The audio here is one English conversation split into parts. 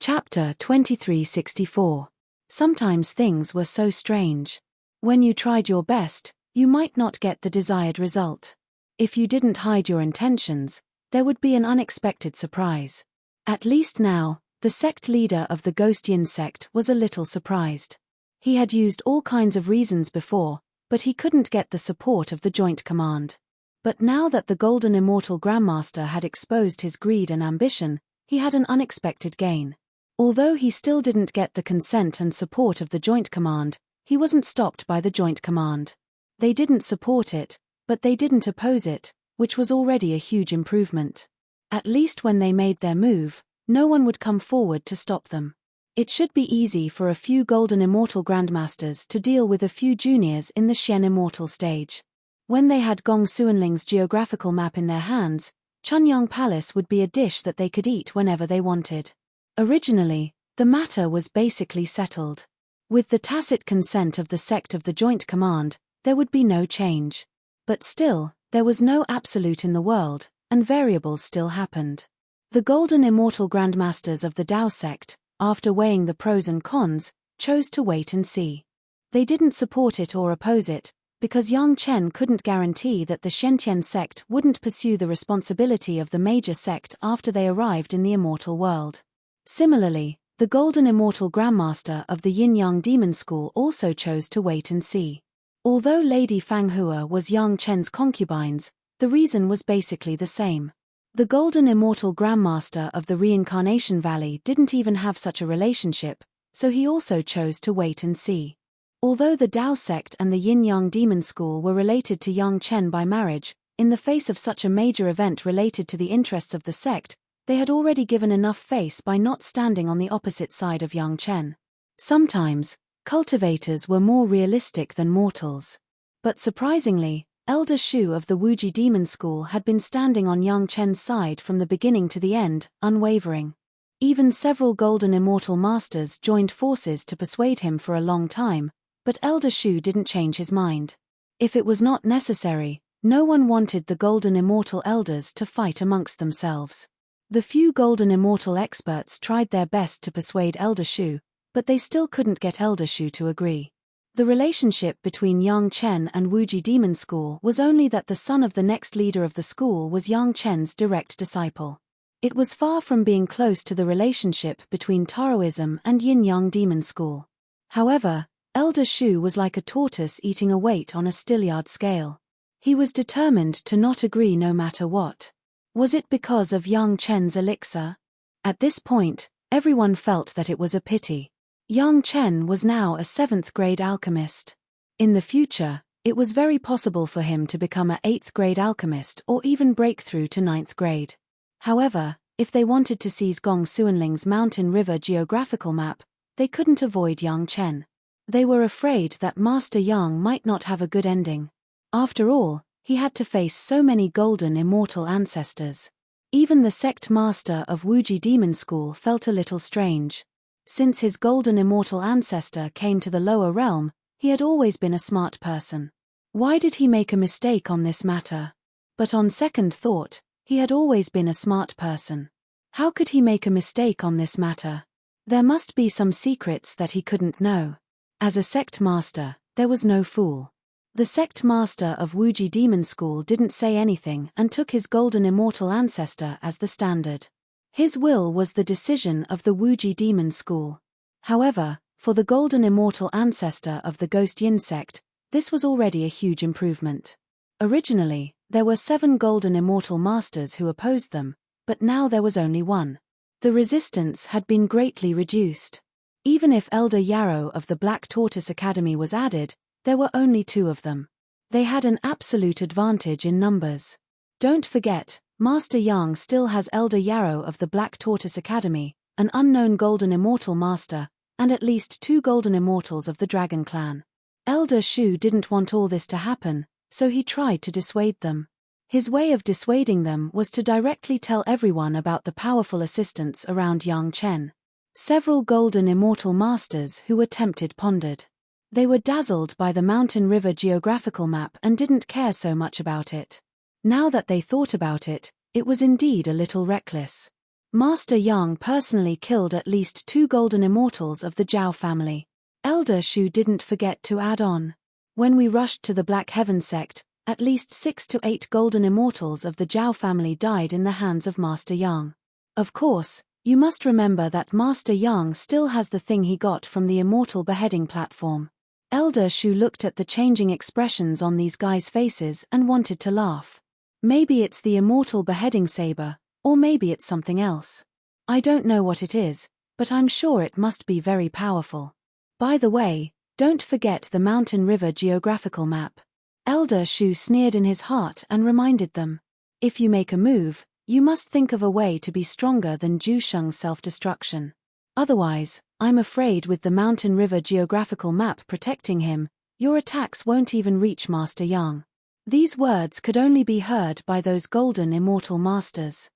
Chapter 2364. Sometimes things were so strange. When you tried your best, you might not get the desired result. If you didn't hide your intentions, there would be an unexpected surprise. At least now, the sect leader of the Ghost Yin sect was a little surprised. He had used all kinds of reasons before, but he couldn't get the support of the Joint Command. But now that the Golden Immortal Grandmaster had exposed his greed and ambition, he had an unexpected gain. Although he still didn't get the consent and support of the Joint Command, he wasn't stopped by the Joint Command. They didn't support it, but they didn't oppose it, which was already a huge improvement. At least when they made their move, no one would come forward to stop them. It should be easy for a few Golden Immortal Grandmasters to deal with a few juniors in the Shen Immortal stage. When they had Gong Suanling's geographical map in their hands, Chunyang Palace would be a dish that they could eat whenever they wanted. Originally, the matter was basically settled. With the tacit consent of the sect of the Joint Command, there would be no change. But still, there was no absolute in the world, and variables still happened. The Golden Immortal Grandmasters of the Dao sect, after weighing the pros and cons, chose to wait and see. They didn't support it or oppose it, because Yang Chen couldn't guarantee that the Shentian sect wouldn't pursue the responsibility of the major sect after they arrived in the immortal world. Similarly, the Golden Immortal Grandmaster of the Yin-Yang Demon School also chose to wait and see. Although Lady Fanghua was Yang Chen's concubines, the reason was basically the same. The Golden Immortal Grandmaster of the Reincarnation Valley didn't even have such a relationship, so he also chose to wait and see. Although the Dao sect and the Yin-Yang Demon School were related to Yang Chen by marriage, in the face of such a major event related to the interests of the sect, they had already given enough face by not standing on the opposite side of Yang Chen. Sometimes, cultivators were more realistic than mortals. But surprisingly, Elder Shu of the Wuji Demon School had been standing on Yang Chen's side from the beginning to the end, unwavering. Even several Golden Immortal Masters joined forces to persuade him for a long time, but Elder Shu didn't change his mind. If it was not necessary, no one wanted the Golden Immortal Elders to fight amongst themselves. The few Golden Immortal experts tried their best to persuade Elder Shu, but they still couldn't get Elder Shu to agree. The relationship between Yang Chen and Wuji Demon School was only that the son of the next leader of the school was Yang Chen's direct disciple. It was far from being close to the relationship between Taoism and Yin-Yang Demon School. However, Elder Shu was like a tortoise eating a weight on a stilliard scale. He was determined to not agree no matter what. Was it because of Yang Chen's elixir? At this point, everyone felt that it was a pity. Yang Chen was now a 7th grade alchemist. In the future, it was very possible for him to become a 8th grade alchemist or even break through to 9th grade. However, if they wanted to seize Gong Suanling's Mountain River geographical map, they couldn't avoid Yang Chen. They were afraid that Master Yang might not have a good ending. After all, he had to face so many Golden Immortal ancestors. Even the sect master of Wuji Demon School felt a little strange. Since his Golden Immortal ancestor came to the lower realm, he had always been a smart person. Why did he make a mistake on this matter? But on second thought, he had always been a smart person. How could he make a mistake on this matter? There must be some secrets that he couldn't know. As a sect master, there was no fool. The sect master of Wuji Demon School didn't say anything and took his Golden Immortal ancestor as the standard. His will was the decision of the Wuji Demon School. However, for the Golden Immortal ancestor of the Ghost Yin sect, this was already a huge improvement. Originally, there were 7 Golden Immortal Masters who opposed them, but now there was only one. The resistance had been greatly reduced. Even if Elder Yarrow of the Black Tortoise Academy was added, there were only 2 of them. They had an absolute advantage in numbers. Don't forget, Master Yang still has Elder Yarrow of the Black Tortoise Academy, an unknown Golden Immortal Master, and at least 2 Golden Immortals of the Dragon Clan. Elder Shu didn't want all this to happen, so he tried to dissuade them. His way of dissuading them was to directly tell everyone about the powerful assistants around Yang Chen. Several Golden Immortal Masters who were tempted pondered. They were dazzled by the Mountain River geographical map and didn't care so much about it. Now that they thought about it, it was indeed a little reckless. Master Yang personally killed at least 2 golden immortals of the Zhao family. Elder Shu didn't forget to add on. When we rushed to the Black Heaven sect, at least 6 to 8 golden immortals of the Zhao family died in the hands of Master Yang. Of course, you must remember that Master Yang still has the thing he got from the immortal beheading platform. Elder Shu looked at the changing expressions on these guys' faces and wanted to laugh. Maybe it's the immortal beheading saber, or maybe it's something else. I don't know what it is, but I'm sure it must be very powerful. By the way, don't forget the Mountain River geographical map. Elder Shu sneered in his heart and reminded them. If you make a move, you must think of a way to be stronger than Zhu Sheng's self-destruction. Otherwise, I'm afraid with the Mountain River geographical map protecting him, your attacks won't even reach Master Yang. These words could only be heard by those golden immortal masters.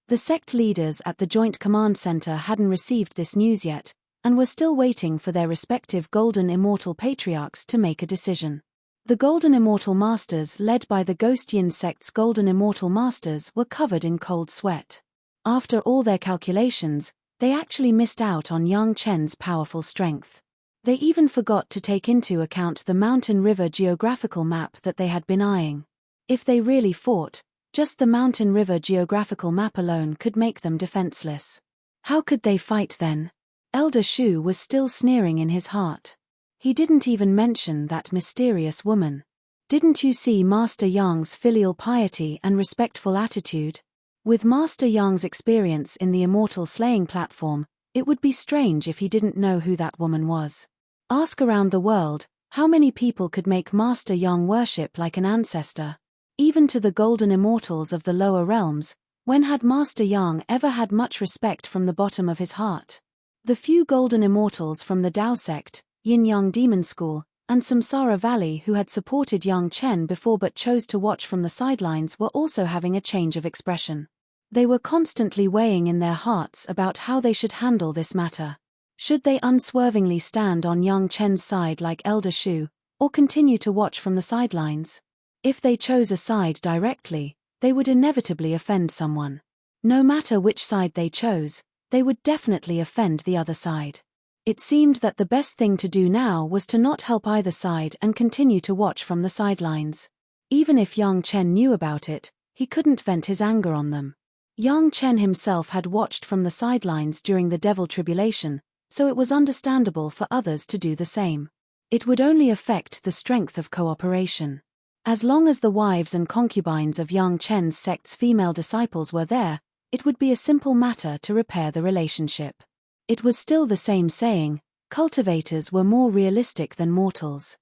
The sect leaders at the Joint Command Center hadn't received this news yet, and were still waiting for their respective golden immortal patriarchs to make a decision. The golden immortal masters led by the Ghostian sect's golden immortal masters were covered in cold sweat. After all their calculations, they actually missed out on Yang Chen's powerful strength. They even forgot to take into account the Mountain River geographical map that they had been eyeing. If they really fought, just the Mountain River geographical map alone could make them defenseless. How could they fight then? Elder Shu was still sneering in his heart. He didn't even mention that mysterious woman. Didn't you see Master Yang's filial piety and respectful attitude? With Master Yang's experience in the immortal slaying platform, it would be strange if he didn't know who that woman was. Ask around the world, how many people could make Master Yang worship like an ancestor? Even to the golden immortals of the lower realms, when had Master Yang ever had much respect from the bottom of his heart? The few golden immortals from the Dao sect, Yin-Yang Demon School, and Samsara Valley who had supported Yang Chen before but chose to watch from the sidelines were also having a change of expression. They were constantly weighing in their hearts about how they should handle this matter. Should they unswervingly stand on Yang Chen's side like Elder Shu, or continue to watch from the sidelines? If they chose a side directly, they would inevitably offend someone. No matter which side they chose, they would definitely offend the other side. It seemed that the best thing to do now was to not help either side and continue to watch from the sidelines. Even if Yang Chen knew about it, he couldn't vent his anger on them. Yang Chen himself had watched from the sidelines during the Devil Tribulation, so it was understandable for others to do the same. It would only affect the strength of cooperation. As long as the wives and concubines of Yang Chen's sect's female disciples were there, it would be a simple matter to repair the relationship. It was still the same saying, cultivators were more realistic than mortals.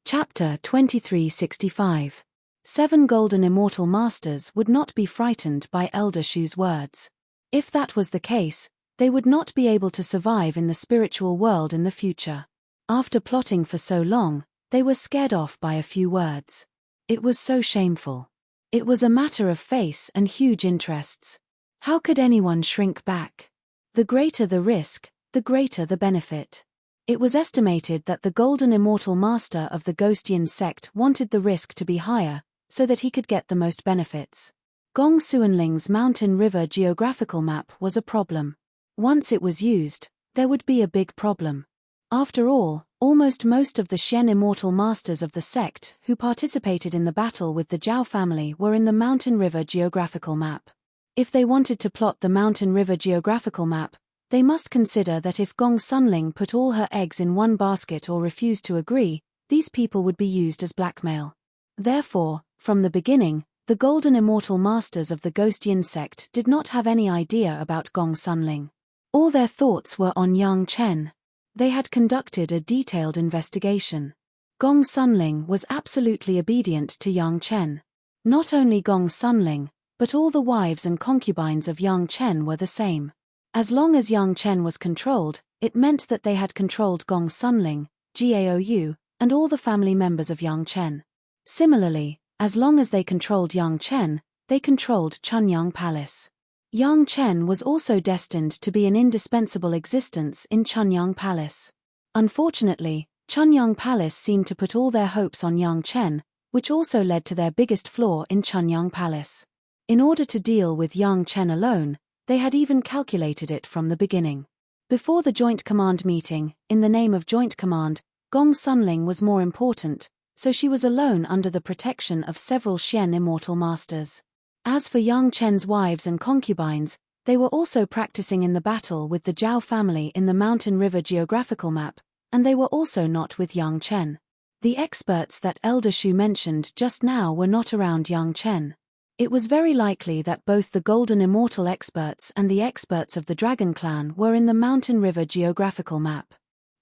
Chapter 2365. 7 golden immortal masters would not be frightened by Elder Shu's words. If that was the case, they would not be able to survive in the spiritual world in the future. After plotting for so long, they were scared off by a few words. It was so shameful. It was a matter of face and huge interests. How could anyone shrink back? The greater the risk, the greater the benefit. It was estimated that the golden immortal master of the Ghostian sect wanted the risk to be higher, so that he could get the most benefits. Gong Suanling's Mountain River geographical map was a problem. Once it was used, there would be a big problem. After all, almost most of the Shen immortal masters of the sect who participated in the battle with the Zhao family were in the Mountain River geographical map. If they wanted to plot the Mountain River geographical map, they must consider that if Gong Sunling put all her eggs in one basket or refused to agree, these people would be used as blackmail. Therefore, from the beginning, the golden immortal masters of the Ghostian sect did not have any idea about Gong Sunling. All their thoughts were on Yang Chen. They had conducted a detailed investigation. Gong Sunling was absolutely obedient to Yang Chen. Not only Gong Sunling, but all the wives and concubines of Yang Chen were the same. As long as Yang Chen was controlled, it meant that they had controlled Gong Sunling, Gaou, and all the family members of Yang Chen. Similarly, as long as they controlled Yang Chen, they controlled Chunyang Palace. Yang Chen was also destined to be an indispensable existence in Chunyang Palace. Unfortunately, Chunyang Palace seemed to put all their hopes on Yang Chen, which also led to their biggest flaw in Chunyang Palace. In order to deal with Yang Chen alone, They had even calculated it from the beginning. Before the Joint Command meeting, in the name of Joint Command, Gong Sunling was more important, so she was alone under the protection of several Xian immortal masters. As for Yang Chen's wives and concubines, they were also practicing in the battle with the Zhao family in the Mountain River geographical map, and they were also not with Yang Chen. The experts that Elder Shu mentioned just now were not around Yang Chen. It was very likely that both the Golden Immortal experts and the experts of the Dragon Clan were in the Mountain River geographical map.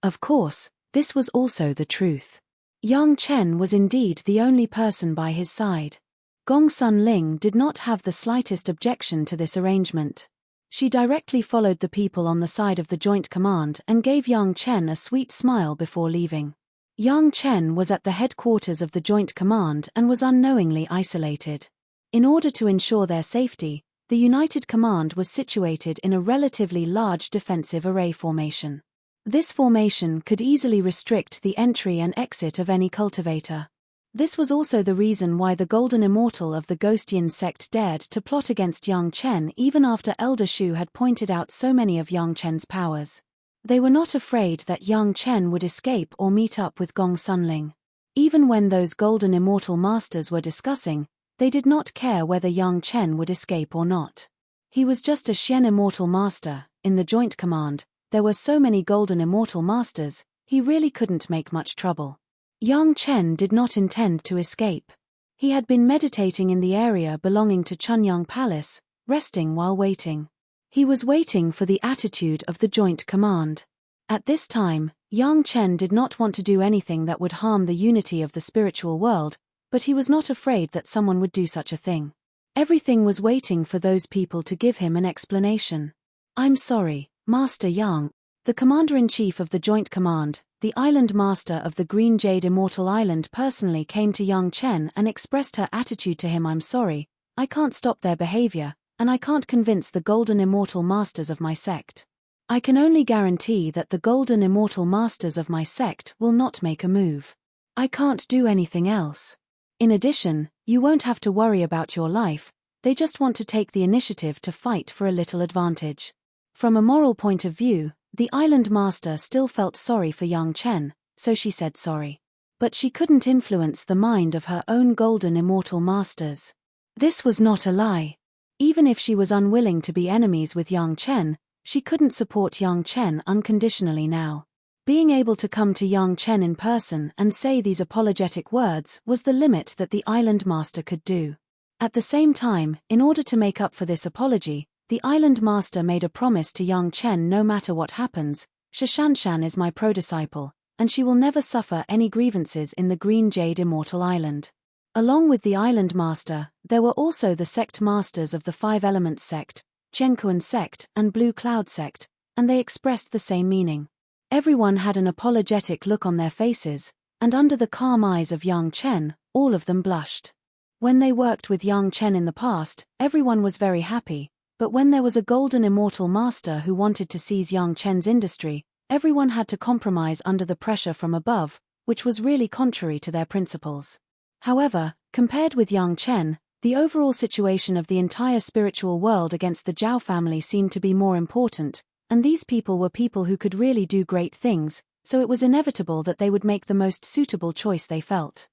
Of course, this was also the truth. Yang Chen was indeed the only person by his side. Gong Sunling did not have the slightest objection to this arrangement. She directly followed the people on the side of the Joint Command and gave Yang Chen a sweet smile before leaving. Yang Chen was at the headquarters of the Joint Command and was unknowingly isolated. In order to ensure their safety, the United Command was situated in a relatively large defensive array formation. This formation could easily restrict the entry and exit of any cultivator. This was also the reason why the Golden Immortal of the Ghostian sect dared to plot against Yang Chen even after Elder Shu had pointed out so many of Yang Chen's powers. They were not afraid that Yang Chen would escape or meet up with Gong Sunling. Even when those Golden Immortal Masters were discussing, they did not care whether Yang Chen would escape or not. He was just a Xian Immortal Master. In the Joint Command, there were so many Golden Immortal Masters, he really couldn't make much trouble. Yang Chen did not intend to escape. He had been meditating in the area belonging to Chunyang Palace, resting while waiting. He was waiting for the attitude of the Joint Command. At this time, Yang Chen did not want to do anything that would harm the unity of the spiritual world, but he was not afraid that someone would do such a thing. Everything was waiting for those people to give him an explanation. "I'm sorry, Master Yang." The Commander-in-Chief of the Joint Command, the Island Master of the Green Jade Immortal Island, personally came to Yang Chen and expressed her attitude to him. "I'm sorry, I can't stop their behavior, and I can't convince the Golden Immortal Masters of my sect. I can only guarantee that the Golden Immortal Masters of my sect will not make a move. I can't do anything else. In addition, you won't have to worry about your life, they just want to take the initiative to fight for a little advantage." From a moral point of view, the Island Master still felt sorry for Yang Chen, so she said sorry. But she couldn't influence the mind of her own Golden Immortal Masters. This was not a lie. Even if she was unwilling to be enemies with Yang Chen, she couldn't support Yang Chen unconditionally now. Being able to come to Yang Chen in person and say these apologetic words was the limit that the Island Master could do. At the same time, in order to make up for this apology, the Island Master made a promise to Yang Chen: "No matter what happens, Shashanshan is my pro-disciple, and she will never suffer any grievances in the Green Jade Immortal Island." Along with the Island Master, there were also the sect masters of the Five Elements sect, Chenkuan sect and Blue Cloud sect, and they expressed the same meaning. Everyone had an apologetic look on their faces, and under the calm eyes of Yang Chen, all of them blushed. When they worked with Yang Chen in the past, everyone was very happy, but when there was a Golden Immortal Master who wanted to seize Yang Chen's industry, everyone had to compromise under the pressure from above, which was really contrary to their principles. However, compared with Yang Chen, the overall situation of the entire spiritual world against the Zhao family seemed to be more important, and these people were people who could really do great things, so it was inevitable that they would make the most suitable choice they felt.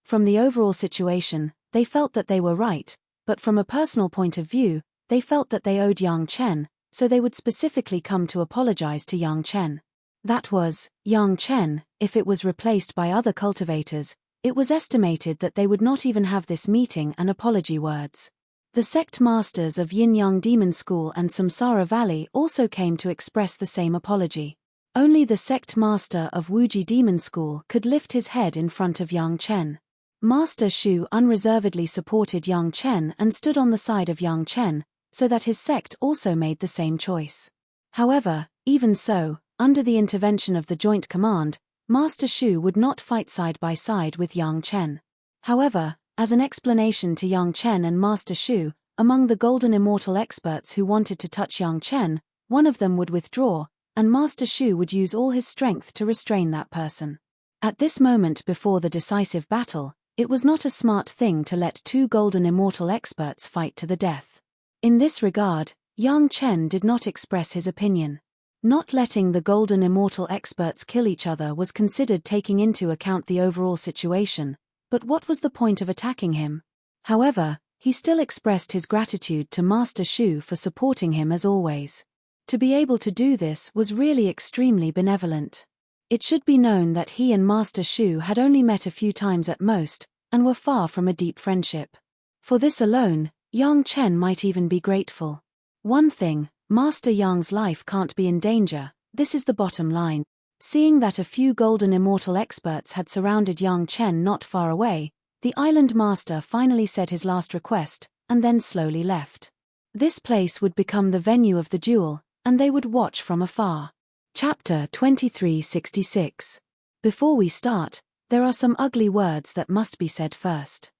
From the overall situation, they felt that they were right, but from a personal point of view, they felt that they owed Yang Chen, so they would specifically come to apologize to Yang Chen. That was, Yang Chen. If it was replaced by other cultivators, it was estimated that they would not even have this meeting and apology words. The sect masters of Yin-Yang Demon School and Samsara Valley also came to express the same apology. Only the sect master of Wuji Demon School could lift his head in front of Yang Chen. Master Shu unreservedly supported Yang Chen and stood on the side of Yang Chen, so that his sect also made the same choice. However, even so, under the intervention of the Joint Command, Master Shu would not fight side by side with Yang Chen. However, as an explanation to Yang Chen and Master Shu, among the Golden Immortal experts who wanted to touch Yang Chen, one of them would withdraw, and Master Shu would use all his strength to restrain that person. At this moment before the decisive battle, it was not a smart thing to let two Golden Immortal experts fight to the death. In this regard, Yang Chen did not express his opinion. Not letting the golden immortal experts kill each other was considered taking into account the overall situation, but what was the point of attacking him? However, he still expressed his gratitude to Master Shu for supporting him as always. To be able to do this was really extremely benevolent. It should be known that he and Master Shu had only met a few times at most, and were far from a deep friendship. For this alone, Yang Chen might even be grateful. One thing, Master Yang's life can't be in danger, this is the bottom line. Seeing that a few golden immortal experts had surrounded Yang Chen not far away, the island master finally said his last request, and then slowly left. This place would become the venue of the duel, and they would watch from afar. Chapter 2366. Before we start, there are some ugly words that must be said first.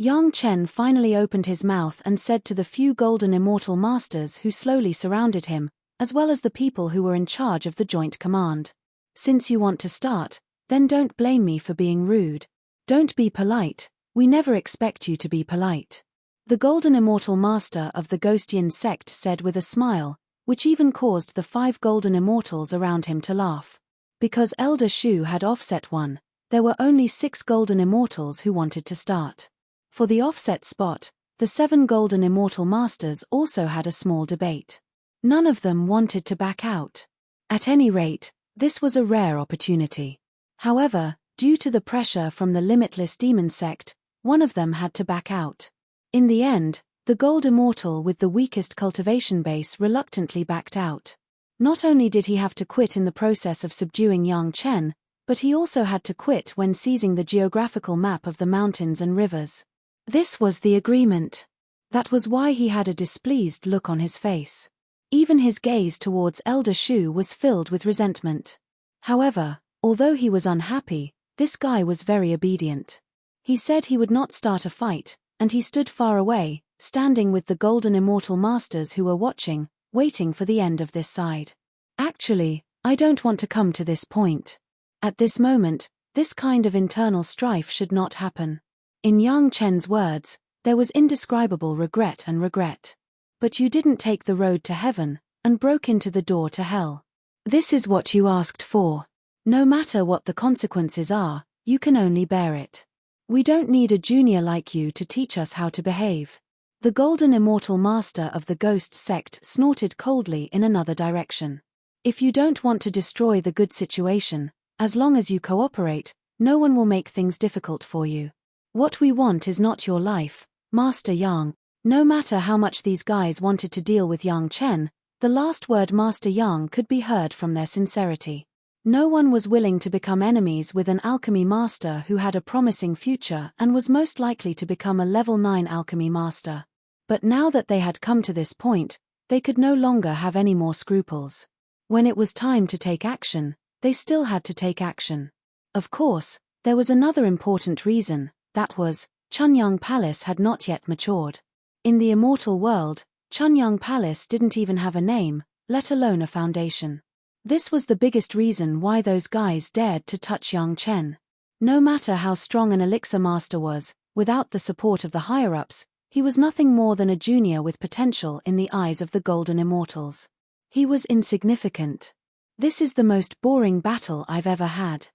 Yang Chen finally opened his mouth and said to the few golden immortal masters who slowly surrounded him, as well as the people who were in charge of the joint command. Since you want to start, then don't blame me for being rude. Don't be polite, we never expect you to be polite. The golden immortal master of the Ghostian sect said with a smile, which even caused the 5 golden immortals around him to laugh. Because Elder Shu had offset one, there were only 6 golden immortals who wanted to start. For the offset spot, the 7 golden immortal masters also had a small debate. None of them wanted to back out. At any rate, this was a rare opportunity. However, due to the pressure from the limitless demon sect, one of them had to back out. In the end, the gold immortal with the weakest cultivation base reluctantly backed out. Not only did he have to quit in the process of subduing Yang Chen, but he also had to quit when seizing the geographical map of the mountains and rivers. This was the agreement. That was why he had a displeased look on his face. Even his gaze towards Elder Shu was filled with resentment. However, although he was unhappy, this guy was very obedient. He said he would not start a fight, and he stood far away, standing with the golden immortal masters who were watching, waiting for the end of this side. Actually, I don't want to come to this point. At this moment, this kind of internal strife should not happen. In Yang Chen's words, there was indescribable regret and regret. But you didn't take the road to heaven, and broke into the door to hell. This is what you asked for. No matter what the consequences are, you can only bear it. We don't need a junior like you to teach us how to behave. The golden immortal master of the ghost sect snorted coldly in another direction. If you don't want to destroy the good situation, as long as you cooperate, no one will make things difficult for you. What we want is not your life, Master Yang. No matter how much these guys wanted to deal with Yang Chen, the last word Master Yang could be heard from their sincerity. No one was willing to become enemies with an alchemy master who had a promising future and was most likely to become a level 9 alchemy master. But now that they had come to this point, they could no longer have any more scruples. When it was time to take action, they still had to take action. Of course, there was another important reason, that was, Chunyang Palace had not yet matured. In the immortal world, Chunyang Palace didn't even have a name, let alone a foundation. This was the biggest reason why those guys dared to touch Yang Chen. No matter how strong an elixir master was, without the support of the higher-ups, he was nothing more than a junior with potential in the eyes of the golden immortals. He was insignificant. This is the most boring battle I've ever had.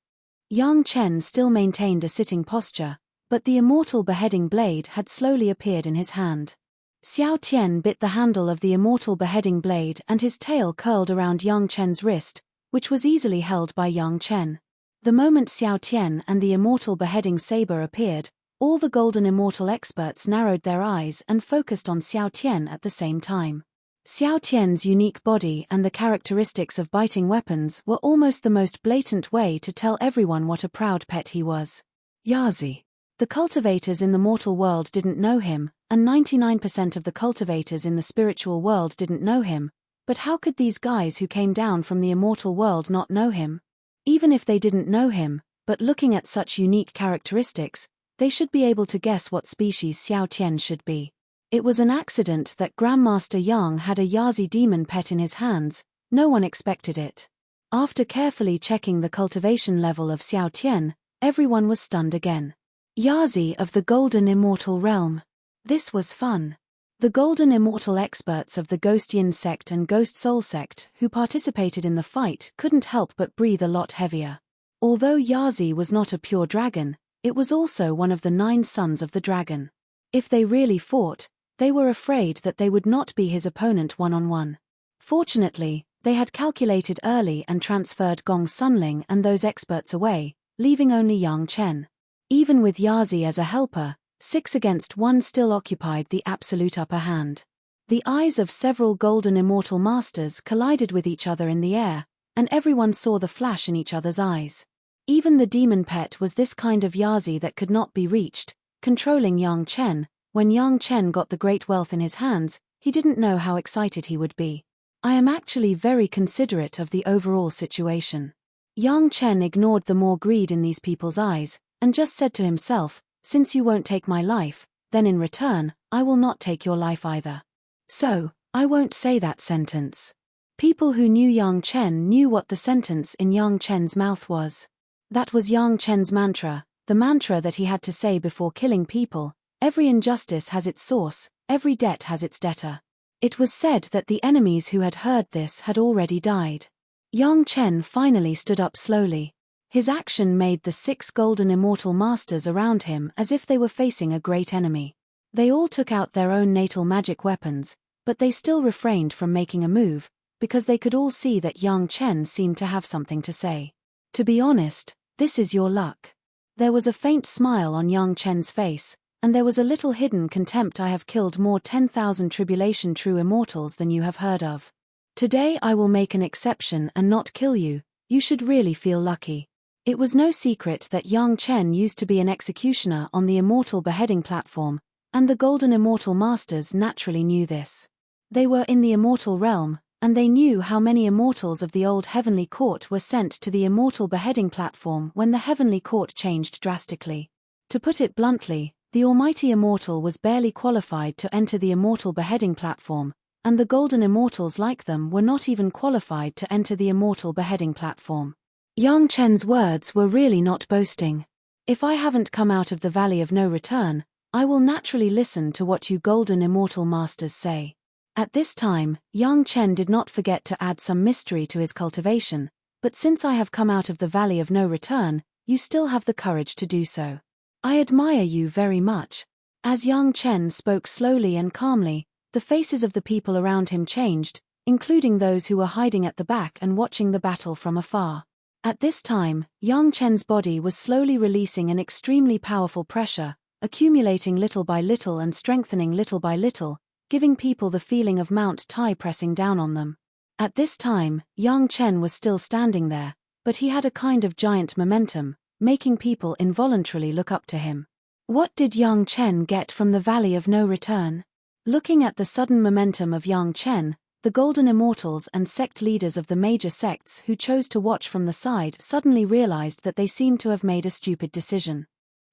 Yang Chen still maintained a sitting posture, but the immortal beheading blade had slowly appeared in his hand. Xiao Tian bit the handle of the immortal beheading blade and his tail curled around Yang Chen's wrist, which was easily held by Yang Chen. The moment Xiao Tian and the immortal beheading saber appeared, all the golden immortal experts narrowed their eyes and focused on Xiao Tian at the same time. Xiao Tian's unique body and the characteristics of biting weapons were almost the most blatant way to tell everyone what a proud pet he was. Yazi. The cultivators in the mortal world didn't know him, and 99% of the cultivators in the spiritual world didn't know him, but how could these guys who came down from the immortal world not know him? Even if they didn't know him, but looking at such unique characteristics, they should be able to guess what species Xiao Tian should be. It was an accident that Grandmaster Yang had a Yazi demon pet in his hands, no one expected it. After carefully checking the cultivation level of Xiao Tian, everyone was stunned again. Yazi of the Golden Immortal Realm. This was fun. The golden immortal experts of the Ghost Yin sect and Ghost Soul sect who participated in the fight couldn't help but breathe a lot heavier. Although Yazi was not a pure dragon, it was also one of the 9 sons of the dragon. If they really fought, they were afraid that they would not be his opponent one-on-one. Fortunately, they had calculated early and transferred Gong Sunling and those experts away, leaving only Yang Chen. Even with Yazi as a helper, 6 against 1 still occupied the absolute upper hand. The eyes of several golden immortal masters collided with each other in the air, and everyone saw the flash in each other's eyes. Even the demon pet was this kind of Yazi that could not be reached, controlling Yang Chen. When Yang Chen got the great wealth in his hands, he didn't know how excited he would be. I am actually very considerate of the overall situation. Yang Chen ignored the more greed in these people's eyes, and just said to himself, since you won't take my life, then in return, I will not take your life either. So, I won't say that sentence. People who knew Yang Chen knew what the sentence in Yang Chen's mouth was. That was Yang Chen's mantra, the mantra that he had to say before killing people. Every injustice has its source, every debt has its debtor. It was said that the enemies who had heard this had already died. Yang Chen finally stood up slowly. His action made the 6 golden immortal masters around him as if they were facing a great enemy. They all took out their own natal magic weapons, but they still refrained from making a move, because they could all see that Yang Chen seemed to have something to say. To be honest, this is your luck. There was a faint smile on Yang Chen's face, and there was a little hidden contempt. I have killed more 10,000 tribulation true immortals than you have heard of. Today I will make an exception and not kill you. You should really feel lucky. It was no secret that Yang Chen used to be an executioner on the immortal beheading platform, and the golden immortal masters naturally knew this. They were in the immortal realm, and they knew how many immortals of the old heavenly court were sent to the immortal beheading platform when the heavenly court changed drastically. To put it bluntly, the almighty immortal was barely qualified to enter the immortal beheading platform, and the golden immortals like them were not even qualified to enter the immortal beheading platform. Yang Chen's words were really not boasting. If I haven't come out of the valley of no return, I will naturally listen to what you golden immortal masters say. At this time, Yang Chen did not forget to add some mystery to his cultivation, but since I have come out of the valley of no return, you still have the courage to do so. I admire you very much. As Yang Chen spoke slowly and calmly, the faces of the people around him changed, including those who were hiding at the back and watching the battle from afar. At this time, Yang Chen's body was slowly releasing an extremely powerful pressure, accumulating little by little and strengthening little by little, giving people the feeling of Mount Tai pressing down on them. At this time, Yang Chen was still standing there, but he had a kind of giant momentum, making people involuntarily look up to him. What did Yang Chen get from the Valley of No Return? Looking at the sudden momentum of Yang Chen, the golden immortals and sect leaders of the major sects who chose to watch from the side suddenly realized that they seemed to have made a stupid decision.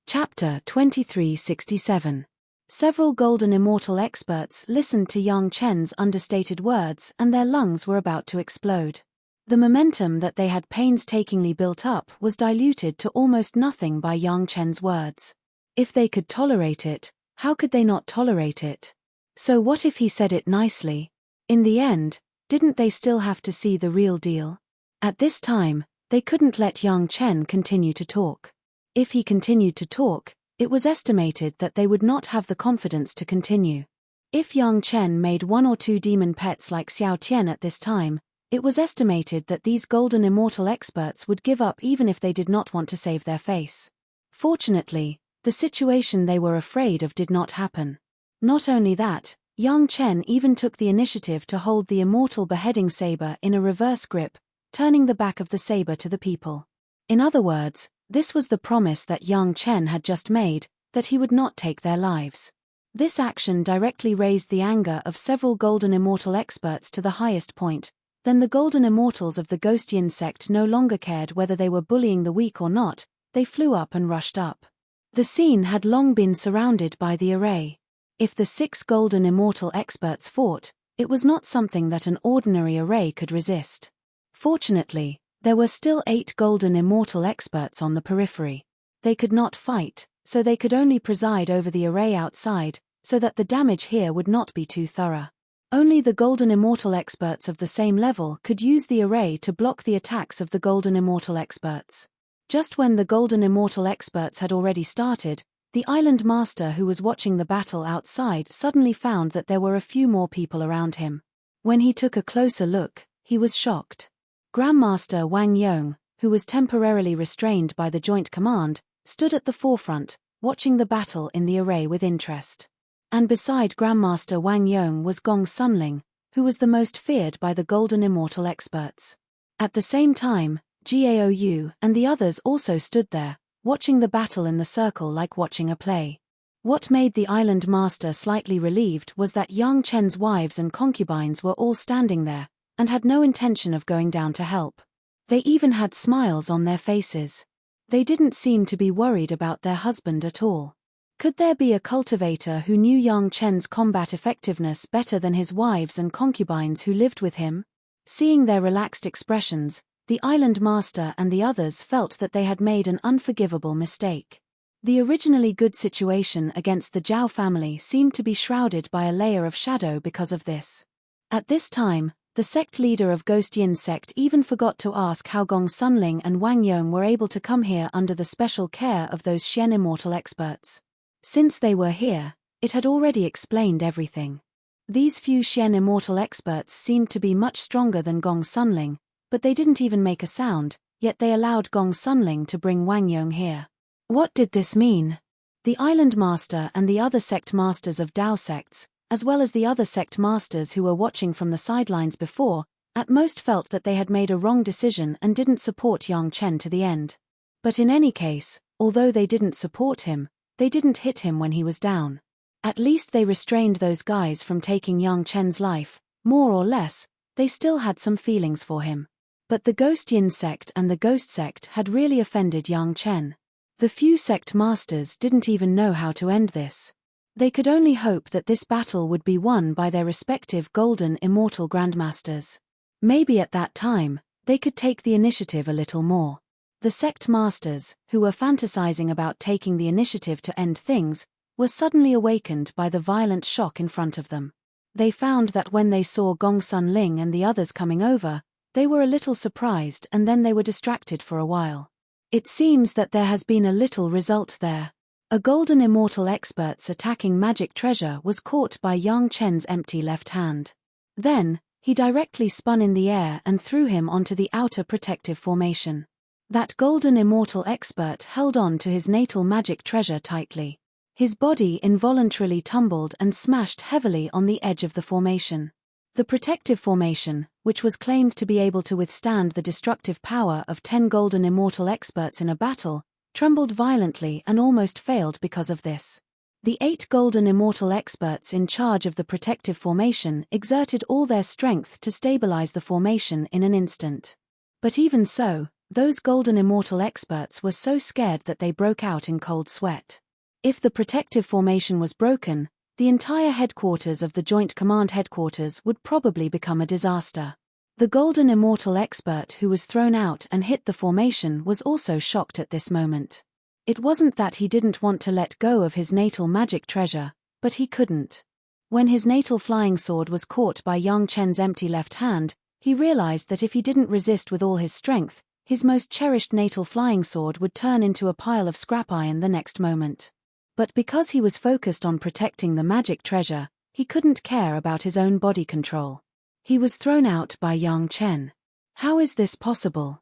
Chapter 2367. Several golden immortal experts listened to Yang Chen's understated words and their lungs were about to explode. The momentum that they had painstakingly built up was diluted to almost nothing by Yang Chen's words. If they could tolerate it, how could they not tolerate it? So what if he said it nicely? In the end, didn't they still have to see the real deal? At this time, they couldn't let Yang Chen continue to talk. If he continued to talk, it was estimated that they would not have the confidence to continue. If Yang Chen made 1 or 2 demon pets like Xiao Tian at this time, it was estimated that these golden immortal experts would give up even if they did not want to save their face. Fortunately, the situation they were afraid of did not happen. Not only that, Yang Chen even took the initiative to hold the immortal beheading saber in a reverse grip, turning the back of the saber to the people. In other words, this was the promise that Yang Chen had just made, that he would not take their lives. This action directly raised the anger of several golden immortal experts to the highest point. Then the golden immortals of the Ghost Yin sect no longer cared whether they were bullying the weak or not, they flew up and rushed up. The scene had long been surrounded by the array. If the 6 golden immortal experts fought, it was not something that an ordinary array could resist. Fortunately, there were still 8 golden immortal experts on the periphery. They could not fight, so they could only preside over the array outside, so that the damage here would not be too thorough. Only the Golden Immortal experts of the same level could use the array to block the attacks of the Golden Immortal experts. Just when the Golden Immortal experts had already started, the island master who was watching the battle outside suddenly found that there were a few more people around him. When he took a closer look, he was shocked. Grandmaster Wang Yong, who was temporarily restrained by the Joint Command, stood at the forefront, watching the battle in the array with interest. And beside Grandmaster Wang Yong was Gong Sunling, who was the most feared by the Golden Immortal experts. At the same time, Gaou and the others also stood there, watching the battle in the circle like watching a play. What made the island master slightly relieved was that Yang Chen's wives and concubines were all standing there, and had no intention of going down to help. They even had smiles on their faces. They didn't seem to be worried about their husband at all. Could there be a cultivator who knew Yang Chen's combat effectiveness better than his wives and concubines who lived with him? Seeing their relaxed expressions, the island master and the others felt that they had made an unforgivable mistake. The originally good situation against the Zhao family seemed to be shrouded by a layer of shadow because of this. At this time, the sect leader of Ghost Yin sect even forgot to ask how Gong Sunling and Wang Yong were able to come here under the special care of those Xian Immortal experts. Since they were here, it had already explained everything. These few Xian Immortal experts seemed to be much stronger than Gong Sunling, but they didn't even make a sound, yet they allowed Gong Sunling to bring Wang Yong here. What did this mean? The island master and the other sect masters of Dao sects, as well as the other sect masters who were watching from the sidelines before, at most felt that they had made a wrong decision and didn't support Yang Chen to the end. But in any case, although they didn't support him, they didn't hit him when he was down. At least they restrained those guys from taking Yang Chen's life, more or less, they still had some feelings for him. But the Ghost Yin sect and the Ghost sect had really offended Yang Chen. The few sect masters didn't even know how to end this. They could only hope that this battle would be won by their respective Golden Immortal Grandmasters. Maybe at that time, they could take the initiative a little more. The sect masters, who were fantasizing about taking the initiative to end things, were suddenly awakened by the violent shock in front of them. They found that when they saw Gong Sunling and the others coming over, they were a little surprised and then they were distracted for a while. It seems that there has been a little result there. A Golden Immortal expert's attacking magic treasure was caught by Yang Chen's empty left hand. Then, he directly spun in the air and threw him onto the outer protective formation. That Golden Immortal expert held on to his natal magic treasure tightly. His body involuntarily tumbled and smashed heavily on the edge of the formation. The protective formation, which was claimed to be able to withstand the destructive power of 10 Golden Immortal experts in a battle, trembled violently and almost failed because of this. The 8 Golden Immortal experts in charge of the protective formation exerted all their strength to stabilize the formation in an instant. But even so, those Golden Immortal experts were so scared that they broke out in cold sweat. If the protective formation was broken, the entire headquarters of the Joint Command headquarters would probably become a disaster. The Golden Immortal expert who was thrown out and hit the formation was also shocked at this moment. It wasn't that he didn't want to let go of his natal magic treasure, but he couldn't. When his natal flying sword was caught by Yang Chen's empty left hand, he realized that if he didn't resist with all his strength, his most cherished natal flying sword would turn into a pile of scrap iron the next moment. But because he was focused on protecting the magic treasure, he couldn't care about his own body control. He was thrown out by Yang Chen. How is this possible?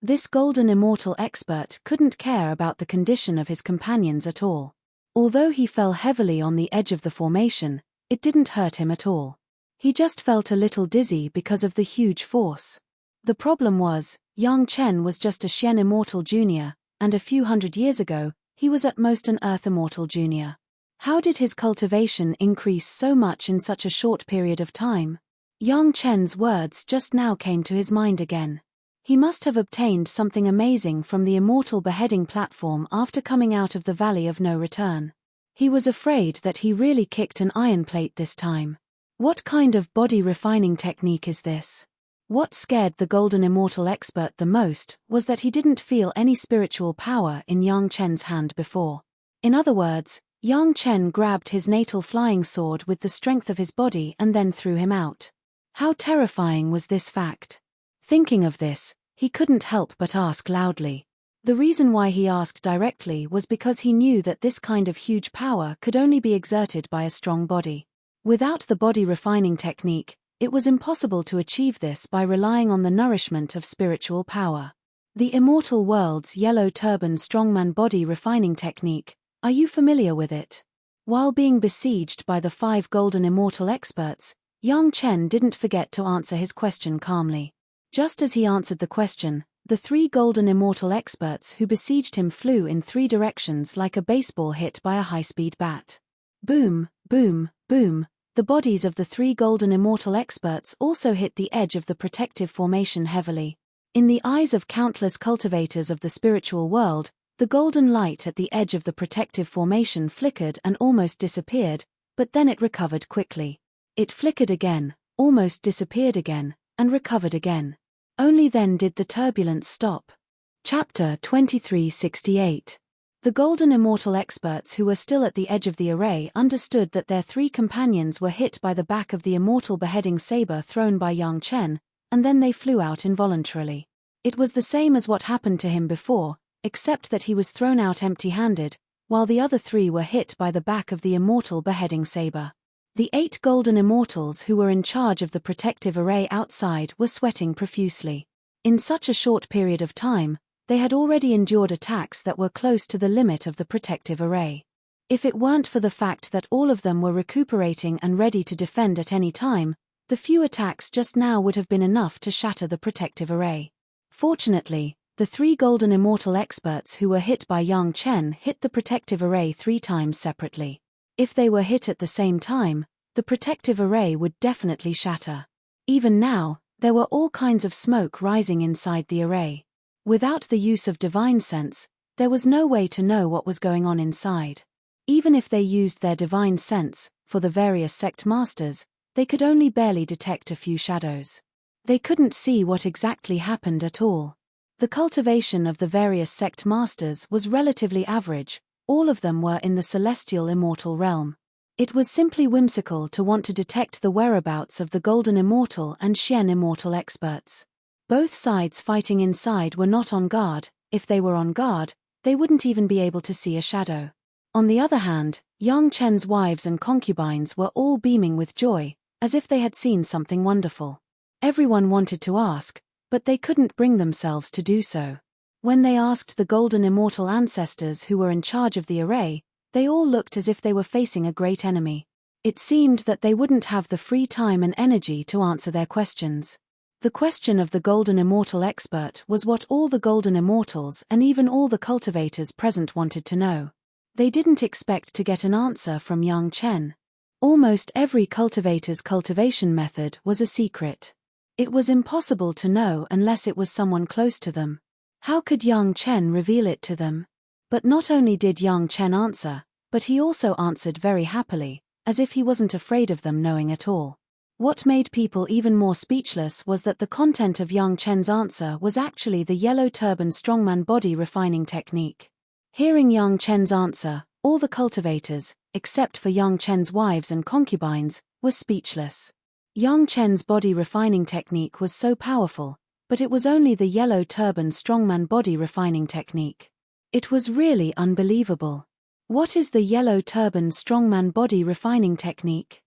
This Golden Immortal expert couldn't care about the condition of his companions at all. Although he fell heavily on the edge of the formation, it didn't hurt him at all. He just felt a little dizzy because of the huge force. The problem was, Yang Chen was just a Xian Immortal Junior, and a few hundred years ago, he was at most an Earth Immortal Junior. How did his cultivation increase so much in such a short period of time? Yang Chen's words just now came to his mind again. He must have obtained something amazing from the immortal beheading platform after coming out of the Valley of No Return. He was afraid that he really kicked an iron plate this time. What kind of body refining technique is this? What scared the Golden Immortal expert the most was that he didn't feel any spiritual power in Yang Chen's hand before. In other words, Yang Chen grabbed his natal flying sword with the strength of his body and then threw him out. How terrifying was this fact? Thinking of this, he couldn't help but ask loudly. The reason why he asked directly was because he knew that this kind of huge power could only be exerted by a strong body. Without the body refining technique, it was impossible to achieve this by relying on the nourishment of spiritual power. The Immortal World's Yellow Turban Strongman Body Refining Technique, are you familiar with it? While being besieged by the 5 golden immortal experts, Yang Chen didn't forget to answer his question calmly. Just as he answered the question, the 3 golden immortal experts who besieged him flew in 3 directions like a baseball hit by a high-speed bat. Boom, boom, boom. The bodies of the 3 golden immortal experts also hit the edge of the protective formation heavily. In the eyes of countless cultivators of the spiritual world, the golden light at the edge of the protective formation flickered and almost disappeared, but then it recovered quickly. It flickered again, almost disappeared again, and recovered again. Only then did the turbulence stop. Chapter 2368. The golden immortal experts who were still at the edge of the array understood that their 3 companions were hit by the back of the immortal beheading saber thrown by Yang Chen, and then they flew out involuntarily. It was the same as what happened to him before, except that he was thrown out empty-handed, while the other 3 were hit by the back of the immortal beheading saber. The 8 golden immortals who were in charge of the protective array outside were sweating profusely. In such a short period of time, they had already endured attacks that were close to the limit of the protective array. If it weren't for the fact that all of them were recuperating and ready to defend at any time, the few attacks just now would have been enough to shatter the protective array. Fortunately, the 3 golden immortal experts who were hit by Yang Chen hit the protective array 3 times separately. If they were hit at the same time, the protective array would definitely shatter. Even now, there were all kinds of smoke rising inside the array. Without the use of divine sense, there was no way to know what was going on inside. Even if they used their divine sense, for the various sect masters, they could only barely detect a few shadows. They couldn't see what exactly happened at all. The cultivation of the various sect masters was relatively average. All of them were in the celestial immortal realm. It was simply whimsical to want to detect the whereabouts of the golden immortal and Xian immortal experts. Both sides fighting inside were not on guard. If they were on guard, they wouldn't even be able to see a shadow. On the other hand, Yang Chen's wives and concubines were all beaming with joy, as if they had seen something wonderful. Everyone wanted to ask, but they couldn't bring themselves to do so. When they asked the golden immortal ancestors who were in charge of the array, they all looked as if they were facing a great enemy. It seemed that they wouldn't have the free time and energy to answer their questions. The question of the golden immortal expert was what all the golden immortals and even all the cultivators present wanted to know. They didn't expect to get an answer from Yang Chen. Almost every cultivator's cultivation method was a secret. It was impossible to know unless it was someone close to them. How could Yang Chen reveal it to them? But not only did Yang Chen answer, but he also answered very happily, as if he wasn't afraid of them knowing at all. What made people even more speechless was that the content of Yang Chen's answer was actually the yellow turban strongman body refining technique. Hearing Yang Chen's answer, all the cultivators, except for Yang Chen's wives and concubines, were speechless. Yang Chen's body refining technique was so powerful, but it was only the yellow turban strongman body refining technique. It was really unbelievable. What is the yellow turban strongman body refining technique?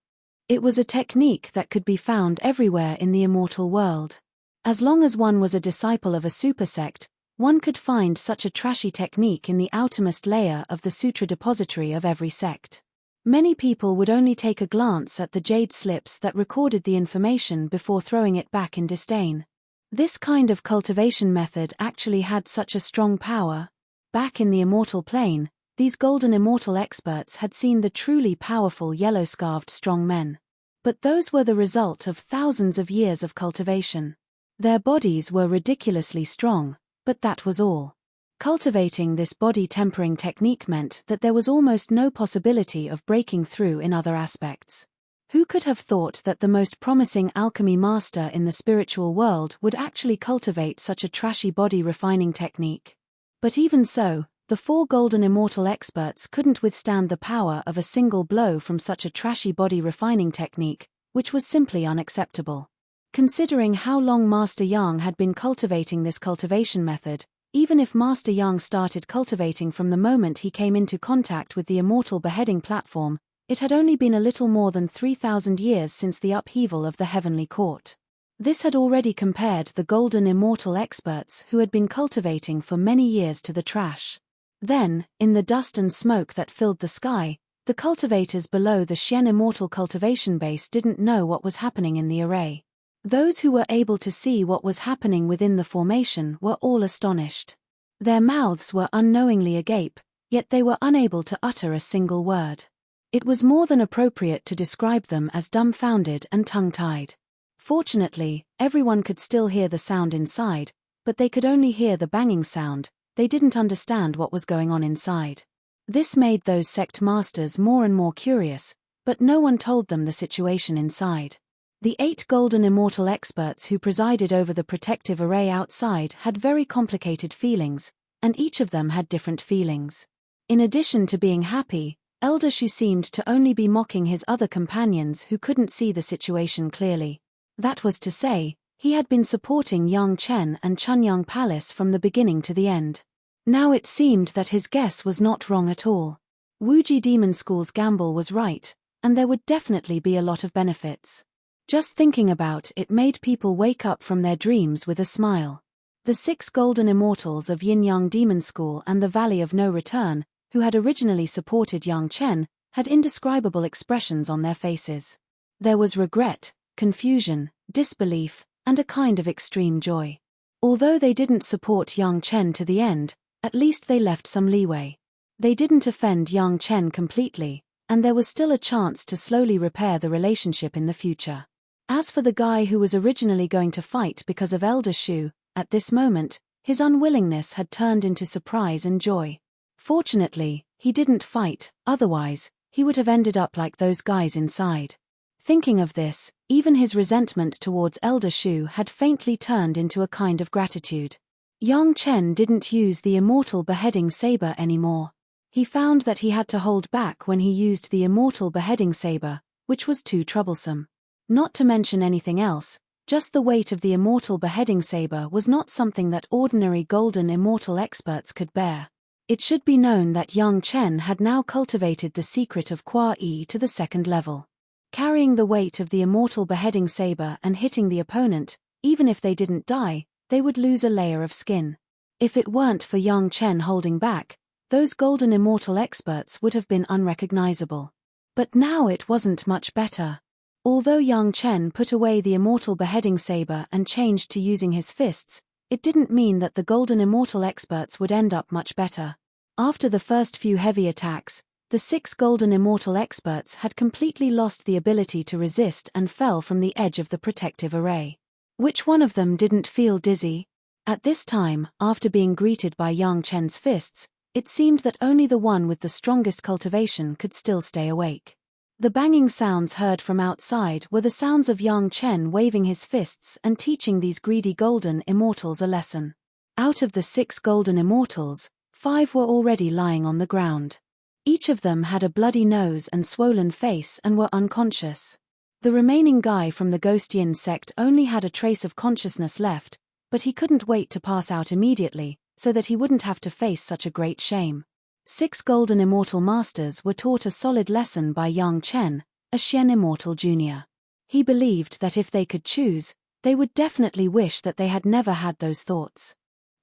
It was a technique that could be found everywhere in the immortal world. As long as one was a disciple of a super sect, one could find such a trashy technique in the outermost layer of the sutra depository of every sect. Many people would only take a glance at the jade slips that recorded the information before throwing it back in disdain. This kind of cultivation method actually had such a strong power. Back in the immortal plane, these golden immortal experts had seen the truly powerful yellow-scarved strong men. But those were the result of thousands of years of cultivation. Their bodies were ridiculously strong, but that was all. Cultivating this body tempering technique meant that there was almost no possibility of breaking through in other aspects. Who could have thought that the most promising alchemy master in the spiritual world would actually cultivate such a trashy body refining technique? But even so, The 4 golden immortal experts couldn't withstand the power of a single blow from such a trashy body refining technique, which was simply unacceptable. Considering how long Master Yang had been cultivating this cultivation method, even if Master Yang started cultivating from the moment he came into contact with the immortal beheading platform, it had only been a little more than 3,000 years since the upheaval of the heavenly court. This had already compared the golden immortal experts who had been cultivating for many years to the trash. Then, in the dust and smoke that filled the sky, the cultivators below the Xian immortal cultivation base didn't know what was happening in the array. Those who were able to see what was happening within the formation were all astonished. Their mouths were unknowingly agape, yet they were unable to utter a single word. It was more than appropriate to describe them as dumbfounded and tongue-tied. Fortunately, everyone could still hear the sound inside, but they could only hear the banging sound. They didn't understand what was going on inside. This made those sect masters more and more curious, but no one told them the situation inside. The 8 golden immortal experts who presided over the protective array outside had very complicated feelings, and each of them had different feelings. In addition to being happy, Elder Shu seemed to only be mocking his other companions who couldn't see the situation clearly. That was to say, he had been supporting Yang Chen and Chunyang Palace from the beginning to the end. Now it seemed that his guess was not wrong at all. Wuji Demon School's gamble was right, and there would definitely be a lot of benefits. Just thinking about it made people wake up from their dreams with a smile. The 6 golden immortals of Yin-Yang Demon School and the Valley of No Return, who had originally supported Yang Chen, had indescribable expressions on their faces. There was regret, confusion, disbelief, and a kind of extreme joy. Although they didn't support Yang Chen to the end, at least they left some leeway. They didn't offend Yang Chen completely, and there was still a chance to slowly repair the relationship in the future. As for the guy who was originally going to fight because of Elder Shu, at this moment, his unwillingness had turned into surprise and joy. Fortunately, he didn't fight, otherwise, he would have ended up like those guys inside. Thinking of this, even his resentment towards Elder Shu had faintly turned into a kind of gratitude. Yang Chen didn't use the immortal beheading saber anymore. He found that he had to hold back when he used the immortal beheading saber, which was too troublesome. Not to mention anything else, just the weight of the immortal beheading saber was not something that ordinary golden immortal experts could bear. It should be known that Yang Chen had now cultivated the secret of Qua Yi to the 2nd level. Carrying the weight of the immortal beheading saber and hitting the opponent, even if they didn't die, they would lose a layer of skin. If it weren't for Yang Chen holding back, those golden immortal experts would have been unrecognizable. But now it wasn't much better. Although Yang Chen put away the immortal beheading saber and changed to using his fists, it didn't mean that the golden immortal experts would end up much better. After the first few heavy attacks, the 6 golden immortal experts had completely lost the ability to resist and fell from the edge of the protective array. Which one of them didn't feel dizzy? At this time, after being greeted by Yang Chen's fists, it seemed that only the one with the strongest cultivation could still stay awake. The banging sounds heard from outside were the sounds of Yang Chen waving his fists and teaching these greedy golden immortals a lesson. Out of the 6 golden immortals, 5 were already lying on the ground. Each of them had a bloody nose and swollen face and were unconscious. The remaining guy from the Ghost Yin sect only had a trace of consciousness left, but he couldn't wait to pass out immediately, so that he wouldn't have to face such a great shame. 6 golden immortal masters were taught a solid lesson by Yang Chen, a Xian immortal junior. He believed that if they could choose, they would definitely wish that they had never had those thoughts.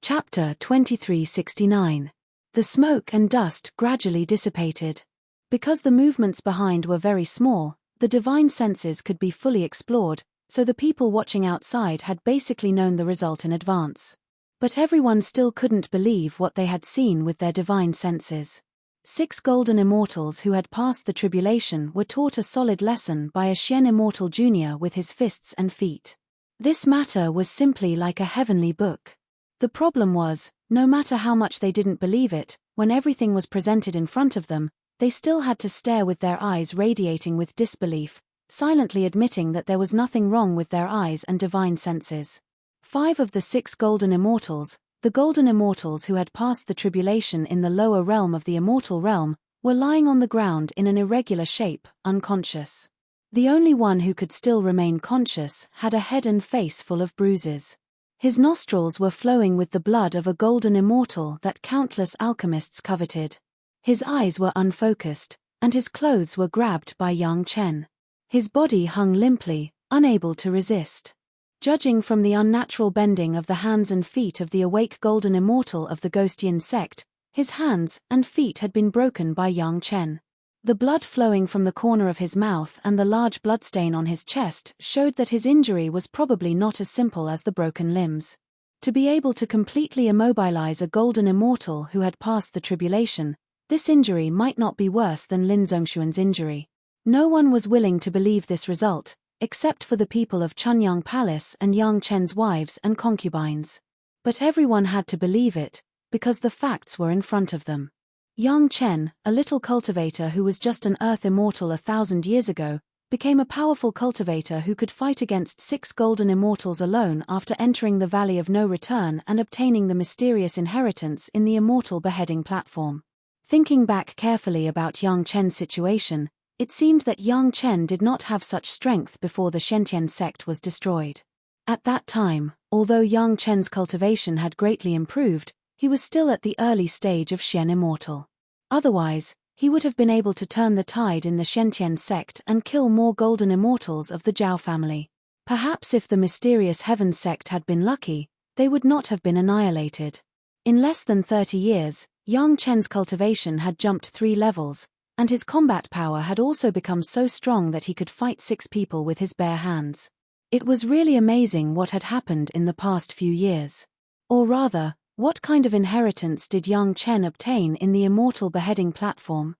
Chapter 2369. The smoke and dust gradually dissipated. Because the movements behind were very small, the divine senses could be fully explored, so the people watching outside had basically known the result in advance. But everyone still couldn't believe what they had seen with their divine senses. 6 golden immortals who had passed the tribulation were taught a solid lesson by a Xian immortal junior with his fists and feet. This matter was simply like a heavenly book. The problem was, no matter how much they didn't believe it, when everything was presented in front of them, they still had to stare with their eyes radiating with disbelief, silently admitting that there was nothing wrong with their eyes and divine senses. 5 of the 6 golden immortals, The golden immortals who had passed the tribulation in the lower realm of the immortal realm were lying on the ground in an irregular shape, unconscious. The only one who could still remain conscious had a head and face full of bruises. His nostrils were flowing with the blood of a golden immortal that countless alchemists coveted. His eyes were unfocused, and his clothes were grabbed by Yang Chen. His body hung limply, unable to resist. Judging from the unnatural bending of the hands and feet of the awake golden immortal of the Ghost Yin sect, his hands and feet had been broken by Yang Chen. The blood flowing from the corner of his mouth and the large bloodstain on his chest showed that his injury was probably not as simple as the broken limbs. To be able to completely immobilize a golden immortal who had passed the tribulation, this injury might not be worse than Lin Zhongshuan's injury. No one was willing to believe this result, except for the people of Chunyang Palace and Yang Chen's wives and concubines. But everyone had to believe it, because the facts were in front of them. Yang Chen, a little cultivator who was just an earth immortal 1,000 years ago, became a powerful cultivator who could fight against 6 golden immortals alone after entering the Valley of No Return and obtaining the mysterious inheritance in the immortal beheading platform. Thinking back carefully about Yang Chen's situation, it seemed that Yang Chen did not have such strength before the Shentian sect was destroyed. At that time, although Yang Chen's cultivation had greatly improved, he was still at the early stage of Shen Immortal. Otherwise, he would have been able to turn the tide in the Shentian sect and kill more golden immortals of the Zhao family. Perhaps if the mysterious Heaven sect had been lucky, they would not have been annihilated. In less than 30 years, Yang Chen's cultivation had jumped 3 levels, and his combat power had also become so strong that he could fight 6 people with his bare hands. It was really amazing what had happened in the past few years. Or rather, what kind of inheritance did Yang Chen obtain in the immortal beheading platform?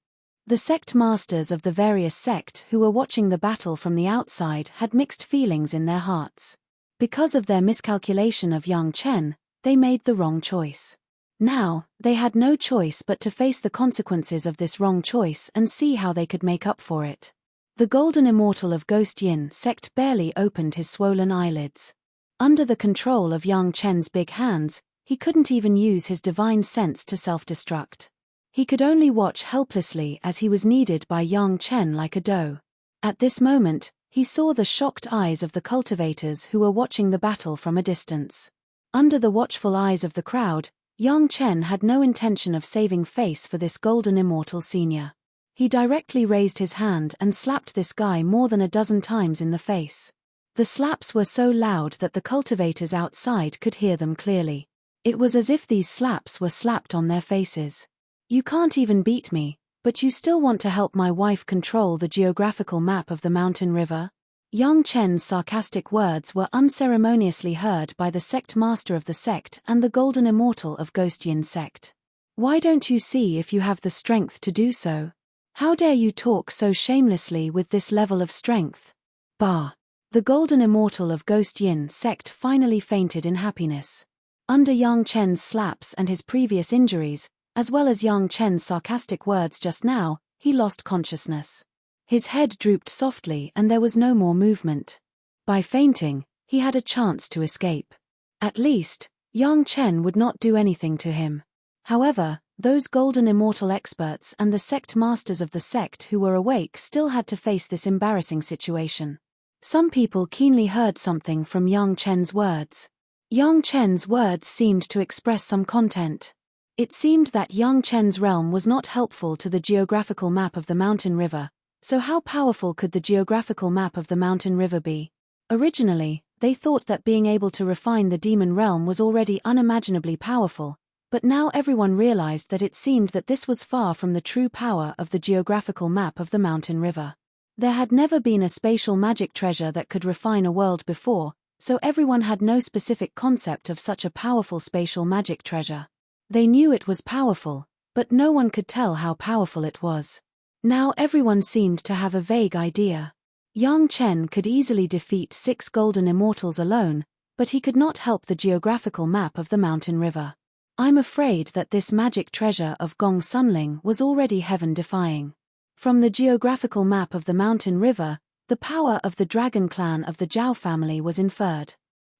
The sect masters of the various sect who were watching the battle from the outside had mixed feelings in their hearts. Because of their miscalculation of Yang Chen, they made the wrong choice. Now, they had no choice but to face the consequences of this wrong choice and see how they could make up for it. The golden immortal of Ghost Yin sect barely opened his swollen eyelids. Under the control of Yang Chen's big hands, he couldn't even use his divine sense to self-destruct. He could only watch helplessly as he was kneaded by Yang Chen like a dough. At this moment, he saw the shocked eyes of the cultivators who were watching the battle from a distance. Under the watchful eyes of the crowd, Yang Chen had no intention of saving face for this golden immortal senior. He directly raised his hand and slapped this guy more than a dozen times in the face. The slaps were so loud that the cultivators outside could hear them clearly. It was as if these slaps were slapped on their faces. You can't even beat me, but you still want to help my wife control the geographical map of the mountain river? Yang Chen's sarcastic words were unceremoniously heard by the sect master of the sect and the golden immortal of Ghost Yin sect. Why don't you see if you have the strength to do so? How dare you talk so shamelessly with this level of strength? Bah! The golden immortal of Ghost Yin sect finally fainted in happiness. Under Yang Chen's slaps and his previous injuries, as well as Yang Chen's sarcastic words just now, he lost consciousness. His head drooped softly and there was no more movement. By fainting, he had a chance to escape. At least, Yang Chen would not do anything to him. However, those golden immortal experts and the sect masters of the sect who were awake still had to face this embarrassing situation. Some people keenly heard something from Yang Chen's words. Yang Chen's words seemed to express some content. It seemed that Yang Chen's realm was not helpful to the geographical map of the mountain river, so how powerful could the geographical map of the mountain river be? Originally, they thought that being able to refine the demon realm was already unimaginably powerful, but now everyone realized that it seemed that this was far from the true power of the geographical map of the mountain river. There had never been a spatial magic treasure that could refine a world before, so everyone had no specific concept of such a powerful spatial magic treasure. They knew it was powerful, but no one could tell how powerful it was. Now everyone seemed to have a vague idea. Yang Chen could easily defeat 6 golden immortals alone, but he could not help the geographical map of the mountain river. I'm afraid that this magic treasure of Gong Sunling was already heaven-defying. From the geographical map of the mountain river, the power of the dragon clan of the Zhao family was inferred.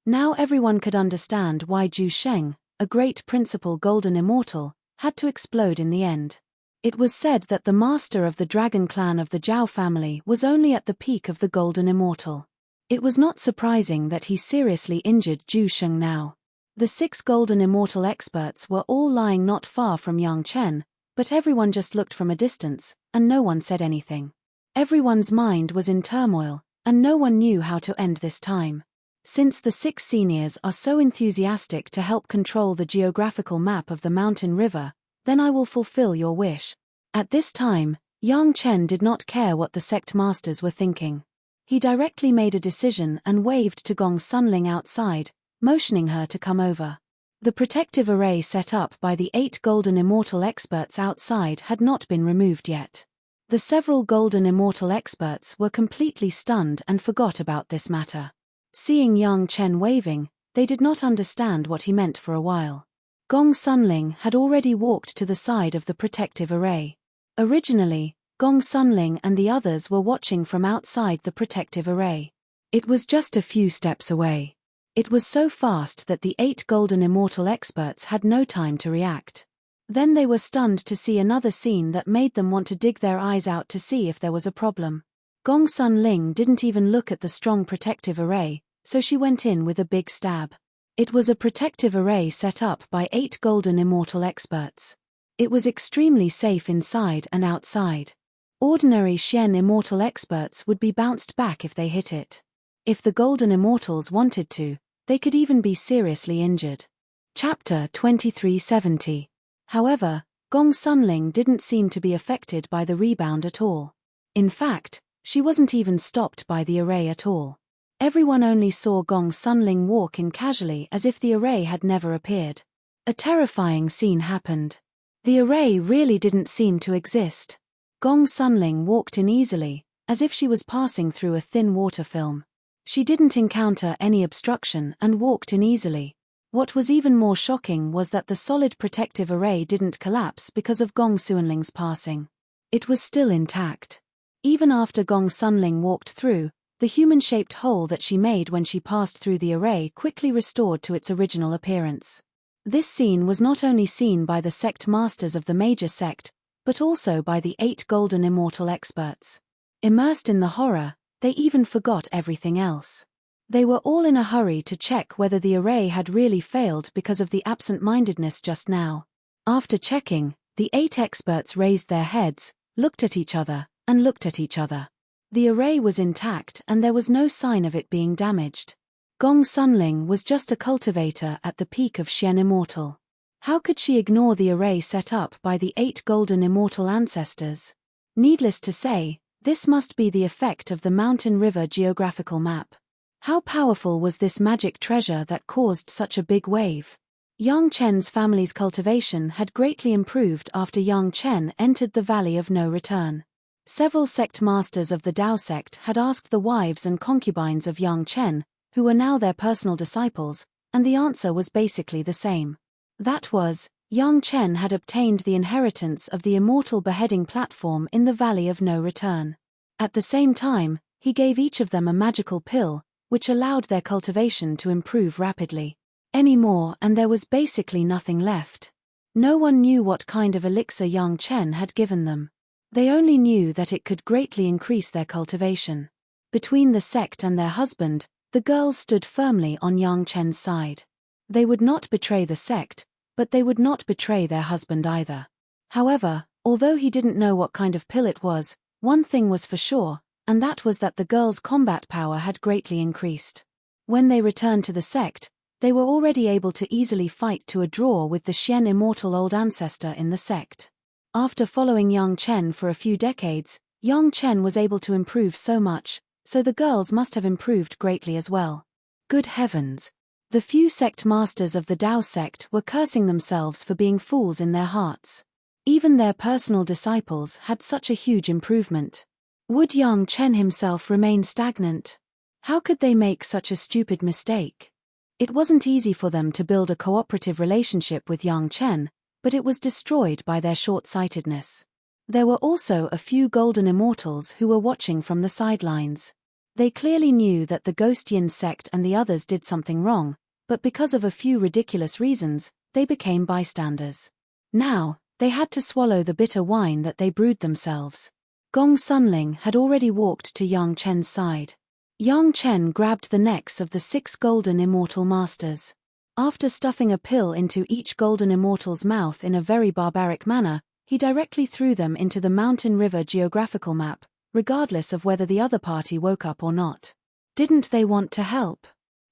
Now everyone could understand why Zhu Sheng, a great principal golden immortal, had to explode in the end. It was said that the master of the dragon clan of the Zhao family was only at the peak of the golden immortal. It was not surprising that he seriously injured Zhu Sheng now. The 6 golden immortal experts were all lying not far from Yang Chen, but everyone just looked from a distance, and no one said anything. Everyone's mind was in turmoil, and no one knew how to end this time. Since the 6 seniors are so enthusiastic to help control the geographical map of the mountain river, then I will fulfill your wish. At this time, Yang Chen did not care what the sect masters were thinking. He directly made a decision and waved to Gong Sunling outside, motioning her to come over. The protective array set up by the 8 golden immortal experts outside had not been removed yet. The several golden immortal experts were completely stunned and forgot about this matter. Seeing Yang Chen waving, they did not understand what he meant for a while. Gong Sunling had already walked to the side of the protective array. Originally, Gong Sunling and the others were watching from outside the protective array. It was just a few steps away. It was so fast that the 8 golden immortal experts had no time to react. Then they were stunned to see another scene that made them want to dig their eyes out to see if there was a problem. Gong Sunling didn't even look at the strong protective array, so she went in with a big stab. It was a protective array set up by 8 golden immortal experts. It was extremely safe inside and outside. Ordinary Xian immortal experts would be bounced back if they hit it. If the golden immortals wanted to, they could even be seriously injured. Chapter 2370. However, Gong Sunling didn't seem to be affected by the rebound at all. In fact, she wasn't even stopped by the array at all. Everyone only saw Gong Sunling walk in casually as if the array had never appeared. A terrifying scene happened. The array really didn't seem to exist. Gong Sunling walked in easily, as if she was passing through a thin water film. She didn't encounter any obstruction and walked in easily. What was even more shocking was that the solid protective array didn't collapse because of Gong Sunling's passing. It was still intact. Even after Gong Sunling walked through, the human-shaped hole that she made when she passed through the array quickly restored to its original appearance. This scene was not only seen by the sect masters of the major sect, but also by the 8 golden immortal experts. Immersed in the horror, they even forgot everything else. They were all in a hurry to check whether the array had really failed because of the absent-mindedness just now. After checking, the 8 experts raised their heads, looked at each other, and looked at each other. The array was intact and there was no sign of it being damaged. Gong Sunling was just a cultivator at the peak of Xian Immortal. How could she ignore the array set up by the 8 golden immortal ancestors? Needless to say, this must be the effect of the mountain river geographical map. How powerful was this magic treasure that caused such a big wave? Yang Chen's family's cultivation had greatly improved after Yang Chen entered the Valley of No Return. Several sect masters of the Dao sect had asked the wives and concubines of Yang Chen, who were now their personal disciples, and the answer was basically the same. That was, Yang Chen had obtained the inheritance of the immortal beheading platform in the Valley of No Return. At the same time, he gave each of them a magical pill, which allowed their cultivation to improve rapidly. Any more and there was basically nothing left. No one knew what kind of elixir Yang Chen had given them. They only knew that it could greatly increase their cultivation. Between the sect and their husband, the girls stood firmly on Yang Chen's side. They would not betray the sect, but they would not betray their husband either. However, although he didn't know what kind of pill it was, one thing was for sure, and that was that the girls' combat power had greatly increased. When they returned to the sect, they were already able to easily fight to a draw with the Xian immortal old ancestor in the sect. After following Yang Chen for a few decades, Yang Chen was able to improve so much, so the girls must have improved greatly as well. Good heavens! The few sect masters of the Dao sect were cursing themselves for being fools in their hearts. Even their personal disciples had such a huge improvement. Would Yang Chen himself remain stagnant? How could they make such a stupid mistake? It wasn't easy for them to build a cooperative relationship with Yang Chen, but it was destroyed by their short-sightedness. There were also a few golden immortals who were watching from the sidelines. They clearly knew that the Ghost Yin sect and the others did something wrong, but because of a few ridiculous reasons, they became bystanders. Now, they had to swallow the bitter wine that they brewed themselves. Gong Sunling had already walked to Yang Chen's side. Yang Chen grabbed the necks of the 6 golden immortal masters. After stuffing a pill into each golden immortal's mouth in a very barbaric manner, he directly threw them into the Mountain River geographical map, regardless of whether the other party woke up or not. Didn't they want to help?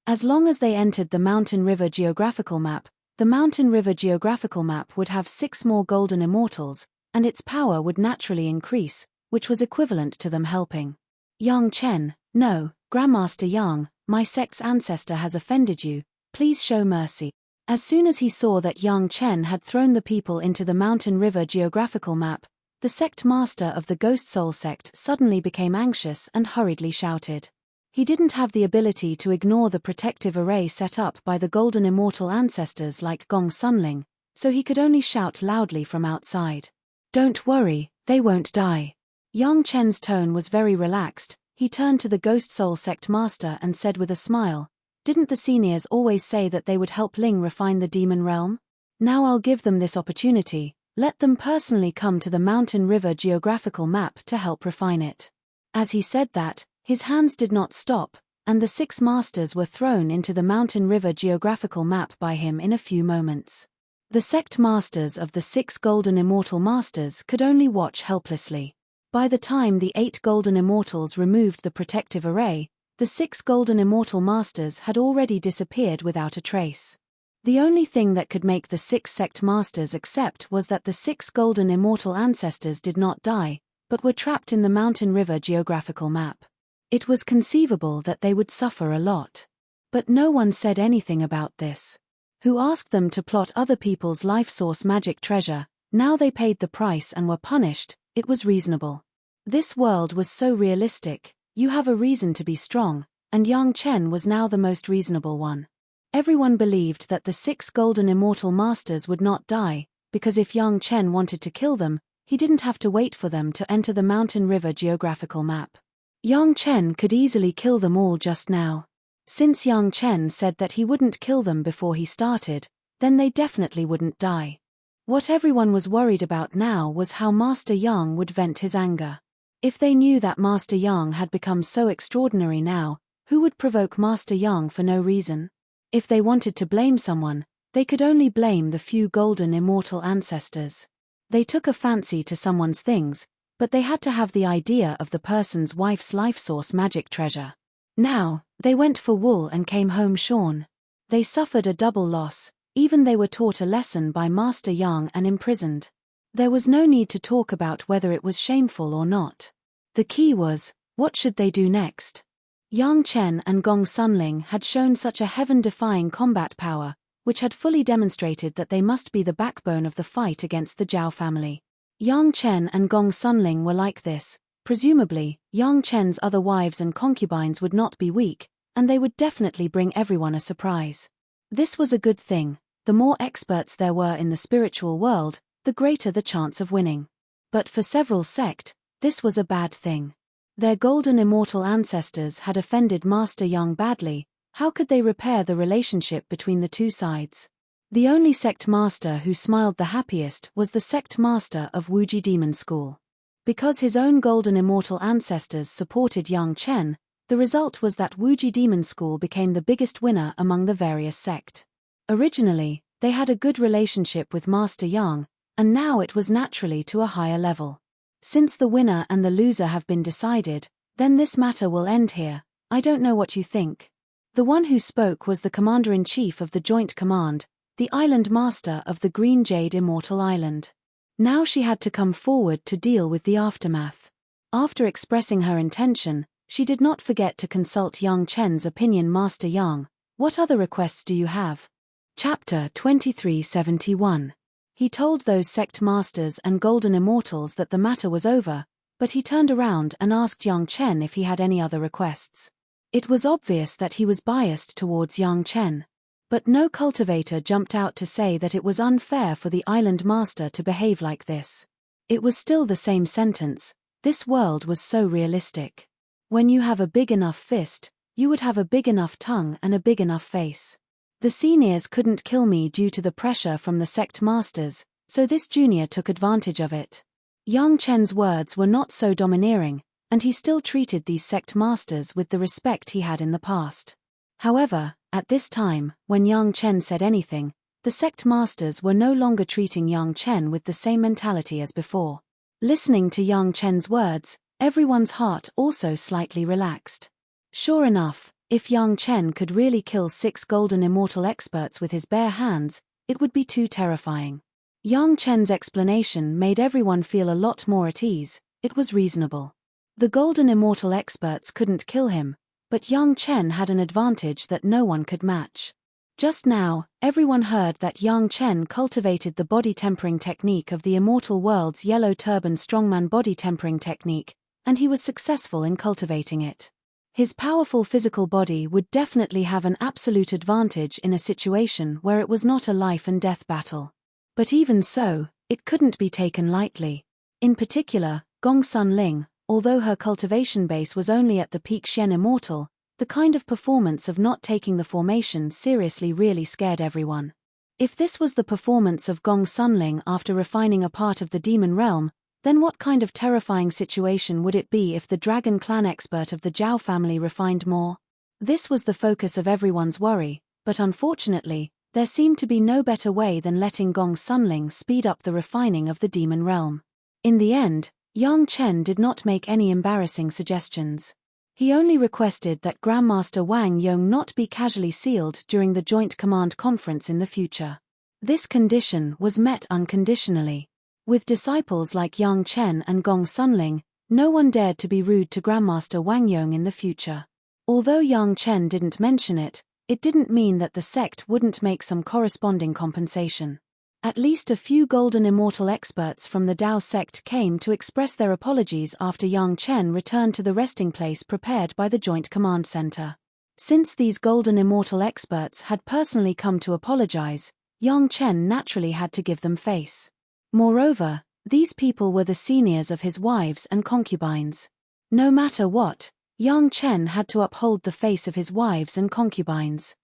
As long as they entered the Mountain River geographical map, the Mountain River geographical map would have 6 more golden immortals, and its power would naturally increase, which was equivalent to them helping. Yang Chen, no, Grandmaster Yang, my sect's ancestor has offended you, please show mercy. As soon as he saw that Yang Chen had thrown the people into the Mountain River geographical map, the sect master of the Ghost Soul sect suddenly became anxious and hurriedly shouted. He didn't have the ability to ignore the protective array set up by the golden immortal ancestors like Gong Sunling, so he could only shout loudly from outside. Don't worry, they won't die. Yang Chen's tone was very relaxed. He turned to the Ghost Soul sect master and said with a smile, didn't the seniors always say that they would help Ling refine the demon realm? Now I'll give them this opportunity, let them personally come to the Mountain River geographical map to help refine it. As he said that, his hands did not stop, and the 6 masters were thrown into the Mountain River geographical map by him in a few moments. The sect masters of the 6 golden immortal masters could only watch helplessly. By the time the 8 golden immortals removed the protective array, the 6 golden immortal masters had already disappeared without a trace. The only thing that could make the 6 sect masters accept was that the 6 golden immortal ancestors did not die, but were trapped in the Mountain River geographical map. It was conceivable that they would suffer a lot. But no one said anything about this. Who asked them to plot other people's life source magic treasure? Now they paid the price and were punished. It was reasonable. This world was so realistic. You have a reason to be strong, and Yang Chen was now the most reasonable one. Everyone believed that the 6 golden immortal masters would not die, because if Yang Chen wanted to kill them, he didn't have to wait for them to enter the Mountain River geographical map. Yang Chen could easily kill them all just now. Since Yang Chen said that he wouldn't kill them before he started, then they definitely wouldn't die. What everyone was worried about now was how Master Yang would vent his anger. If they knew that Master Yang had become so extraordinary now, who would provoke Master Yang for no reason? If they wanted to blame someone, they could only blame the few golden immortal ancestors. They took a fancy to someone's things, but they had to have the idea of the person's wife's life source magic treasure. Now, they went for wool and came home shorn. They suffered a double loss, even they were taught a lesson by Master Yang and imprisoned. There was no need to talk about whether it was shameful or not. The key was, what should they do next? Yang Chen and Gong Sunling had shown such a heaven-defying combat power, which had fully demonstrated that they must be the backbone of the fight against the Zhao family. Yang Chen and Gong Sunling were like this. Presumably, Yang Chen's other wives and concubines would not be weak, and they would definitely bring everyone a surprise. This was a good thing. The more experts there were in the spiritual world, the greater the chance of winning. But for several sect, this was a bad thing. Their golden immortal ancestors had offended Master Yang badly. How could they repair the relationship between the two sides? The only sect master who smiled the happiest was the sect master of Wuji Demon School. Because his own golden immortal ancestors supported Yang Chen, the result was that Wuji Demon School became the biggest winner among the various sect. Originally, they had a good relationship with Master Yang, and now it was naturally to a higher level. Since the winner and the loser have been decided, then this matter will end here. I don't know what you think. The one who spoke was the Commander-in-Chief of the Joint Command, the Island Master of the Green Jade Immortal Island. Now she had to come forward to deal with the aftermath. After expressing her intention, she did not forget to consult Yang Chen's opinion. Master Yang, what other requests do you have? Chapter 2371. He told those sect masters and golden immortals that the matter was over, but he turned around and asked Yang Chen if he had any other requests. It was obvious that he was biased towards Yang Chen. But no cultivator jumped out to say that it was unfair for the island master to behave like this. It was still the same sentence. This world was so realistic. When you have a big enough fist, you would have a big enough tongue and a big enough face. The seniors couldn't kill me due to the pressure from the sect masters, so this junior took advantage of it. Yang Chen's words were not so domineering, and he still treated these sect masters with the respect he had in the past. However, at this time, when Yang Chen said anything, the sect masters were no longer treating Yang Chen with the same mentality as before. Listening to Yang Chen's words, everyone's heart also slightly relaxed. Sure enough, if Yang Chen could really kill 6 golden immortal experts with his bare hands, it would be too terrifying. Yang Chen's explanation made everyone feel a lot more at ease. It was reasonable. The golden immortal experts couldn't kill him, but Yang Chen had an advantage that no one could match. Just now, everyone heard that Yang Chen cultivated the body tempering technique of the immortal world's yellow turban strongman body tempering technique, and he was successful in cultivating it. His powerful physical body would definitely have an absolute advantage in a situation where it was not a life and death battle. But even so, it couldn't be taken lightly. In particular, Gong Sun Ling, although her cultivation base was only at the peak Shen Immortal, the kind of performance of not taking the formation seriously really scared everyone. If this was the performance of Gong Sunling after refining a part of the demon realm, then what kind of terrifying situation would it be if the dragon clan expert of the Zhao family refined more? This was the focus of everyone's worry, but unfortunately, there seemed to be no better way than letting Gong Sunling speed up the refining of the demon realm. In the end, Yang Chen did not make any embarrassing suggestions. He only requested that Grandmaster Wang Yong not be casually sealed during the Joint Command Conference in the future. This condition was met unconditionally. With disciples like Yang Chen and Gong Sunling, no one dared to be rude to Grandmaster Wang Yong in the future. Although Yang Chen didn't mention it, it didn't mean that the sect wouldn't make some corresponding compensation. At least a few golden immortal experts from the Dao sect came to express their apologies after Yang Chen returned to the resting place prepared by the Joint Command Center. Since these golden immortal experts had personally come to apologize, Yang Chen naturally had to give them face. Moreover, these people were the seniors of his wives and concubines. No matter what, Yang Chen had to uphold the face of his wives and concubines.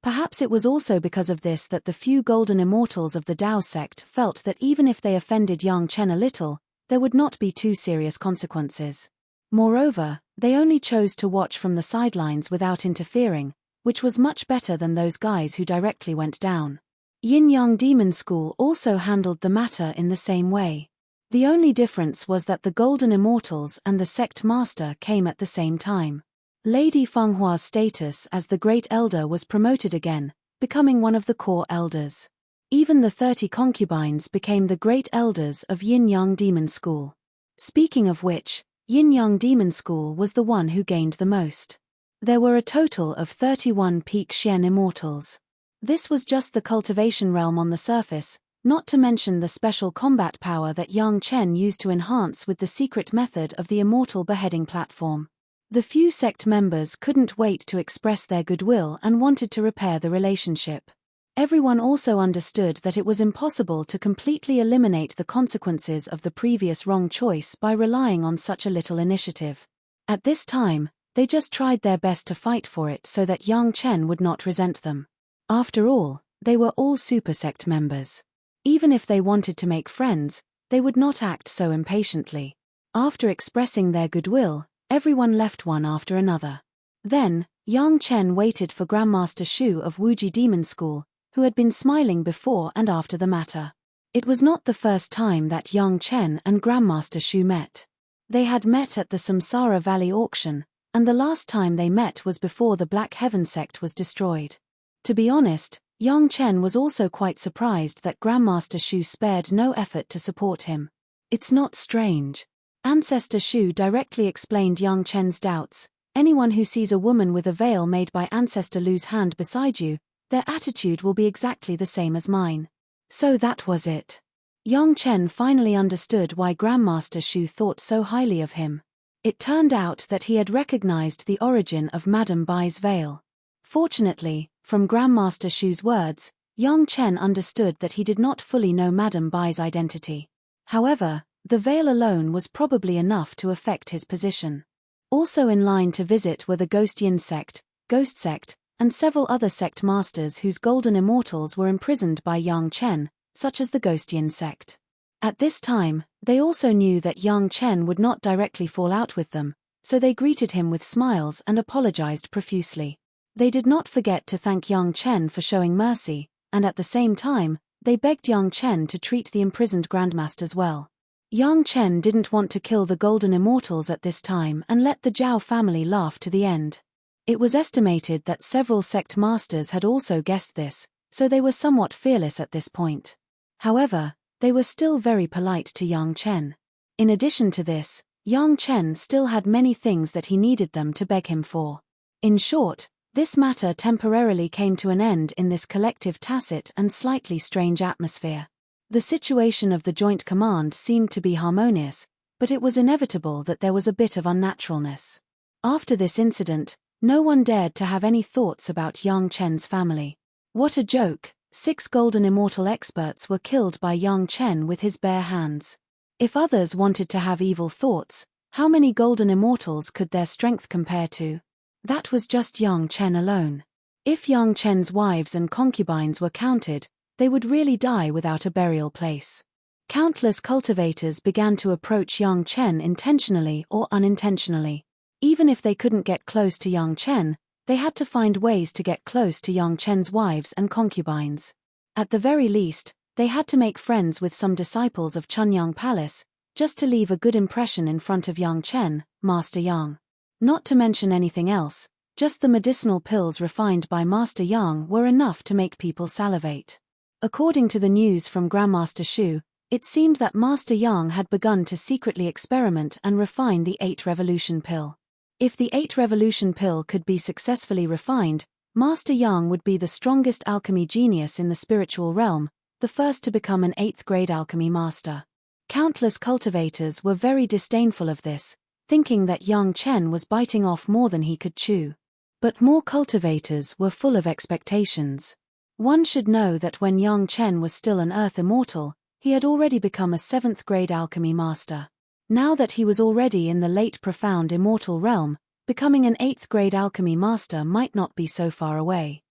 Perhaps it was also because of this that the few golden immortals of the Dao sect felt that even if they offended Yang Chen a little, there would not be too serious consequences. Moreover, they only chose to watch from the sidelines without interfering, which was much better than those guys who directly went down. Yin-Yang Demon School also handled the matter in the same way. The only difference was that the golden immortals and the sect master came at the same time. Lady Fenghua's status as the Great Elder was promoted again, becoming one of the core elders. Even the 30 concubines became the Great Elders of Yin-Yang Demon School. Speaking of which, Yin-Yang Demon School was the one who gained the most. There were a total of 31 peak Shen immortals. This was just the cultivation realm on the surface, not to mention the special combat power that Yang Chen used to enhance with the secret method of the immortal beheading platform. The few sect members couldn't wait to express their goodwill and wanted to repair the relationship. Everyone also understood that it was impossible to completely eliminate the consequences of the previous wrong choice by relying on such a little initiative. At this time, they just tried their best to fight for it so that Yang Chen would not resent them. After all, they were all super sect members. Even if they wanted to make friends, they would not act so impatiently. After expressing their goodwill, everyone left one after another. Then, Yang Chen waited for Grandmaster Shu of Wuji Demon School, who had been smiling before and after the matter. It was not the first time that Yang Chen and Grandmaster Shu met. They had met at the Samsara Valley auction, and the last time they met was before the Black Heaven sect was destroyed. To be honest, Yang Chen was also quite surprised that Grandmaster Shu spared no effort to support him. It's not strange. Ancestor Shu directly explained Yang Chen's doubts. Anyone who sees a woman with a veil made by Ancestor Lu's hand beside you, their attitude will be exactly the same as mine. So that was it. Yang Chen finally understood why Grandmaster Shu thought so highly of him. It turned out that he had recognized the origin of Madame Bai's veil. Fortunately, from Grandmaster Shu's words, Yang Chen understood that he did not fully know Madame Bai's identity. However, the veil alone was probably enough to affect his position. Also in line to visit were the Ghost Yin sect, Ghost sect, and several other sect masters whose golden immortals were imprisoned by Yang Chen, such as the Ghostian sect. At this time, they also knew that Yang Chen would not directly fall out with them, so they greeted him with smiles and apologized profusely. They did not forget to thank Yang Chen for showing mercy, and at the same time, they begged Yang Chen to treat the imprisoned grandmasters well. Yang Chen didn't want to kill the golden immortals at this time and let the Zhao family laugh to the end. It was estimated that several sect masters had also guessed this, so they were somewhat fearless at this point. However, they were still very polite to Yang Chen. In addition to this, Yang Chen still had many things that he needed them to beg him for. In short, this matter temporarily came to an end in this collective tacit and slightly strange atmosphere. The situation of the joint command seemed to be harmonious, but it was inevitable that there was a bit of unnaturalness. After this incident, no one dared to have any thoughts about Yang Chen's family. What a joke! 6 golden immortal experts were killed by Yang Chen with his bare hands. If others wanted to have evil thoughts, how many golden immortals could their strength compare to? That was just Yang Chen alone. If Yang Chen's wives and concubines were counted, they would really die without a burial place. Countless cultivators began to approach Yang Chen intentionally or unintentionally. Even if they couldn't get close to Yang Chen, they had to find ways to get close to Yang Chen's wives and concubines. At the very least, they had to make friends with some disciples of Chunyang Palace, just to leave a good impression in front of Yang Chen, Master Yang. Not to mention anything else, just the medicinal pills refined by Master Yang were enough to make people salivate. According to the news from Grandmaster Shu, it seemed that Master Yang had begun to secretly experiment and refine the 8 Revolution pill. If the 8 Revolution pill could be successfully refined, Master Yang would be the strongest alchemy genius in the spiritual realm, the first to become an 8th grade alchemy master. Countless cultivators were very disdainful of this, thinking that Yang Chen was biting off more than he could chew. But more cultivators were full of expectations. One should know that when Yang Chen was still an earth immortal, he had already become a 7th grade alchemy master. Now that he was already in the late profound immortal realm, becoming an 8th grade alchemy master might not be so far away.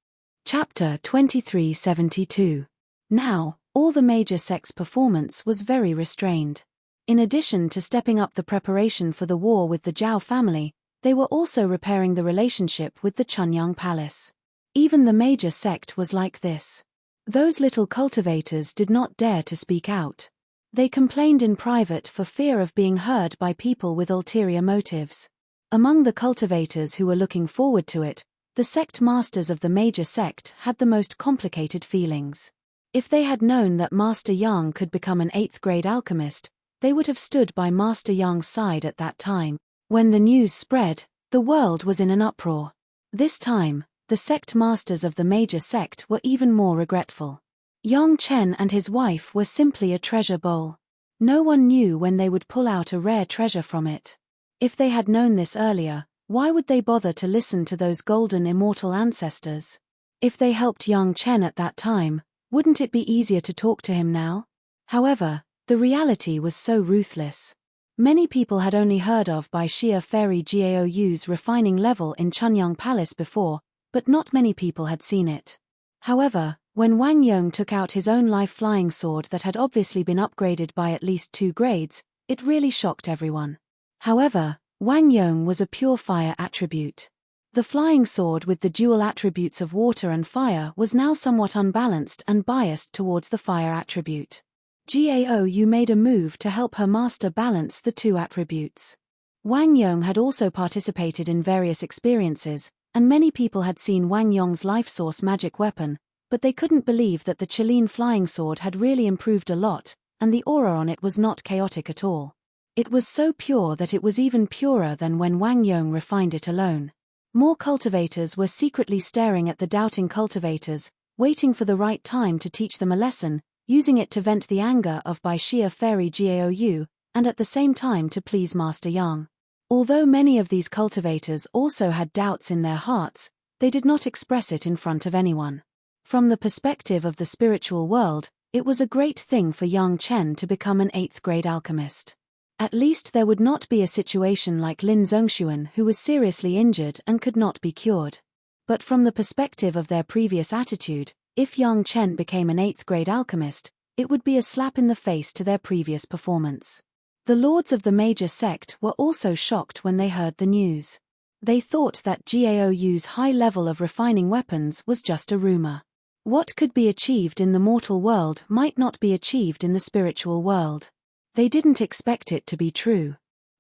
Chapter 2372. Now, all the major sects' performance was very restrained. In addition to stepping up the preparation for the war with the Zhao family, they were also repairing the relationship with the Chunyang Palace. Even the major sect was like this. Those little cultivators did not dare to speak out. They complained in private for fear of being heard by people with ulterior motives. Among the cultivators who were looking forward to it, the sect masters of the major sect had the most complicated feelings. If they had known that Master Yang could become an 8th grade alchemist, they would have stood by Master Yang's side at that time. When the news spread, the world was in an uproar. This time, the sect masters of the major sect were even more regretful. Yang Chen and his wife were simply a treasure bowl. No one knew when they would pull out a rare treasure from it. If they had known this earlier, why would they bother to listen to those golden immortal ancestors? If they helped Yang Chen at that time, wouldn't it be easier to talk to him now? However, the reality was so ruthless. Many people had only heard of Bai Xia Fairy Gaou's refining level in Chunyang Palace before, but not many people had seen it. However, when Wang Yong took out his own life flying sword that had obviously been upgraded by at least 2 grades, it really shocked everyone. However, Wang Yong was a pure fire attribute. The flying sword with the dual attributes of water and fire was now somewhat unbalanced and biased towards the fire attribute. Gaou made a move to help her master balance the 2 attributes. Wang Yong had also participated in various experiences, and many people had seen Wang Yong's life source magic weapon, but they couldn't believe that the Qilin flying sword had really improved a lot, and the aura on it was not chaotic at all. It was so pure that it was even purer than when Wang Yong refined it alone. More cultivators were secretly staring at the doubting cultivators, waiting for the right time to teach them a lesson, using it to vent the anger of Bai Xia Fairy Gaou, and at the same time to please Master Yang. Although many of these cultivators also had doubts in their hearts, they did not express it in front of anyone. From the perspective of the spiritual world, it was a great thing for Yang Chen to become an 8th grade alchemist. At least there would not be a situation like Lin Zhongxuan, who was seriously injured and could not be cured. But from the perspective of their previous attitude, if Yang Chen became an 8th grade alchemist, it would be a slap in the face to their previous performance. The lords of the major sect were also shocked when they heard the news. They thought that Gaou's high level of refining weapons was just a rumor. What could be achieved in the mortal world might not be achieved in the spiritual world. They didn't expect it to be true.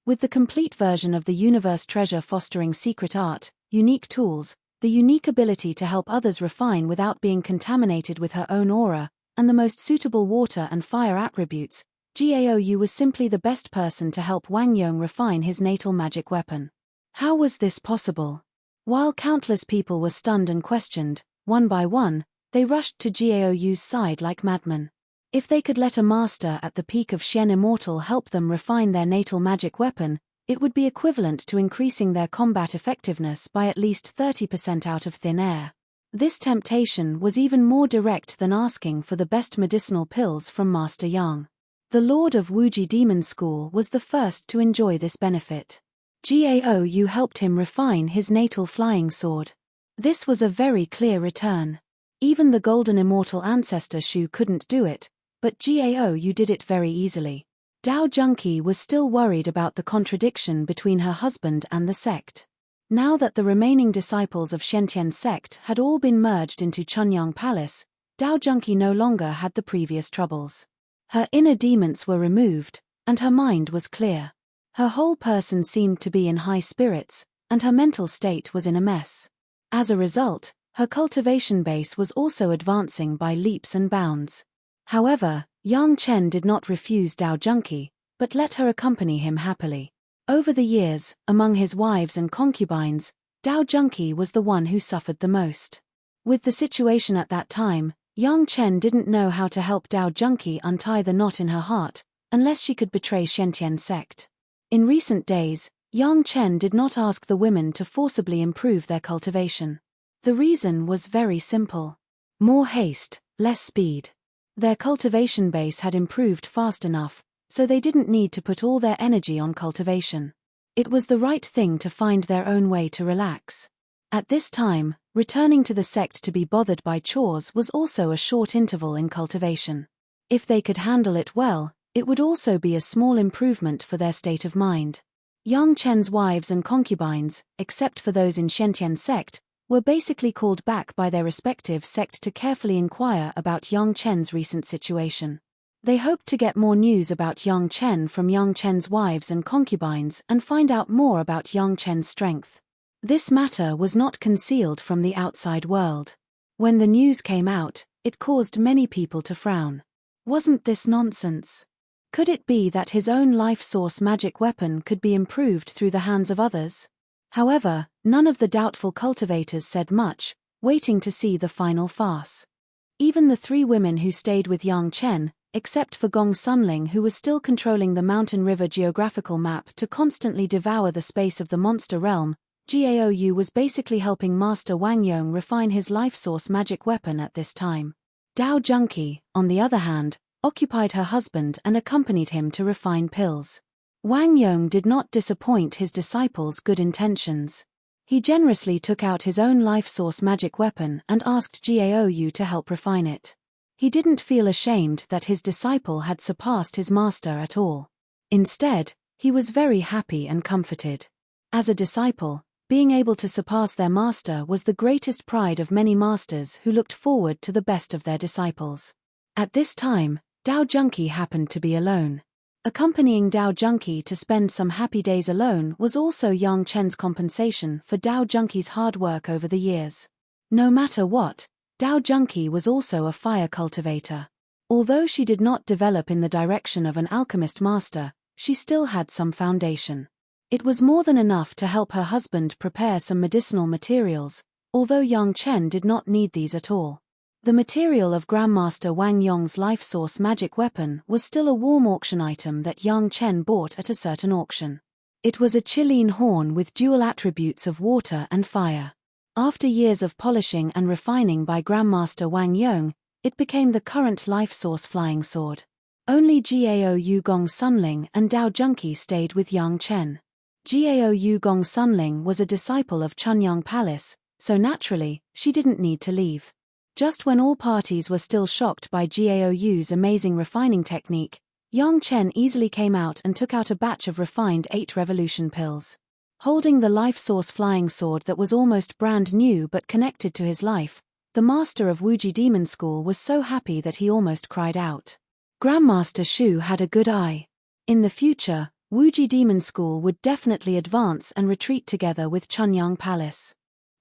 With the complete version of the universe treasure fostering secret art, unique tools, the unique ability to help others refine without being contaminated with her own aura, and the most suitable water and fire attributes, Gaou was simply the best person to help Wang Yong refine his natal magic weapon. How was this possible? While countless people were stunned and questioned, one by one, they rushed to Gaou's side like madmen. If they could let a master at the peak of Shen Immortal help them refine their natal magic weapon, it would be equivalent to increasing their combat effectiveness by at least 30% out of thin air. This temptation was even more direct than asking for the best medicinal pills from Master Yang. The Lord of Wuji Demon School was the first to enjoy this benefit. Gaou helped him refine his natal flying sword. This was a very clear return. Even the Golden Immortal Ancestor Shu couldn't do it, but Gaou did it very easily. Dao Junqi was still worried about the contradiction between her husband and the sect. Now that the remaining disciples of Shentian sect had all been merged into Chunyang Palace, Dao Junqi no longer had the previous troubles. Her inner demons were removed, and her mind was clear. Her whole person seemed to be in high spirits, and her mental state was in a mess. As a result, her cultivation base was also advancing by leaps and bounds. However, Yang Chen did not refuse Dao Junqi, but let her accompany him happily. Over the years, among his wives and concubines, Dao Junqi was the one who suffered the most. With the situation at that time, Yang Chen didn't know how to help Dao Junqi untie the knot in her heart, unless she could betray Shentian sect. In recent days, Yang Chen did not ask the women to forcibly improve their cultivation. The reason was very simple. More haste, less speed. Their cultivation base had improved fast enough, so they didn't need to put all their energy on cultivation. It was the right thing to find their own way to relax. At this time, returning to the sect to be bothered by chores was also a short interval in cultivation. If they could handle it well, it would also be a small improvement for their state of mind. Yang Chen's wives and concubines, except for those in Shentian sect, were basically called back by their respective sect to carefully inquire about Yang Chen's recent situation. They hoped to get more news about Yang Chen from Yang Chen's wives and concubines and find out more about Yang Chen's strength. This matter was not concealed from the outside world. When the news came out, it caused many people to frown. Wasn't this nonsense? Could it be that his own life source magic weapon could be improved through the hands of others? However, none of the doubtful cultivators said much, waiting to see the final farce. Even the 3 women who stayed with Yang Chen, except for Gong Sunling who was still controlling the mountain river geographical map to constantly devour the space of the monster realm, Gaou was basically helping Master Wang Yong refine his life source magic weapon at this time. Dao Junqi, on the other hand, occupied her husband and accompanied him to refine pills. Wang Yong did not disappoint his disciples' good intentions. He generously took out his own life source magic weapon and asked Gaou to help refine it. He didn't feel ashamed that his disciple had surpassed his master at all. Instead, he was very happy and comforted. As a disciple, being able to surpass their master was the greatest pride of many masters who looked forward to the best of their disciples. At this time, Dao Junqi happened to be alone. Accompanying Dao Junqi to spend some happy days alone was also Yang Chen's compensation for Dao Junqi's hard work over the years. No matter what, Dao Junqi was also a fire cultivator. Although she did not develop in the direction of an alchemist master, she still had some foundation. It was more than enough to help her husband prepare some medicinal materials, although Yang Chen did not need these at all. The material of Grandmaster Wang Yong's life source magic weapon was still a warm auction item that Yang Chen bought at a certain auction. It was a Chilean horn with dual attributes of water and fire. After years of polishing and refining by Grandmaster Wang Yong, it became the current life source flying sword. Only Gaou Gong Sunling and Dao Junqi stayed with Yang Chen. Gaou Gong Sunling was a disciple of Chunyang Palace, so naturally, she didn't need to leave. Just when all parties were still shocked by Gaou's amazing refining technique, Yang Chen easily came out and took out a batch of refined 8 revolution pills. Holding the life source flying sword that was almost brand new but connected to his life, the master of Wuji Demon School was so happy that he almost cried out. Grandmaster Shu had a good eye. In the future, Wuji Demon School would definitely advance and retreat together with Chunyang Palace.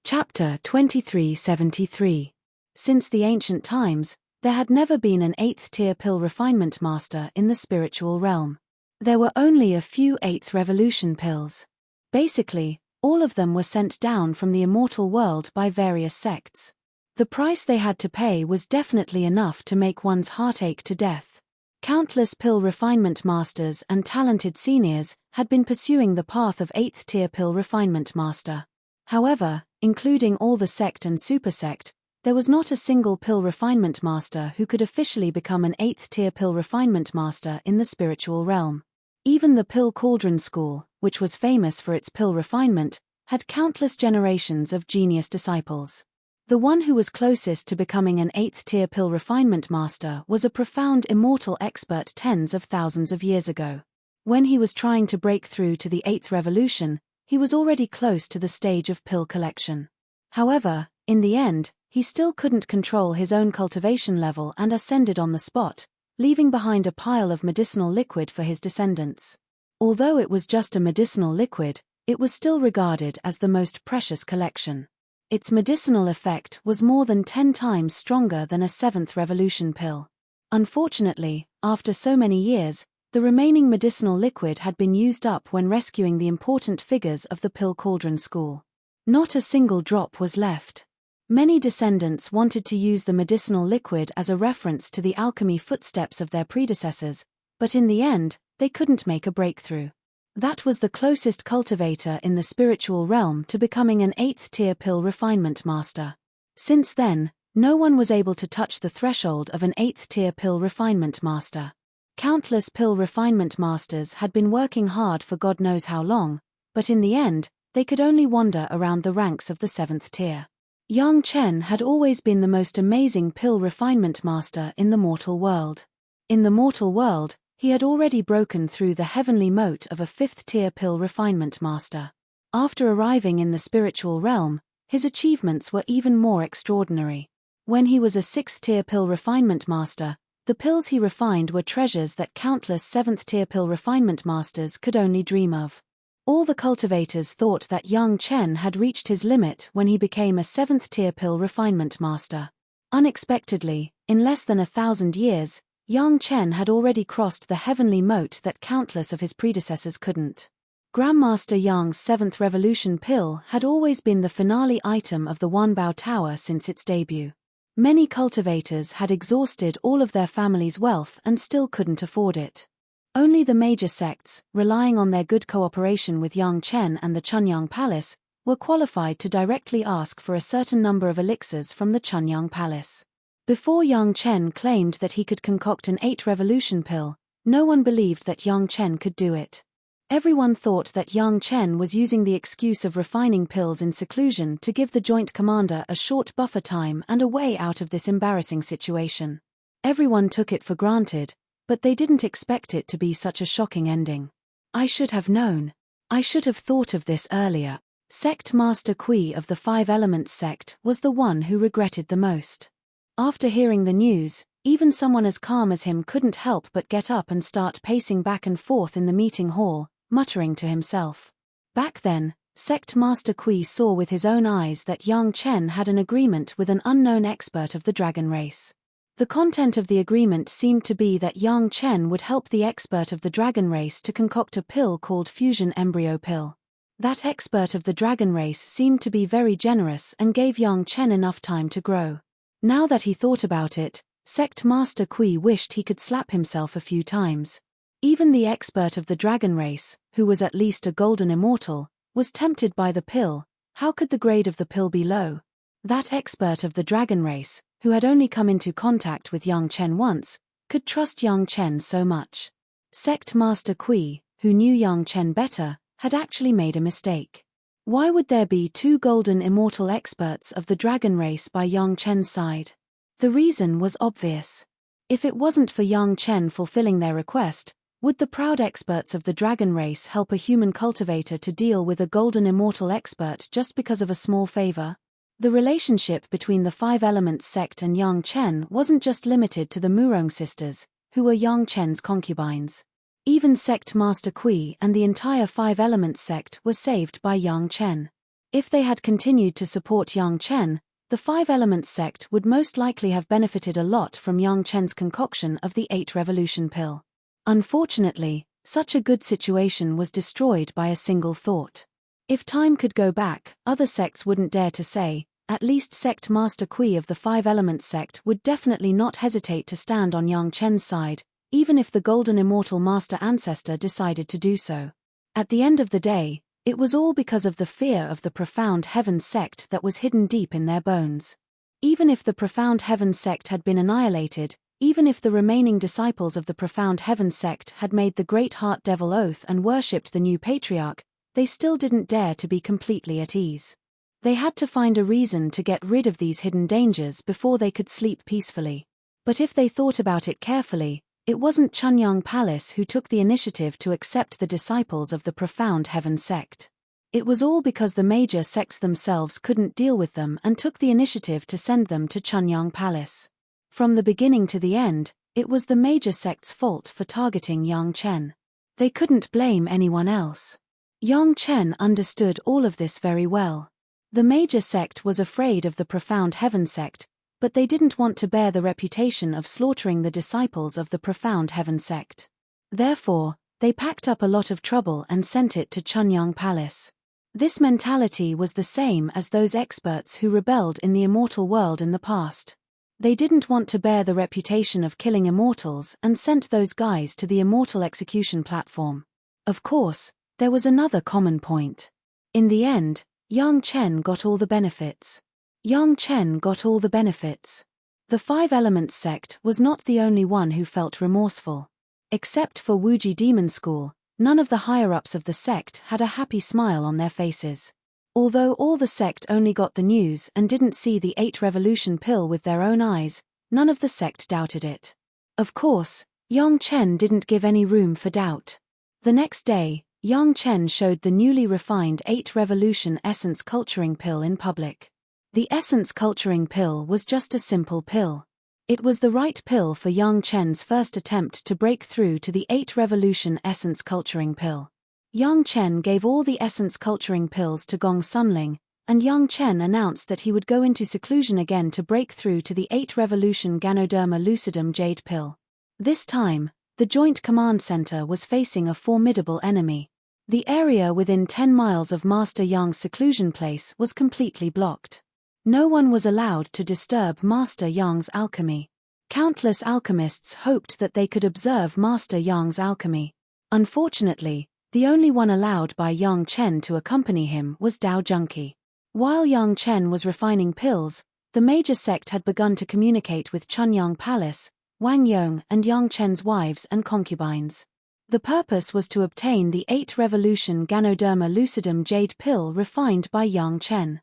Chapter 2373. Since the ancient times, there had never been an 8th-tier pill refinement master in the spiritual realm. There were only a few 8th revolution pills. Basically, all of them were sent down from the immortal world by various sects. The price they had to pay was definitely enough to make one's heart ache to death. Countless pill refinement masters and talented seniors had been pursuing the path of 8th-tier pill refinement master. However, including all the sect and supersect, there was not a single pill refinement master who could officially become an 8th-tier pill refinement master in the spiritual realm. Even the Pill Cauldron School, which was famous for its pill refinement, had countless generations of genius disciples. The one who was closest to becoming an 8th-tier pill refinement master was a profound immortal expert tens of thousands of years ago. When he was trying to break through to the 8th revolution, he was already close to the stage of pill collection. However, in the end, he still couldn't control his own cultivation level and ascended on the spot, leaving behind a pile of medicinal liquid for his descendants. Although it was just a medicinal liquid, it was still regarded as the most precious collection. Its medicinal effect was more than 10 times stronger than a 7th revolution pill. Unfortunately, after so many years, the remaining medicinal liquid had been used up when rescuing the important figures of the Pill Cauldron School. Not a single drop was left. Many descendants wanted to use the medicinal liquid as a reference to the alchemy footsteps of their predecessors, but in the end, they couldn't make a breakthrough. That was the closest cultivator in the spiritual realm to becoming an 8th-tier pill refinement master. Since then, no one was able to touch the threshold of an 8th-tier pill refinement master. Countless pill refinement masters had been working hard for God knows how long, but in the end, they could only wander around the ranks of the 7th tier. Yang Chen had always been the most amazing pill refinement master in the mortal world. In the mortal world, he had already broken through the heavenly moat of a 5th-tier pill refinement master. After arriving in the spiritual realm, his achievements were even more extraordinary. When he was a 6th-tier pill refinement master, the pills he refined were treasures that countless 7th-tier pill refinement masters could only dream of. All the cultivators thought that Yang Chen had reached his limit when he became a 7th-tier pill refinement master. Unexpectedly, in less than 1,000 years, Yang Chen had already crossed the heavenly moat that countless of his predecessors couldn't. Grandmaster Yang's 7th revolution pill had always been the finale item of the Wanbao Tower since its debut. Many cultivators had exhausted all of their family's wealth and still couldn't afford it. Only the major sects, relying on their good cooperation with Yang Chen and the Chunyang Palace, were qualified to directly ask for a certain number of elixirs from the Chunyang Palace. Before Yang Chen claimed that he could concoct an 8 revolution pill, no one believed that Yang Chen could do it. Everyone thought that Yang Chen was using the excuse of refining pills in seclusion to give the joint commander a short buffer time and a way out of this embarrassing situation. Everyone took it for granted, but they didn't expect it to be such a shocking ending. I should have known. I should have thought of this earlier. Sect Master Kui of the 5 Elements sect was the one who regretted the most. After hearing the news, even someone as calm as him couldn't help but get up and start pacing back and forth in the meeting hall, muttering to himself. Back then, Sect Master Kui saw with his own eyes that Yang Chen had an agreement with an unknown expert of the dragon race. The content of the agreement seemed to be that Yang Chen would help the expert of the dragon race to concoct a pill called Fusion Embryo Pill. That expert of the dragon race seemed to be very generous and gave Yang Chen enough time to grow. Now that he thought about it, Sect Master Kui wished he could slap himself a few times. Even the expert of the dragon race, who was at least a golden immortal, was tempted by the pill. How could the grade of the pill be low? That expert of the dragon race, who had only come into contact with Yang Chen once, could trust Yang Chen so much. Sect Master Kui, who knew Yang Chen better, had actually made a mistake. Why would there be two golden immortal experts of the dragon race by Yang Chen's side? The reason was obvious. If it wasn't for Yang Chen fulfilling their request, would the proud experts of the dragon race help a human cultivator to deal with a golden immortal expert just because of a small favor? The relationship between the Five Elements sect and Yang Chen wasn't just limited to the Murong sisters, who were Yang Chen's concubines. Even Sect Master Kui and the entire Five Elements sect were saved by Yang Chen. If they had continued to support Yang Chen, the Five Elements sect would most likely have benefited a lot from Yang Chen's concoction of the 8 Revolution pill. Unfortunately, such a good situation was destroyed by a single thought. If time could go back, other sects wouldn't dare to say, at least Sect Master Kui of the Five Elements sect would definitely not hesitate to stand on Yang Chen's side, even if the Golden Immortal Master Ancestor decided to do so. At the end of the day, it was all because of the fear of the Profound Heavens sect that was hidden deep in their bones. Even if the Profound Heavens sect had been annihilated, even if the remaining disciples of the Profound Heavens sect had made the Great Heart Devil Oath and worshipped the new Patriarch, they still didn't dare to be completely at ease. They had to find a reason to get rid of these hidden dangers before they could sleep peacefully. But if they thought about it carefully, it wasn't Chunyang Palace who took the initiative to accept the disciples of the Profound Heavens sect. It was all because the major sects themselves couldn't deal with them and took the initiative to send them to Chunyang Palace. From the beginning to the end, it was the major sect's fault for targeting Yang Chen. They couldn't blame anyone else. Yang Chen understood all of this very well. The major sect was afraid of the Profound Heaven sect, but they didn't want to bear the reputation of slaughtering the disciples of the Profound Heaven sect. Therefore, they packed up a lot of trouble and sent it to Chunyang Palace. This mentality was the same as those experts who rebelled in the immortal world in the past. They didn't want to bear the reputation of killing immortals and sent those guys to the immortal execution platform. Of course, there was another common point. In the end, Yang Chen got all the benefits. Yang Chen got all the benefits. The Five Elements sect was not the only one who felt remorseful. Except for Wuji Demon School, none of the higher-ups of the sect had a happy smile on their faces. Although all the sect only got the news and didn't see the 8 Revolution pill with their own eyes, none of the sect doubted it. Of course, Yang Chen didn't give any room for doubt. The next day, Yang Chen showed the newly refined 8 Revolution Essence Culturing pill in public. The Essence Culturing pill was just a simple pill. It was the right pill for Yang Chen's first attempt to break through to the 8 Revolution Essence Culturing pill. Yang Chen gave all the Essence Culturing pills to Gong Sunling, and Yang Chen announced that he would go into seclusion again to break through to the 8 Revolution Ganoderma Lucidum Jade pill. This time, the Joint Command Center was facing a formidable enemy. The area within 10 miles of Master Yang's seclusion place was completely blocked. No one was allowed to disturb Master Yang's alchemy. Countless alchemists hoped that they could observe Master Yang's alchemy. Unfortunately, the only one allowed by Yang Chen to accompany him was Dao Junki. While Yang Chen was refining pills, the major sect had begun to communicate with Chunyang Palace, Wang Yong and Yang Chen's wives and concubines. The purpose was to obtain the 8 Revolution Ganoderma Lucidum Jade pill refined by Yang Chen.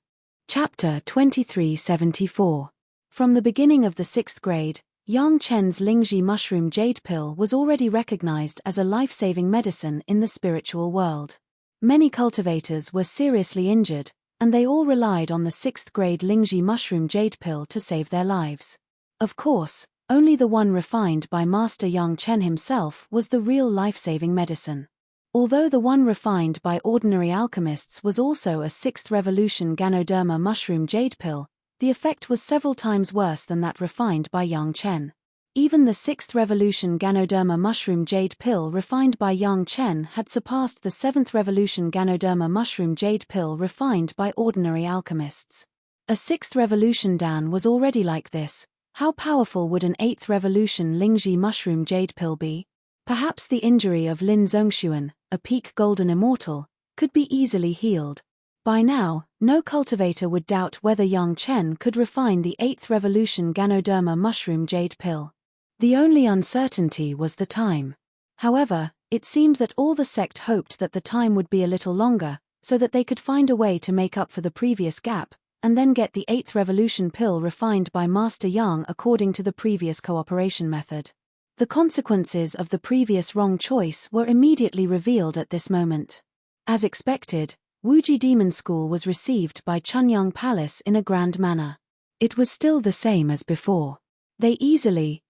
Chapter 2374. From the beginning of the 6th grade, Yang Chen's Lingji Mushroom Jade pill was already recognized as a life-saving medicine in the spiritual world. Many cultivators were seriously injured, and they all relied on the 6th grade Lingji Mushroom Jade pill to save their lives. Of course, only the one refined by Master Yang Chen himself was the real life-saving medicine. Although the one refined by ordinary alchemists was also a 6th Revolution Ganoderma Mushroom Jade pill, the effect was several times worse than that refined by Yang Chen. Even the 6th Revolution Ganoderma Mushroom Jade pill refined by Yang Chen had surpassed the 7th Revolution Ganoderma Mushroom Jade pill refined by ordinary alchemists. A 6th Revolution Dan was already like this. How powerful would an 8th Revolution Lingji Mushroom Jade pill be? Perhaps the injury of Lin Zongxuan, a peak golden immortal, could be easily healed. By now, no cultivator would doubt whether Yang Chen could refine the 8th Revolution Ganoderma Mushroom Jade pill. The only uncertainty was the time. However, it seemed that all the sect hoped that the time would be a little longer, so that they could find a way to make up for the previous gap, and then get the 8th revolution pill refined by Master Yang according to the previous cooperation method. The consequences of the previous wrong choice were immediately revealed at this moment. As expected, Wuji Demon School was received by Chunyang Palace in a grand manner. It was still the same as before. They easily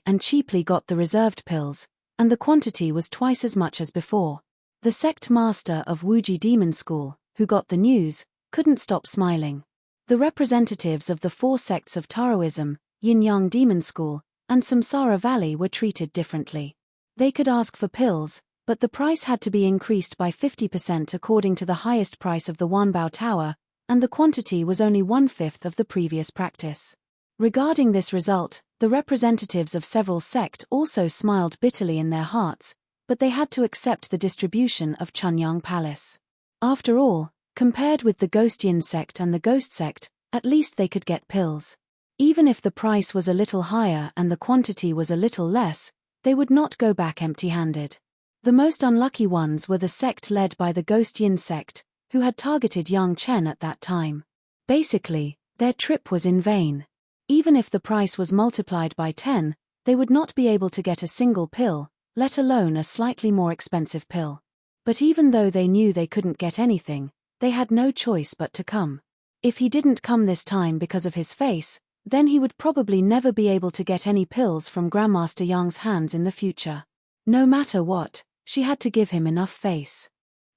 and cheaply got the reserved pills, and the quantity was twice as much as before. The sect master of Wuji Demon School, who got the news, couldn't stop smiling. The representatives of the 4 sects of Taoism, Yin-Yang Demon School, and Samsara Valley were treated differently. They could ask for pills, but the price had to be increased by 50% according to the highest price of the Wanbao Tower, and the quantity was only 1/5 of the previous practice. Regarding this result, the representatives of several sects also smiled bitterly in their hearts, but they had to accept the distribution of Chunyang Palace. After all, compared with the Ghost Yin sect and the Ghost sect, at least they could get pills. Even if the price was a little higher and the quantity was a little less, they would not go back empty-handed. The most unlucky ones were the sect led by the Ghost Yin sect, who had targeted Yang Chen at that time. Basically, their trip was in vain. Even if the price was multiplied by 10, they would not be able to get a single pill, let alone a slightly more expensive pill. But even though they knew they couldn't get anything, they had no choice but to come. If he didn't come this time because of his face, then he would probably never be able to get any pills from Grandmaster Yang's hands in the future. No matter what, she had to give him enough face.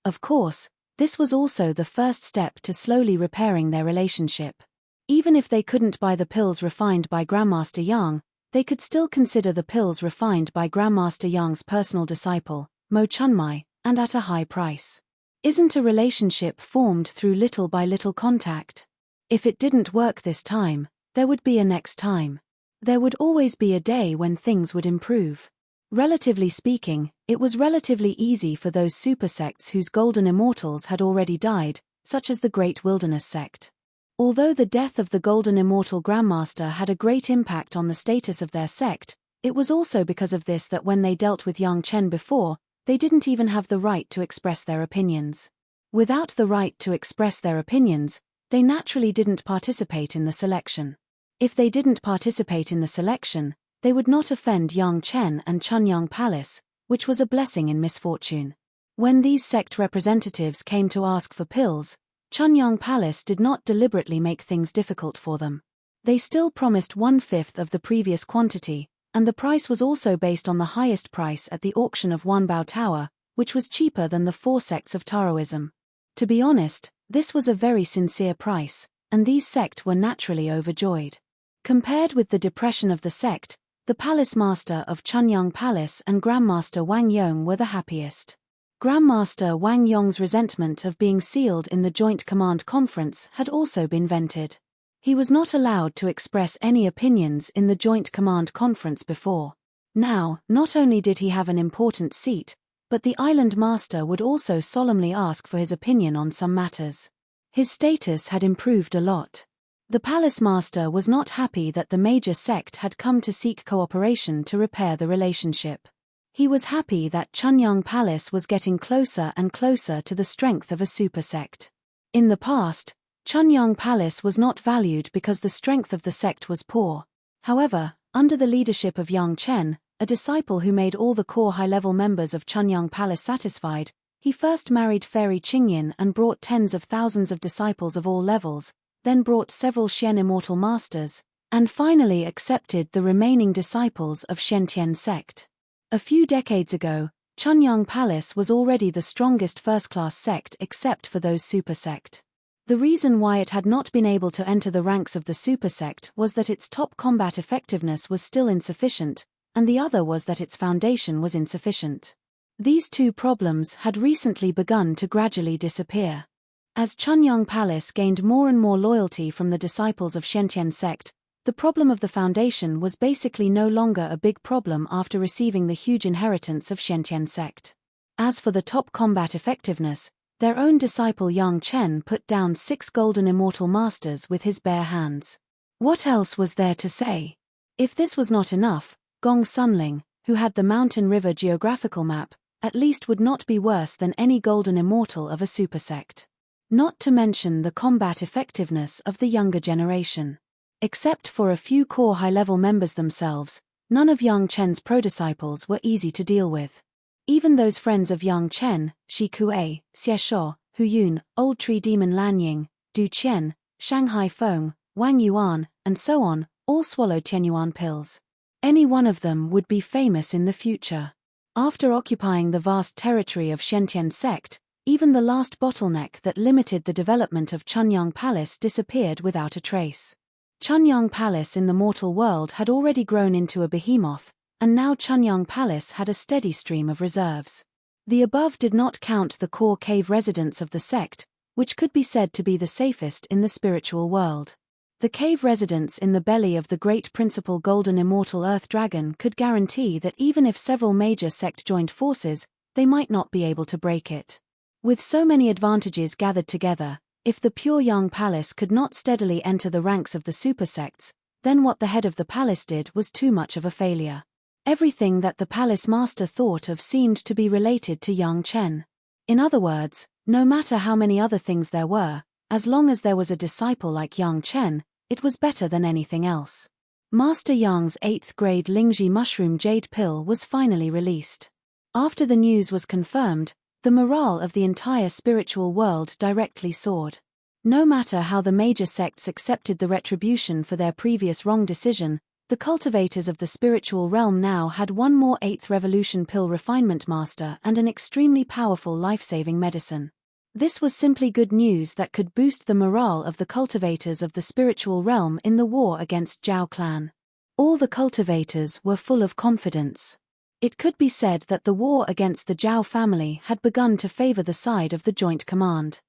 Of course, this was also the first step to slowly repairing their relationship. Even if they couldn't buy the pills refined by Grandmaster Yang, they could still consider the pills refined by Grandmaster Yang's personal disciple, Mo Chunmai, and at a high price. Isn't a relationship formed through little by little contact? If it didn't work this time, there would be a next time. There would always be a day when things would improve. Relatively speaking, it was relatively easy for those super sects whose golden immortals had already died, such as the Great Wilderness sect. Although the death of the Golden Immortal Grandmaster had a great impact on the status of their sect, it was also because of this that when they dealt with Yang Chen before, they didn't even have the right to express their opinions. Without the right to express their opinions, they naturally didn't participate in the selection. If they didn't participate in the selection, they would not offend Yang Chen and Chunyang Palace, which was a blessing in misfortune. When these sect representatives came to ask for pills, Chunyang Palace did not deliberately make things difficult for them. They still promised 1/5 of the previous quantity, and the price was also based on the highest price at the auction of Wanbao Tower, which was cheaper than the 4 sects of Taoism. To be honest, this was a very sincere price, and these sects were naturally overjoyed. Compared with the depression of the sect, the palace master of Chunyang Palace and Grandmaster Wang Yong were the happiest. Grandmaster Wang Yong's resentment of being sealed in the Joint Command Conference had also been vented. He was not allowed to express any opinions in the Joint Command Conference before. Now, not only did he have an important seat, but the island master would also solemnly ask for his opinion on some matters. His status had improved a lot. The palace master was not happy that the major sect had come to seek cooperation to repair the relationship. He was happy that Chunyang Palace was getting closer and closer to the strength of a super sect. In the past, Chunyang Palace was not valued because the strength of the sect was poor. However, under the leadership of Yang Chen, a disciple who made all the core high-level members of Chunyang Palace satisfied, he first married Fairy Qingyin and brought tens of thousands of disciples of all levels, then brought several Xian Immortal Masters, and finally accepted the remaining disciples of Shentian sect. A few decades ago, Chunyang Palace was already the strongest first-class sect except for those super sect. The reason why it had not been able to enter the ranks of the super sect was that its top combat effectiveness was still insufficient, and the other was that its foundation was insufficient. These two problems had recently begun to gradually disappear. As Chunyang Palace gained more and more loyalty from the disciples of Shentian sect, the problem of the foundation was basically no longer a big problem after receiving the huge inheritance of Shentian sect. As for the top combat effectiveness, their own disciple Yang Chen put down 6 golden immortal masters with his bare hands. What else was there to say? If this was not enough, Gong Sunling, who had the mountain river geographical map, at least would not be worse than any golden immortal of a supersect. Not to mention the combat effectiveness of the younger generation. Except for a few core high-level members themselves, none of Yang Chen's pro-disciples were easy to deal with. Even those friends of Yang Chen, Shi Kuei, Xie Shuo, Hu Yun, Old Tree Demon Lan Ying, Du Qian, Shanghai Feng, Wang Yuan, and so on, all swallowed Tianyuan pills. Any one of them would be famous in the future. After occupying the vast territory of Shentian sect, even the last bottleneck that limited the development of Chunyang Palace disappeared without a trace. Chunyang Palace in the mortal world had already grown into a behemoth, and now Chunyang Palace had a steady stream of reserves. The above did not count the core cave residents of the sect, which could be said to be the safest in the spiritual world. The cave residents in the belly of the great principal golden immortal earth dragon could guarantee that even if several major sect joined forces, they might not be able to break it. With so many advantages gathered together, if the pure Yang Palace could not steadily enter the ranks of the supersects, then what the head of the palace did was too much of a failure. Everything that the palace master thought of seemed to be related to Yang Chen. In other words, no matter how many other things there were, as long as there was a disciple like Yang Chen, it was better than anything else. Master Yang's 8th grade Lingji mushroom jade pill was finally released. After the news was confirmed, the morale of the entire spiritual world directly soared. No matter how the major sects accepted the retribution for their previous wrong decision, the cultivators of the spiritual realm now had one more 8th revolution pill refinement master and an extremely powerful life-saving medicine. This was simply good news that could boost the morale of the cultivators of the spiritual realm in the war against Zhao clan. All the cultivators were full of confidence. It could be said that the war against the Zhao family had begun to favor the side of the joint command.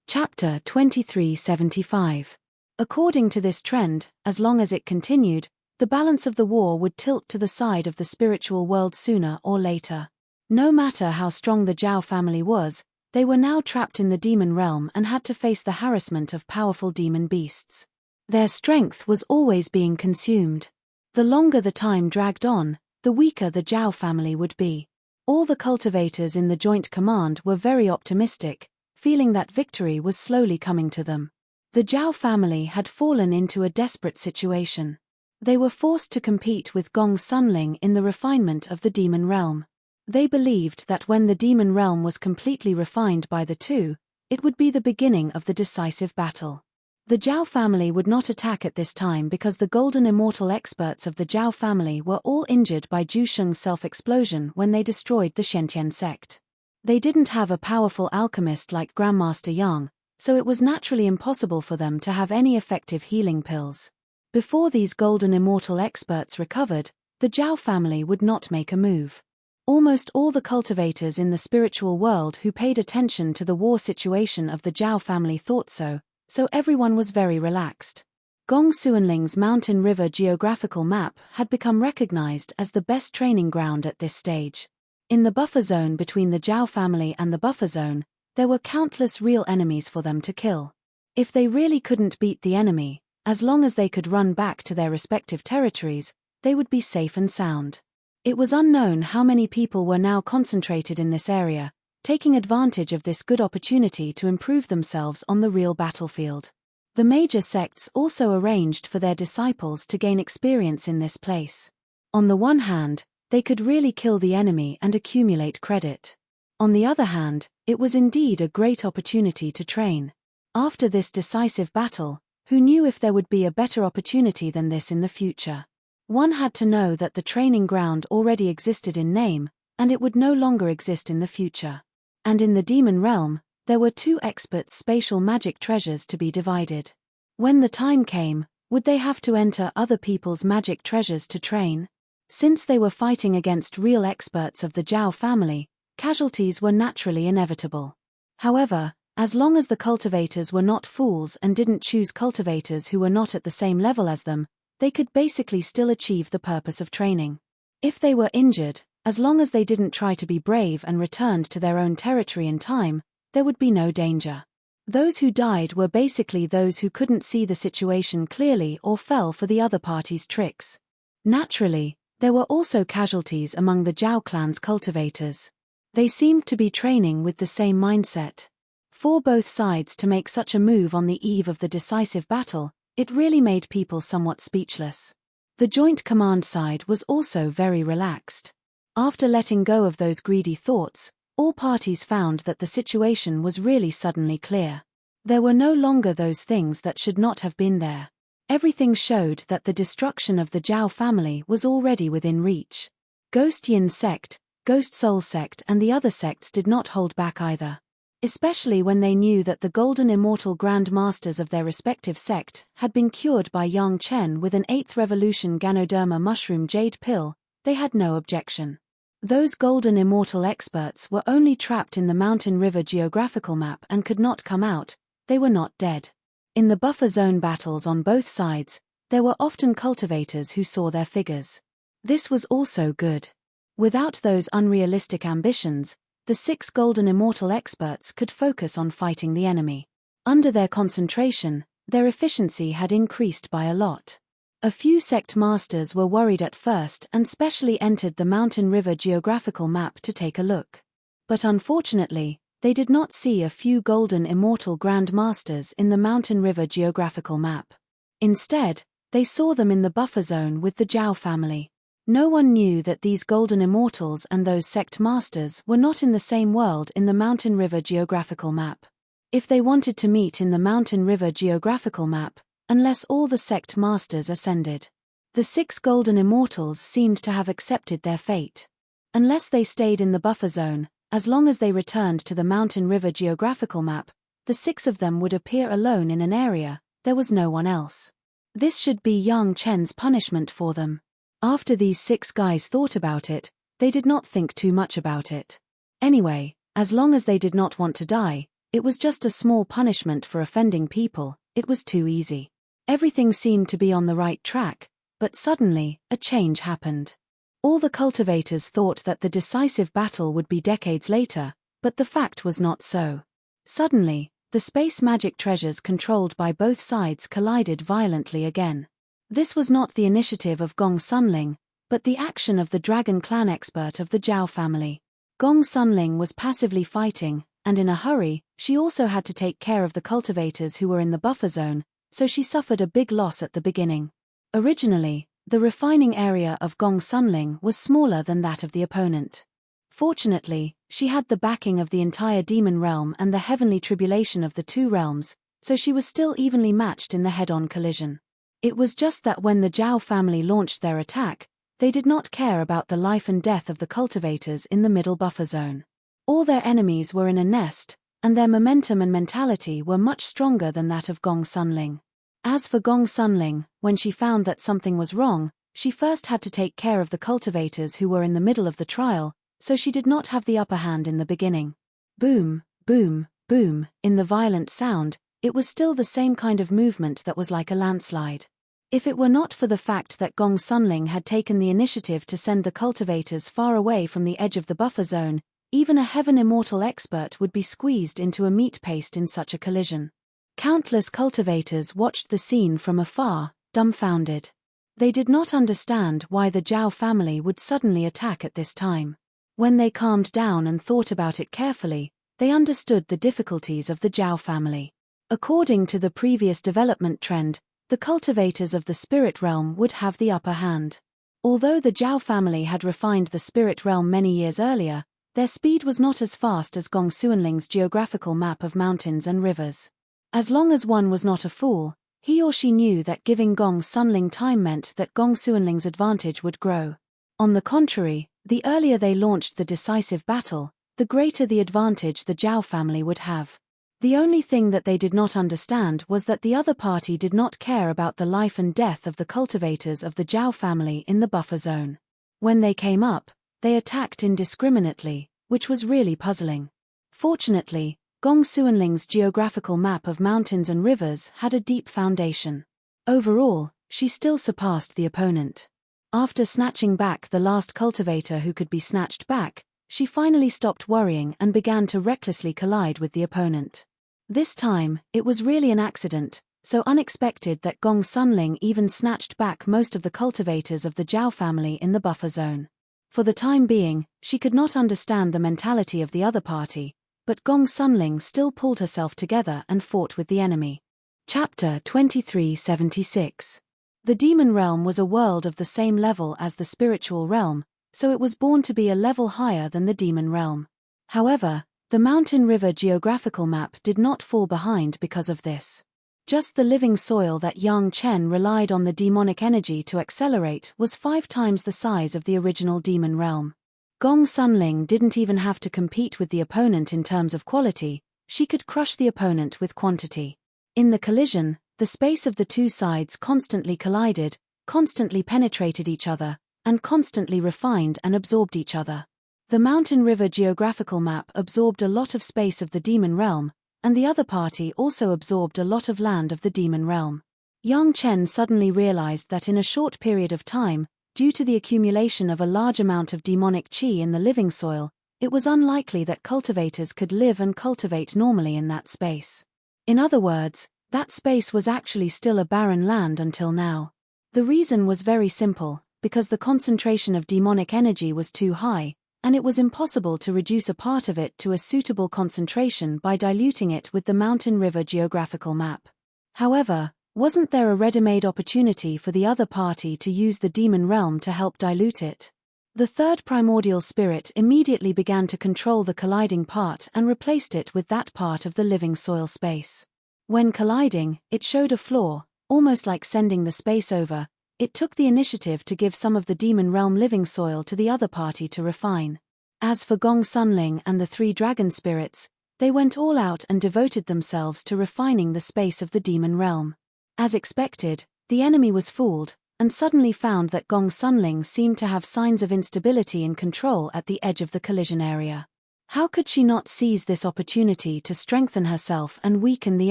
Chapter 2375. According to this trend, as long as it continued, the balance of the war would tilt to the side of the spiritual world sooner or later. No matter how strong the Zhao family was, they were now trapped in the demon realm and had to face the harassment of powerful demon beasts. Their strength was always being consumed. The longer the time dragged on, the weaker the Zhao family would be. All the cultivators in the joint command were very optimistic, feeling that victory was slowly coming to them. The Zhao family had fallen into a desperate situation. They were forced to compete with Gong Sunling in the refinement of the demon realm. They believed that when the demon realm was completely refined by the two, it would be the beginning of the decisive battle. The Zhao family would not attack at this time because the golden immortal experts of the Zhao family were all injured by Zhu Sheng's self-explosion when they destroyed the Shentian sect. They didn't have a powerful alchemist like Grandmaster Yang, so it was naturally impossible for them to have any effective healing pills. Before these golden immortal experts recovered, the Zhao family would not make a move. Almost all the cultivators in the spiritual world who paid attention to the war situation of the Zhao family thought so everyone was very relaxed. Gong Suanling's Mountain River geographical map had become recognized as the best training ground at this stage. In the buffer zone between the Zhao family and the buffer zone, there were countless real enemies for them to kill. If they really couldn't beat the enemy, as long as they could run back to their respective territories, they would be safe and sound. It was unknown how many people were now concentrated in this area, taking advantage of this good opportunity to improve themselves on the real battlefield. The major sects also arranged for their disciples to gain experience in this place. On the one hand, they could really kill the enemy and accumulate credit. On the other hand, it was indeed a great opportunity to train. After this decisive battle, who knew if there would be a better opportunity than this in the future? One had to know that the training ground already existed in name, and it would no longer exist in the future. And in the demon realm, there were 2 expert spatial magic treasures to be divided. When the time came, would they have to enter other people's magic treasures to train? Since they were fighting against real experts of the Zhao family, casualties were naturally inevitable. However, as long as the cultivators were not fools and didn't choose cultivators who were not at the same level as them, they could basically still achieve the purpose of training. If they were injured, as long as they didn't try to be brave and returned to their own territory in time, there would be no danger. Those who died were basically those who couldn't see the situation clearly or fell for the other party's tricks. Naturally, there were also casualties among the Zhao clan's cultivators. They seemed to be training with the same mindset. For both sides to make such a move on the eve of the decisive battle, it really made people somewhat speechless. The Joint Command side was also very relaxed. After letting go of those greedy thoughts, all parties found that the situation was really suddenly clear. There were no longer those things that should not have been there. Everything showed that the destruction of the Zhao family was already within reach. Ghost Yin sect, Ghost Soul sect and the other sects did not hold back either. Especially when they knew that the golden immortal Grand Masters of their respective sect had been cured by Yang Chen with an 8th Revolution Ganoderma mushroom jade pill, they had no objection. Those golden immortal experts were only trapped in the mountain river geographical map and could not come out. They were not dead. In the buffer zone battles on both sides, there were often cultivators who saw their figures. This was also good. Without those unrealistic ambitions, the 6 golden immortal experts could focus on fighting the enemy. Under their concentration, their efficiency had increased by a lot. A few sect masters were worried at first and specially entered the mountain river geographical map to take a look. But unfortunately, they did not see a few golden immortal Grand Masters in the mountain river geographical map. Instead, they saw them in the buffer zone with the Zhao family. No one knew that these golden immortals and those sect masters were not in the same world in the mountain river geographical map. If they wanted to meet in the mountain river geographical map, unless all the sect masters ascended. The 6 golden immortals seemed to have accepted their fate. Unless they stayed in the buffer zone, as long as they returned to the mountain river geographical map, the 6 of them would appear alone in an area, there was no one else. This should be Yang Chen's punishment for them. After these 6 guys thought about it, they did not think too much about it. Anyway, as long as they did not want to die, it was just a small punishment for offending people, it was too easy. Everything seemed to be on the right track, but suddenly, a change happened. All the cultivators thought that the decisive battle would be decades later, but the fact was not so. Suddenly, the space magic treasures controlled by both sides collided violently again. This was not the initiative of Gong Sunling, but the action of the Dragon Clan expert of the Zhao family. Gong Sunling was passively fighting, and in a hurry, she also had to take care of the cultivators who were in the buffer zone, so she suffered a big loss at the beginning. Originally, the refining area of Gong Sunling was smaller than that of the opponent. Fortunately, she had the backing of the entire demon realm and the heavenly tribulation of the 2 realms, so she was still evenly matched in the head-on collision. It was just that when the Zhao family launched their attack, they did not care about the life and death of the cultivators in the middle buffer zone. All their enemies were in a nest, and their momentum and mentality were much stronger than that of Gong Sunling. As for Gong Sunling, when she found that something was wrong, she first had to take care of the cultivators who were in the middle of the trial, so she did not have the upper hand in the beginning. Boom, boom, boom, in the violent sound, it was still the same kind of movement that was like a landslide. If it were not for the fact that Gong Sunling had taken the initiative to send the cultivators far away from the edge of the buffer zone, even a heaven immortal expert would be squeezed into a meat paste in such a collision. Countless cultivators watched the scene from afar, dumbfounded. They did not understand why the Zhao family would suddenly attack at this time. When they calmed down and thought about it carefully, they understood the difficulties of the Zhao family. According to the previous development trend, the cultivators of the spirit realm would have the upper hand. Although the Zhao family had refined the spirit realm many years earlier, their speed was not as fast as Gong Sunling's geographical map of mountains and rivers. As long as one was not a fool, he or she knew that giving Gong Sunling time meant that Gong Sunling's advantage would grow. On the contrary, the earlier they launched the decisive battle, the greater the advantage the Zhao family would have. The only thing that they did not understand was that the other party did not care about the life and death of the cultivators of the Zhao family in the buffer zone. When they came up, they attacked indiscriminately, which was really puzzling. Fortunately, Gong Sunling's geographical map of mountains and rivers had a deep foundation. Overall, she still surpassed the opponent. After snatching back the last cultivator who could be snatched back, she finally stopped worrying and began to recklessly collide with the opponent. This time, it was really an accident, so unexpected that Gong Sunling even snatched back most of the cultivators of the Zhao family in the buffer zone. For the time being, she could not understand the mentality of the other party, but Gong Sunling still pulled herself together and fought with the enemy. Chapter 2376. The demon realm was a world of the same level as the spiritual realm, so it was born to be a level higher than the demon realm. However, the mountain river geographical map did not fall behind because of this. Just the living soil that Yang Chen relied on the demonic energy to accelerate was 5 times the size of the original demon realm. Gong Sunling didn't even have to compete with the opponent in terms of quality, she could crush the opponent with quantity. In the collision, the space of the two sides constantly collided, constantly penetrated each other, and constantly refined and absorbed each other. The mountain river geographical map absorbed a lot of space of the demon realm, and the other party also absorbed a lot of land of the demon realm. Yang Chen suddenly realized that in a short period of time, due to the accumulation of a large amount of demonic qi in the living soil, it was unlikely that cultivators could live and cultivate normally in that space. In other words, that space was actually still a barren land until now. The reason was very simple, because the concentration of demonic energy was too high, and it was impossible to reduce a part of it to a suitable concentration by diluting it with the mountain river geographical map. However, wasn't there a ready-made opportunity for the other party to use the demon realm to help dilute it? The third primordial spirit immediately began to control the colliding part and replaced it with that part of the living soil space. When colliding, it showed a flaw, almost like sending the space over. It took the initiative to give some of the demon realm living soil to the other party to refine. As for Gong Sunling and the 3 dragon spirits, they went all out and devoted themselves to refining the space of the demon realm. As expected, the enemy was fooled, and suddenly found that Gong Sunling seemed to have signs of instability in control at the edge of the collision area. How could she not seize this opportunity to strengthen herself and weaken the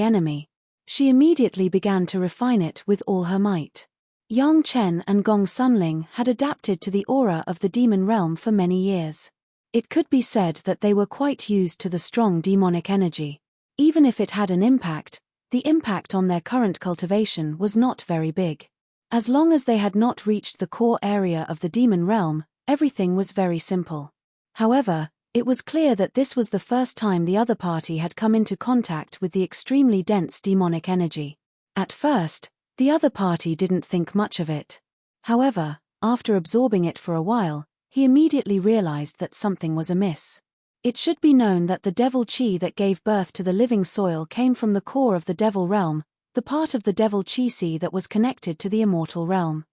enemy? She immediately began to refine it with all her might. Yang Chen and Gong Sunling had adapted to the aura of the demon realm for many years. It could be said that they were quite used to the strong demonic energy. Even if it had an impact, the impact on their current cultivation was not very big. As long as they had not reached the core area of the demon realm, everything was very simple. However, it was clear that this was the first time the other party had come into contact with the extremely dense demonic energy. At first, the other party didn't think much of it. However, after absorbing it for a while, he immediately realized that something was amiss. It should be known that the devil qi that gave birth to the living soil came from the core of the devil realm, the part of the devil qi sea that was connected to the immortal realm.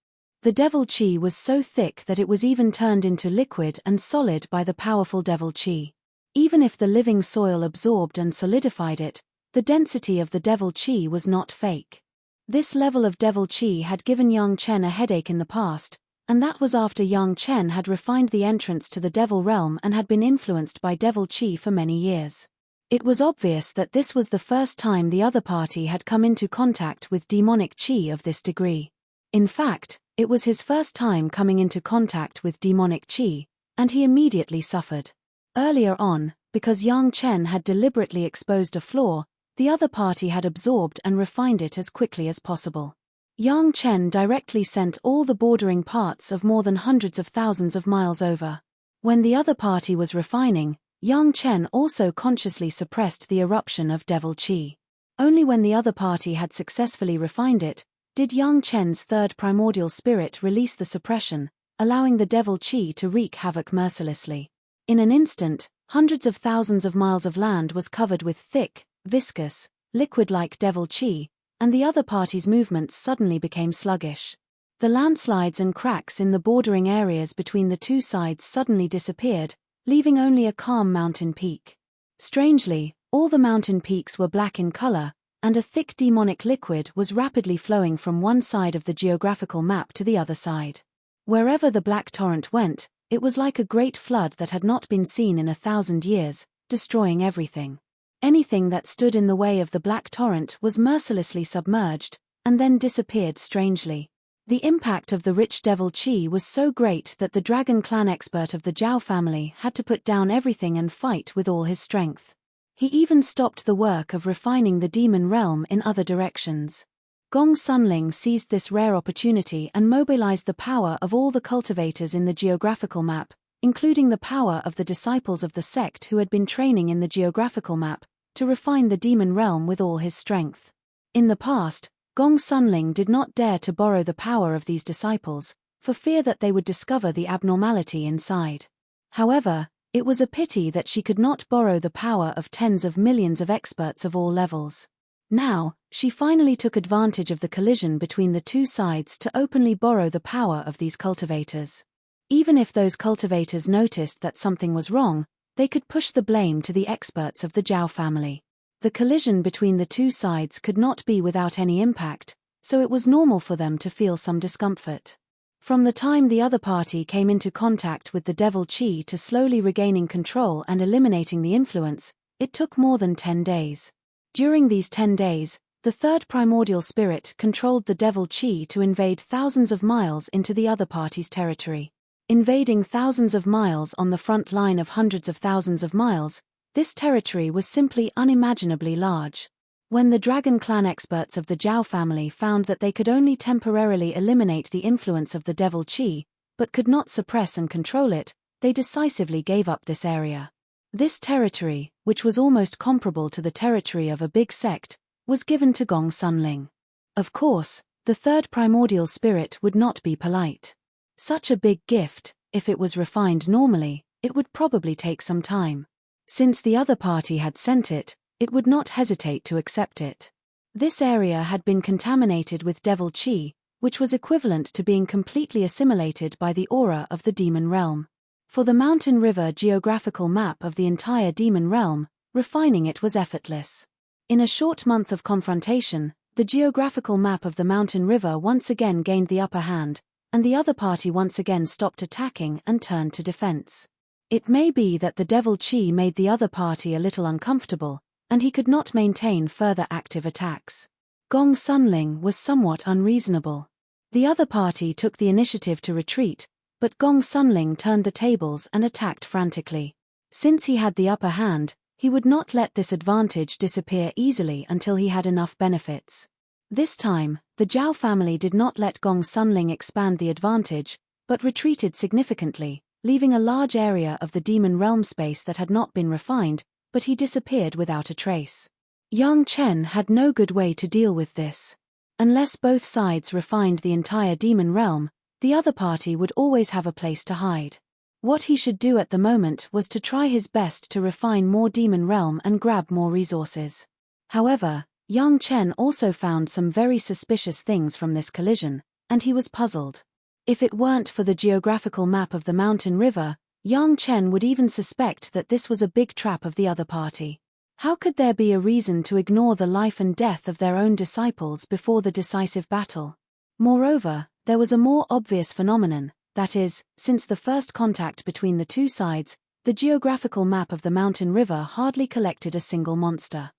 The devil qi was so thick that it was even turned into liquid and solid by the powerful devil qi. Even if the living soil absorbed and solidified it, the density of the devil qi was not fake. This level of devil qi had given Yang Chen a headache in the past, and that was after Yang Chen had refined the entrance to the devil realm and had been influenced by devil qi for many years. It was obvious that this was the first time the other party had come into contact with demonic qi of this degree. In fact, it was his first time coming into contact with demonic qi, and he immediately suffered. Earlier on, because Yang Chen had deliberately exposed a flaw, the other party had absorbed and refined it as quickly as possible. Yang Chen directly sent all the bordering parts of more than hundreds of thousands of miles over. When the other party was refining, Yang Chen also consciously suppressed the eruption of devil qi. Only when the other party had successfully refined it, did Yang Chen's third primordial spirit release the suppression, allowing the devil qi to wreak havoc mercilessly. In an instant, hundreds of thousands of miles of land was covered with thick, viscous, liquid-like devil qi, and the other party's movements suddenly became sluggish. The landslides and cracks in the bordering areas between the two sides suddenly disappeared, leaving only a calm mountain peak. Strangely, all the mountain peaks were black in color, and a thick demonic liquid was rapidly flowing from one side of the geographical map to the other side. Wherever the black torrent went, it was like a great flood that had not been seen in 1,000 years, destroying everything. Anything that stood in the way of the black torrent was mercilessly submerged, and then disappeared strangely. The impact of the rich devil qi was so great that the dragon clan expert of the Zhao family had to put down everything and fight with all his strength. He even stopped the work of refining the demon realm in other directions. Gong Sunling seized this rare opportunity and mobilized the power of all the cultivators in the geographical map, including the power of the disciples of the sect who had been training in the geographical map, to refine the demon realm with all his strength. In the past, Gong Sunling did not dare to borrow the power of these disciples, for fear that they would discover the abnormality inside. However, it was a pity that she could not borrow the power of tens of millions of experts of all levels. Now, she finally took advantage of the collision between the two sides to openly borrow the power of these cultivators. Even if those cultivators noticed that something was wrong, they could push the blame to the experts of the Zhao family. The collision between the two sides could not be without any impact, so it was normal for them to feel some discomfort. From the time the other party came into contact with the devil Qi to slowly regaining control and eliminating the influence, it took more than 10 days. During these 10 days, the third primordial spirit controlled the devil Qi to invade thousands of miles into the other party's territory. Invading thousands of miles on the front line of hundreds of thousands of miles, this territory was simply unimaginably large. When the Dragon Clan experts of the Zhao family found that they could only temporarily eliminate the influence of the devil Qi, but could not suppress and control it, they decisively gave up this area. This territory, which was almost comparable to the territory of a big sect, was given to Gong Sunling. Of course, the third primordial spirit would not be polite. Such a big gift, if it was refined normally, it would probably take some time. Since the other party had sent it, it would not hesitate to accept it. This area had been contaminated with devil Qi, which was equivalent to being completely assimilated by the aura of the demon realm. For the mountain river geographical map of the entire demon realm, refining it was effortless. In a short month of confrontation, the geographical map of the mountain river once again gained the upper hand, and the other party once again stopped attacking and turned to defense. It may be that the devil Qi made the other party a little uncomfortable, and he could not maintain further active attacks. Gong Sunling was somewhat unreasonable. The other party took the initiative to retreat, but Gong Sunling turned the tables and attacked frantically. Since he had the upper hand, he would not let this advantage disappear easily until he had enough benefits. This time, the Zhao family did not let Gong Sunling expand the advantage, but retreated significantly, leaving a large area of the demon realm space that had not been refined, but he disappeared without a trace. Yang Chen had no good way to deal with this. Unless both sides refined the entire demon realm, the other party would always have a place to hide. What he should do at the moment was to try his best to refine more demon realm and grab more resources. However, Yang Chen also found some very suspicious things from this collision, and he was puzzled. If it weren't for the geographical map of the mountain river, Yang Chen would even suspect that this was a big trap of the other party. How could there be a reason to ignore the life and death of their own disciples before the decisive battle? Moreover, there was a more obvious phenomenon, that is, since the first contact between the two sides, the geographical map of the mountain river hardly collected a single monster.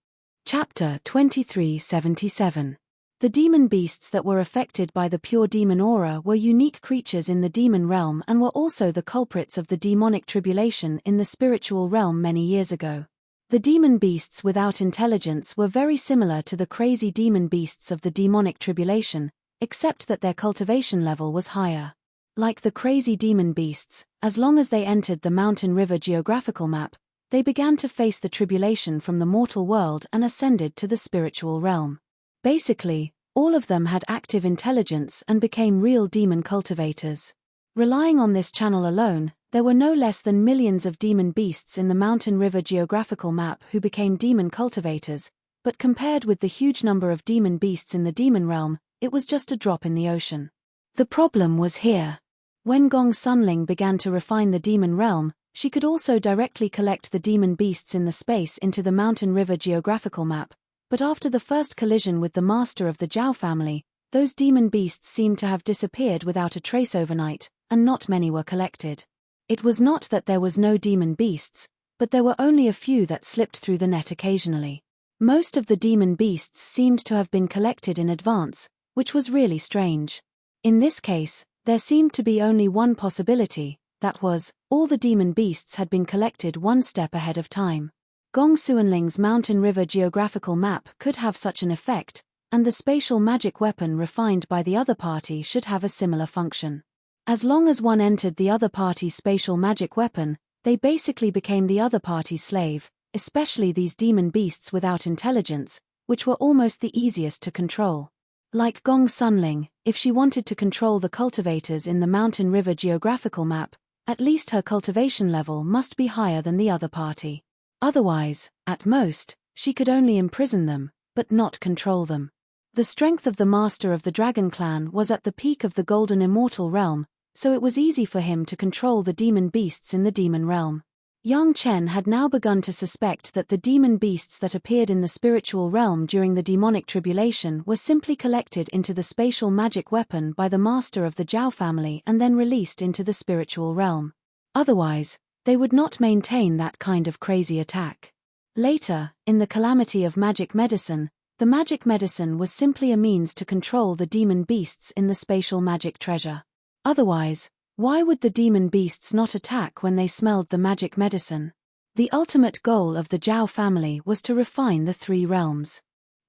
Chapter 2377. The demon beasts that were affected by the pure demon aura were unique creatures in the demon realm and were also the culprits of the demonic tribulation in the spiritual realm many years ago. The demon beasts without intelligence were very similar to the crazy demon beasts of the demonic tribulation, except that their cultivation level was higher. Like the crazy demon beasts, as long as they entered the mountain river geographical map, they began to face the tribulation from the mortal world and ascended to the spiritual realm. Basically, all of them had active intelligence and became real demon cultivators. Relying on this channel alone, there were no less than millions of demon beasts in the mountain river geographical map who became demon cultivators, but compared with the huge number of demon beasts in the demon realm, it was just a drop in the ocean. The problem was here. When Gong Sunling began to refine the demon realm, she could also directly collect the demon beasts in the space into the mountain river geographical map, but after the first collision with the master of the Zhao family, those demon beasts seemed to have disappeared without a trace overnight, and not many were collected. It was not that there was no demon beasts, but there were only a few that slipped through the net occasionally. Most of the demon beasts seemed to have been collected in advance, which was really strange. In this case, there seemed to be only one possibility, that was, all the demon beasts had been collected one step ahead of time. Gong Sunling's mountain river geographical map could have such an effect, and the spatial magic weapon refined by the other party should have a similar function. As long as one entered the other party's spatial magic weapon, they basically became the other party's slave, especially these demon beasts without intelligence, which were almost the easiest to control. Like Gong Sunling, if she wanted to control the cultivators in the Mountain River geographical map, at least her cultivation level must be higher than the other party. Otherwise, at most, she could only imprison them, but not control them. The strength of the master of the Dragon Clan was at the peak of the Golden Immortal Realm, so it was easy for him to control the demon beasts in the demon realm. Yang Chen had now begun to suspect that the demon beasts that appeared in the spiritual realm during the demonic tribulation were simply collected into the spatial magic weapon by the master of the Zhao family and then released into the spiritual realm. Otherwise, they would not maintain that kind of crazy attack. Later, in the calamity of magic medicine, the magic medicine was simply a means to control the demon beasts in the spatial magic treasure. Otherwise, why would the demon beasts not attack when they smelled the magic medicine? The ultimate goal of the Zhao family was to refine the three realms.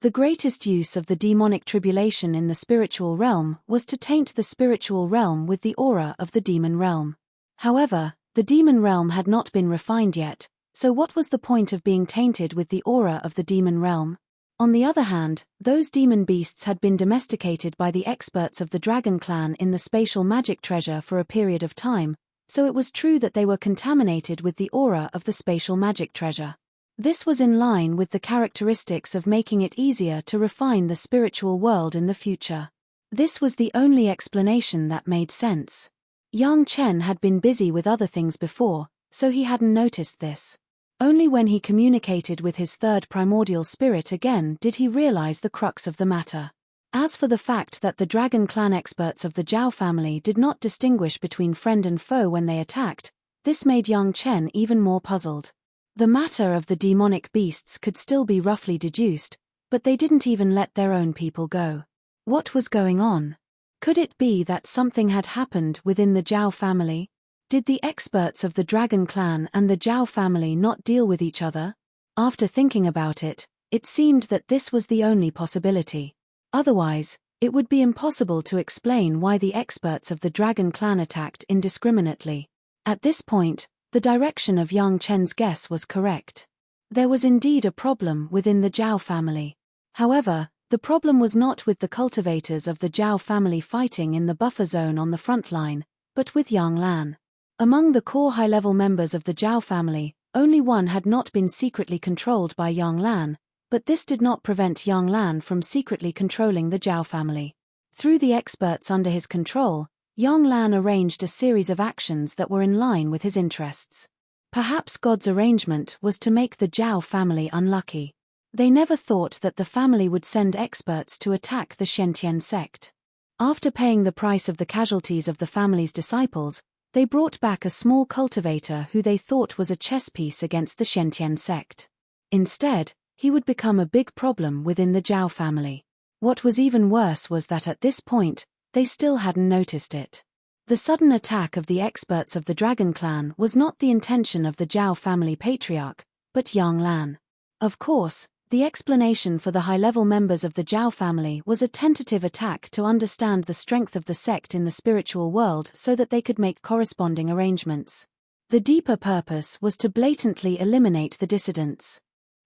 The greatest use of the demonic tribulation in the spiritual realm was to taint the spiritual realm with the aura of the demon realm. However, the demon realm had not been refined yet, so what was the point of being tainted with the aura of the demon realm? On the other hand, those demon beasts had been domesticated by the experts of the Dragon Clan in the spatial magic treasure for a period of time, so it was true that they were contaminated with the aura of the spatial magic treasure. This was in line with the characteristics of making it easier to refine the spiritual world in the future. This was the only explanation that made sense. Yang Chen had been busy with other things before, so he hadn't noticed this. Only when he communicated with his third primordial spirit again did he realize the crux of the matter. As for the fact that the Dragon Clan experts of the Zhao family did not distinguish between friend and foe when they attacked, this made Yang Chen even more puzzled. The matter of the demonic beasts could still be roughly deduced, but they didn't even let their own people go. What was going on? Could it be that something had happened within the Zhao family? Did the experts of the Dragon Clan and the Zhao family not deal with each other? After thinking about it, it seemed that this was the only possibility. Otherwise, it would be impossible to explain why the experts of the Dragon Clan attacked indiscriminately. At this point, the direction of Yang Chen's guess was correct. There was indeed a problem within the Zhao family. However, the problem was not with the cultivators of the Zhao family fighting in the buffer zone on the front line, but with Yang Lan. Among the core high-level members of the Zhao family, only one had not been secretly controlled by Yang Lan, but this did not prevent Yang Lan from secretly controlling the Zhao family. Through the experts under his control, Yang Lan arranged a series of actions that were in line with his interests. Perhaps God's arrangement was to make the Zhao family unlucky. They never thought that the family would send experts to attack the Shentian sect. After paying the price of the casualties of the family's disciples, they brought back a small cultivator who they thought was a chess piece against the Shentian sect. Instead, he would become a big problem within the Zhao family. What was even worse was that at this point, they still hadn't noticed it. The sudden attack of the experts of the Dragon Clan was not the intention of the Zhao family patriarch, but Yang Lan. Of course, the explanation for the high-level members of the Zhao family was a tentative attack to understand the strength of the sect in the spiritual world so that they could make corresponding arrangements. The deeper purpose was to blatantly eliminate the dissidents.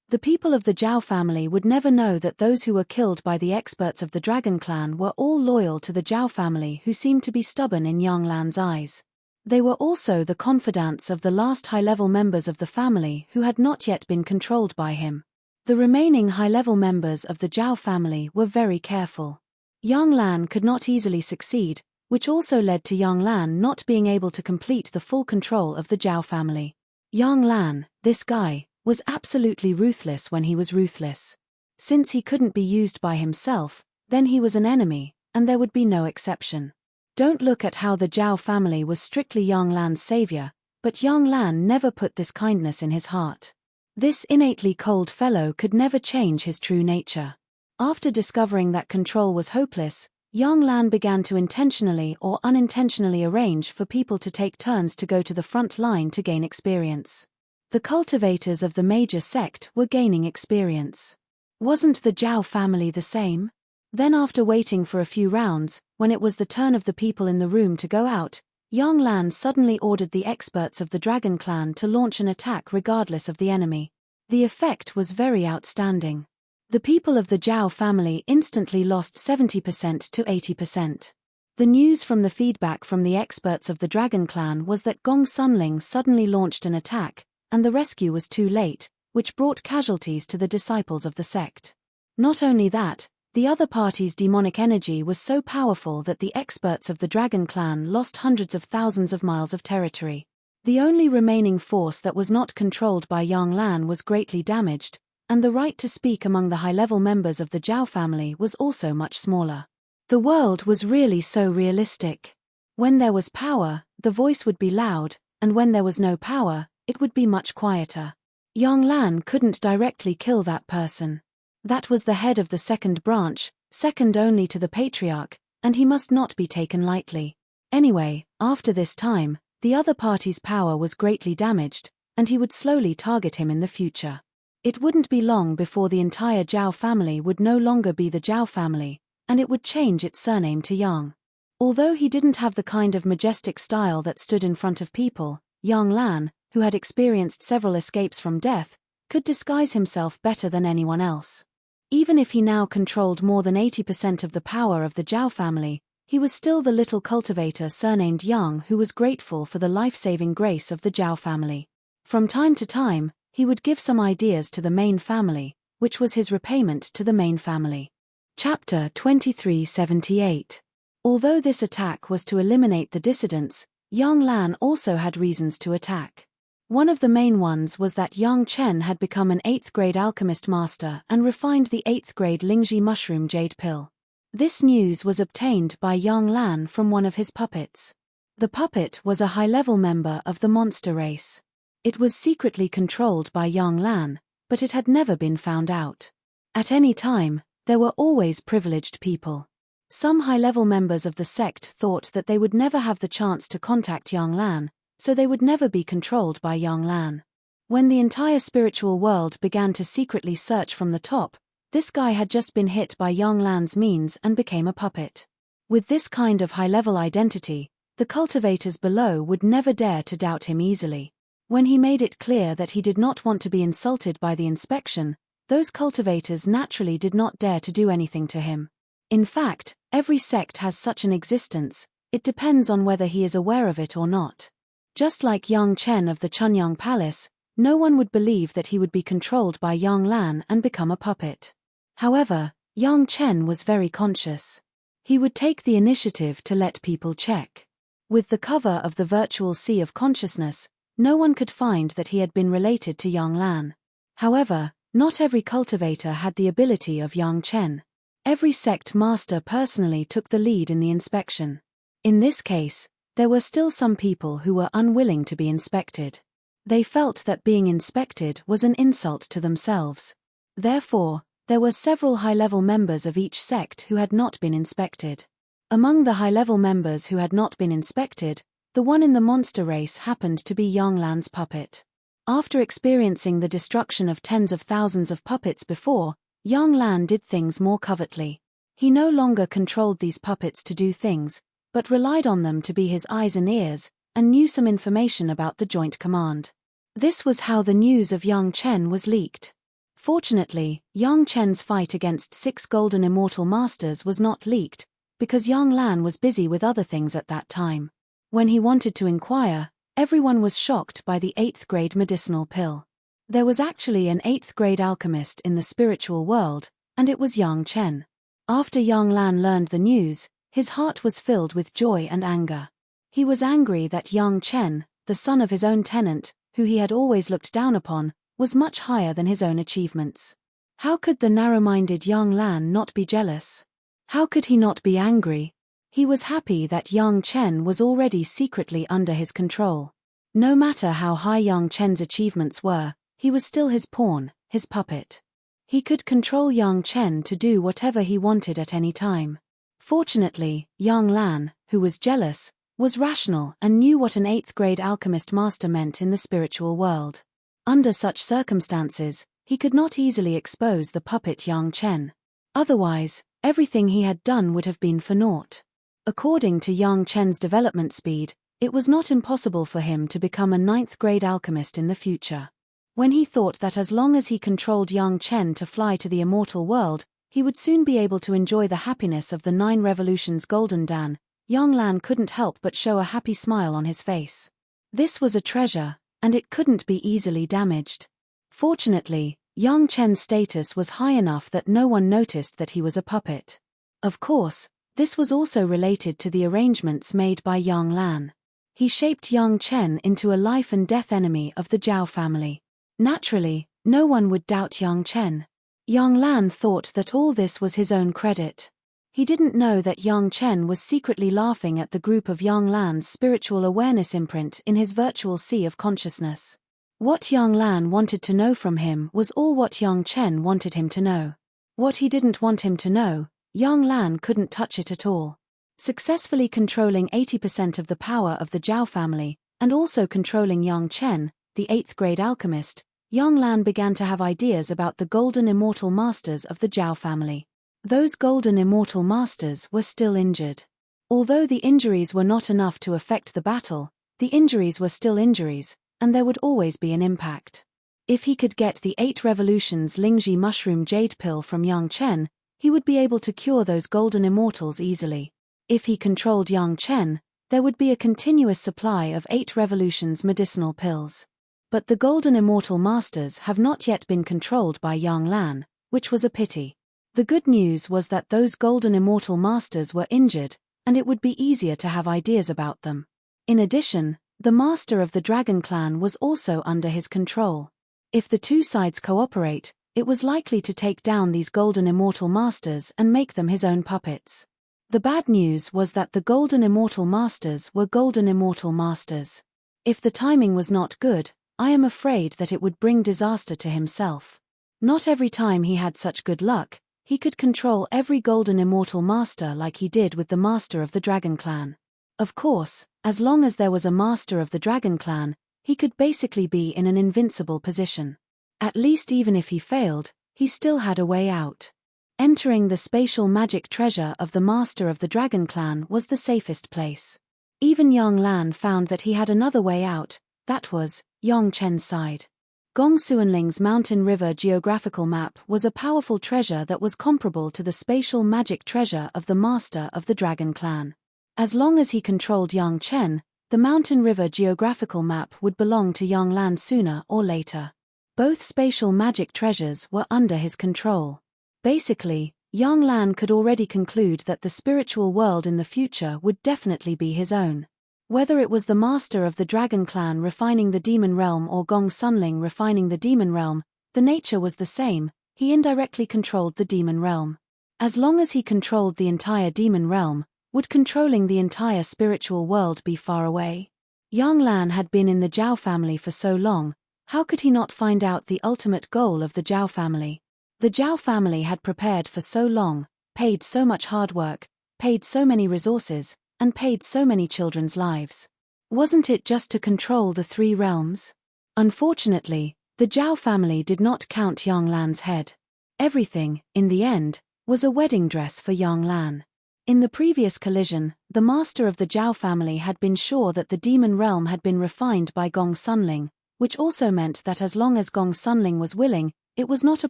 The people of the Zhao family would never know that those who were killed by the experts of the Dragon Clan were all loyal to the Zhao family who seemed to be stubborn in Yang Lan's eyes. They were also the confidants of the last high-level members of the family who had not yet been controlled by him. The remaining high-level members of the Zhao family were very careful. Yang Lan could not easily succeed, which also led to Yang Lan not being able to complete the full control of the Zhao family. Yang Lan, this guy, was absolutely ruthless when he was ruthless. Since he couldn't be used by himself, then he was an enemy, and there would be no exception. Don't look at how the Zhao family was strictly Yang Lan's savior, but Yang Lan never put this kindness in his heart. This innately cold fellow could never change his true nature. After discovering that control was hopeless, Yang Lan began to intentionally or unintentionally arrange for people to take turns to go to the front line to gain experience. The cultivators of the major sect were gaining experience. Wasn't the Zhao family the same? Then after waiting for a few rounds, when it was the turn of the people in the room to go out, Yang Lan suddenly ordered the experts of the Dragon Clan to launch an attack regardless of the enemy. The effect was very outstanding. The people of the Zhao family instantly lost 70% to 80%. The news from the feedback from the experts of the Dragon Clan was that Gong Sunling suddenly launched an attack, and the rescue was too late, which brought casualties to the disciples of the sect. Not only that, the other party's demonic energy was so powerful that the experts of the Dragon Clan lost hundreds of thousands of miles of territory. The only remaining force that was not controlled by Yang Lan was greatly damaged, and the right to speak among the high-level members of the Zhao family was also much smaller. The world was really so realistic. When there was power, the voice would be loud, and when there was no power, it would be much quieter. Yang Lan couldn't directly kill that person. That was the head of the second branch, second only to the patriarch, and he must not be taken lightly. Anyway, after this time, the other party's power was greatly damaged, and he would slowly target him in the future. It wouldn't be long before the entire Zhao family would no longer be the Zhao family, and it would change its surname to Yang. Although he didn't have the kind of majestic style that stood in front of people, Yang Lan, who had experienced several escapes from death, could disguise himself better than anyone else. Even if he now controlled more than 80% of the power of the Zhao family, he was still the little cultivator surnamed Yang who was grateful for the life-saving grace of the Zhao family. From time to time, he would give some ideas to the main family, which was his repayment to the main family. Chapter 2378. Although this attack was to eliminate the dissidents, Yang Lan also had reasons to attack. One of the main ones was that Yang Chen had become an 8th grade alchemist master and refined the 8th grade Lingji mushroom jade pill. This news was obtained by Yang Lan from one of his puppets. The puppet was a high-level member of the monster race. It was secretly controlled by Yang Lan, but it had never been found out. At any time, there were always privileged people. Some high-level members of the sect thought that they would never have the chance to contact Yang Lan, so they would never be controlled by Yang Lan. When the entire spiritual world began to secretly search from the top, this guy had just been hit by Yang Lan's means and became a puppet. With this kind of high-level identity, the cultivators below would never dare to doubt him easily. When he made it clear that he did not want to be insulted by the inspection, those cultivators naturally did not dare to do anything to him. In fact, every sect has such an existence, it depends on whether he is aware of it or not. Just like Yang Chen of the Chunyang Palace, no one would believe that he would be controlled by Yang Lan and become a puppet. However, Yang Chen was very conscious. He would take the initiative to let people check. With the cover of the virtual sea of consciousness, no one could find that he had been related to Yang Lan. However, not every cultivator had the ability of Yang Chen. Every sect master personally took the lead in the inspection. In this case, there were still some people who were unwilling to be inspected. They felt that being inspected was an insult to themselves. Therefore, there were several high-level members of each sect who had not been inspected. Among the high-level members who had not been inspected, the one in the monster race happened to be Yang Lan's puppet. After experiencing the destruction of tens of thousands of puppets before, Yang Lan did things more covertly. He no longer controlled these puppets to do things, but relied on them to be his eyes and ears, and knew some information about the joint command. This was how the news of Yang Chen was leaked. Fortunately, Yang Chen's fight against 6 golden immortal masters was not leaked, because Yang Lan was busy with other things at that time. When he wanted to inquire, everyone was shocked by the 8th grade medicinal pill. There was actually an 8th grade alchemist in the spiritual world, and it was Yang Chen. After Yang Lan learned the news, his heart was filled with joy and anger. He was angry that Yang Chen, the son of his own tenant, who he had always looked down upon, was much higher than his own achievements. How could the narrow-minded Yang Lan not be jealous? How could he not be angry? He was happy that Yang Chen was already secretly under his control. No matter how high Yang Chen's achievements were, he was still his pawn, his puppet. He could control Yang Chen to do whatever he wanted at any time. Fortunately, Yang Lan, who was jealous, was rational and knew what an 8th grade alchemist master meant in the spiritual world. Under such circumstances, he could not easily expose the puppet Yang Chen. Otherwise, everything he had done would have been for naught. According to Yang Chen's development speed, it was not impossible for him to become a ninth-grade alchemist in the future. When he thought that as long as he controlled Yang Chen to fly to the immortal world, he would soon be able to enjoy the happiness of the 9 revolutions Golden Dan, Yang Lan couldn't help but show a happy smile on his face. This was a treasure, and it couldn't be easily damaged. Fortunately, Yang Chen's status was high enough that no one noticed that he was a puppet. Of course, this was also related to the arrangements made by Yang Lan. He shaped Yang Chen into a life and death enemy of the Zhao family. Naturally, no one would doubt Yang Chen. Yang Lan thought that all this was his own credit. He didn't know that Yang Chen was secretly laughing at the group of Yang Lan's spiritual awareness imprint in his virtual sea of consciousness. What Yang Lan wanted to know from him was all what Yang Chen wanted him to know. What he didn't want him to know, Yang Lan couldn't touch it at all. Successfully controlling 80% of the power of the Zhao family, and also controlling Yang Chen, the 8th-grade alchemist, Yang Lan began to have ideas about the golden immortal masters of the Zhao family. Those golden immortal masters were still injured. Although the injuries were not enough to affect the battle, the injuries were still injuries, and there would always be an impact. If he could get the 8 revolutions Lingji mushroom jade pill from Yang Chen, he would be able to cure those golden immortals easily. If he controlled Yang Chen, there would be a continuous supply of 8 revolutions medicinal pills. But the golden immortal masters have not yet been controlled by Yang Lan, which was a pity. The good news was that those golden immortal masters were injured, and it would be easier to have ideas about them. In addition, the master of the Dragon Clan was also under his control. If the two sides cooperate, it was likely to take down these golden immortal masters and make them his own puppets. The bad news was that the golden immortal masters were golden immortal masters. If the timing was not good, I am afraid that it would bring disaster to himself. Not every time he had such good luck, he could control every golden immortal master like he did with the master of the Dragon Clan. Of course, as long as there was a master of the Dragon Clan, he could basically be in an invincible position. At least even if he failed, he still had a way out. Entering the spatial magic treasure of the master of the Dragon Clan was the safest place. Even Yang Lan found that he had another way out, that was Yang Chen's side. Gong Suanling's Mountain River geographical map was a powerful treasure that was comparable to the spatial magic treasure of the master of the Dragon Clan. As long as he controlled Yang Chen, the Mountain River geographical map would belong to Yang Lan sooner or later. Both spatial magic treasures were under his control. Basically, Yang Lan could already conclude that the spiritual world in the future would definitely be his own. Whether it was the master of the Dragon Clan refining the demon realm or Gong Sunling refining the demon realm, the nature was the same, he indirectly controlled the demon realm. As long as he controlled the entire demon realm, would controlling the entire spiritual world be far away? Yang Lan had been in the Zhao family for so long, how could he not find out the ultimate goal of the Zhao family? The Zhao family had prepared for so long, paid so much hard work, paid so many resources, and paid so many children's lives. Wasn't it just to control the 3 realms? Unfortunately, the Zhao family did not count Yang Lan's head. Everything, in the end, was a wedding dress for Yang Lan. In the previous collision, the master of the Zhao family had been sure that the demon realm had been refined by Gong Sunling, which also meant that as long as Gong Sunling was willing, it was not a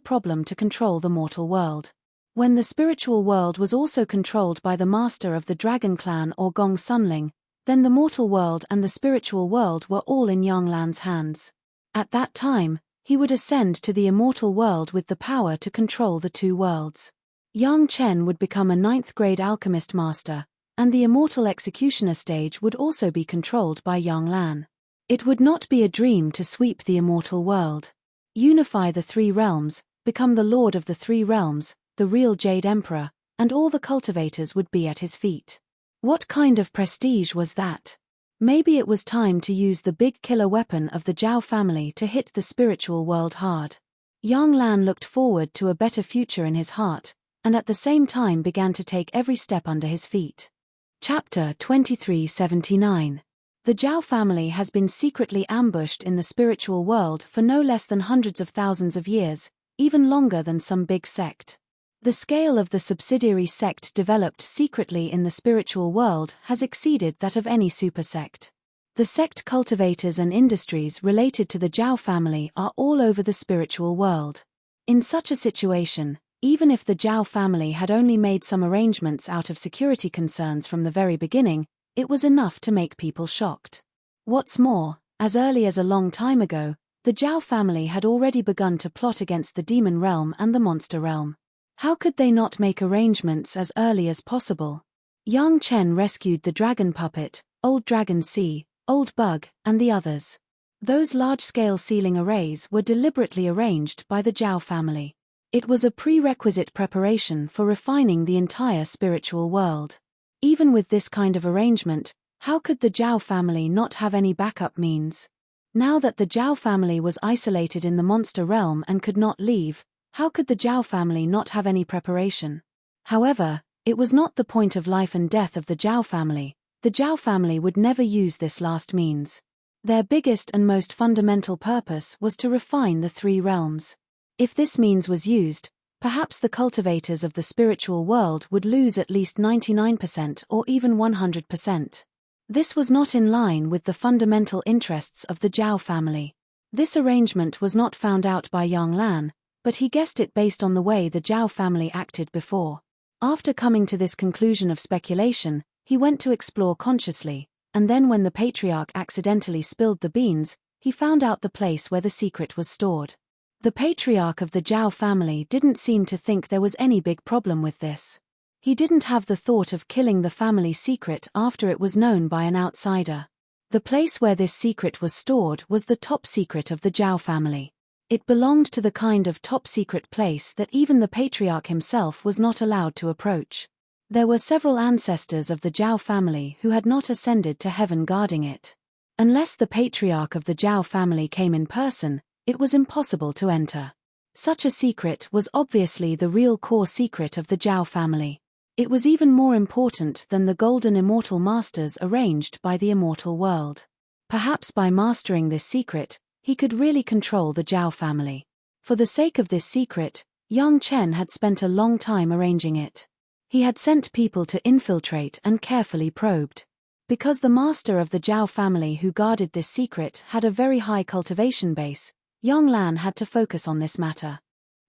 problem to control the mortal world. When the spiritual world was also controlled by the master of the Dragon Clan or Gong Sunling, then the mortal world and the spiritual world were all in Yang Lan's hands. At that time, he would ascend to the immortal world with the power to control the 2 worlds. Yang Chen would become a 9th-grade alchemist master, and the immortal executioner stage would also be controlled by Yang Lan. It would not be a dream to sweep the immortal world. Unify the 3 realms, become the lord of the 3 realms, the real Jade Emperor, and all the cultivators would be at his feet. What kind of prestige was that? Maybe it was time to use the big killer weapon of the Zhao family to hit the spiritual world hard. Yang Lan looked forward to a better future in his heart, and at the same time began to take every step under his feet. Chapter 2379. The Zhao family has been secretly ambushed in the spiritual world for no less than hundreds of thousands of years, even longer than some big sect. The scale of the subsidiary sect developed secretly in the spiritual world has exceeded that of any supersect. The sect cultivators and industries related to the Zhao family are all over the spiritual world. In such a situation, even if the Zhao family had only made some arrangements out of security concerns from the very beginning, it was enough to make people shocked. What's more, as early as a long time ago, the Zhao family had already begun to plot against the demon realm and the monster realm. How could they not make arrangements as early as possible? Yang Chen rescued the dragon puppet, Old Dragon Sea, Old Bug, and the others. Those large-scale sealing arrays were deliberately arranged by the Zhao family. It was a prerequisite preparation for refining the entire spiritual world. Even with this kind of arrangement, how could the Zhao family not have any backup means? Now that the Zhao family was isolated in the monster realm and could not leave, how could the Zhao family not have any preparation? However, it was not the point of life and death of the Zhao family. The Zhao family would never use this last means. Their biggest and most fundamental purpose was to refine the three realms. If this means was used, perhaps the cultivators of the spiritual world would lose at least 99% or even 100%. This was not in line with the fundamental interests of the Zhao family. This arrangement was not found out by Yang Lan, but he guessed it based on the way the Zhao family acted before. After coming to this conclusion of speculation, he went to explore consciously, and then when the patriarch accidentally spilled the beans, he found out the place where the secret was stored. The patriarch of the Zhao family didn't seem to think there was any big problem with this. He didn't have the thought of killing the family secret after it was known by an outsider. The place where this secret was stored was the top secret of the Zhao family. It belonged to the kind of top-secret place that even the patriarch himself was not allowed to approach. There were several ancestors of the Zhao family who had not ascended to heaven guarding it. Unless the patriarch of the Zhao family came in person, it was impossible to enter. Such a secret was obviously the real core secret of the Zhao family. It was even more important than the golden immortal masters arranged by the immortal world. Perhaps by mastering this secret, he could really control the Zhao family. For the sake of this secret, Yang Chen had spent a long time arranging it. He had sent people to infiltrate and carefully probed. Because the master of the Zhao family who guarded this secret had a very high cultivation base, Yang Lan had to focus on this matter.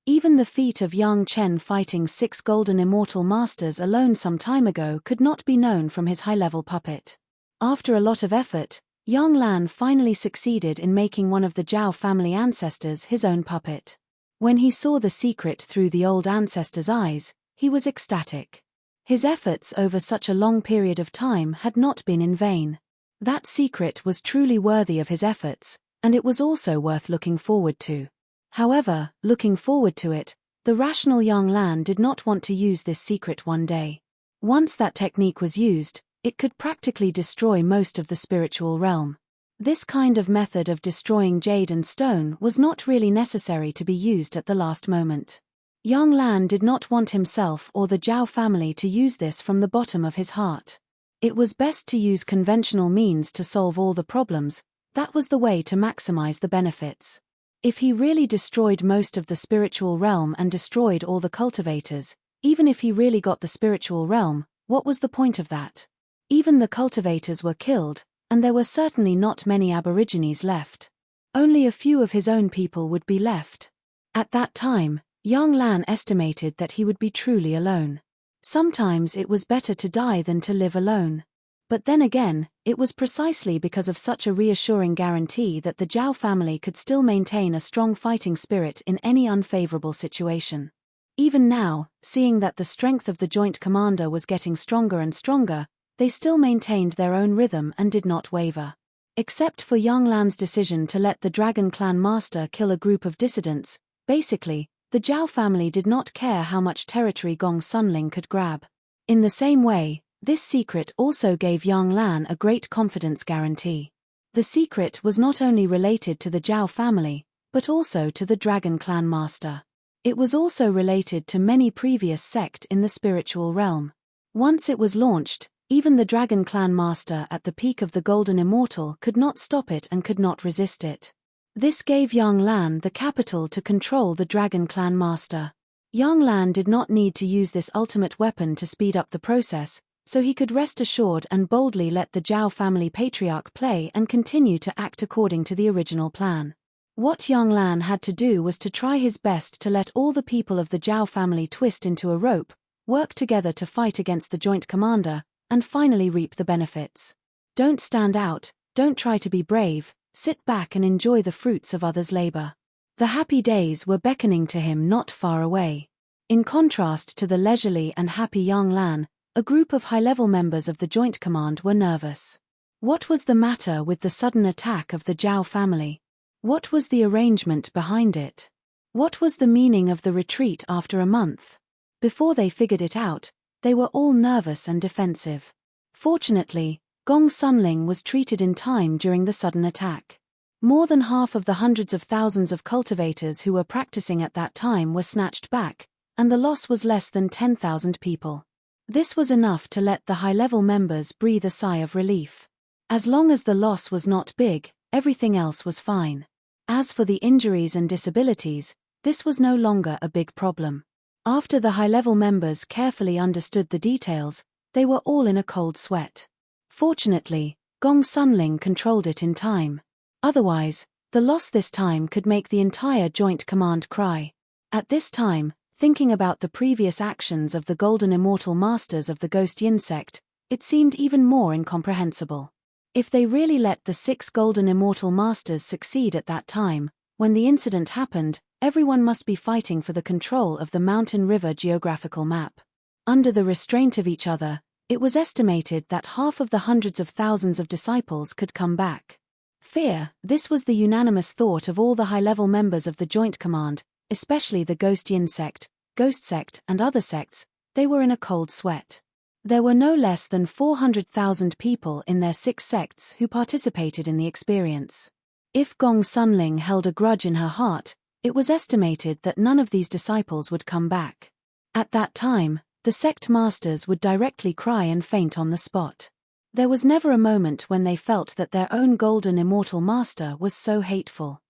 Even the feat of Yang Chen fighting 6 golden immortal masters alone some time ago could not be known from his high-level puppet. After a lot of effort, Yang Lan finally succeeded in making one of the Zhao family ancestors his own puppet. When he saw the secret through the old ancestor's eyes, he was ecstatic. His efforts over such a long period of time had not been in vain. That secret was truly worthy of his efforts, and it was also worth looking forward to. However, looking forward to it, the rational Yang Lan did not want to use this secret one day. Once that technique was used, it could practically destroy most of the spiritual realm. This kind of method of destroying jade and stone was not really necessary to be used at the last moment. Yang Lan did not want himself or the Zhao family to use this from the bottom of his heart. It was best to use conventional means to solve all the problems. That was the way to maximize the benefits. If he really destroyed most of the spiritual realm and destroyed all the cultivators, even if he really got the spiritual realm, what was the point of that? Even the cultivators were killed, and there were certainly not many aborigines left. Only a few of his own people would be left. At that time, Yang Lan estimated that he would be truly alone. Sometimes it was better to die than to live alone. But then again, it was precisely because of such a reassuring guarantee that the Zhao family could still maintain a strong fighting spirit in any unfavorable situation. Even now, seeing that the strength of the joint commander was getting stronger and stronger, they still maintained their own rhythm and did not waver. Except for Yang Lan's decision to let the Dragon Clan master kill a group of dissidents, basically, the Zhao family did not care how much territory Gong Sunling could grab. In the same way, this secret also gave Yang Lan a great confidence guarantee. The secret was not only related to the Zhao family, but also to the Dragon Clan master. It was also related to many previous sects in the spiritual realm. Once it was launched, even the Dragon Clan master at the peak of the Golden Immortal could not stop it and could not resist it. This gave Yang Lan the capital to control the Dragon Clan master. Yang Lan did not need to use this ultimate weapon to speed up the process, so he could rest assured and boldly let the Zhao family patriarch play and continue to act according to the original plan. What Yang Lan had to do was to try his best to let all the people of the Zhao family twist into a rope, work together to fight against the joint commander, and finally reap the benefits. Don't stand out, don't try to be brave, sit back and enjoy the fruits of others' labor. The happy days were beckoning to him not far away. In contrast to the leisurely and happy Yang Lan, a group of high-level members of the Joint Command were nervous. What was the matter with the sudden attack of the Zhao family? What was the arrangement behind it? What was the meaning of the retreat after a month? Before they figured it out, they were all nervous and defensive. Fortunately, Gong Sunling was treated in time during the sudden attack. More than half of the hundreds of thousands of cultivators who were practicing at that time were snatched back, and the loss was less than 10,000 people. This was enough to let the high-level members breathe a sigh of relief. As long as the loss was not big, everything else was fine. As for the injuries and disabilities, this was no longer a big problem. After the high-level members carefully understood the details, they were all in a cold sweat. Fortunately, Gong Sunling controlled it in time. Otherwise, the loss this time could make the entire Joint Command cry. At this time, thinking about the previous actions of the Golden Immortal Masters of the Ghost Yin sect, it seemed even more incomprehensible. If they really let the 6 Golden Immortal Masters succeed at that time, when the incident happened, everyone must be fighting for the control of the Mountain River geographical map. Under the restraint of each other, it was estimated that half of the hundreds of thousands of disciples could come back. Fear, this was the unanimous thought of all the high-level members of the Joint Command, especially the Ghost Yin sect, Ghost sect and other sects. They were in a cold sweat. There were no less than 400,000 people in their 6 sects who participated in the experience. If Gong Sunling held a grudge in her heart, it was estimated that none of these disciples would come back. At that time, the sect masters would directly cry and faint on the spot. There was never a moment when they felt that their own Golden Immortal Master was so hateful.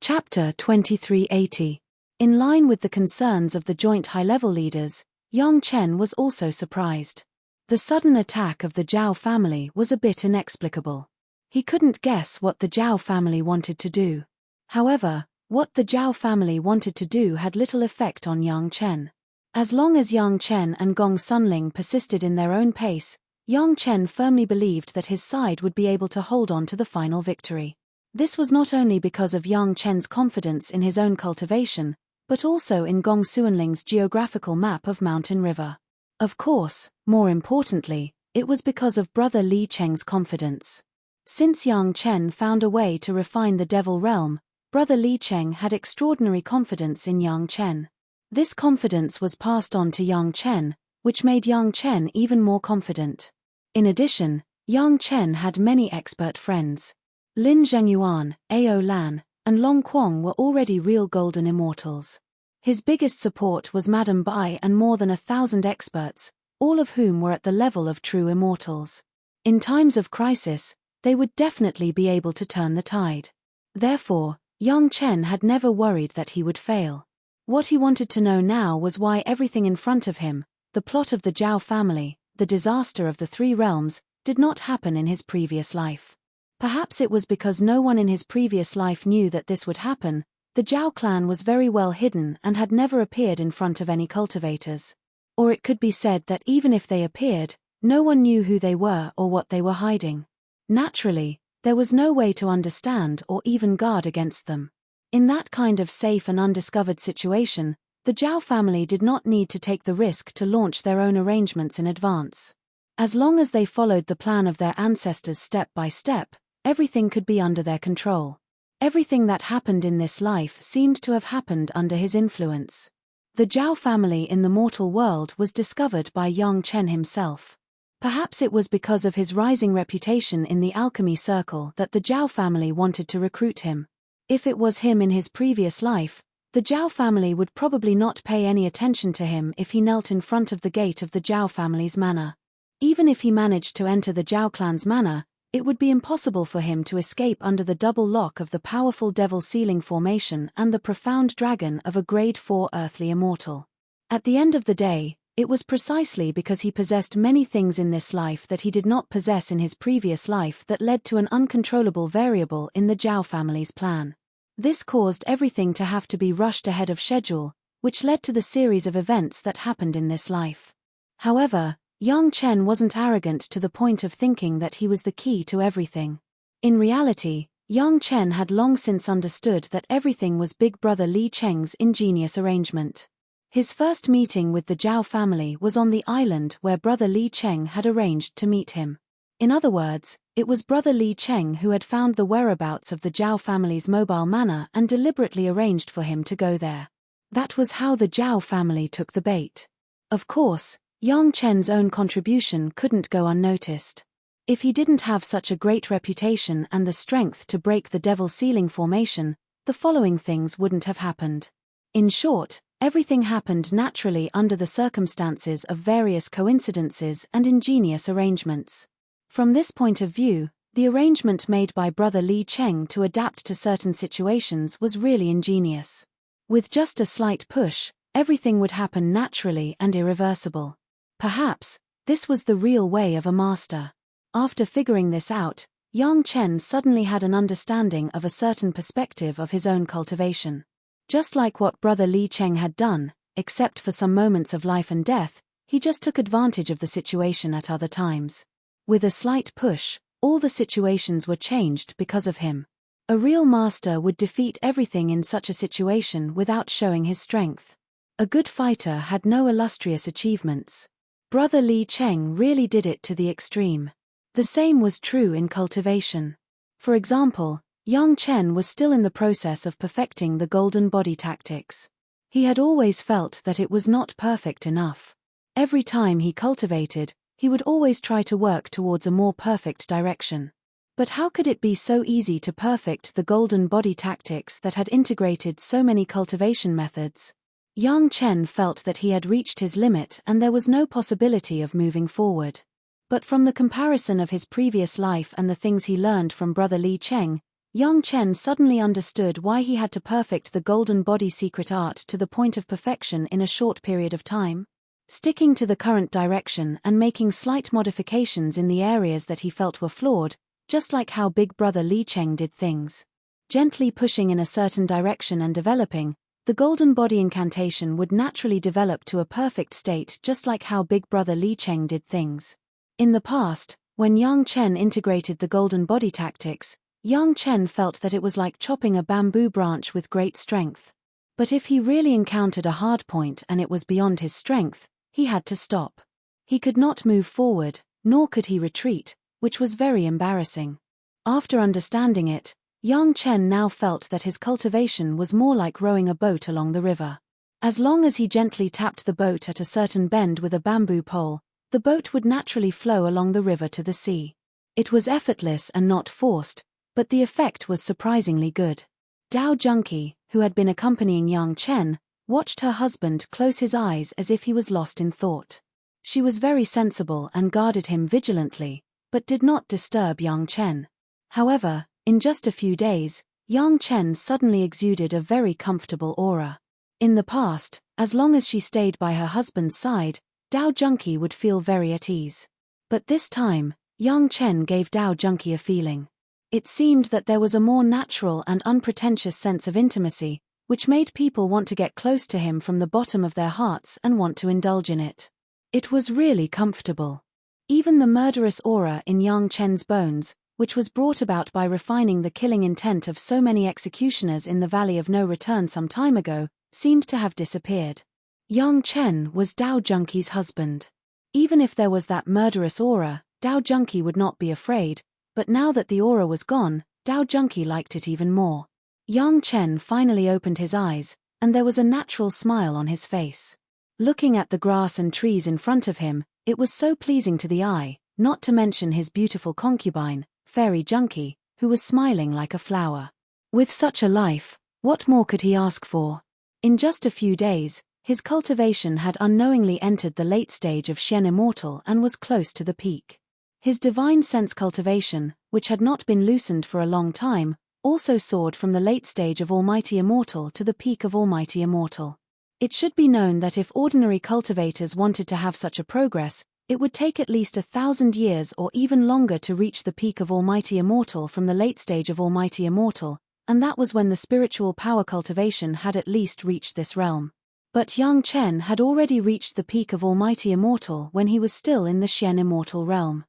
Chapter 2380. In line with the concerns of the joint high-level leaders, Yang Chen was also surprised. The sudden attack of the Zhao family was a bit inexplicable. He couldn't guess what the Zhao family wanted to do. However, what the Zhao family wanted to do had little effect on Yang Chen. As long as Yang Chen and Gong Sunling persisted in their own pace, Yang Chen firmly believed that his side would be able to hold on to the final victory. This was not only because of Yang Chen's confidence in his own cultivation, but also in Gong Suanling's geographical map of Mountain River. Of course, more importantly, it was because of brother Li Cheng's confidence. Since Yang Chen found a way to refine the Devil Realm, brother Li Cheng had extraordinary confidence in Yang Chen. This confidence was passed on to Yang Chen, which made Yang Chen even more confident. In addition, Yang Chen had many expert friends. Lin Zhengyuan, Ao Lan, and Long Quang were already real golden immortals. His biggest support was Madame Bai and more than 1,000 experts, all of whom were at the level of true immortals. In times of crisis, they would definitely be able to turn the tide. Therefore, Yang Chen had never worried that he would fail. What he wanted to know now was why everything in front of him, the plot of the Zhao family, the disaster of the 3 realms, did not happen in his previous life. Perhaps it was because no one in his previous life knew that this would happen. The Zhao clan was very well hidden and had never appeared in front of any cultivators. Or it could be said that even if they appeared, no one knew who they were or what they were hiding. Naturally, there was no way to understand or even guard against them. In that kind of safe and undiscovered situation, the Zhao family did not need to take the risk to launch their own arrangements in advance. As long as they followed the plan of their ancestors step by step, everything could be under their control. Everything that happened in this life seemed to have happened under his influence. The Zhao family in the mortal world was discovered by Yang Chen himself. Perhaps it was because of his rising reputation in the alchemy circle that the Zhao family wanted to recruit him. If it was him in his previous life, the Zhao family would probably not pay any attention to him if he knelt in front of the gate of the Zhao family's manor. Even if he managed to enter the Zhao clan's manor, it would be impossible for him to escape under the double lock of the powerful devil sealing formation and the profound dragon of a grade 4 earthly immortal. At the end of the day, it was precisely because he possessed many things in this life that he did not possess in his previous life that led to an uncontrollable variable in the Zhao family's plan. This caused everything to have to be rushed ahead of schedule, which led to the series of events that happened in this life. However, Yang Chen wasn't arrogant to the point of thinking that he was the key to everything. In reality, Yang Chen had long since understood that everything was Big Brother Li Cheng's ingenious arrangement. His first meeting with the Zhao family was on the island where Brother Li Cheng had arranged to meet him. In other words, it was Brother Li Cheng who had found the whereabouts of the Zhao family's mobile manor and deliberately arranged for him to go there. That was how the Zhao family took the bait. Of course, Yang Chen's own contribution couldn't go unnoticed. If he didn't have such a great reputation and the strength to break the Devil's Ceiling formation, the following things wouldn't have happened. In short, everything happened naturally under the circumstances of various coincidences and ingenious arrangements. From this point of view, the arrangement made by Brother Li Cheng to adapt to certain situations was really ingenious. With just a slight push, everything would happen naturally and irreversible. Perhaps, this was the real way of a master. After figuring this out, Yang Chen suddenly had an understanding of a certain perspective of his own cultivation. Just like what Brother Li Cheng had done, except for some moments of life and death, he just took advantage of the situation at other times. With a slight push, all the situations were changed because of him. A real master would defeat everything in such a situation without showing his strength. A good fighter had no illustrious achievements. Brother Li Cheng really did it to the extreme. The same was true in cultivation. For example, Yang Chen was still in the process of perfecting the golden body tactics. He had always felt that it was not perfect enough. Every time he cultivated, he would always try to work towards a more perfect direction. But how could it be so easy to perfect the golden body tactics that had integrated so many cultivation methods? Yang Chen felt that he had reached his limit and there was no possibility of moving forward. But from the comparison of his previous life and the things he learned from Brother Li Cheng, Yang Chen suddenly understood why he had to perfect the golden body secret art to the point of perfection in a short period of time. Sticking to the current direction and making slight modifications in the areas that he felt were flawed, just like how Big Brother Li Cheng did things. Gently pushing in a certain direction and developing, the golden body incantation would naturally develop to a perfect state just like how Big Brother Li Cheng did things. In the past, when Yang Chen integrated the golden body tactics, Yang Chen felt that it was like chopping a bamboo branch with great strength. But if he really encountered a hard point and it was beyond his strength, he had to stop. He could not move forward, nor could he retreat, which was very embarrassing. After understanding it, Yang Chen now felt that his cultivation was more like rowing a boat along the river. As long as he gently tapped the boat at a certain bend with a bamboo pole, the boat would naturally flow along the river to the sea. It was effortless and not forced, but the effect was surprisingly good. Dao Junkie, who had been accompanying Yang Chen, watched her husband close his eyes as if he was lost in thought. She was very sensible and guarded him vigilantly, but did not disturb Yang Chen. However, in just a few days, Yang Chen suddenly exuded a very comfortable aura. In the past, as long as she stayed by her husband's side, Dao Junkie would feel very at ease. But this time, Yang Chen gave Dao Junkie a feeling. It seemed that there was a more natural and unpretentious sense of intimacy, which made people want to get close to him from the bottom of their hearts and want to indulge in it. It was really comfortable. Even the murderous aura in Yang Chen's bones, which was brought about by refining the killing intent of so many executioners in the Valley of No Return some time ago, seemed to have disappeared. Yang Chen was Dao Junkie's husband. Even if there was that murderous aura, Dao Junkie would not be afraid, but now that the aura was gone, Dao Junkie liked it even more. Yang Chen finally opened his eyes, and there was a natural smile on his face. Looking at the grass and trees in front of him, it was so pleasing to the eye, not to mention his beautiful concubine, Fairy Junkie, who was smiling like a flower. With such a life, what more could he ask for? In just a few days, his cultivation had unknowingly entered the late stage of Xian Immortal and was close to the peak. His divine sense cultivation, which had not been loosened for a long time, also soared from the late stage of Almighty Immortal to the peak of Almighty Immortal. It should be known that if ordinary cultivators wanted to have such a progress, it would take at least 1,000 years or even longer to reach the peak of Almighty Immortal from the late stage of Almighty Immortal, and that was when the spiritual power cultivation had at least reached this realm. But Yang Chen had already reached the peak of Almighty Immortal when he was still in the Xian Immortal realm.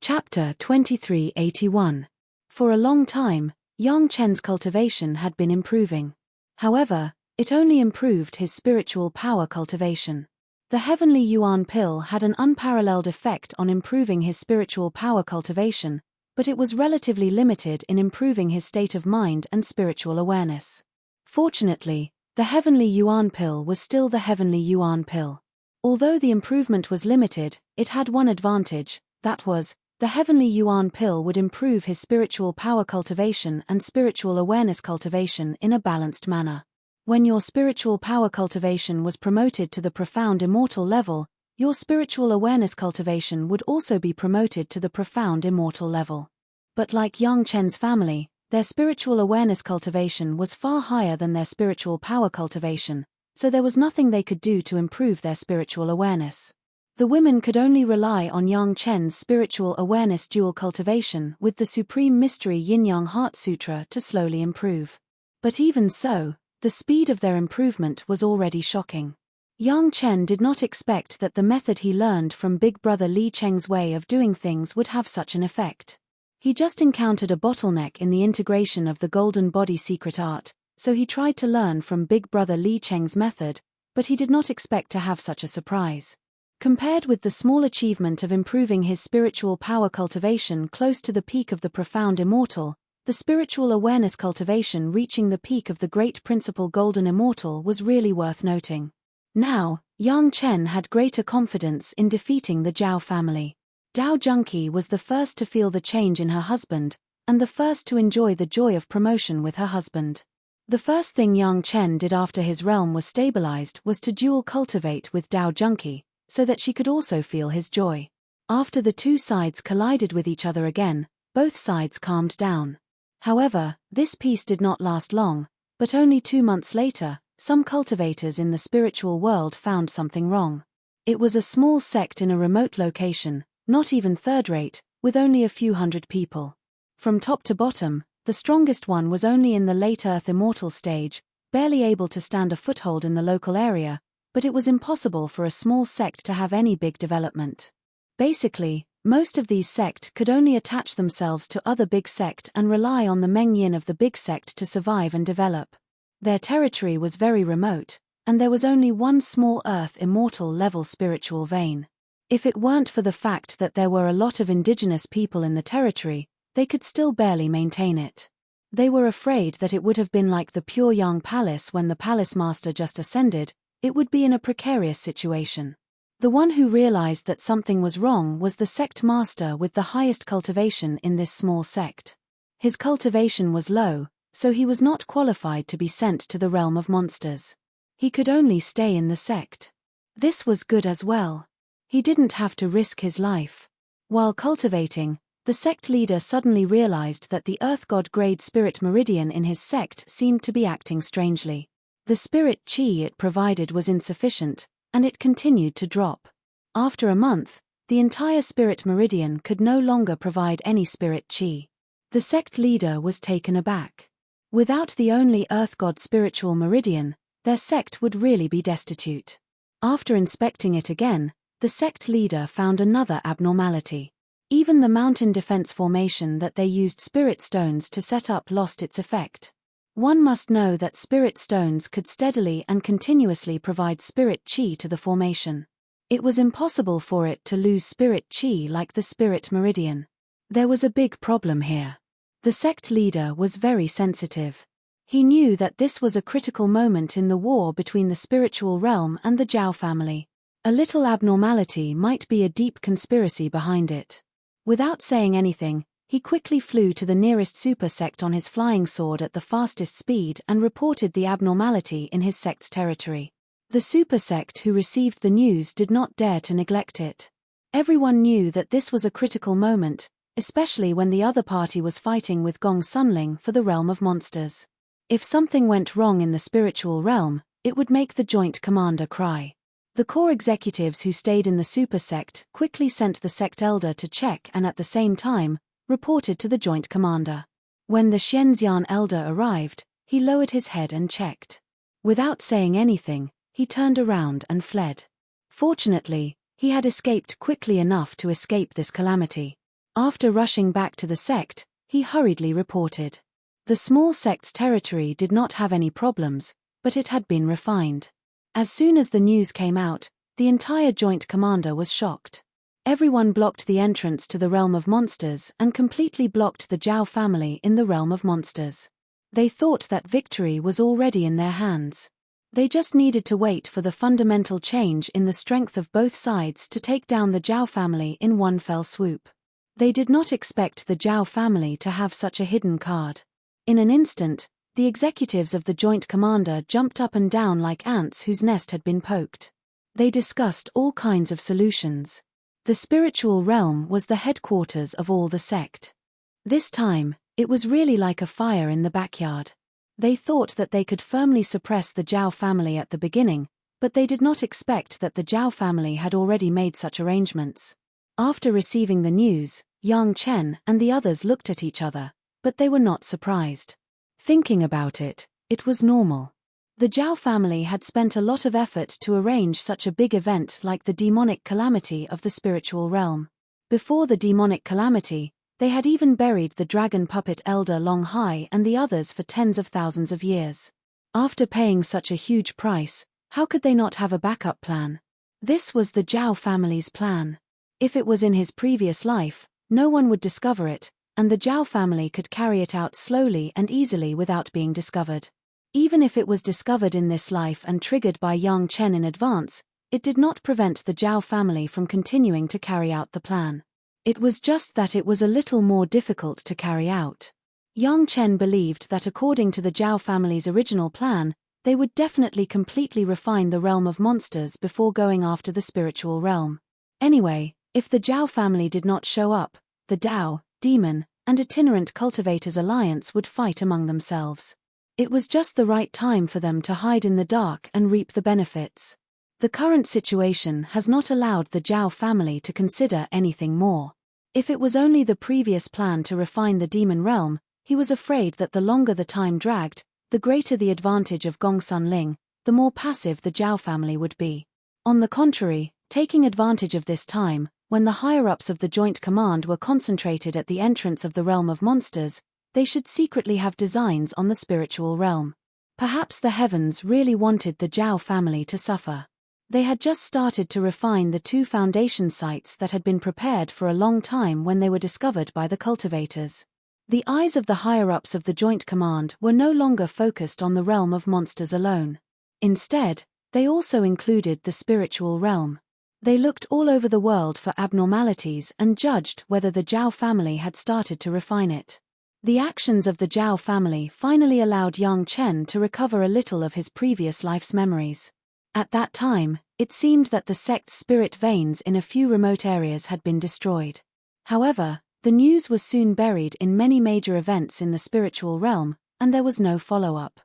Chapter 2381. For a long time, Yang Chen's cultivation had been improving. However, it only improved his spiritual power cultivation. The heavenly Yuan pill had an unparalleled effect on improving his spiritual power cultivation, but it was relatively limited in improving his state of mind and spiritual awareness. Fortunately, the heavenly Yuan pill was still the heavenly Yuan pill. Although the improvement was limited, it had one advantage, that was, the heavenly Yuan pill would improve his spiritual power cultivation and spiritual awareness cultivation in a balanced manner. When your spiritual power cultivation was promoted to the profound immortal level, your spiritual awareness cultivation would also be promoted to the profound immortal level. But like Yang Chen's family, their spiritual awareness cultivation was far higher than their spiritual power cultivation, so there was nothing they could do to improve their spiritual awareness. The women could only rely on Yang Chen's spiritual awareness dual cultivation with the Supreme Mystery Yin-Yang Heart Sutra to slowly improve. But even so, the speed of their improvement was already shocking. Yang Chen did not expect that the method he learned from Big Brother Li Cheng's way of doing things would have such an effect. He just encountered a bottleneck in the integration of the Golden Body secret art, so he tried to learn from Big Brother Li Cheng's method, but he did not expect to have such a surprise. Compared with the small achievement of improving his spiritual power cultivation close to the peak of the profound immortal, the spiritual awareness cultivation reaching the peak of the great principal golden immortal was really worth noting. Now, Yang Chen had greater confidence in defeating the Zhao family. Dao Junqi was the first to feel the change in her husband, and the first to enjoy the joy of promotion with her husband. The first thing Yang Chen did after his realm was stabilized was to dual cultivate with Dao Junqi, so that she could also feel his joy. After the two sides collided with each other again, both sides calmed down. However, this peace did not last long, but only 2 months later, some cultivators in the spiritual world found something wrong. It was a small sect in a remote location, not even third-rate, with only a few hundred people. From top to bottom, the strongest one was only in the late Earth Immortal stage, barely able to stand a foothold in the local area, but it was impossible for a small sect to have any big development. Basically, most of these sect could only attach themselves to other big sect and rely on the Meng Yin of the big sect to survive and develop. Their territory was very remote, and there was only one small Earth Immortal level spiritual vein. If it weren't for the fact that there were a lot of indigenous people in the territory, they could still barely maintain it. They were afraid that it would have been like the Pure Yang Palace when the palace master just ascended, it would be in a precarious situation. The one who realized that something was wrong was the sect master with the highest cultivation in this small sect. His cultivation was low, so he was not qualified to be sent to the realm of monsters. He could only stay in the sect. This was good as well. He didn't have to risk his life. While cultivating, the sect leader suddenly realized that the Earth God grade spirit meridian in his sect seemed to be acting strangely. The spirit chi it provided was insufficient, and it continued to drop. After a month, the entire spirit meridian could no longer provide any spirit chi. The sect leader was taken aback. Without the only Earth God spiritual meridian, their sect would really be destitute. After inspecting it again, the sect leader found another abnormality. Even the mountain defense formation that they used spirit stones to set up lost its effect. One must know that spirit stones could steadily and continuously provide spirit chi to the formation. It was impossible for it to lose spirit chi like the spirit meridian. There was a big problem here. The sect leader was very sensitive. He knew that this was a critical moment in the war between the spiritual realm and the Zhao family. A little abnormality might be a deep conspiracy behind it. Without saying anything, he quickly flew to the nearest super sect on his flying sword at the fastest speed and reported the abnormality in his sect's territory. The super sect who received the news did not dare to neglect it. Everyone knew that this was a critical moment, especially when the other party was fighting with Gong Sunling for the realm of monsters. If something went wrong in the spiritual realm, It would make the Joint Commander cry. The core executives who stayed in the super sect quickly sent the sect elder to check and at the same time, reported to the Joint Commander. When the Xianxian elder arrived, he lowered his head and checked. Without saying anything, he turned around and fled. Fortunately, he had escaped quickly enough to escape this calamity. After rushing back to the sect, he hurriedly reported. The small sect's territory did not have any problems, but it had been refined. As soon as the news came out, the entire Joint Commander was shocked. Everyone blocked the entrance to the realm of monsters and completely blocked the Zhao family in the realm of monsters. They thought that victory was already in their hands. They just needed to wait for the fundamental change in the strength of both sides to take down the Zhao family in one fell swoop. They did not expect the Zhao family to have such a hidden card. In an instant, the executives of the Joint Commander jumped up and down like ants whose nest had been poked. They discussed all kinds of solutions. The spiritual realm was the headquarters of all the sect. This time, it was really like a fire in the backyard. They thought that they could firmly suppress the Zhao family at the beginning, but they did not expect that the Zhao family had already made such arrangements. After receiving the news, Yang Chen and the others looked at each other, but they were not surprised. Thinking about it, it was normal. The Zhao family had spent a lot of effort to arrange such a big event like the demonic calamity of the spiritual realm. Before the demonic calamity, they had even buried the dragon puppet elder Long Hai and the others for tens of thousands of years. After paying such a huge price, how could they not have a backup plan? This was the Zhao family's plan. If it was in his previous life, no one would discover it, and the Zhao family could carry it out slowly and easily without being discovered. Even if it was discovered in this life and triggered by Yang Chen in advance, it did not prevent the Zhao family from continuing to carry out the plan. It was just that it was a little more difficult to carry out. Yang Chen believed that according to the Zhao family's original plan, they would definitely completely refine the realm of monsters before going after the spiritual realm. Anyway, if the Zhao family did not show up, the Dao, Demon, and Itinerant Cultivators Alliance would fight among themselves. It was just the right time for them to hide in the dark and reap the benefits. The current situation has not allowed the Zhao family to consider anything more. If it was only the previous plan to refine the demon realm, he was afraid that the longer the time dragged, the greater the advantage of Gongsun Ling, the more passive the Zhao family would be. On the contrary, taking advantage of this time, when the higher-ups of the Joint Command were concentrated at the entrance of the realm of monsters, they should secretly have designs on the spiritual realm. Perhaps the heavens really wanted the Zhao family to suffer. They had just started to refine the 2 foundation sites that had been prepared for a long time when they were discovered by the cultivators. The eyes of the higher-ups of the Joint Command were no longer focused on the realm of monsters alone. Instead, they also included the spiritual realm. They looked all over the world for abnormalities and judged whether the Zhao family had started to refine it. The actions of the Zhao family finally allowed Yang Chen to recover a little of his previous life's memories. At that time, it seemed that the sect's spirit veins in a few remote areas had been destroyed. However, the news was soon buried in many major events in the spiritual realm, and there was no follow-up.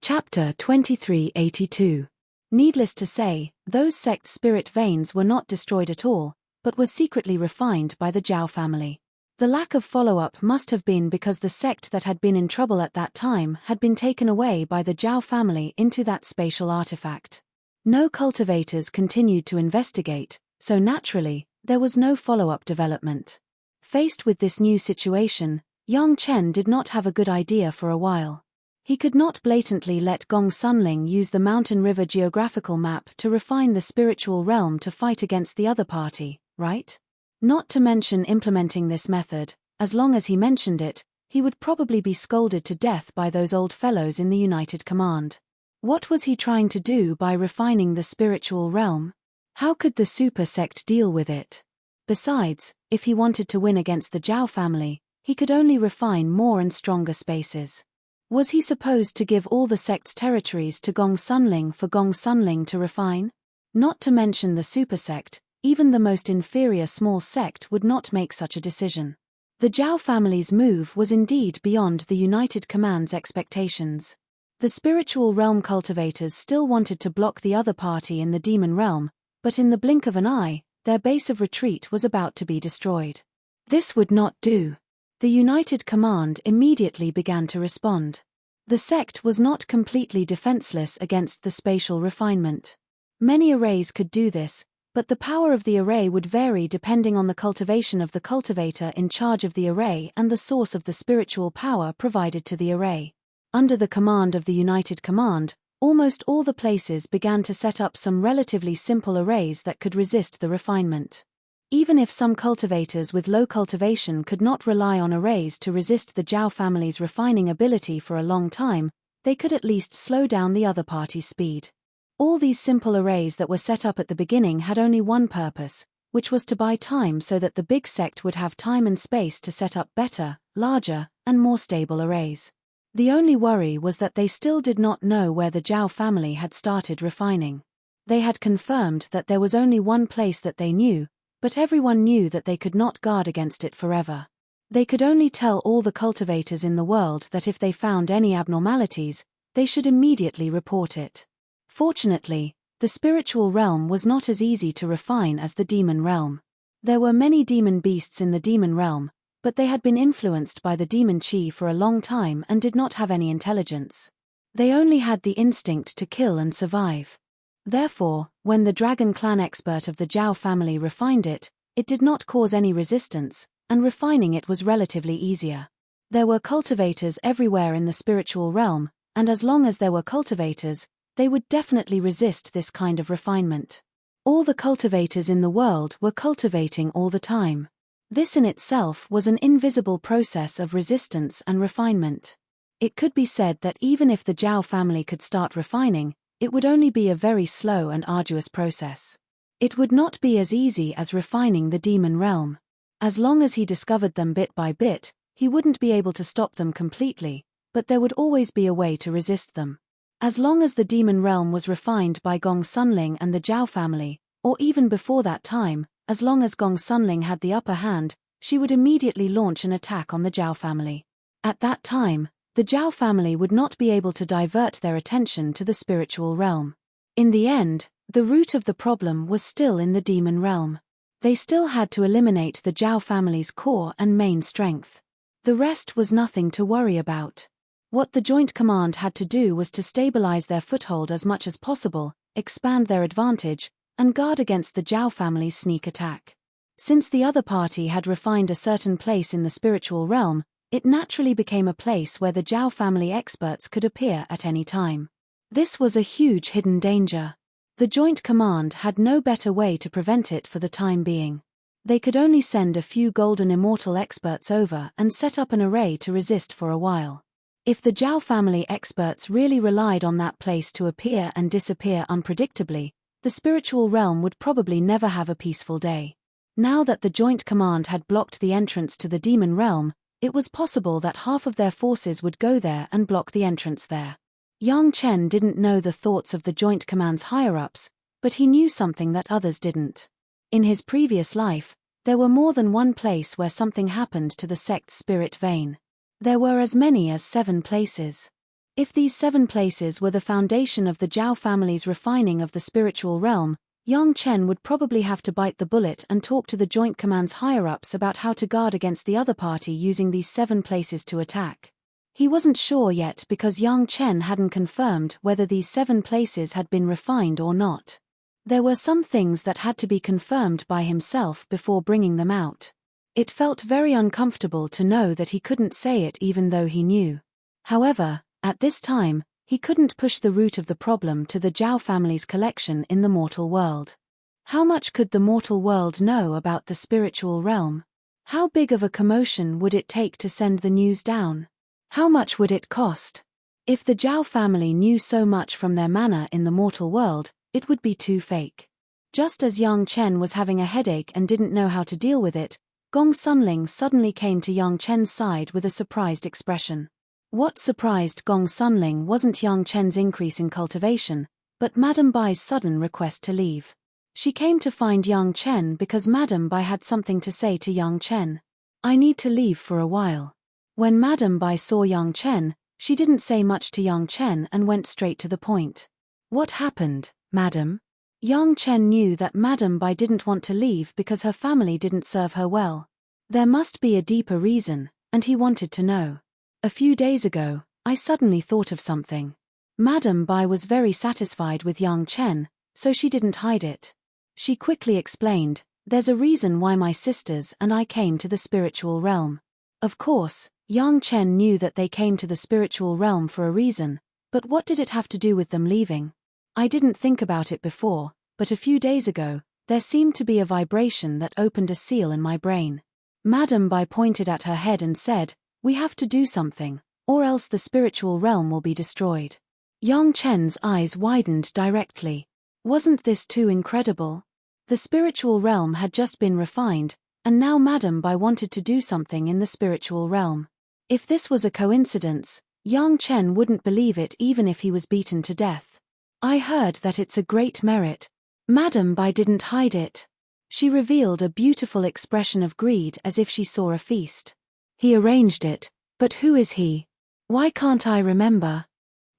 Chapter 2382. Needless to say, those sect spirit veins were not destroyed at all, but were secretly refined by the Zhao family. The lack of follow-up must have been because the sect that had been in trouble at that time had been taken away by the Zhao family into that spatial artifact. No cultivators continued to investigate, so naturally, there was no follow-up development. Faced with this new situation, Yang Chen did not have a good idea for a while. He could not blatantly let Gong Sunling use the mountain river geographical map to refine the spiritual realm to fight against the other party, right? Not to mention implementing this method, as long as he mentioned it, he would probably be scolded to death by those old fellows in the United Command. What was he trying to do by refining the spiritual realm? How could the super sect deal with it? Besides, if he wanted to win against the Zhao family, he could only refine more and stronger spaces. Was he supposed to give all the sect's territories to Gong Sunling for Gong Sunling to refine? Not to mention the super sect, even the most inferior small sect would not make such a decision. The Zhao family's move was indeed beyond the United Command's expectations. The spiritual realm cultivators still wanted to block the other party in the demon realm, but in the blink of an eye, their base of retreat was about to be destroyed. This would not do. The United Command immediately began to respond. The sect was not completely defenseless against the spatial refinement. Many arrays could do this, but the power of the array would vary depending on the cultivation of the cultivator in charge of the array and the source of the spiritual power provided to the array. Under the command of the United Command, almost all the places began to set up some relatively simple arrays that could resist the refinement. Even if some cultivators with low cultivation could not rely on arrays to resist the Zhao family's refining ability for a long time, they could at least slow down the other party's speed. All these simple arrays that were set up at the beginning had only one purpose, which was to buy time so that the big sect would have time and space to set up better, larger, and more stable arrays. The only worry was that they still did not know where the Zhao family had started refining. They had confirmed that there was only one place that they knew, but everyone knew that they could not guard against it forever. They could only tell all the cultivators in the world that if they found any abnormalities, they should immediately report it. Fortunately, the spiritual realm was not as easy to refine as the demon realm. There were many demon beasts in the demon realm, but they had been influenced by the demon chi for a long time and did not have any intelligence. They only had the instinct to kill and survive. Therefore, when the dragon clan expert of the Zhao family refined it, it did not cause any resistance, and refining it was relatively easier. There were cultivators everywhere in the spiritual realm, and as long as there were cultivators, they would definitely resist this kind of refinement. All the cultivators in the world were cultivating all the time. This in itself was an invisible process of resistance and refinement. It could be said that even if the Zhao family could start refining, it would only be a very slow and arduous process. It would not be as easy as refining the demon realm. As long as he discovered them bit by bit, he wouldn't be able to stop them completely, but there would always be a way to resist them. As long as the demon realm was refined by Gong Sunling and the Zhao family, or even before that time, as long as Gong Sunling had the upper hand, she would immediately launch an attack on the Zhao family. At that time, the Zhao family would not be able to divert their attention to the spiritual realm. In the end, the root of the problem was still in the demon realm. They still had to eliminate the Zhao family's core and main strength. The rest was nothing to worry about. What the Joint Command had to do was to stabilize their foothold as much as possible, expand their advantage, and guard against the Zhao family's sneak attack. Since the other party had refined a certain place in the spiritual realm, it naturally became a place where the Zhao family experts could appear at any time. This was a huge hidden danger. The Joint Command had no better way to prevent it for the time being. They could only send a few golden immortal experts over and set up an array to resist for a while. If the Zhao family experts really relied on that place to appear and disappear unpredictably, the spiritual realm would probably never have a peaceful day. Now that the Joint Command had blocked the entrance to the demon realm, it was possible that half of their forces would go there and block the entrance there. Yang Chen didn't know the thoughts of the Joint Command's higher-ups, but he knew something that others didn't. In his previous life, there were more than one place where something happened to the sect's spirit vein. There were as many as 7 places. If these 7 places were the foundation of the Zhao family's refining of the spiritual realm, Yang Chen would probably have to bite the bullet and talk to the Joint Command's higher-ups about how to guard against the other party using these 7 places to attack. He wasn't sure yet because Yang Chen hadn't confirmed whether these 7 places had been refined or not. There were some things that had to be confirmed by himself before bringing them out. It felt very uncomfortable to know that he couldn't say it even though he knew. However, at this time, he couldn't push the root of the problem to the Zhao family's collection in the mortal world. How much could the mortal world know about the spiritual realm? How big of a commotion would it take to send the news down? How much would it cost? If the Zhao family knew so much from their manner in the mortal world, it would be too fake. Just as Yang Chen was having a headache and didn't know how to deal with it, Gong Sunling suddenly came to Yang Chen's side with a surprised expression. What surprised Gong Sunling wasn't Yang Chen's increase in cultivation, but Madame Bai's sudden request to leave. She came to find Yang Chen because Madame Bai had something to say to Yang Chen. "I need to leave for a while." When Madame Bai saw Yang Chen, She didn't say much to Yang Chen and went straight to the point. What happened, madam? Yang Chen knew that Madam Bai didn't want to leave because her family didn't serve her well. There must be a deeper reason, and he wanted to know. A few days ago, I suddenly thought of something. Madam Bai was very satisfied with Yang Chen, so she didn't hide it. She quickly explained, there's a reason why my sisters and I came to the spiritual realm. Of course, Yang Chen knew that they came to the spiritual realm for a reason, but what did it have to do with them leaving? I didn't think about it before, but a few days ago, there seemed to be a vibration that opened a seal in my brain. Madam Bai pointed at her head and said, we have to do something, or else the spiritual realm will be destroyed. Yang Chen's eyes widened directly. Wasn't this too incredible? The spiritual realm had just been refined, and now Madam Bai wanted to do something in the spiritual realm. If this was a coincidence, Yang Chen wouldn't believe it even if he was beaten to death. I heard that it's a great merit. Madam Bai didn't hide it. She revealed a beautiful expression of greed as if she saw a feast. He arranged it, but who is he? Why can't I remember?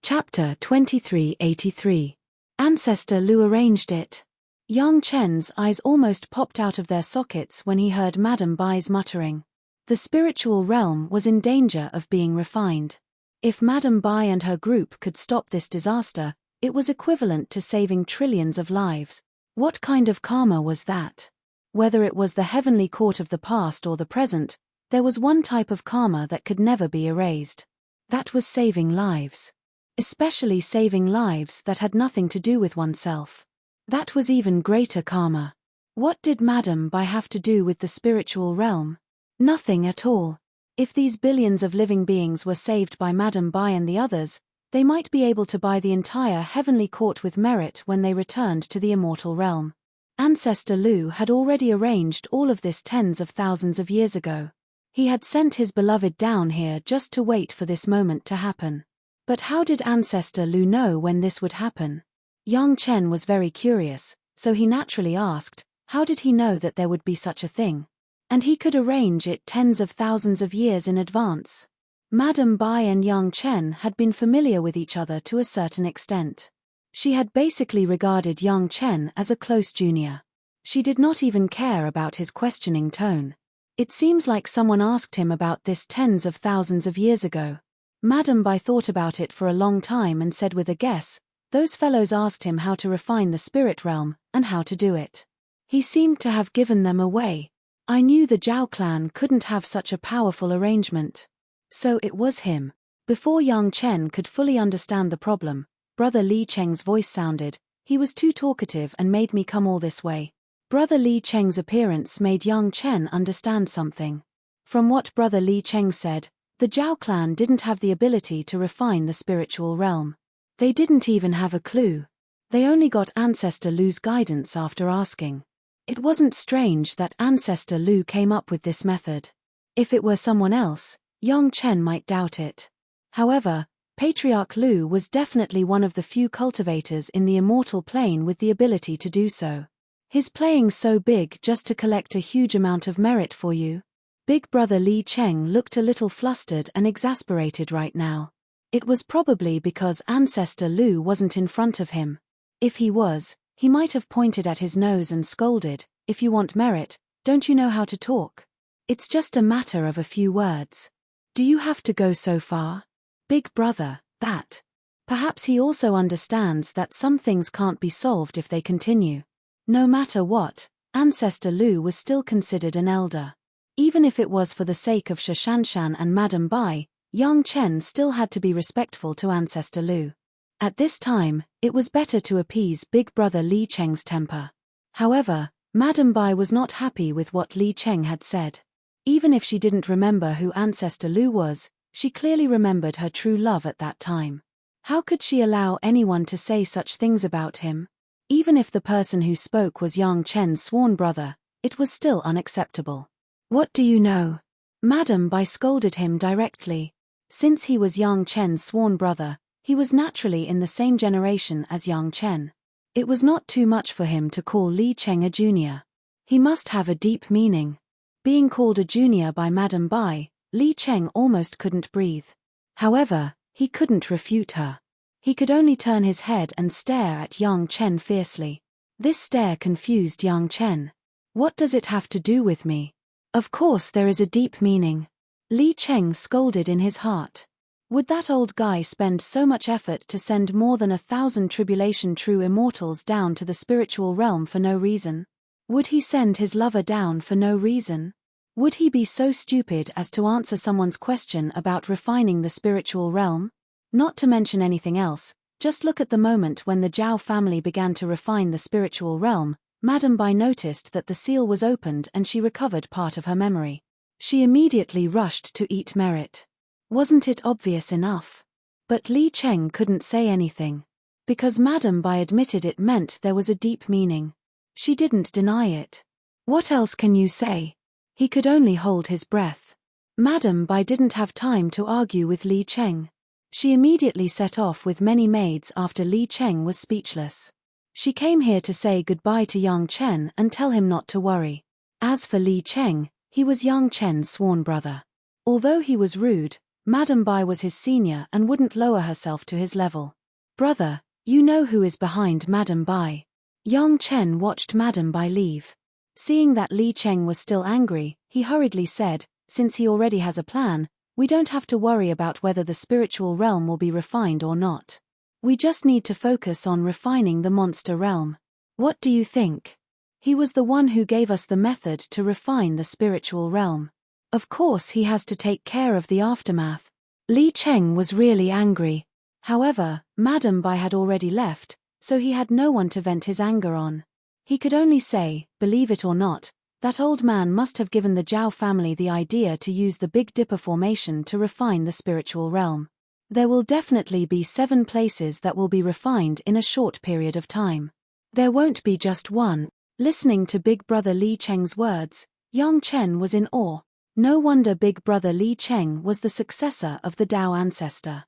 Chapter 2383. Ancestor Lu arranged it. Yang Chen's eyes almost popped out of their sockets when he heard Madam Bai's muttering. The spiritual realm was in danger of being refined. If Madam Bai and her group could stop this disaster, it was equivalent to saving trillions of lives. What kind of karma was that? Whether it was the heavenly court of the past or the present, there was one type of karma that could never be erased. That was saving lives. Especially saving lives that had nothing to do with oneself. That was even greater karma. What did Madam Bai have to do with the spiritual realm? Nothing at all. If these billions of living beings were saved by Madam Bai and the others, they might be able to buy the entire heavenly court with merit when they returned to the immortal realm. Ancestor Lu had already arranged all of this tens of thousands of years ago. He had sent his beloved down here just to wait for this moment to happen. But how did Ancestor Lu know when this would happen? Yang Chen was very curious, so he naturally asked, how did he know that there would be such a thing? And he could arrange it tens of thousands of years in advance. Madam Bai and Yang Chen had been familiar with each other to a certain extent. She had basically regarded Yang Chen as a close junior. She did not even care about his questioning tone. It seems like someone asked him about this tens of thousands of years ago. Madam Bai thought about it for a long time and said with a guess, those fellows asked him how to refine the spirit realm, and how to do it. He seemed to have given them away. I knew the Zhao clan couldn't have such a powerful arrangement. So it was him. Before Yang Chen could fully understand the problem, Brother Li Cheng's voice sounded, he was too talkative and made me come all this way. Brother Li Cheng's appearance made Yang Chen understand something. From what Brother Li Cheng said, the Zhao clan didn't have the ability to refine the spiritual realm. They didn't even have a clue. They only got Ancestor Lu's guidance after asking. It wasn't strange that Ancestor Lu came up with this method. If it were someone else, Yang Chen might doubt it. However, Patriarch Lu was definitely one of the few cultivators in the immortal plane with the ability to do so. His playing so big just to collect a huge amount of merit for you? Big Brother Li Cheng looked a little flustered and exasperated right now. It was probably because Ancestor Lu wasn't in front of him. If he was, he might have pointed at his nose and scolded, if you want merit, don't you know how to talk? It's just a matter of a few words. Do you have to go so far? Big brother, that. Perhaps he also understands that some things can't be solved if they continue. No matter what, Ancestor Lu was still considered an elder. Even if it was for the sake of Shashanshan and Madam Bai, Yang Chen still had to be respectful to Ancestor Lu. At this time, it was better to appease Big Brother Li Cheng's temper. However, Madam Bai was not happy with what Li Cheng had said. Even if she didn't remember who Ancestor Lu was, she clearly remembered her true love at that time. How could she allow anyone to say such things about him? Even if the person who spoke was Yang Chen's sworn brother, it was still unacceptable. What do you know? Madam Bai scolded him directly. Since he was Yang Chen's sworn brother, he was naturally in the same generation as Yang Chen. It was not too much for him to call Li Cheng a junior. He must have a deep meaning. Being called a junior by Madam Bai, Li Cheng almost couldn't breathe. However, He couldn't refute her. He could only turn his head and stare at Yang Chen fiercely. This stare confused Yang Chen. What does it have to do with me? Of course there is a deep meaning. Li Cheng scolded in his heart. Would that old guy spend so much effort to send more than 1,000 tribulation true immortals down to the spiritual realm for no reason? Would he send his lover down for no reason? Would he be so stupid as to answer someone's question about refining the spiritual realm? Not to mention anything else, just look at the moment when the Zhao family began to refine the spiritual realm. Madame Bai noticed that the seal was opened and she recovered part of her memory. She immediately rushed to eat merit. Wasn't it obvious enough? But Li Cheng couldn't say anything. Because Madame Bai admitted it meant there was a deep meaning. She didn't deny it. What else can you say? He could only hold his breath. Madame Bai didn't have time to argue with Li Cheng. She immediately set off with many maids after Li Cheng was speechless. She came here to say goodbye to Yang Chen and tell him not to worry. As for Li Cheng, he was Yang Chen's sworn brother. Although he was rude, Madame Bai was his senior and wouldn't lower herself to his level. Brother, you know who is behind Madame Bai. Yang Chen watched Madame Bai leave. Seeing that Li Cheng was still angry, he hurriedly said, since he already has a plan, we don't have to worry about whether the spiritual realm will be refined or not. We just need to focus on refining the monster realm. What do you think? He was the one who gave us the method to refine the spiritual realm. Of course he has to take care of the aftermath. Li Cheng was really angry. However, Madame Bai had already left, so he had no one to vent his anger on. He could only say, believe it or not, that old man must have given the Zhao family the idea to use the Big Dipper formation to refine the spiritual realm. There will definitely be 7 places that will be refined in a short period of time. There won't be just one. Listening to Big Brother Li Cheng's words, Yang Chen was in awe. No wonder Big Brother Li Cheng was the successor of the Dao ancestor.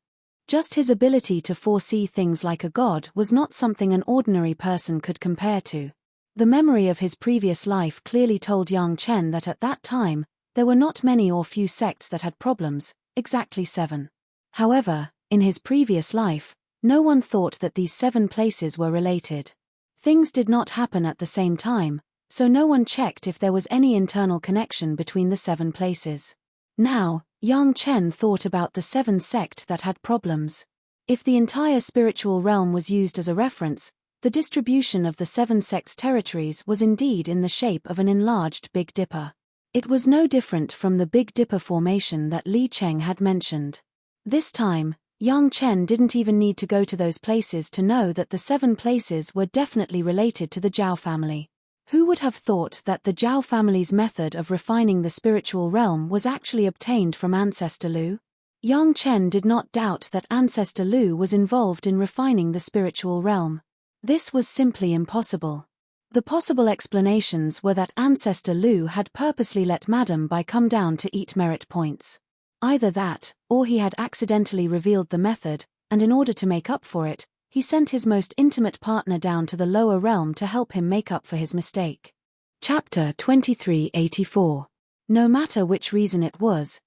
Just his ability to foresee things like a god was not something an ordinary person could compare to. The memory of his previous life clearly told Yang Chen that at that time, there were not many or few sects that had problems, exactly 7. However, in his previous life, no one thought that these 7 places were related. Things did not happen at the same time, so no one checked if there was any internal connection between the 7 places. Now, Yang Chen thought about the 7 sects that had problems. If the entire spiritual realm was used as a reference, the distribution of the 7 sects' territories was indeed in the shape of an enlarged Big Dipper. It was no different from the Big Dipper formation that Li Cheng had mentioned. This time, Yang Chen didn't even need to go to those places to know that the 7 places were definitely related to the Zhao family. Who would have thought that the Zhao family's method of refining the spiritual realm was actually obtained from Ancestor Lu? Yang Chen did not doubt that Ancestor Lu was involved in refining the spiritual realm. This was simply impossible. The possible explanations were that Ancestor Lu had purposely let Madame Bai come down to eat merit points. Either that, or he had accidentally revealed the method, and in order to make up for it, he sent his most intimate partner down to the lower realm to help him make up for his mistake. Chapter 2384. No matter which reason it was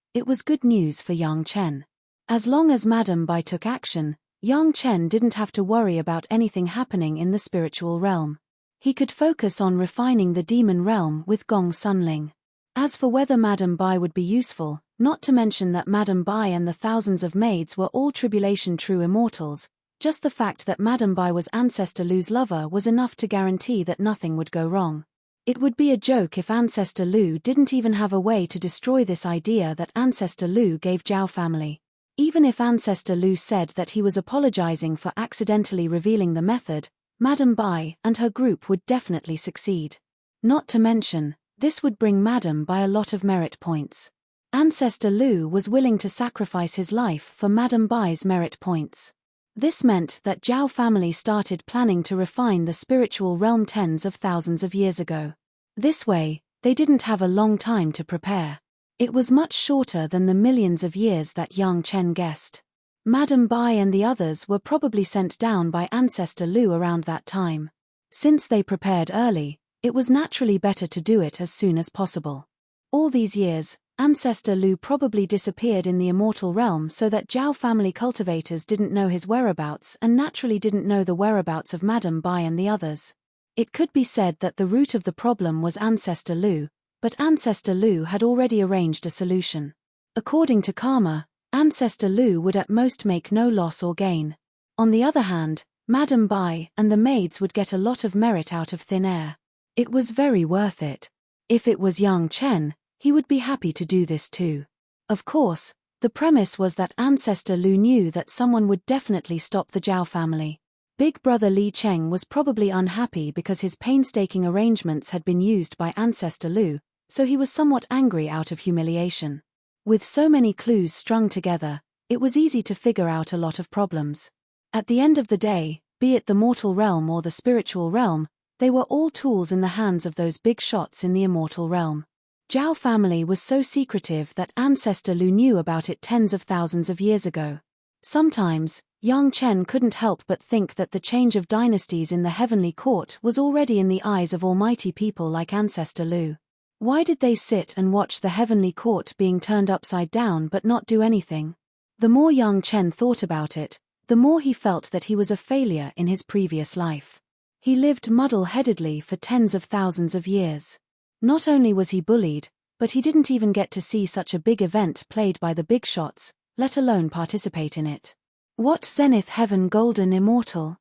good news for Yang Chen. As long as Madame Bai took action, Yang Chen didn't have to worry about anything happening in the spiritual realm. He could focus on refining the demon realm with Gong Sunling. As for whether Madame Bai would be useful, not to mention that Madame Bai and the thousands of maids were all tribulation true immortals, just the fact that Madame Bai was Ancestor Lu's lover was enough to guarantee that nothing would go wrong. It would be a joke if Ancestor Lu didn't even have a way to destroy this idea that Ancestor Lu gave Zhao family. Even if Ancestor Lu said that he was apologizing for accidentally revealing the method, Madame Bai and her group would definitely succeed. Not to mention, this would bring Madame Bai a lot of merit points. Ancestor Lu was willing to sacrifice his life for Madame Bai's merit points. This meant that Zhao family started planning to refine the spiritual realm tens of thousands of years ago. This way, they didn't have a long time to prepare. It was much shorter than the millions of years that Yang Chen guessed. Madame Bai and the others were probably sent down by Ancestor Lu around that time. Since they prepared early, it was naturally better to do it as soon as possible. All these years, Ancestor Lu probably disappeared in the immortal realm so that Zhao family cultivators didn't know his whereabouts and naturally didn't know the whereabouts of Madame Bai and the others. It could be said that the root of the problem was Ancestor Lu, but Ancestor Lu had already arranged a solution. According to karma, Ancestor Lu would at most make no loss or gain. On the other hand, Madame Bai and the maids would get a lot of merit out of thin air. It was very worth it. If it was Yang Chen, he would be happy to do this too. Of course, the premise was that Ancestor Lu knew that someone would definitely stop the Zhao family. Big brother Li Cheng was probably unhappy because his painstaking arrangements had been used by Ancestor Lu, so he was somewhat angry out of humiliation. With so many clues strung together, it was easy to figure out a lot of problems. At the end of the day, be it the mortal realm or the spiritual realm, they were all tools in the hands of those big shots in the immortal realm. Zhao family was so secretive that Ancestor Lu knew about it tens of thousands of years ago. Sometimes, Yang Chen couldn't help but think that the change of dynasties in the heavenly court was already in the eyes of almighty people like Ancestor Lu. Why did they sit and watch the heavenly court being turned upside down but not do anything? The more Yang Chen thought about it, the more he felt that he was a failure in his previous life. He lived muddle-headedly for tens of thousands of years. Not only was he bullied, but he didn't even get to see such a big event played by the big shots, let alone participate in it. What zenith heaven golden immortal?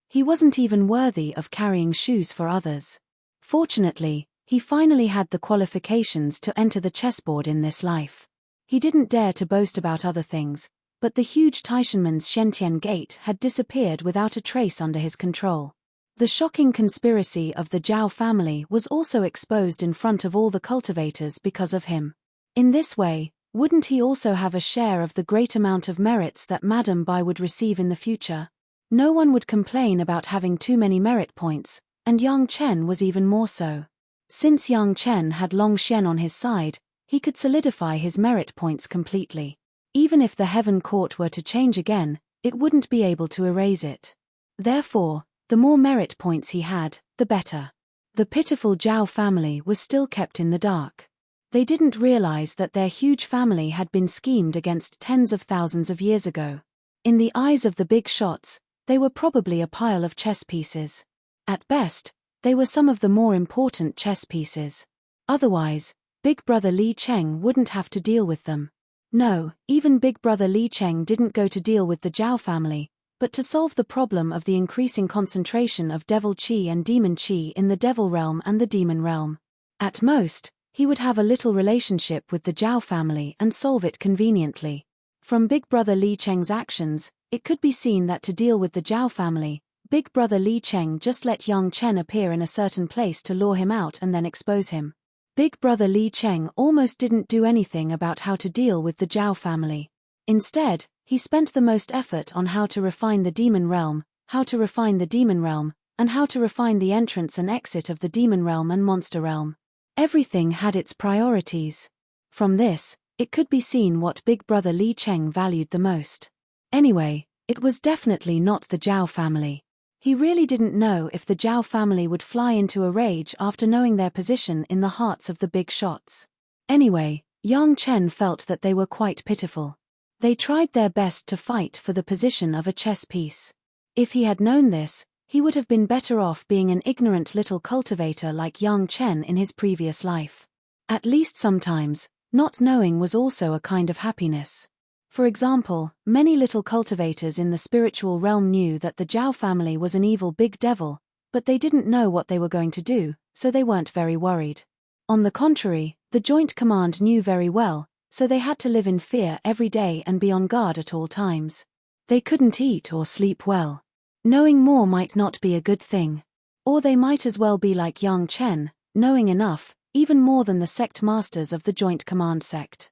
He wasn't even worthy of carrying shoes for others. Fortunately, he finally had the qualifications to enter the chessboard in this life. He didn't dare to boast about other things, but the huge Taishanmen's Shentian gate had disappeared without a trace under his control. The shocking conspiracy of the Zhao family was also exposed in front of all the cultivators because of him. In this way, wouldn't he also have a share of the great amount of merits that Madame Bai would receive in the future? No one would complain about having too many merit points, and Yang Chen was even more so. Since Yang Chen had Long Xian on his side, he could solidify his merit points completely. Even if the heaven court were to change again, it wouldn't be able to erase it. Therefore, the more merit points he had, the better. The pitiful Zhao family was still kept in the dark. They didn't realize that their huge family had been schemed against tens of thousands of years ago. In the eyes of the big shots, they were probably a pile of chess pieces. At best, they were some of the more important chess pieces. Otherwise, Big Brother Li Cheng wouldn't have to deal with them. No, even Big Brother Li Cheng didn't go to deal with the Zhao family, but to solve the problem of the increasing concentration of devil qi and demon qi in the devil realm and the demon realm. At most, he would have a little relationship with the Zhao family and solve it conveniently. From Big Brother Li Cheng's actions, it could be seen that to deal with the Zhao family, Big Brother Li Cheng just let Yang Chen appear in a certain place to lure him out and then expose him. Big Brother Li Cheng almost didn't do anything about how to deal with the Zhao family. Instead, he spent the most effort on how to refine the demon realm, how to refine the demon realm, and how to refine the entrance and exit of the demon realm and monster realm. Everything had its priorities. From this, it could be seen what Big Brother Li Cheng valued the most. Anyway, it was definitely not the Zhao family. He really didn't know if the Zhao family would fly into a rage after knowing their position in the hearts of the big shots. Anyway, Yang Chen felt that they were quite pitiful. They tried their best to fight for the position of a chess piece. If he had known this, he would have been better off being an ignorant little cultivator like Yang Chen in his previous life. At least sometimes, not knowing was also a kind of happiness. For example, many little cultivators in the spiritual realm knew that the Zhao family was an evil big devil, but they didn't know what they were going to do, so they weren't very worried. On the contrary, the Joint Command knew very well, so they had to live in fear every day and be on guard at all times. They couldn't eat or sleep well. Knowing more might not be a good thing. Or they might as well be like Yang Chen, knowing enough, even more than the sect masters of the Joint Command sect.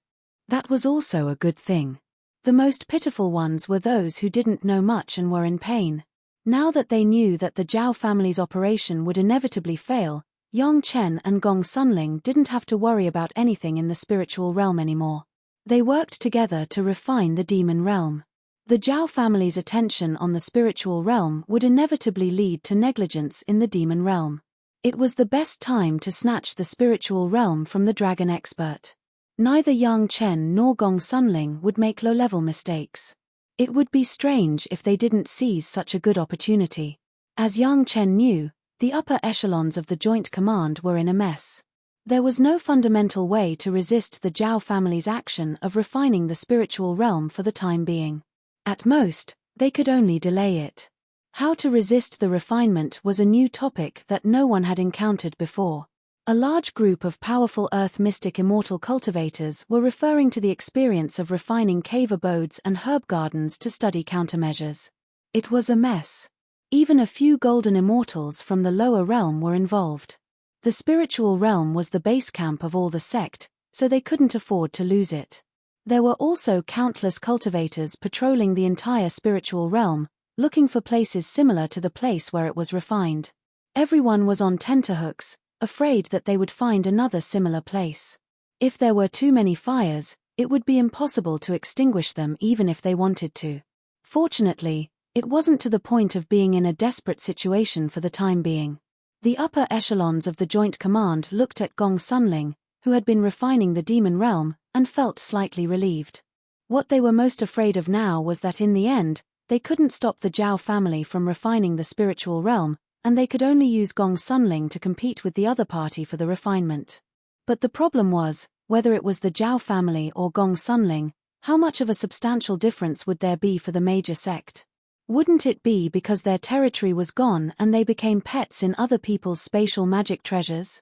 That was also a good thing. The most pitiful ones were those who didn't know much and were in pain. Now that they knew that the Zhao family's operation would inevitably fail, Yang Chen and Gong Sunling didn't have to worry about anything in the spiritual realm anymore. They worked together to refine the demon realm. The Zhao family's attention on the spiritual realm would inevitably lead to negligence in the demon realm. It was the best time to snatch the spiritual realm from the dragon expert. Neither Yang Chen nor Gong Sunling would make low-level mistakes. It would be strange if they didn't seize such a good opportunity. As Yang Chen knew, the upper echelons of the Joint Command were in a mess. There was no fundamental way to resist the Zhao family's action of refining the spiritual realm for the time being. At most, they could only delay it. How to resist the refinement was a new topic that no one had encountered before. A large group of powerful earth mystic immortal cultivators were referring to the experience of refining cave abodes and herb gardens to study countermeasures. It was a mess. Even a few golden immortals from the lower realm were involved. The spiritual realm was the base camp of all the sect, so they couldn't afford to lose it. There were also countless cultivators patrolling the entire spiritual realm, looking for places similar to the place where it was refined. Everyone was on tenterhooks, afraid that they would find another similar place. If there were too many fires, it would be impossible to extinguish them even if they wanted to. Fortunately, it wasn't to the point of being in a desperate situation for the time being. The upper echelons of the Joint Command looked at Gong Sunling, who had been refining the demon realm, and felt slightly relieved. What they were most afraid of now was that in the end, they couldn't stop the Zhao family from refining the spiritual realm, and they could only use Gong Sunling to compete with the other party for the refinement. But the problem was, whether it was the Zhao family or Gong Sunling, how much of a substantial difference would there be for the major sect? Wouldn't it be because their territory was gone and they became pets in other people's spatial magic treasures?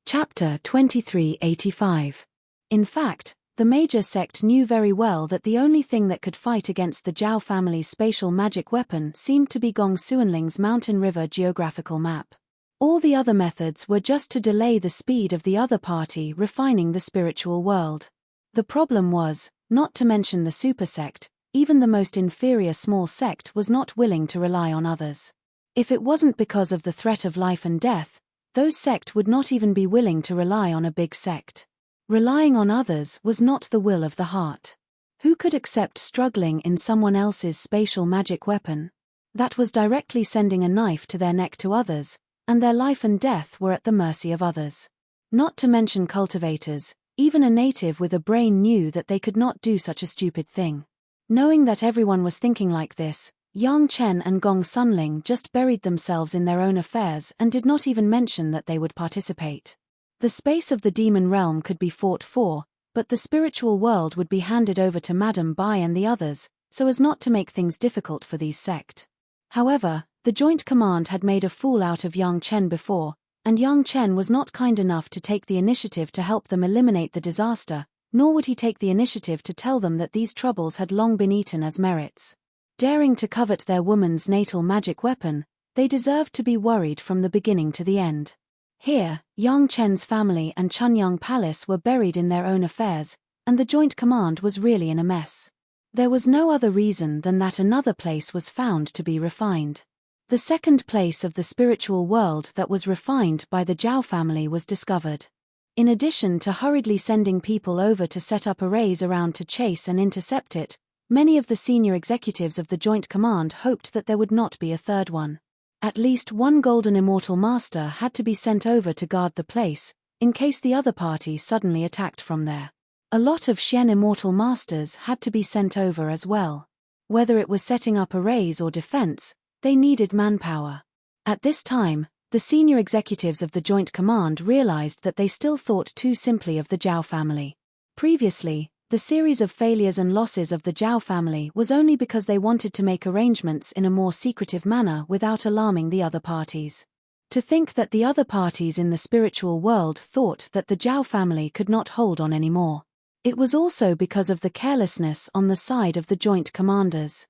Chapter 2385. In fact, the major sect knew very well that the only thing that could fight against the Zhao family's spatial magic weapon seemed to be Gong Suanling's mountain river geographical map. All the other methods were just to delay the speed of the other party refining the spiritual world. The problem was, not to mention the super sect, even the most inferior small sect was not willing to rely on others. If it wasn't because of the threat of life and death, those sect would not even be willing to rely on a big sect. Relying on others was not the will of the heart. Who could accept struggling in someone else's spatial magic weapon? That was directly sending a knife to their neck to others, and their life and death were at the mercy of others. Not to mention cultivators, even a native with a brain knew that they could not do such a stupid thing. Knowing that everyone was thinking like this, Yang Chen and Gong Sunling just buried themselves in their own affairs and did not even mention that they would participate. The space of the demon realm could be fought for, but the spiritual world would be handed over to Madame Bai and the others, so as not to make things difficult for these sect. However, the Joint Command had made a fool out of Yang Chen before, and Yang Chen was not kind enough to take the initiative to help them eliminate the disaster, nor would he take the initiative to tell them that these troubles had long been eaten as merits. Daring to covet their woman's natal magic weapon, they deserved to be worried from the beginning to the end. Here, Yang Chen's family and Chunyang Palace were buried in their own affairs, and the Joint Command was really in a mess. There was no other reason than that another place was found to be refined. The second place of the spiritual world that was refined by the Zhao family was discovered. In addition to hurriedly sending people over to set up arrays around to chase and intercept it, many of the senior executives of the Joint Command hoped that there would not be a third one. At least one golden immortal master had to be sent over to guard the place, in case the other party suddenly attacked from there. A lot of Xian immortal masters had to be sent over as well. Whether it was setting up arrays or defense, they needed manpower. At this time, the senior executives of the Joint Command realized that they still thought too simply of the Zhao family. Previously, the series of failures and losses of the Zhao family was only because they wanted to make arrangements in a more secretive manner without alarming the other parties. To think that the other parties in the spiritual world thought that the Zhao family could not hold on anymore. It was also because of the carelessness on the side of the Joint Commanders.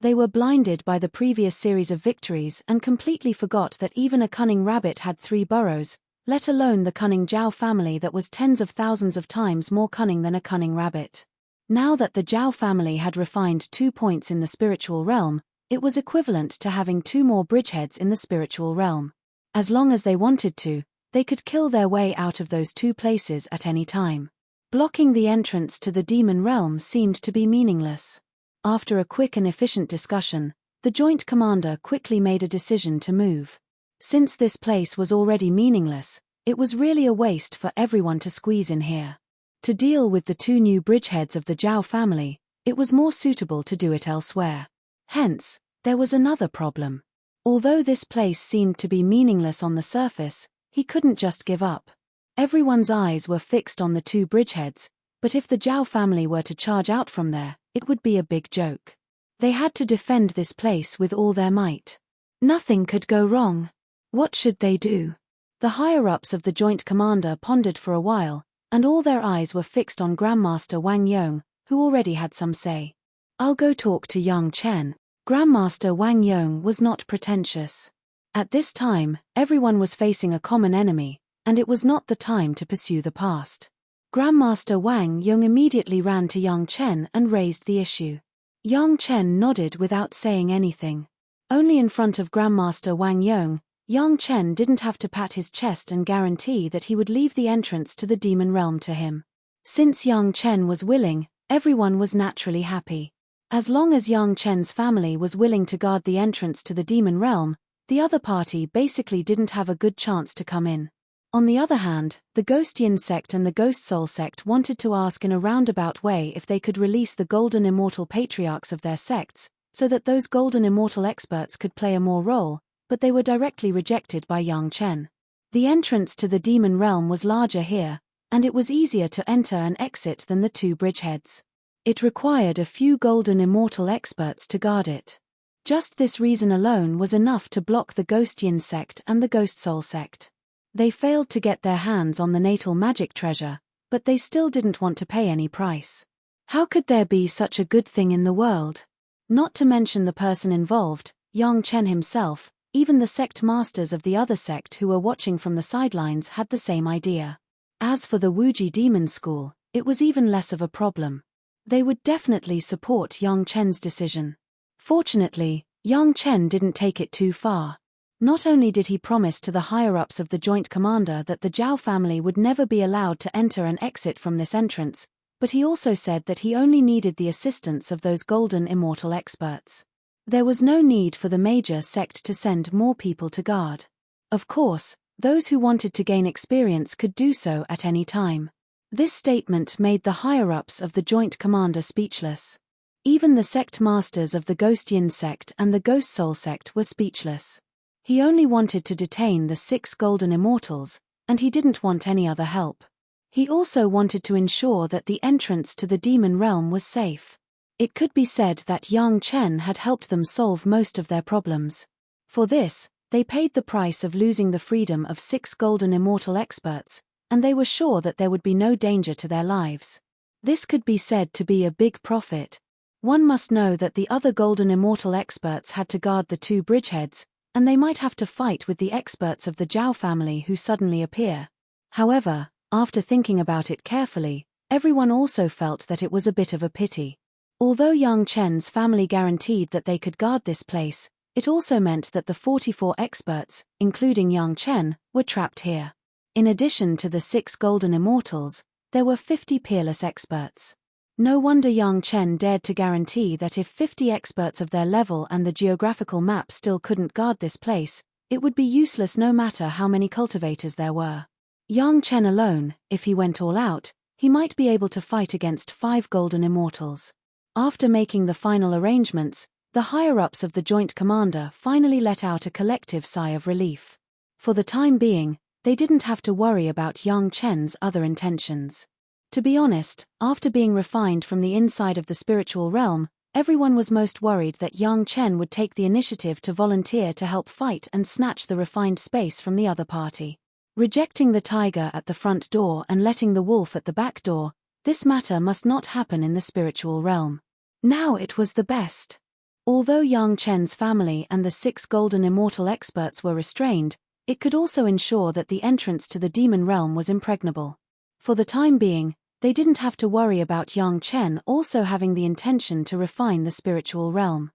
They were blinded by the previous series of victories and completely forgot that even a cunning rabbit had 3 burrows, let alone the cunning Zhao family that was tens of thousands of times more cunning than a cunning rabbit. Now that the Zhao family had refined 2 points in the spiritual realm, it was equivalent to having 2 more bridgeheads in the spiritual realm. As long as they wanted to, they could kill their way out of those 2 places at any time. Blocking the entrance to the demon realm seemed to be meaningless. After a quick and efficient discussion, the Joint Commander quickly made a decision to move. Since this place was already meaningless, it was really a waste for everyone to squeeze in here. To deal with the two new bridgeheads of the Zhao family, it was more suitable to do it elsewhere. Hence, there was another problem. Although this place seemed to be meaningless on the surface, he couldn't just give up. Everyone's eyes were fixed on the two bridgeheads, but if the Zhao family were to charge out from there, it would be a big joke. They had to defend this place with all their might. Nothing could go wrong. What should they do? The higher-ups of the Joint Commander pondered for a while, and all their eyes were fixed on Grandmaster Wang Yong, who already had some say. "I'll go talk to Yang Chen." Grandmaster Wang Yong was not pretentious. At this time, everyone was facing a common enemy, and it was not the time to pursue the past. Grandmaster Wang Yong immediately ran to Yang Chen and raised the issue. Yang Chen nodded without saying anything. Only in front of Grandmaster Wang Yong, Yang Chen didn't have to pat his chest and guarantee that he would leave the entrance to the demon realm to him. Since Yang Chen was willing, everyone was naturally happy. As long as Yang Chen's family was willing to guard the entrance to the demon realm, the other party basically didn't have a good chance to come in. On the other hand, the Ghost Yin sect and the Ghost Soul sect wanted to ask in a roundabout way if they could release the golden immortal patriarchs of their sects, so that those golden immortal experts could play a more role, but they were directly rejected by Yang Chen. The entrance to the demon realm was larger here, and it was easier to enter and exit than the two bridgeheads. It required a few golden immortal experts to guard it. Just this reason alone was enough to block the Ghost Yin sect and the Ghost Soul sect. They failed to get their hands on the natal magic treasure, but they still didn't want to pay any price. How could there be such a good thing in the world? Not to mention the person involved, Yang Chen himself, even the sect masters of the other sect who were watching from the sidelines had the same idea. As for the Wuji Demon School, it was even less of a problem. They would definitely support Yang Chen's decision. Fortunately, Yang Chen didn't take it too far. Not only did he promise to the higher-ups of the Joint Commander that the Zhao family would never be allowed to enter and exit from this entrance, but he also said that he only needed the assistance of those golden immortal experts. There was no need for the major sect to send more people to guard. Of course, those who wanted to gain experience could do so at any time. This statement made the higher-ups of the Joint Commander speechless. Even the sect masters of the Ghost Yin sect and the Ghost Soul sect were speechless. He only wanted to detain the 6 golden immortals, and he didn't want any other help. He also wanted to ensure that the entrance to the demon realm was safe. It could be said that Yang Chen had helped them solve most of their problems. For this, they paid the price of losing the freedom of 6 golden immortal experts, and they were sure that there would be no danger to their lives. This could be said to be a big profit. One must know that the other golden immortal experts had to guard the 2 bridgeheads, and they might have to fight with the experts of the Zhao family who suddenly appear. However, after thinking about it carefully, everyone also felt that it was a bit of a pity. Although Yang Chen's family guaranteed that they could guard this place, it also meant that the 44 experts, including Yang Chen, were trapped here. In addition to the 6 golden immortals, there were 50 peerless experts. No wonder Yang Chen dared to guarantee that if 50 experts of their level and the geographical map still couldn't guard this place, it would be useless no matter how many cultivators there were. Yang Chen alone, if he went all out, he might be able to fight against 5 golden immortals. After making the final arrangements, the higher-ups of the Joint Commander finally let out a collective sigh of relief. For the time being, they didn't have to worry about Yang Chen's other intentions. To be honest, after being refined from the inside of the spiritual realm, everyone was most worried that Yang Chen would take the initiative to volunteer to help fight and snatch the refined space from the other party. Rejecting the tiger at the front door and letting the wolf at the back door, this matter must not happen in the spiritual realm. Now it was the best. Although Yang Chen's family and the 6 golden immortal experts were restrained, it could also ensure that the entrance to the demon realm was impregnable. For the time being, they didn't have to worry about Yang Chen also having the intention to refine the spiritual realm.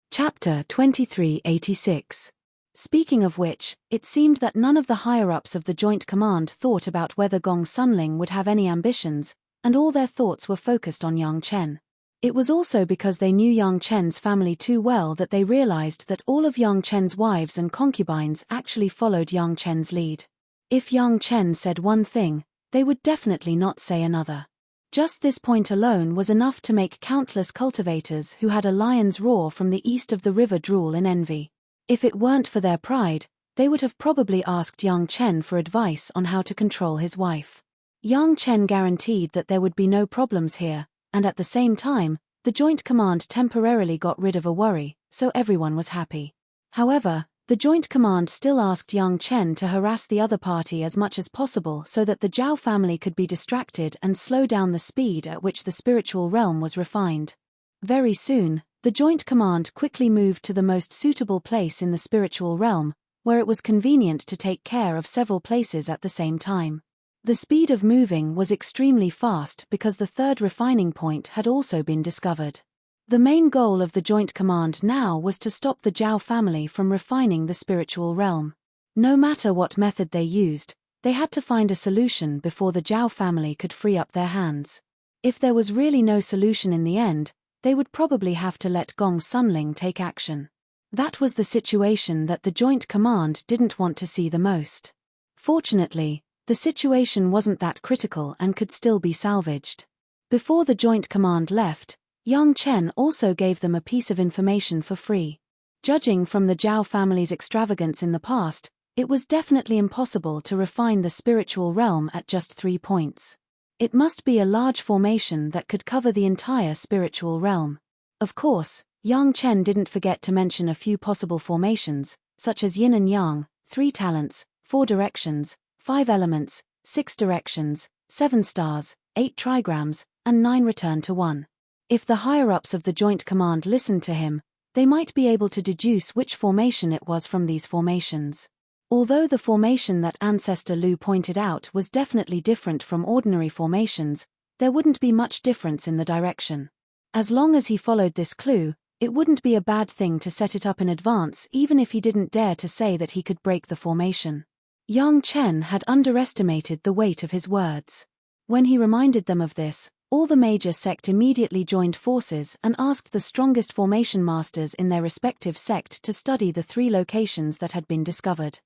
Chapter 2386. Speaking of which, it seemed that none of the higher-ups of the Joint Command thought about whether Gong Sunling would have any ambitions, and all their thoughts were focused on Yang Chen. It was also because they knew Yang Chen's family too well that they realized that all of Yang Chen's wives and concubines actually followed Yang Chen's lead. If Yang Chen said one thing, they would definitely not say another. Just this point alone was enough to make countless cultivators who had a lion's roar from the east of the river drool in envy. If it weren't for their pride, they would have probably asked Yang Chen for advice on how to control his wife. Yang Chen guaranteed that there would be no problems here, and at the same time, the Joint Command temporarily got rid of a worry, so everyone was happy. However, the Joint Command still asked Yang Chen to harass the other party as much as possible so that the Zhao family could be distracted and slow down the speed at which the spiritual realm was refined. Very soon, the Joint Command quickly moved to the most suitable place in the spiritual realm, where it was convenient to take care of several places at the same time. The speed of moving was extremely fast because the third refining point had also been discovered. The main goal of the Joint Command now was to stop the Zhao family from refining the spiritual realm. No matter what method they used, they had to find a solution before the Zhao family could free up their hands. If there was really no solution in the end, they would probably have to let Gong Sunling take action. That was the situation that the Joint Command didn't want to see the most. Fortunately, the situation wasn't that critical and could still be salvaged. Before the Joint Command left, Yang Chen also gave them a piece of information for free. Judging from the Zhao family's extravagance in the past, it was definitely impossible to refine the spiritual realm at just 3 points. It must be a large formation that could cover the entire spiritual realm. Of course, Yang Chen didn't forget to mention a few possible formations, such as yin and yang, 3 talents, 4 directions, 5 elements, 6 directions, 7 stars, 8 trigrams, and 9 return to 1. If the higher-ups of the Joint Command listened to him, they might be able to deduce which formation it was from these formations. Although the formation that Ancestor Lu pointed out was definitely different from ordinary formations, there wouldn't be much difference in the direction. As long as he followed this clue, it wouldn't be a bad thing to set it up in advance even if he didn't dare to say that he could break the formation. Yang Chen had underestimated the weight of his words. When he reminded them of this, all the major sect immediately joined forces and asked the strongest formation masters in their respective sect to study the 3 locations that had been discovered.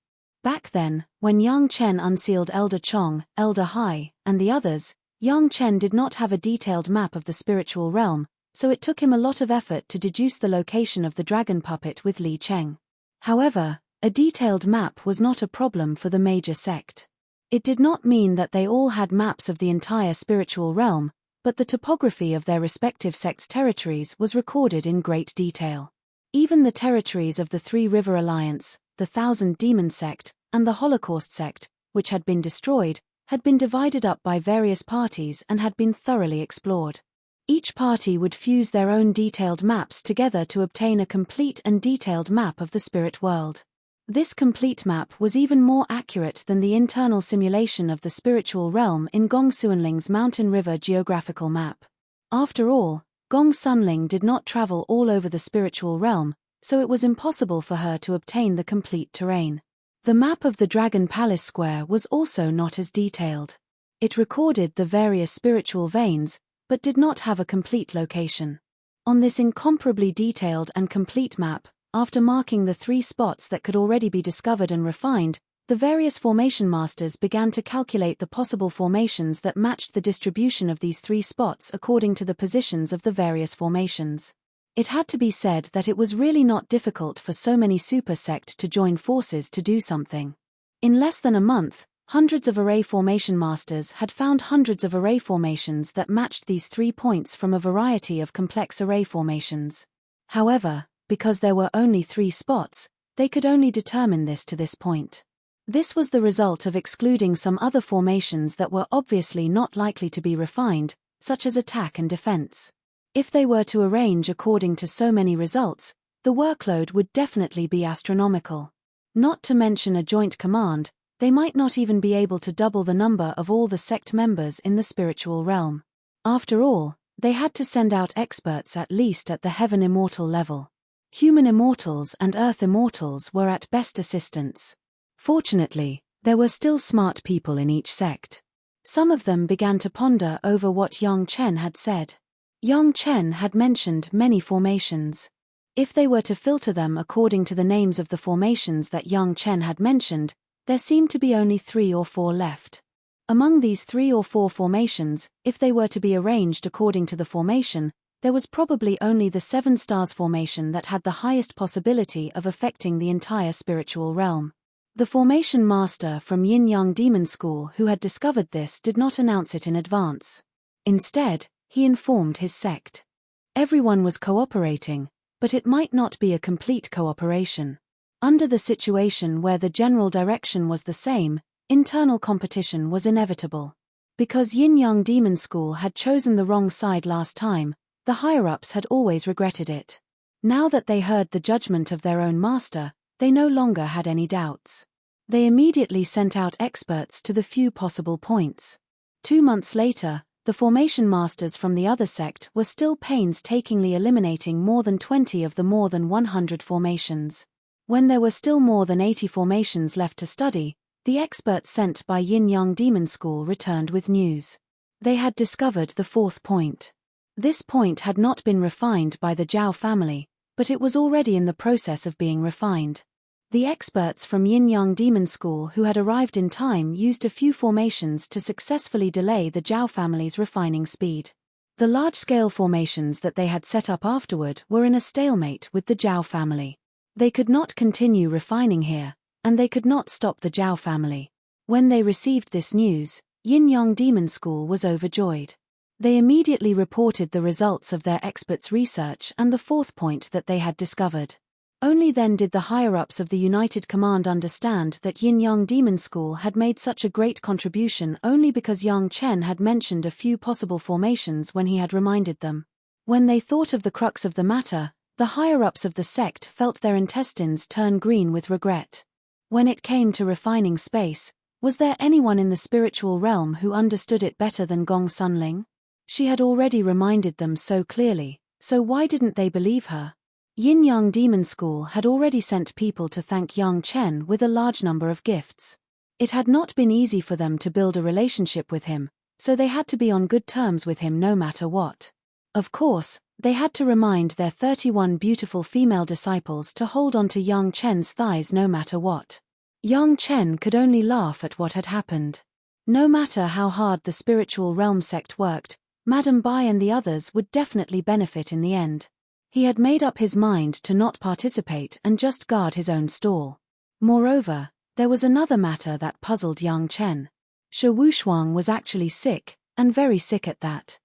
Back then, when Yang Chen unsealed Elder Chong, Elder Hai, and the others, Yang Chen did not have a detailed map of the spiritual realm, so it took him a lot of effort to deduce the location of the dragon puppet with Li Cheng. However, a detailed map was not a problem for the major sect. It did not mean that they all had maps of the entire spiritual realm, but the topography of their respective sects' territories was recorded in great detail. Even the territories of the 3 River Alliance, the Thousand Demon Sect, and the Holocaust Sect, which had been destroyed, had been divided up by various parties and had been thoroughly explored. Each party would fuse their own detailed maps together to obtain a complete and detailed map of the spirit world. This complete map was even more accurate than the internal simulation of the spiritual realm in Gong Sunling's Mountain River geographical map. After all, Gong Sunling did not travel all over the spiritual realm, so it was impossible for her to obtain the complete terrain. The map of the Dragon Palace Square was also not as detailed. It recorded the various spiritual veins, but did not have a complete location. On this incomparably detailed and complete map, after marking the 3 spots that could already be discovered and refined, the various formation masters began to calculate the possible formations that matched the distribution of these 3 spots according to the positions of the various formations. It had to be said that it was really not difficult for so many super sect to join forces to do something. In less than a month, hundreds of array formation masters had found hundreds of array formations that matched these 3 points from a variety of complex array formations. However, because there were only 3 spots, they could only determine this to this point. This was the result of excluding some other formations that were obviously not likely to be refined, such as attack and defense. If they were to arrange according to so many results, the workload would definitely be astronomical. Not to mention a joint command, they might not even be able to double the number of all the sect members in the spiritual realm. After all, they had to send out experts at least at the Heaven Immortal level. Human immortals and Earth immortals were at best assistants. Fortunately, there were still smart people in each sect. Some of them began to ponder over what Yang Chen had said. Yang Chen had mentioned many formations. If they were to filter them according to the names of the formations that Yang Chen had mentioned, there seemed to be only 3 or 4 left. Among these 3 or 4 formations, if they were to be arranged according to the formation, there was probably only the 7 stars formation that had the highest possibility of affecting the entire spiritual realm. The formation master from Yin-Yang Demon School who had discovered this did not announce it in advance. Instead, he informed his sect. Everyone was cooperating, but it might not be a complete cooperation. Under the situation where the general direction was the same, internal competition was inevitable. Because Yin-Yang Demon School had chosen the wrong side last time, the higher-ups had always regretted it. Now that they heard the judgment of their own master, they no longer had any doubts. They immediately sent out experts to the few possible points. 2 months later, the formation masters from the other sect were still painstakingly eliminating more than 20 of the more than 100 formations. When there were still more than 80 formations left to study, the experts sent by Yin-Yang Demon School returned with news. They had discovered the 4th point. This point had not been refined by the Zhao family, but it was already in the process of being refined. The experts from Yin-Yang Demon School who had arrived in time used a few formations to successfully delay the Zhao family's refining speed. The large-scale formations that they had set up afterward were in a stalemate with the Zhao family. They could not continue refining here, and they could not stop the Zhao family. When they received this news, Yin-Yang Demon School was overjoyed. They immediately reported the results of their experts' research and the 4th point that they had discovered. Only then did the higher-ups of the United Command understand that Yin-Yang Demon School had made such a great contribution only because Yang Chen had mentioned a few possible formations when he had reminded them. When they thought of the crux of the matter, the higher-ups of the sect felt their intestines turn green with regret. When it came to refining space, was there anyone in the spiritual realm who understood it better than Gong Sunling? She had already reminded them so clearly, so why didn't they believe her? Yin-Yang Demon School had already sent people to thank Yang Chen with a large number of gifts. It had not been easy for them to build a relationship with him, so they had to be on good terms with him no matter what. Of course, they had to remind their 31 beautiful female disciples to hold on to Yang Chen's thighs no matter what. Yang Chen could only laugh at what had happened. No matter how hard the spiritual realm sect worked, Madame Bai and the others would definitely benefit in the end. He had made up his mind to not participate and just guard his own stall. Moreover, there was another matter that puzzled Yang Chen. Shi Wushuang was actually sick, and very sick at that.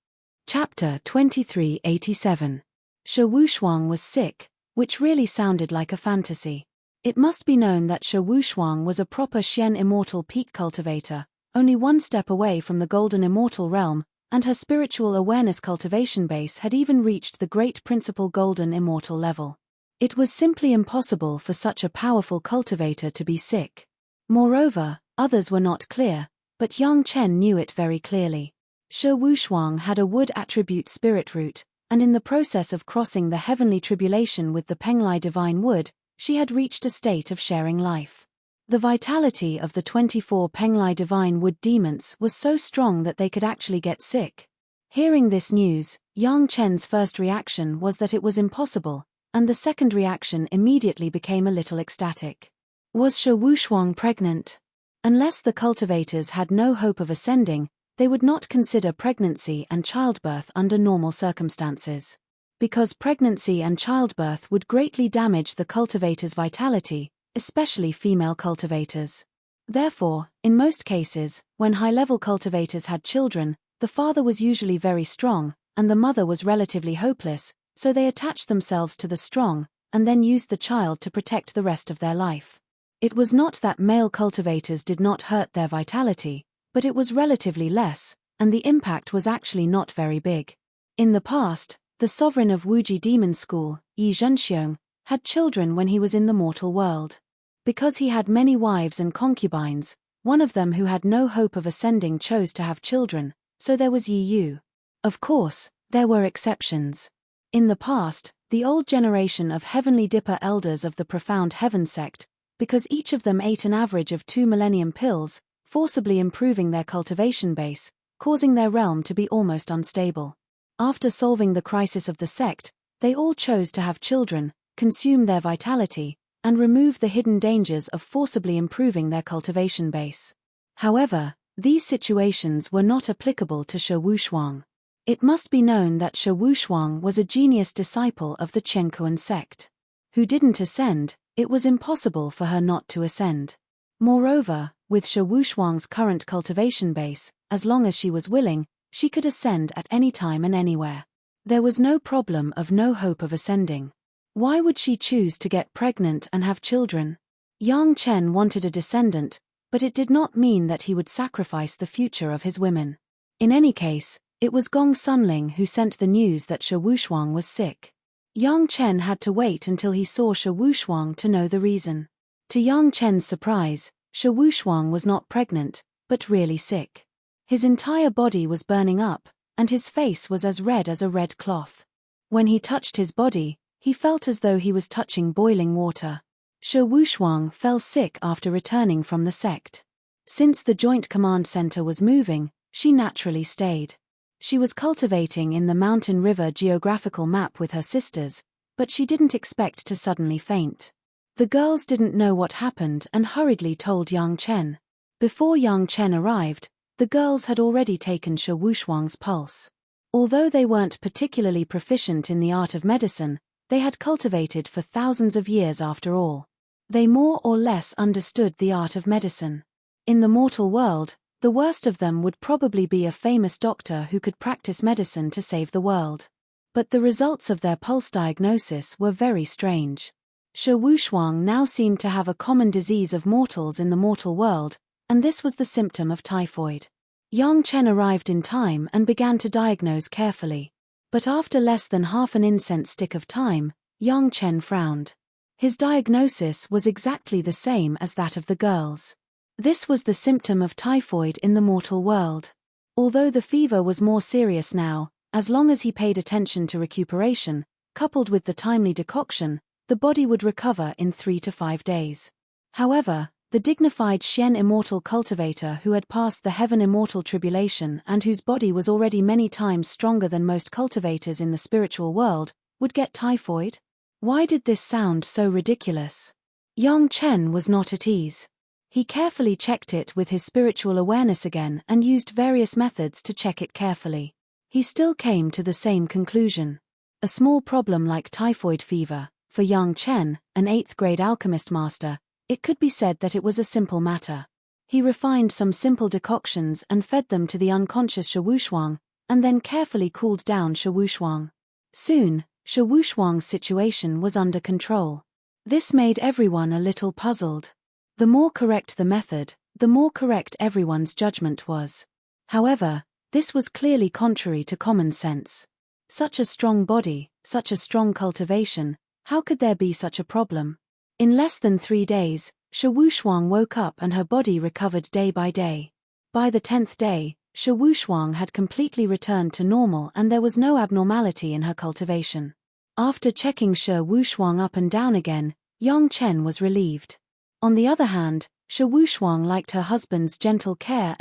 Chapter 2387. Shi Wushuang was sick, which really sounded like a fantasy. It must be known that Shi Wushuang was a proper Xian immortal peak cultivator, only 1 step away from the golden immortal realm, and her spiritual awareness cultivation base had even reached the great principal golden immortal level. It was simply impossible for such a powerful cultivator to be sick. Moreover, others were not clear, but Yang Chen knew it very clearly. Shi Wushuang had a wood attribute spirit root, and in the process of crossing the heavenly tribulation with the Penglai divine wood, she had reached a state of sharing life. The vitality of the 24 Penglai divine wood demons was so strong that they could actually get sick. Hearing this news, Yang Chen's first reaction was that it was impossible, and the second reaction immediately became a little ecstatic. Was Shi Wushuang pregnant? Unless the cultivators had no hope of ascending, they would not consider pregnancy and childbirth under normal circumstances. Because pregnancy and childbirth would greatly damage the cultivator's vitality, especially female cultivators. Therefore, in most cases, when high-level cultivators had children, the father was usually very strong, and the mother was relatively hopeless, so they attached themselves to the strong, and then used the child to protect the rest of their life. It was not that male cultivators did not hurt their vitality, but it was relatively less, and the impact was actually not very big. In the past, the sovereign of Wuji Demon School, Yi Zhenxiong, had children when he was in the mortal world. Because he had many wives and concubines, one of them who had no hope of ascending chose to have children, so there was Yi Yu. Of course, there were exceptions. In the past, the old generation of Heavenly Dipper elders of the Profound Heaven sect, because each of them ate an average of 2 millennium pills, forcibly improving their cultivation base, causing their realm to be almost unstable. After solving the crisis of the sect, they all chose to have children, consume their vitality, and remove the hidden dangers of forcibly improving their cultivation base. However, These situations were not applicable to Shi Wushuang. It must be known that Shi Wushuang was a genius disciple of the Qiankuan sect. Who didn't ascend, it was impossible for her not to ascend. Moreover, with Shi Wushuang's current cultivation base, as long as she was willing, she could ascend at any time and anywhere. There was no problem of no hope of ascending. Why would she choose to get pregnant and have children? Yang Chen wanted a descendant, but it did not mean that he would sacrifice the future of his women. In any case, it was Gong Sunling who sent the news that Shi Wushuang was sick. Yang Chen had to wait until he saw Shi Wushuang to know the reason. To Yang Chen's surprise, Shi Wushuang was not pregnant, but really sick. His entire body was burning up, and his face was as red as a red cloth. When he touched his body, he felt as though he was touching boiling water. Shi Wushuang fell sick after returning from the sect. Since the Joint Command Center was moving, she naturally stayed. She was cultivating in the Mountain River geographical map with her sisters, but she didn't expect to suddenly faint. The girls didn't know what happened and hurriedly told Yang Chen. Before Yang Chen arrived, the girls had already taken Shi Wushuang's pulse. Although they weren't particularly proficient in the art of medicine, they had cultivated for thousands of years after all. They more or less understood the art of medicine. In the mortal world, the worst of them would probably be a famous doctor who could practice medicine to save the world. But the results of their pulse diagnosis were very strange. Shi Wushuang now seemed to have a common disease of mortals in the mortal world, and this was the symptom of typhoid. Yang Chen arrived in time and began to diagnose carefully. But after less than half an incense stick of time, Yang Chen frowned. His diagnosis was exactly the same as that of the girls. This was the symptom of typhoid in the mortal world. Although the fever was more serious now, as long as he paid attention to recuperation, coupled with the timely decoction, the body would recover in 3 to 5 days. However, the dignified Xian immortal cultivator who had passed the heaven immortal tribulation and whose body was already many times stronger than most cultivators in the spiritual world, would get typhoid? Why did this sound so ridiculous? Yang Chen was not at ease. He carefully checked it with his spiritual awareness again and used various methods to check it carefully. He still came to the same conclusion. A small problem like typhoid fever, for Yang Chen, an 8th grade alchemist master, it could be said that it was a simple matter. He refined some simple decoctions and fed them to the unconscious Shi Wushuang, and then carefully cooled down Shi Wushuang. Soon, Shi Wushuang's situation was under control. This made everyone a little puzzled. The more correct the method, the more correct everyone's judgment was. However, this was clearly contrary to common sense. Such a strong body, such a strong cultivation, how could there be such a problem? In less than 3 days, Shi Wushuang woke up and her body recovered day by day. By the 10th day, Shi Wushuang had completely returned to normal and there was no abnormality in her cultivation. After checking Shi Wushuang up and down again, Yang Chen was relieved. On the other hand, Shi Wushuang liked her husband's gentle care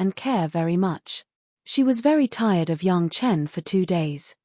very much. She was very tired of Yang Chen for 2 days.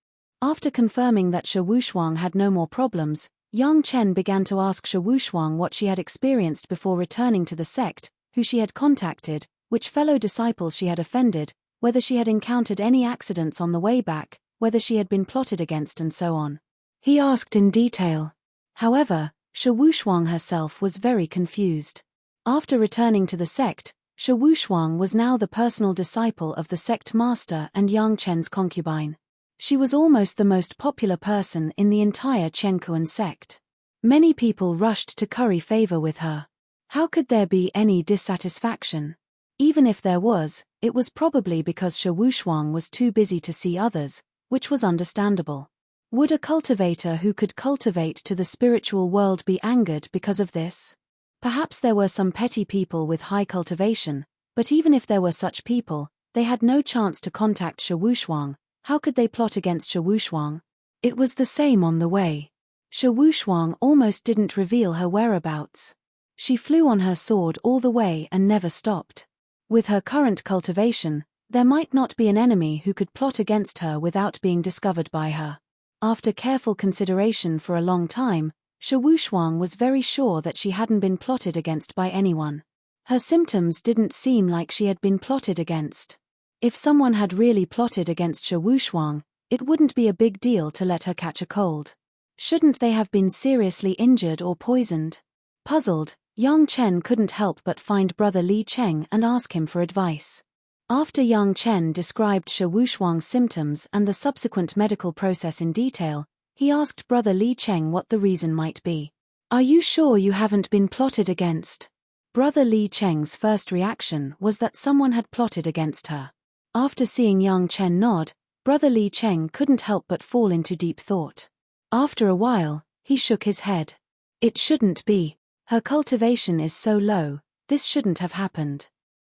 After confirming that Shi Wushuang had no more problems, Yang Chen began to ask Shi Wushuang what she had experienced before returning to the sect, who she had contacted, which fellow disciples she had offended, whether she had encountered any accidents on the way back, whether she had been plotted against and so on. He asked in detail. However, Shi Wushuang herself was very confused. After returning to the sect, Shi Wushuang was now the personal disciple of the sect master and Yang Chen's concubine. She was almost the most popular person in the entire Qiankuan sect. Many people rushed to curry favor with her. How could there be any dissatisfaction? Even if there was, it was probably because Shi Wushuang was too busy to see others, which was understandable. Would a cultivator who could cultivate to the spiritual world be angered because of this? Perhaps there were some petty people with high cultivation, but even if there were such people, they had no chance to contact Shi Wushuang. How could they plot against Shi Wushuang? It was the same on the way. Shi Wushuang almost didn't reveal her whereabouts. She flew on her sword all the way and never stopped. With her current cultivation, there might not be an enemy who could plot against her without being discovered by her. After careful consideration for a long time, Shi Wushuang was very sure that she hadn't been plotted against by anyone. Her symptoms didn't seem like she had been plotted against. If someone had really plotted against Shu Wushuang, it wouldn't be a big deal to let her catch a cold. Shouldn't they have been seriously injured or poisoned? Puzzled, Yang Chen couldn't help but find Brother Li Cheng and ask him for advice. After Yang Chen described Shu Wushuang's symptoms and the subsequent medical process in detail, he asked Brother Li Cheng what the reason might be. "Are you sure you haven't been plotted against?" Brother Li Cheng's first reaction was that someone had plotted against her. After seeing Yang Chen nod, Brother Li Cheng couldn't help but fall into deep thought. After a while, he shook his head. It shouldn't be. Her cultivation is so low, this shouldn't have happened.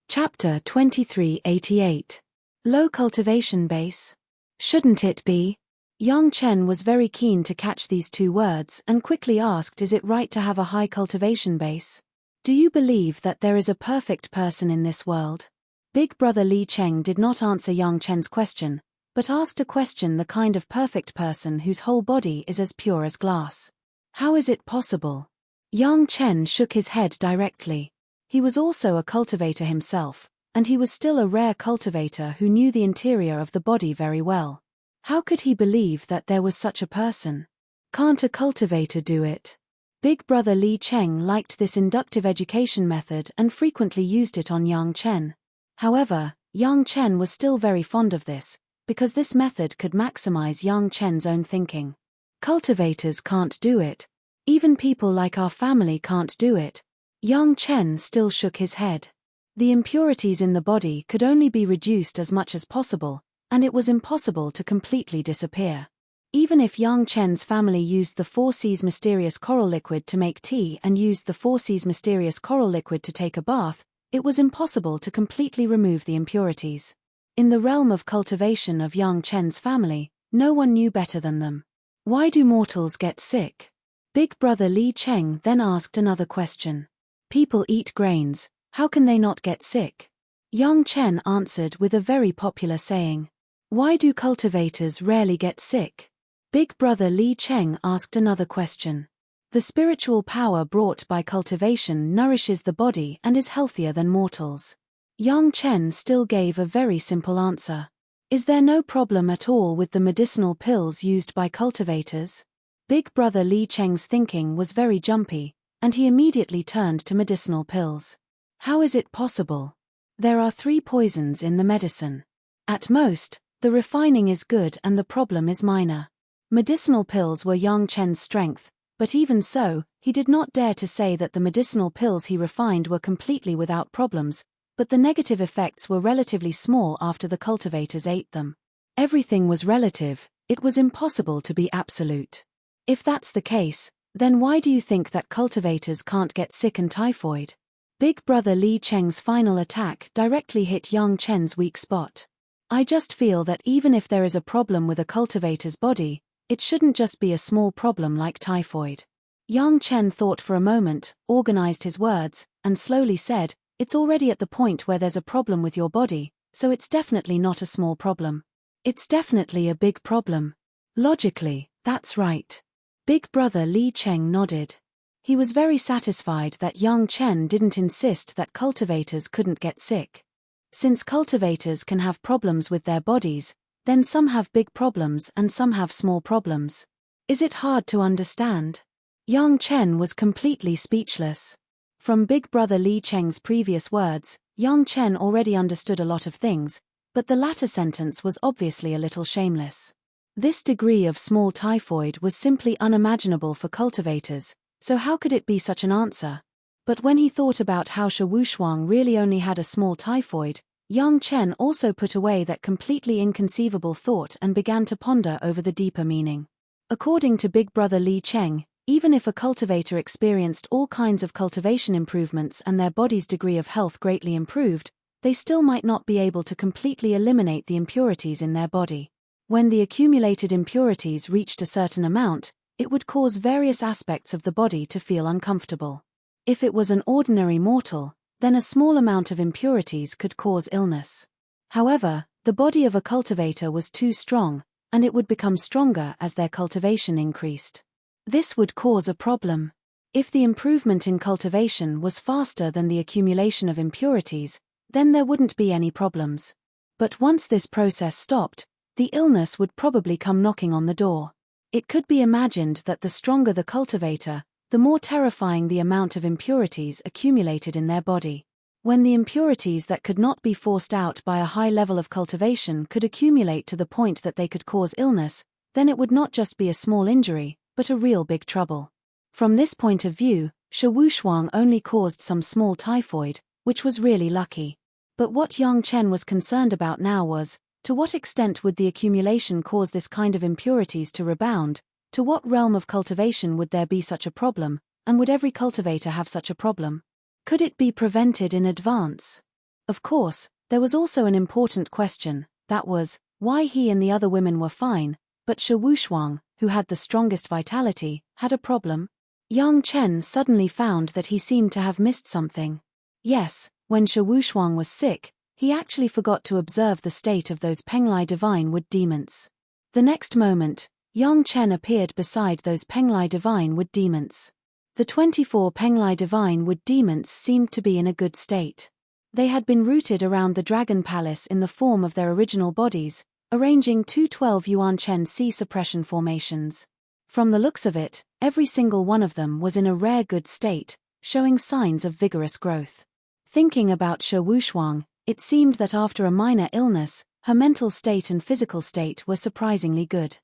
Chapter 2388. Low cultivation base? Shouldn't it be? Yang Chen was very keen to catch these two words and quickly asked, is it right to have a high cultivation base? Do you believe that there is a perfect person in this world? Big Brother Li Cheng did not answer Yang Chen's question, but asked a question, the kind of perfect person whose whole body is as pure as glass. How is it possible? Yang Chen shook his head directly. He was also a cultivator himself, and he was still a rare cultivator who knew the interior of the body very well. How could he believe that there was such a person? Can't a cultivator do it? Big Brother Li Cheng liked this inductive education method and frequently used it on Yang Chen. However, Yang Chen was still very fond of this, because this method could maximize Yang Chen's own thinking. Cultivators can't do it. Even people like our family can't do it. Yang Chen still shook his head. The impurities in the body could only be reduced as much as possible, and it was impossible to completely disappear. Even if Yang Chen's family used the 4C's mysterious coral liquid to make tea and used the 4C's mysterious coral liquid to take a bath, it was impossible to completely remove the impurities. In the realm of cultivation of Yang Chen's family, no one knew better than them. Why do mortals get sick? Big Brother Li Cheng then asked another question. People eat grains, how can they not get sick? Yang Chen answered with a very popular saying. Why do cultivators rarely get sick? Big Brother Li Cheng asked another question. The spiritual power brought by cultivation nourishes the body and is healthier than mortals. Yang Chen still gave a very simple answer. Is there no problem at all with the medicinal pills used by cultivators? Big Brother Li Cheng's thinking was very jumpy, and he immediately turned to medicinal pills. How is it possible? There are 3 poisons in the medicine. At most, the refining is good and the problem is minor. Medicinal pills were Yang Chen's strength, but even so, he did not dare to say that the medicinal pills he refined were completely without problems, but the negative effects were relatively small after the cultivators ate them. Everything was relative, it was impossible to be absolute. If that's the case, then why do you think that cultivators can't get sick and typhoid? Big Brother Li Cheng's final attack directly hit Yang Chen's weak spot. I just feel that even if there is a problem with a cultivator's body, it shouldn't just be a small problem like typhoid. Yang Chen thought for a moment, organized his words, and slowly said, it's already at the point where there's a problem with your body, so it's definitely not a small problem. It's definitely a big problem. Logically, that's right. Big Brother Li Cheng nodded. He was very satisfied that Yang Chen didn't insist that cultivators couldn't get sick. Since cultivators can have problems with their bodies, then some have big problems and some have small problems. Is it hard to understand? Yang Chen was completely speechless. From Big Brother Li Cheng's previous words, Yang Chen already understood a lot of things, but the latter sentence was obviously a little shameless. This degree of small typhoid was simply unimaginable for cultivators, so how could it be such an answer? But when he thought about how Shu Wushuang really only had a small typhoid, Yang Chen also put away that completely inconceivable thought and began to ponder over the deeper meaning. According to Big Brother Li Cheng, even if a cultivator experienced all kinds of cultivation improvements and their body's degree of health greatly improved, they still might not be able to completely eliminate the impurities in their body. When the accumulated impurities reached a certain amount, it would cause various aspects of the body to feel uncomfortable. If it was an ordinary mortal, then a small amount of impurities could cause illness. However, the body of a cultivator was too strong, and it would become stronger as their cultivation increased. This would cause a problem. If the improvement in cultivation was faster than the accumulation of impurities, then there wouldn't be any problems. But once this process stopped, the illness would probably come knocking on the door. It could be imagined that the stronger the cultivator, the more terrifying the amount of impurities accumulated in their body. When the impurities that could not be forced out by a high level of cultivation could accumulate to the point that they could cause illness, then it would not just be a small injury, but a real big trouble. From this point of view, Shi Wushuang only caused some small typhoid, which was really lucky. But what Yang Chen was concerned about now was, to what extent would the accumulation cause this kind of impurities to rebound, to what realm of cultivation would there be such a problem, and would every cultivator have such a problem? Could it be prevented in advance? Of course, there was also an important question, that was, why he and the other women were fine, but Shi Wushuang, who had the strongest vitality, had a problem? Yang Chen suddenly found that he seemed to have missed something. Yes, when Shi Wushuang was sick, he actually forgot to observe the state of those Penglai divine wood demons. The next moment, Yang Chen appeared beside those Penglai divine wood demons. The 24 Penglai divine wood demons seemed to be in a good state. They had been rooted around the dragon palace in the form of their original bodies, arranging 212 Yuan Chen C suppression formations. From the looks of it, every single one of them was in a rare good state, showing signs of vigorous growth. Thinking about Shi Wushuang, it seemed that after a minor illness, her mental state and physical state were surprisingly good.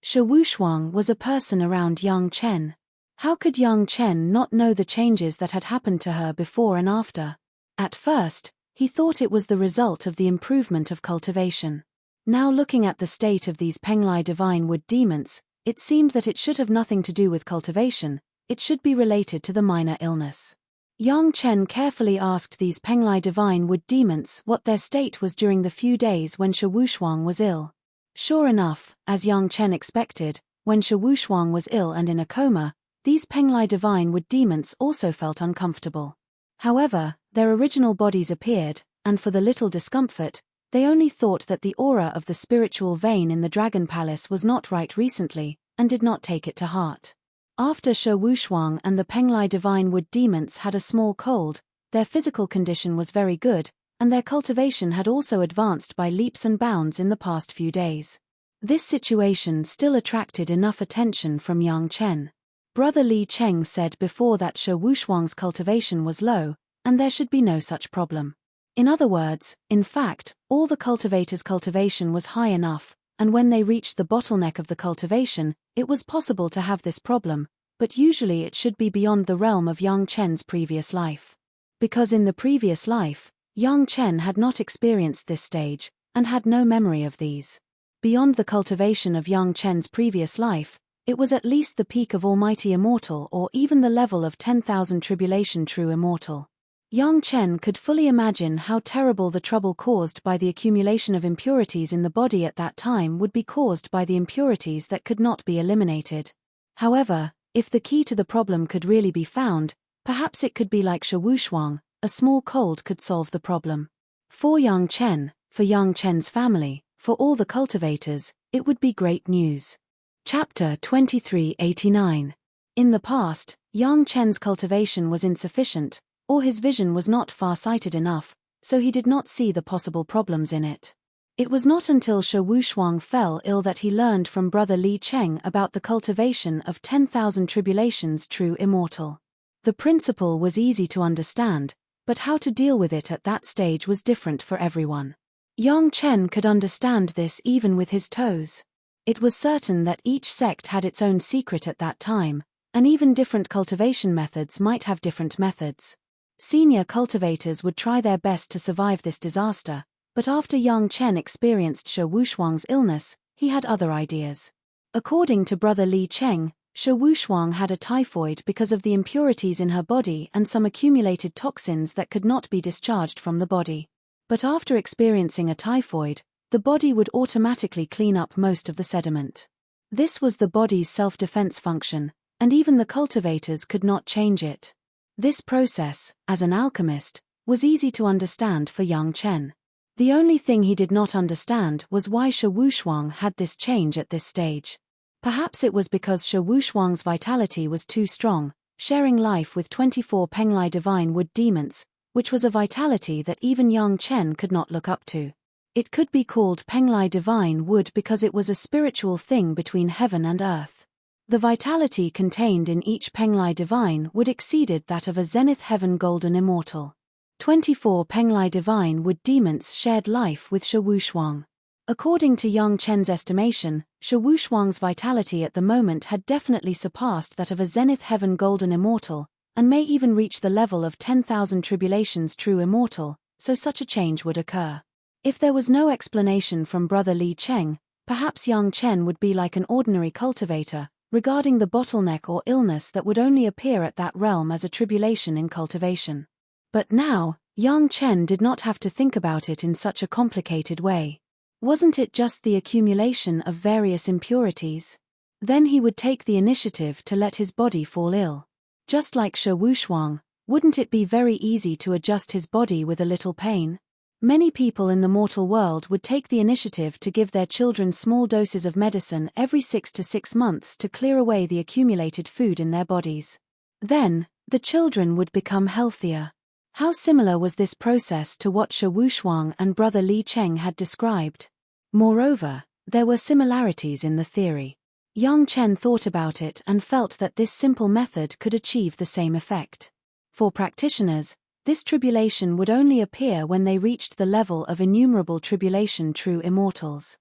Shi Wushuang was a person around Yang Chen. How could Yang Chen not know the changes that had happened to her before and after? At first, he thought it was the result of the improvement of cultivation. Now looking at the state of these Penglai divine wood demons, it seemed that it should have nothing to do with cultivation, it should be related to the minor illness. Yang Chen carefully asked these Penglai divine wood demons what their state was during the few days when Shi Wushuang was ill. Sure enough, as Yang Chen expected, when Shi Wushuang was ill and in a coma, these Penglai divine wood demons also felt uncomfortable. However, their original bodies appeared, and for the little discomfort, they only thought that the aura of the spiritual vein in the Dragon Palace was not right recently, and did not take it to heart. After Shi Wushuang and the Penglai divine wood demons had a small cold, their physical condition was very good, and their cultivation had also advanced by leaps and bounds in the past few days. This situation still attracted enough attention from Yang Chen. Brother Li Cheng said before that Shi Wushuang's cultivation was low, and there should be no such problem. In other words, in fact, all the cultivators' cultivation was high enough, and when they reached the bottleneck of the cultivation, it was possible to have this problem, but usually it should be beyond the realm of Yang Chen's previous life. Because in the previous life, Yang Chen had not experienced this stage, and had no memory of these. Beyond the cultivation of Yang Chen's previous life, it was at least the peak of Almighty Immortal or even the level of 10,000 Tribulation True Immortal. Yang Chen could fully imagine how terrible the trouble caused by the accumulation of impurities in the body at that time would be caused by the impurities that could not be eliminated. However, if the key to the problem could really be found, perhaps it could be like Shi Wushuang, a small cold could solve the problem. For Yang Chen, for Yang Chen's family, for all the cultivators, it would be great news. Chapter 2389. In the past, Yang Chen's cultivation was insufficient, or his vision was not far-sighted enough, so he did not see the possible problems in it. It was not until Shi Wushuang fell ill that he learned from Brother Li Cheng about the cultivation of 10,000 tribulations true immortal. The principle was easy to understand, but how to deal with it at that stage was different for everyone. Yang Chen could understand this even with his toes. It was certain that each sect had its own secret at that time, and even different cultivation methods might have different methods. Senior cultivators would try their best to survive this disaster, but after Yang Chen experienced Shi Wushuang's illness, he had other ideas. According to Brother Li Cheng, Shi Wushuang had a typhoid because of the impurities in her body and some accumulated toxins that could not be discharged from the body. But after experiencing a typhoid, the body would automatically clean up most of the sediment. This was the body's self-defense function, and even the cultivators could not change it. This process, as an alchemist, was easy to understand for Yang Chen. The only thing he did not understand was why Shi Wushuang had this change at this stage. Perhaps it was because Shi Wushuang's vitality was too strong, sharing life with 24 Penglai divine wood demons, which was a vitality that even young Chen could not look up to. It could be called Penglai divine wood because it was a spiritual thing between heaven and earth. The vitality contained in each Penglai divine wood exceeded that of a zenith heaven golden immortal. 24 Penglai divine wood demons shared life with Shi Wushuang. According to Yang Chen's estimation, Shi Wushuang's vitality at the moment had definitely surpassed that of a zenith heaven golden immortal, and may even reach the level of 10,000 tribulations true immortal, so such a change would occur. If there was no explanation from Brother Li Cheng, perhaps Yang Chen would be like an ordinary cultivator, regarding the bottleneck or illness that would only appear at that realm as a tribulation in cultivation. But now, Yang Chen did not have to think about it in such a complicated way. Wasn't it just the accumulation of various impurities? Then he would take the initiative to let his body fall ill. Just like Shi Wushuang, wouldn't it be very easy to adjust his body with a little pain? Many people in the mortal world would take the initiative to give their children small doses of medicine every 6 to 6 months to clear away the accumulated food in their bodies. Then, the children would become healthier. How similar was this process to what Shi Wushuang and Brother Li Cheng had described? Moreover, there were similarities in the theory. Yang Chen thought about it and felt that this simple method could achieve the same effect. For practitioners, this tribulation would only appear when they reached the level of innumerable tribulation true immortals.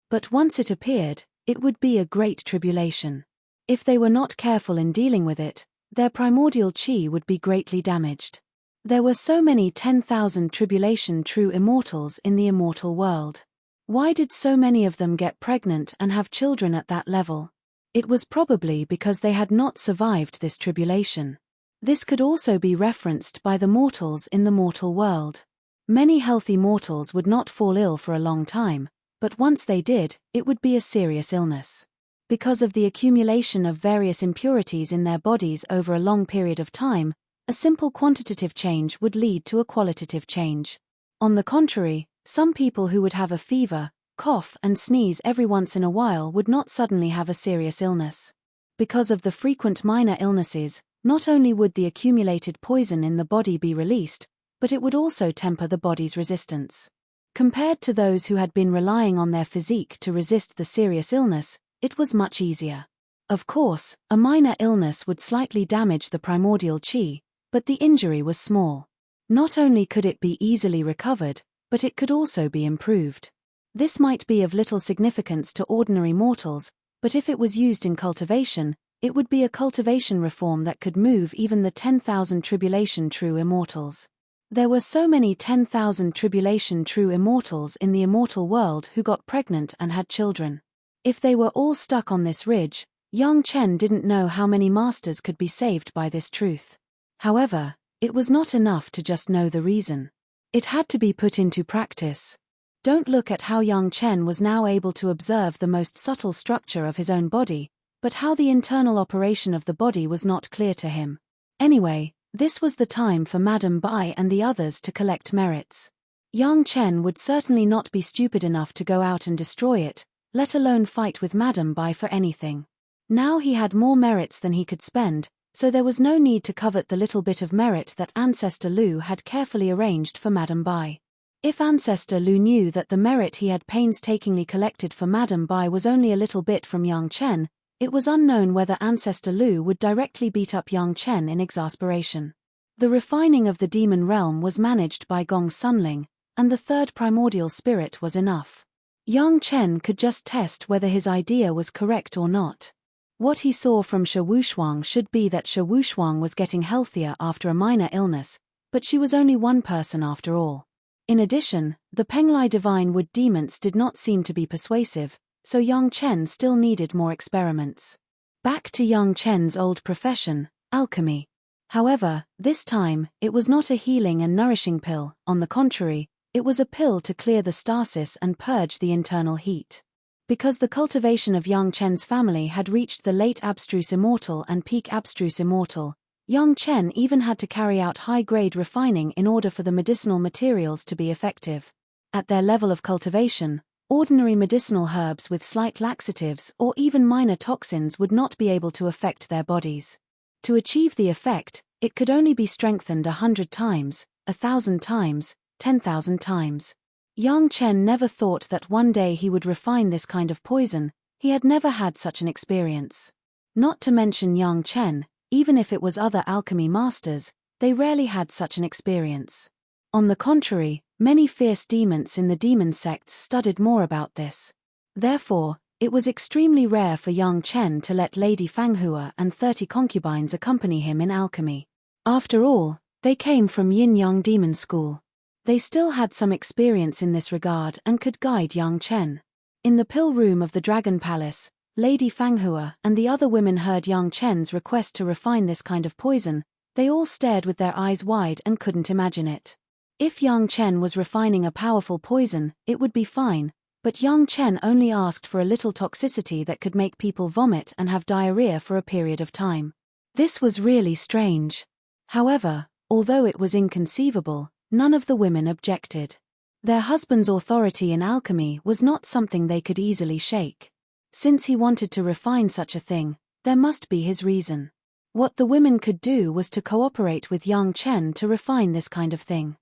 But once it appeared, it would be a great tribulation. If they were not careful in dealing with it, their primordial chi would be greatly damaged. There were so many 10,000 tribulation true immortals in the immortal world. Why did so many of them get pregnant and have children at that level? It was probably because they had not survived this tribulation. This could also be referenced by the mortals in the mortal world. Many healthy mortals would not fall ill for a long time, but once they did, it would be a serious illness. Because of the accumulation of various impurities in their bodies over a long period of time, a simple quantitative change would lead to a qualitative change. On the contrary, some people who would have a fever, cough and sneeze every once in a while would not suddenly have a serious illness. Because of the frequent minor illnesses, not only would the accumulated poison in the body be released, but it would also temper the body's resistance. Compared to those who had been relying on their physique to resist the serious illness, it was much easier. Of course, a minor illness would slightly damage the primordial chi, but the injury was small. Not only could it be easily recovered, but it could also be improved. This might be of little significance to ordinary mortals, but if it was used in cultivation, it would be a cultivation reform that could move even the 10,000 tribulation true immortals. There were so many 10,000 tribulation true immortals in the immortal world who got pregnant and had children. If they were all stuck on this ridge, Yang Chen didn't know how many masters could be saved by this truth. However, it was not enough to just know the reason. It had to be put into practice. Don't look at how Yang Chen was now able to observe the most subtle structure of his own body, but how the internal operation of the body was not clear to him. Anyway, this was the time for Madame Bai and the others to collect merits. Yang Chen would certainly not be stupid enough to go out and destroy it, let alone fight with Madame Bai for anything. Now he had more merits than he could spend, so there was no need to covet the little bit of merit that Ancestor Lu had carefully arranged for Madame Bai. If Ancestor Lu knew that the merit he had painstakingly collected for Madame Bai was only a little bit from Yang Chen, it was unknown whether Ancestor Lu would directly beat up Yang Chen in exasperation. The refining of the demon realm was managed by Gong Sunling, and the third primordial spirit was enough. Yang Chen could just test whether his idea was correct or not. What he saw from Shi Wushuang should be that Shi Wushuang was getting healthier after a minor illness, but she was only one person after all. In addition, the Penglai divine wood demons did not seem to be persuasive, so Yang Chen still needed more experiments. Back to Yang Chen's old profession, alchemy. However, this time, it was not a healing and nourishing pill, on the contrary, it was a pill to clear the stasis and purge the internal heat. Because the cultivation of Yang Chen's family had reached the late abstruse immortal and peak abstruse immortal, Yang Chen even had to carry out high-grade refining in order for the medicinal materials to be effective. At their level of cultivation, ordinary medicinal herbs with slight laxatives or even minor toxins would not be able to affect their bodies. To achieve the effect, it could only be strengthened 100 times, 1,000 times, 10,000 times. Yang Chen never thought that one day he would refine this kind of poison. He had never had such an experience. Not to mention Yang Chen, even if it was other alchemy masters, they rarely had such an experience. On the contrary, many fierce demons in the demon sects studied more about this. Therefore, it was extremely rare for Yang Chen to let Lady Fanghua and 30 concubines accompany him in alchemy. After all, they came from Yin-Yang Demon School. They still had some experience in this regard and could guide Yang Chen. In the pill room of the Dragon Palace, Lady Fanghua and the other women heard Yang Chen's request to refine this kind of poison. They all stared with their eyes wide and couldn't imagine it. If Yang Chen was refining a powerful poison, it would be fine, but Yang Chen only asked for a little toxicity that could make people vomit and have diarrhea for a period of time. This was really strange. However, although it was inconceivable, none of the women objected. Their husband's authority in alchemy was not something they could easily shake. Since he wanted to refine such a thing, there must be his reason. What the women could do was to cooperate with Yang Chen to refine this kind of thing.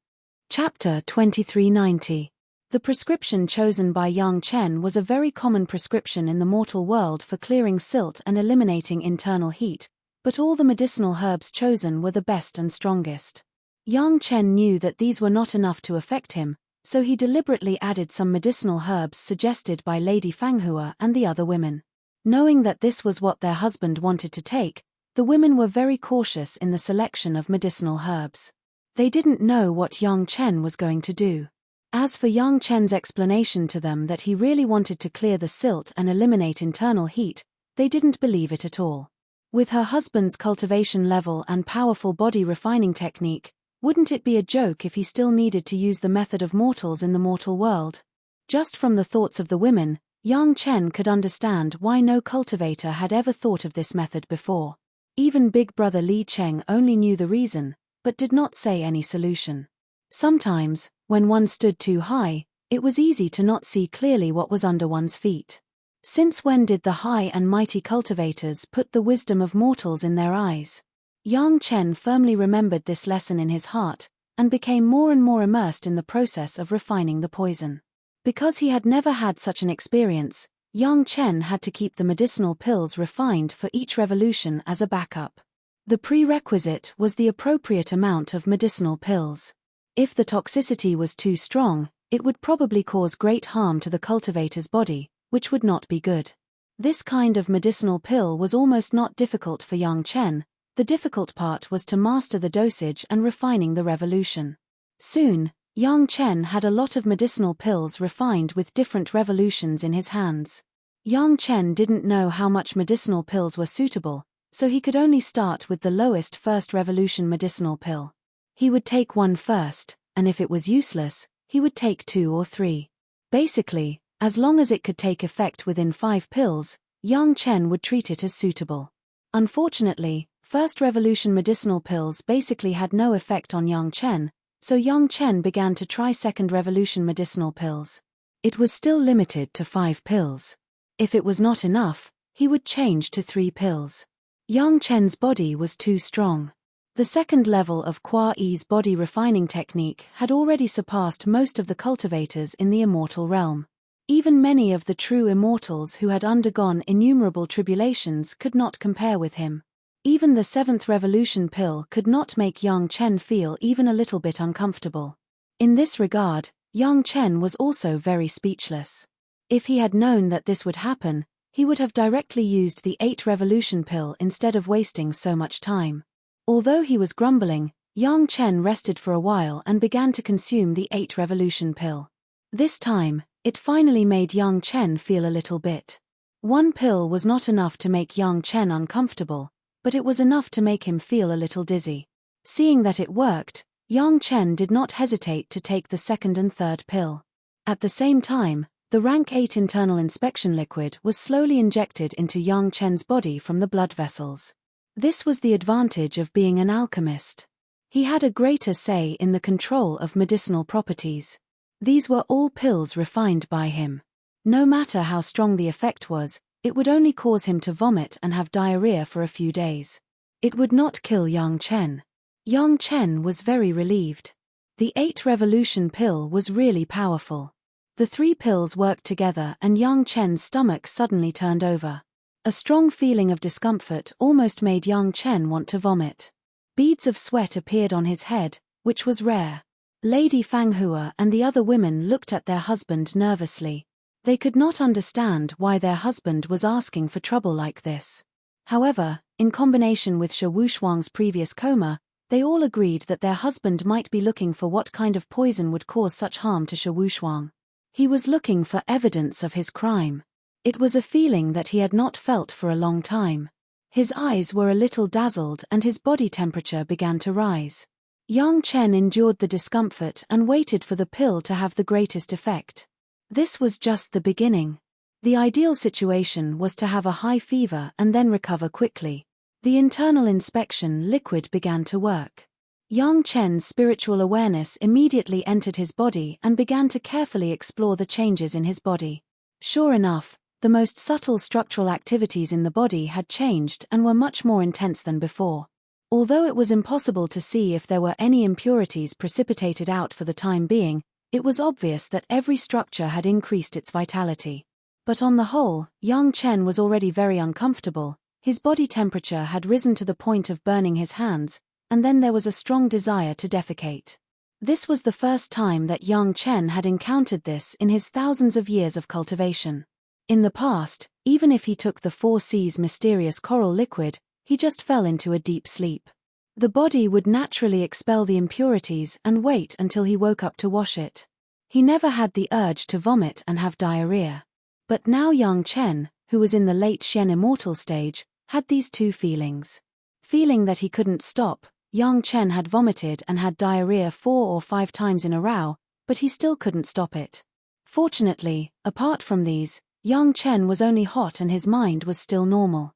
Chapter 2390. The prescription chosen by Yang Chen was a very common prescription in the mortal world for clearing silt and eliminating internal heat, but all the medicinal herbs chosen were the best and strongest. Yang Chen knew that these were not enough to affect him, so he deliberately added some medicinal herbs suggested by Lady Fanghua and the other women. Knowing that this was what their husband wanted to take, the women were very cautious in the selection of medicinal herbs. They didn't know what Yang Chen was going to do. As for Yang Chen's explanation to them that he really wanted to clear the silt and eliminate internal heat, they didn't believe it at all. With her husband's cultivation level and powerful body refining technique, wouldn't it be a joke if he still needed to use the method of mortals in the mortal world? Just from the thoughts of the women, Yang Chen could understand why no cultivator had ever thought of this method before. Even Big Brother Li Cheng only knew the reason, but did not say any solution. Sometimes, when one stood too high, it was easy to not see clearly what was under one's feet. Since when did the high and mighty cultivators put the wisdom of mortals in their eyes? Yang Chen firmly remembered this lesson in his heart, and became more and more immersed in the process of refining the poison. Because he had never had such an experience, Yang Chen had to keep the medicinal pills refined for each revolution as a backup. The prerequisite was the appropriate amount of medicinal pills. If the toxicity was too strong, it would probably cause great harm to the cultivator's body, which would not be good. This kind of medicinal pill was almost not difficult for Yang Chen. The difficult part was to master the dosage and refining the revolution. Soon, Yang Chen had a lot of medicinal pills refined with different revolutions in his hands. Yang Chen didn't know how much medicinal pills were suitable, so he could only start with the lowest first revolution medicinal pill. He would take one first, and if it was useless, he would take 2 or 3. Basically, as long as it could take effect within 5 pills, Yang Chen would treat it as suitable. Unfortunately, first revolution medicinal pills basically had no effect on Yang Chen, so Yang Chen began to try second revolution medicinal pills. It was still limited to 5 pills. If it was not enough, he would change to 3 pills. Yang Chen's body was too strong. The second level of Kwa Yi's body refining technique had already surpassed most of the cultivators in the immortal realm. Even many of the true immortals who had undergone innumerable tribulations could not compare with him. Even the 7th revolution pill could not make Yang Chen feel even a little bit uncomfortable. In this regard, Yang Chen was also very speechless. If he had known that this would happen, he would have directly used the 8th revolution pill instead of wasting so much time. Although he was grumbling, Yang Chen rested for a while and began to consume the 8th revolution pill. This time, it finally made Yang Chen feel a little bit. One pill was not enough to make Yang Chen uncomfortable, but it was enough to make him feel a little dizzy. Seeing that it worked, Yang Chen did not hesitate to take the 2nd and 3rd pill. At the same time, the rank 8 internal inspection liquid was slowly injected into Yang Chen's body from the blood vessels. This was the advantage of being an alchemist. He had a greater say in the control of medicinal properties. These were all pills refined by him. No matter how strong the effect was, it would only cause him to vomit and have diarrhea for a few days. It would not kill Yang Chen. Yang Chen was very relieved. The 8 revolution pill was really powerful. The 3 pills worked together and Yang Chen's stomach suddenly turned over. A strong feeling of discomfort almost made Yang Chen want to vomit. Beads of sweat appeared on his head, which was rare. Lady Fanghua and the other women looked at their husband nervously. They could not understand why their husband was asking for trouble like this. However, in combination with Shi Wushuang's previous coma, they all agreed that their husband might be looking for what kind of poison would cause such harm to Shi Wushuang. He was looking for evidence of his crime. It was a feeling that he had not felt for a long time. His eyes were a little dazzled and his body temperature began to rise. Yang Chen endured the discomfort and waited for the pill to have the greatest effect. This was just the beginning. The ideal situation was to have a high fever and then recover quickly. The internal inspection liquid began to work. Yang Chen's spiritual awareness immediately entered his body and began to carefully explore the changes in his body. Sure enough, the most subtle structural activities in the body had changed and were much more intense than before. Although it was impossible to see if there were any impurities precipitated out for the time being, it was obvious that every structure had increased its vitality. But on the whole, Yang Chen was already very uncomfortable. His body temperature had risen to the point of burning his hands, and then there was a strong desire to defecate. This was the first time that Yang Chen had encountered this in his thousands of years of cultivation. In the past, even if he took the 4 C's mysterious coral liquid, he just fell into a deep sleep. The body would naturally expel the impurities and wait until he woke up to wash it. He never had the urge to vomit and have diarrhea. But now Yang Chen, who was in the late Shen immortal stage, had these 2 feelings. Feeling that he couldn't stop, Yang Chen had vomited and had diarrhea 4 or 5 times in a row, but he still couldn't stop it. Fortunately, apart from these, Yang Chen was only hot and his mind was still normal.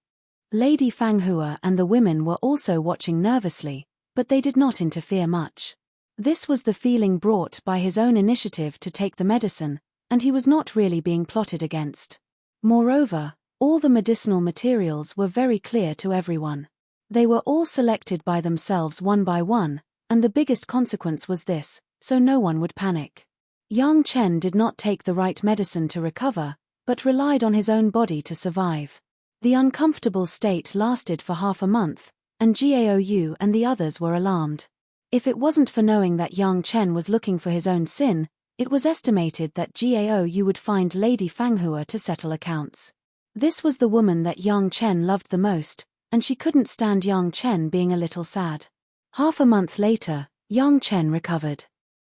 Lady Fanghua and the women were also watching nervously, but they did not interfere much. This was the feeling brought by his own initiative to take the medicine, and he was not really being plotted against. Moreover, all the medicinal materials were very clear to everyone. They were all selected by themselves one by one, and the biggest consequence was this, so no one would panic. Yang Chen did not take the right medicine to recover, but relied on his own body to survive. The uncomfortable state lasted for half a month, and Gaou and the others were alarmed. If it wasn't for knowing that Yang Chen was looking for his own sin, it was estimated that Gaou would find Lady Fanghua to settle accounts. This was the woman that Yang Chen loved the most, and she couldn't stand Yang Chen being a little sad. Half a month later, Yang Chen recovered.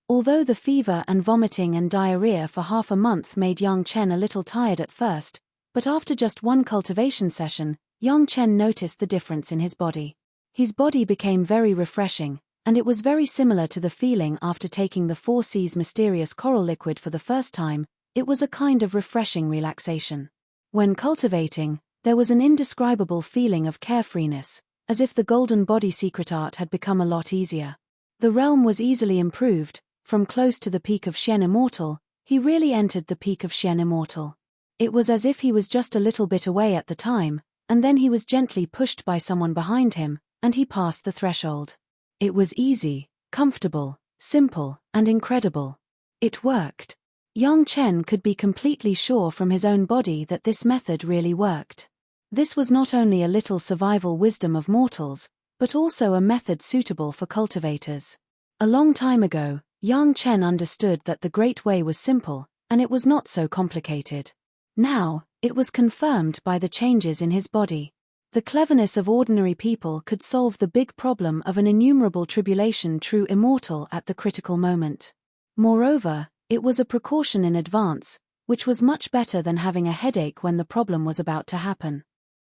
Although the fever and vomiting and diarrhea for half a month made Yang Chen a little tired at first, but after just 1 cultivation session, Yang Chen noticed the difference in his body. His body became very refreshing, and it was very similar to the feeling after taking the 4 C's mysterious coral liquid for the first time. It was a kind of refreshing relaxation. When cultivating, there was an indescribable feeling of carefreeness, as if the golden body secret art had become a lot easier. The realm was easily improved. From close to the peak of Shen Immortal, he really entered the peak of Shen Immortal. It was as if he was just a little bit away at the time, and then he was gently pushed by someone behind him, and he passed the threshold. It was easy, comfortable, simple, and incredible. It worked. Yang Chen could be completely sure from his own body that this method really worked. This was not only a little survival wisdom of mortals, but also a method suitable for cultivators. A long time ago, Yang Chen understood that the Great Way was simple, and it was not so complicated. Now, it was confirmed by the changes in his body. The cleverness of ordinary people could solve the big problem of an innumerable tribulation true immortal at the critical moment. Moreover, it was a precaution in advance, which was much better than having a headache when the problem was about to happen.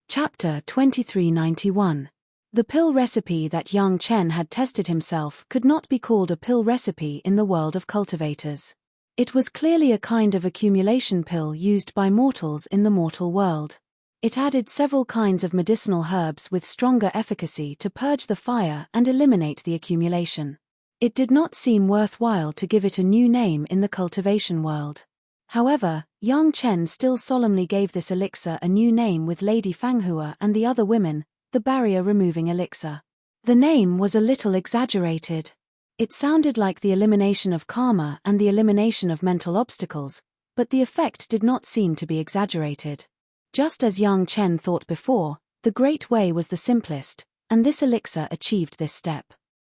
Chapter 2391. The pill recipe that Yang Chen had tested himself could not be called a pill recipe in the world of cultivators. It was clearly a kind of accumulation pill used by mortals in the mortal world. It added several kinds of medicinal herbs with stronger efficacy to purge the fire and eliminate the accumulation. It did not seem worthwhile to give it a new name in the cultivation world. However, Yang Chen still solemnly gave this elixir a new name with Lady Fanghua and the other women, the barrier-removing elixir. The name was a little exaggerated. It sounded like the elimination of karma and the elimination of mental obstacles, but the effect did not seem to be exaggerated. Just as Yang Chen thought before, the Great Way was the simplest, and this elixir achieved this step.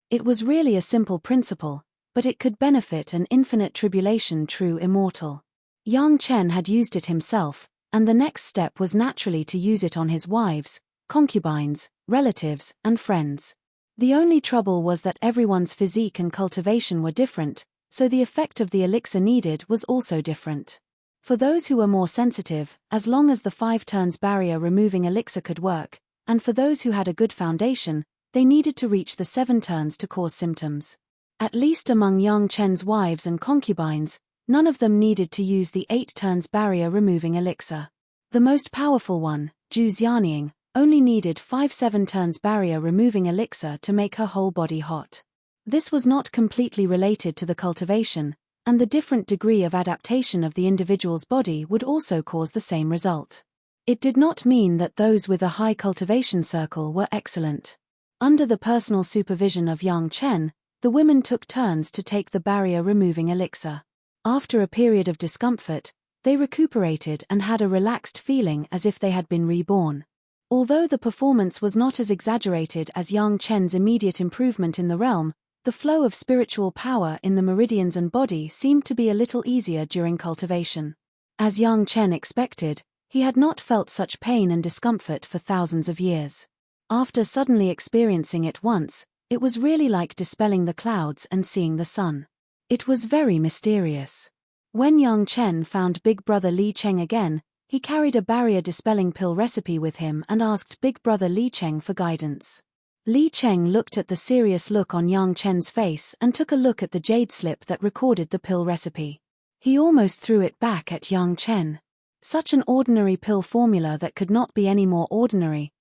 It was really a simple principle, but it could benefit an infinite tribulation true immortal. Yang Chen had used it himself, and the next step was naturally to use it on his wives, concubines, relatives, and friends. The only trouble was that everyone's physique and cultivation were different, so the effect of the elixir needed was also different. For those who were more sensitive, as long as the 5 turns barrier-removing elixir could work, and for those who had a good foundation, they needed to reach the 7 turns to cause symptoms. At least among Yang Chen's wives and concubines, none of them needed to use the 8 turns barrier-removing elixir. The most powerful one, Zhu Xianying, only needed 5 7 turns barrier-removing elixir to make her whole body hot. This was not completely related to the cultivation, and the different degree of adaptation of the individual's body would also cause the same result. It did not mean that those with a high cultivation circle were excellent. Under the personal supervision of Yang Chen, the women took turns to take the barrier-removing elixir. After a period of discomfort, they recuperated and had a relaxed feeling as if they had been reborn. Although the performance was not as exaggerated as Yang Chen's immediate improvement in the realm, the flow of spiritual power in the meridians and body seemed to be a little easier during cultivation. As Yang Chen expected, he had not felt such pain and discomfort for thousands of years. After suddenly experiencing it once, it was really like dispelling the clouds and seeing the sun. It was very mysterious. When Yang Chen found Big Brother Li Cheng again, he carried a barrier-dispelling pill recipe with him and asked Big Brother Li Cheng for guidance. Li Cheng looked at the serious look on Yang Chen's face and took a look at the jade slip that recorded the pill recipe. He almost threw it back at Yang Chen. Such an ordinary pill formula that could not be any more ordinary,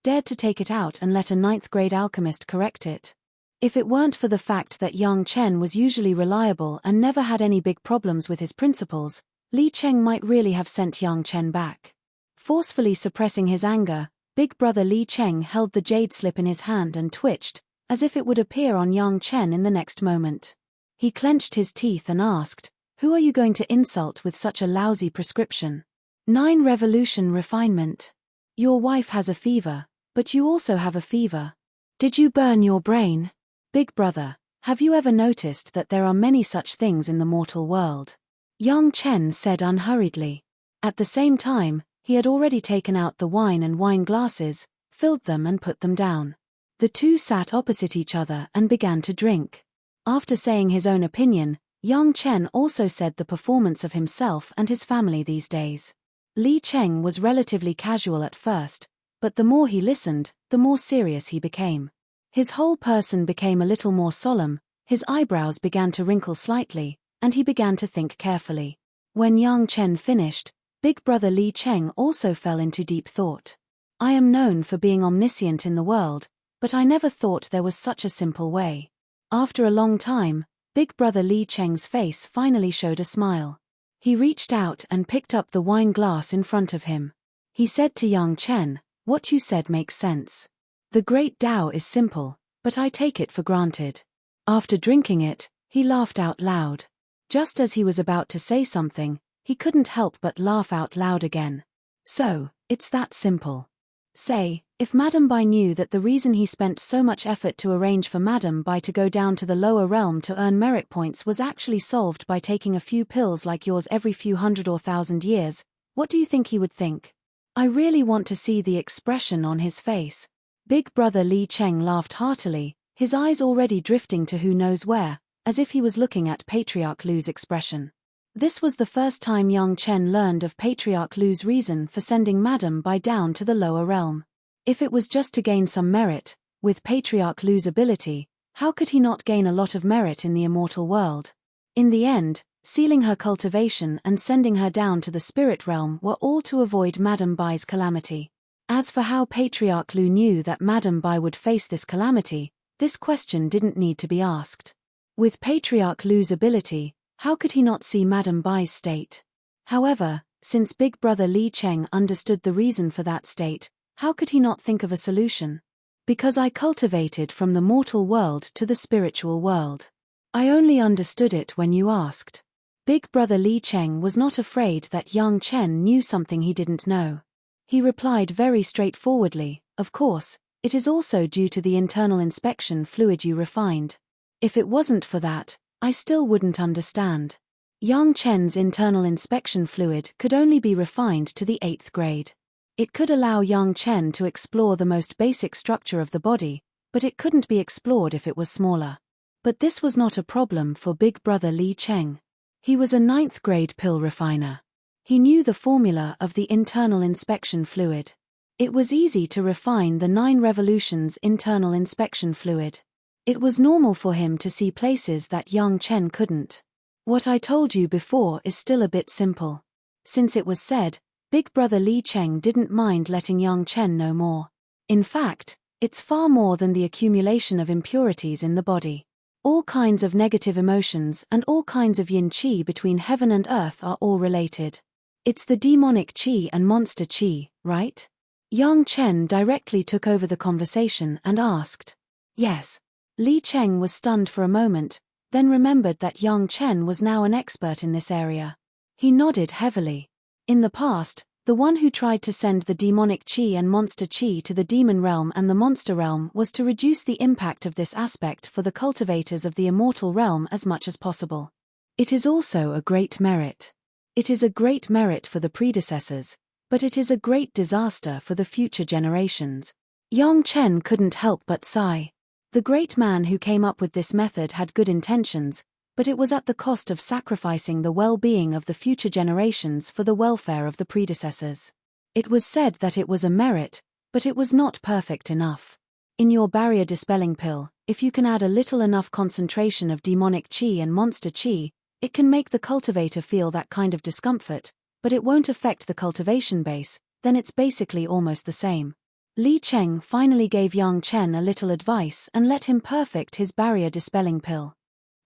dared to take it out and let a 9th-grade alchemist correct it. If it weren't for the fact that Yang Chen was usually reliable and never had any big problems with his principles, Li Cheng might really have sent Yang Chen back. Forcefully suppressing his anger, Big Brother Li Cheng held the jade slip in his hand and twitched, as if it would appear on Yang Chen in the next moment. He clenched his teeth and asked, "Who are you going to insult with such a lousy prescription?" 9 Revolution Refinement. Your wife has a fever, but you also have a fever. Did you burn your brain? Big Brother, have you ever noticed that there are many such things in the mortal world? Yang Chen said unhurriedly. At the same time, he had already taken out the wine and wine glasses, filled them and put them down. The two sat opposite each other and began to drink. After saying his own opinion, Yang Chen also said the performance of himself and his family these days. Li Cheng was relatively casual at first, but the more he listened, the more serious he became. His whole person became a little more solemn, his eyebrows began to wrinkle slightly, and he began to think carefully. When Yang Chen finished, Big Brother Li Cheng also fell into deep thought. I am known for being omniscient in the world, but I never thought there was such a simple way. After a long time, Big Brother Li Cheng's face finally showed a smile. He reached out and picked up the wine glass in front of him. He said to Yang Chen, "What you said makes sense. The Great Tao is simple, but I take it for granted." After drinking it, he laughed out loud. Just as he was about to say something, he couldn't help but laugh out loud again. So, it's that simple. Say, if Madame Bai knew that the reason he spent so much effort to arrange for Madame Bai to go down to the lower realm to earn merit points was actually solved by taking a few pills like yours every few 100 or 1,000 years, what do you think he would think? I really want to see the expression on his face. Big Brother Li Cheng laughed heartily, his eyes already drifting to who knows where, as if he was looking at Patriarch Lu's expression. This was the first time Yang Chen learned of Patriarch Lu's reason for sending Madame Bai down to the lower realm. If it was just to gain some merit, with Patriarch Lu's ability, how could he not gain a lot of merit in the immortal world? In the end, sealing her cultivation and sending her down to the spirit realm were all to avoid Madame Bai's calamity. As for how Patriarch Lu knew that Madame Bai would face this calamity, this question didn't need to be asked. With Patriarch Lu's ability, how could he not see Madame Bai's state? However, since Big Brother Li Cheng understood the reason for that state, How could he not think of a solution? Because I cultivated from the mortal world to the spiritual world. I only understood it when you asked. Big Brother Li Cheng was not afraid that young Chen knew something he didn't know. He replied very straightforwardly, of course, it is also due to the internal inspection fluid you refined. If it wasn't for that, I still wouldn't understand. Young Chen's internal inspection fluid could only be refined to the 8th grade. It could allow young Chen to explore the most basic structure of the body, but it couldn't be explored if it was smaller. But this was not a problem for Big Brother Li Cheng. He was a 9th grade pill refiner. He knew the formula of the internal inspection fluid. It was easy to refine the 9 revolutions internal inspection fluid. It was normal for him to see places that young Chen couldn't. What I told you before is still a bit simple. Since it was said, Big Brother Li Cheng didn't mind letting young Chen know more. In fact, it's far more than the accumulation of impurities in the body. All kinds of negative emotions and all kinds of yin qi between heaven and earth are all related. It's the demonic qi and monster qi, right? Young Chen directly took over the conversation and asked. Yes. Li Cheng was stunned for a moment, then remembered that young Chen was now an expert in this area. He nodded heavily. In the past, the one who tried to send the demonic qi and monster qi to the demon realm and the monster realm was to reduce the impact of this aspect for the cultivators of the immortal realm as much as possible. It is also a great merit. It is a great merit for the predecessors, but it is a great disaster for the future generations. Young Chen couldn't help but sigh. The great man who came up with this method had good intentions, but it was at the cost of sacrificing the well-being of the future generations for the welfare of the predecessors. It was said that it was a merit, but it was not perfect enough. In your barrier-dispelling pill, if you can add a little enough concentration of demonic qi and monster qi, it can make the cultivator feel that kind of discomfort, but it won't affect the cultivation base, then it's basically almost the same. Li Cheng finally gave young Chen a little advice and let him perfect his barrier-dispelling pill.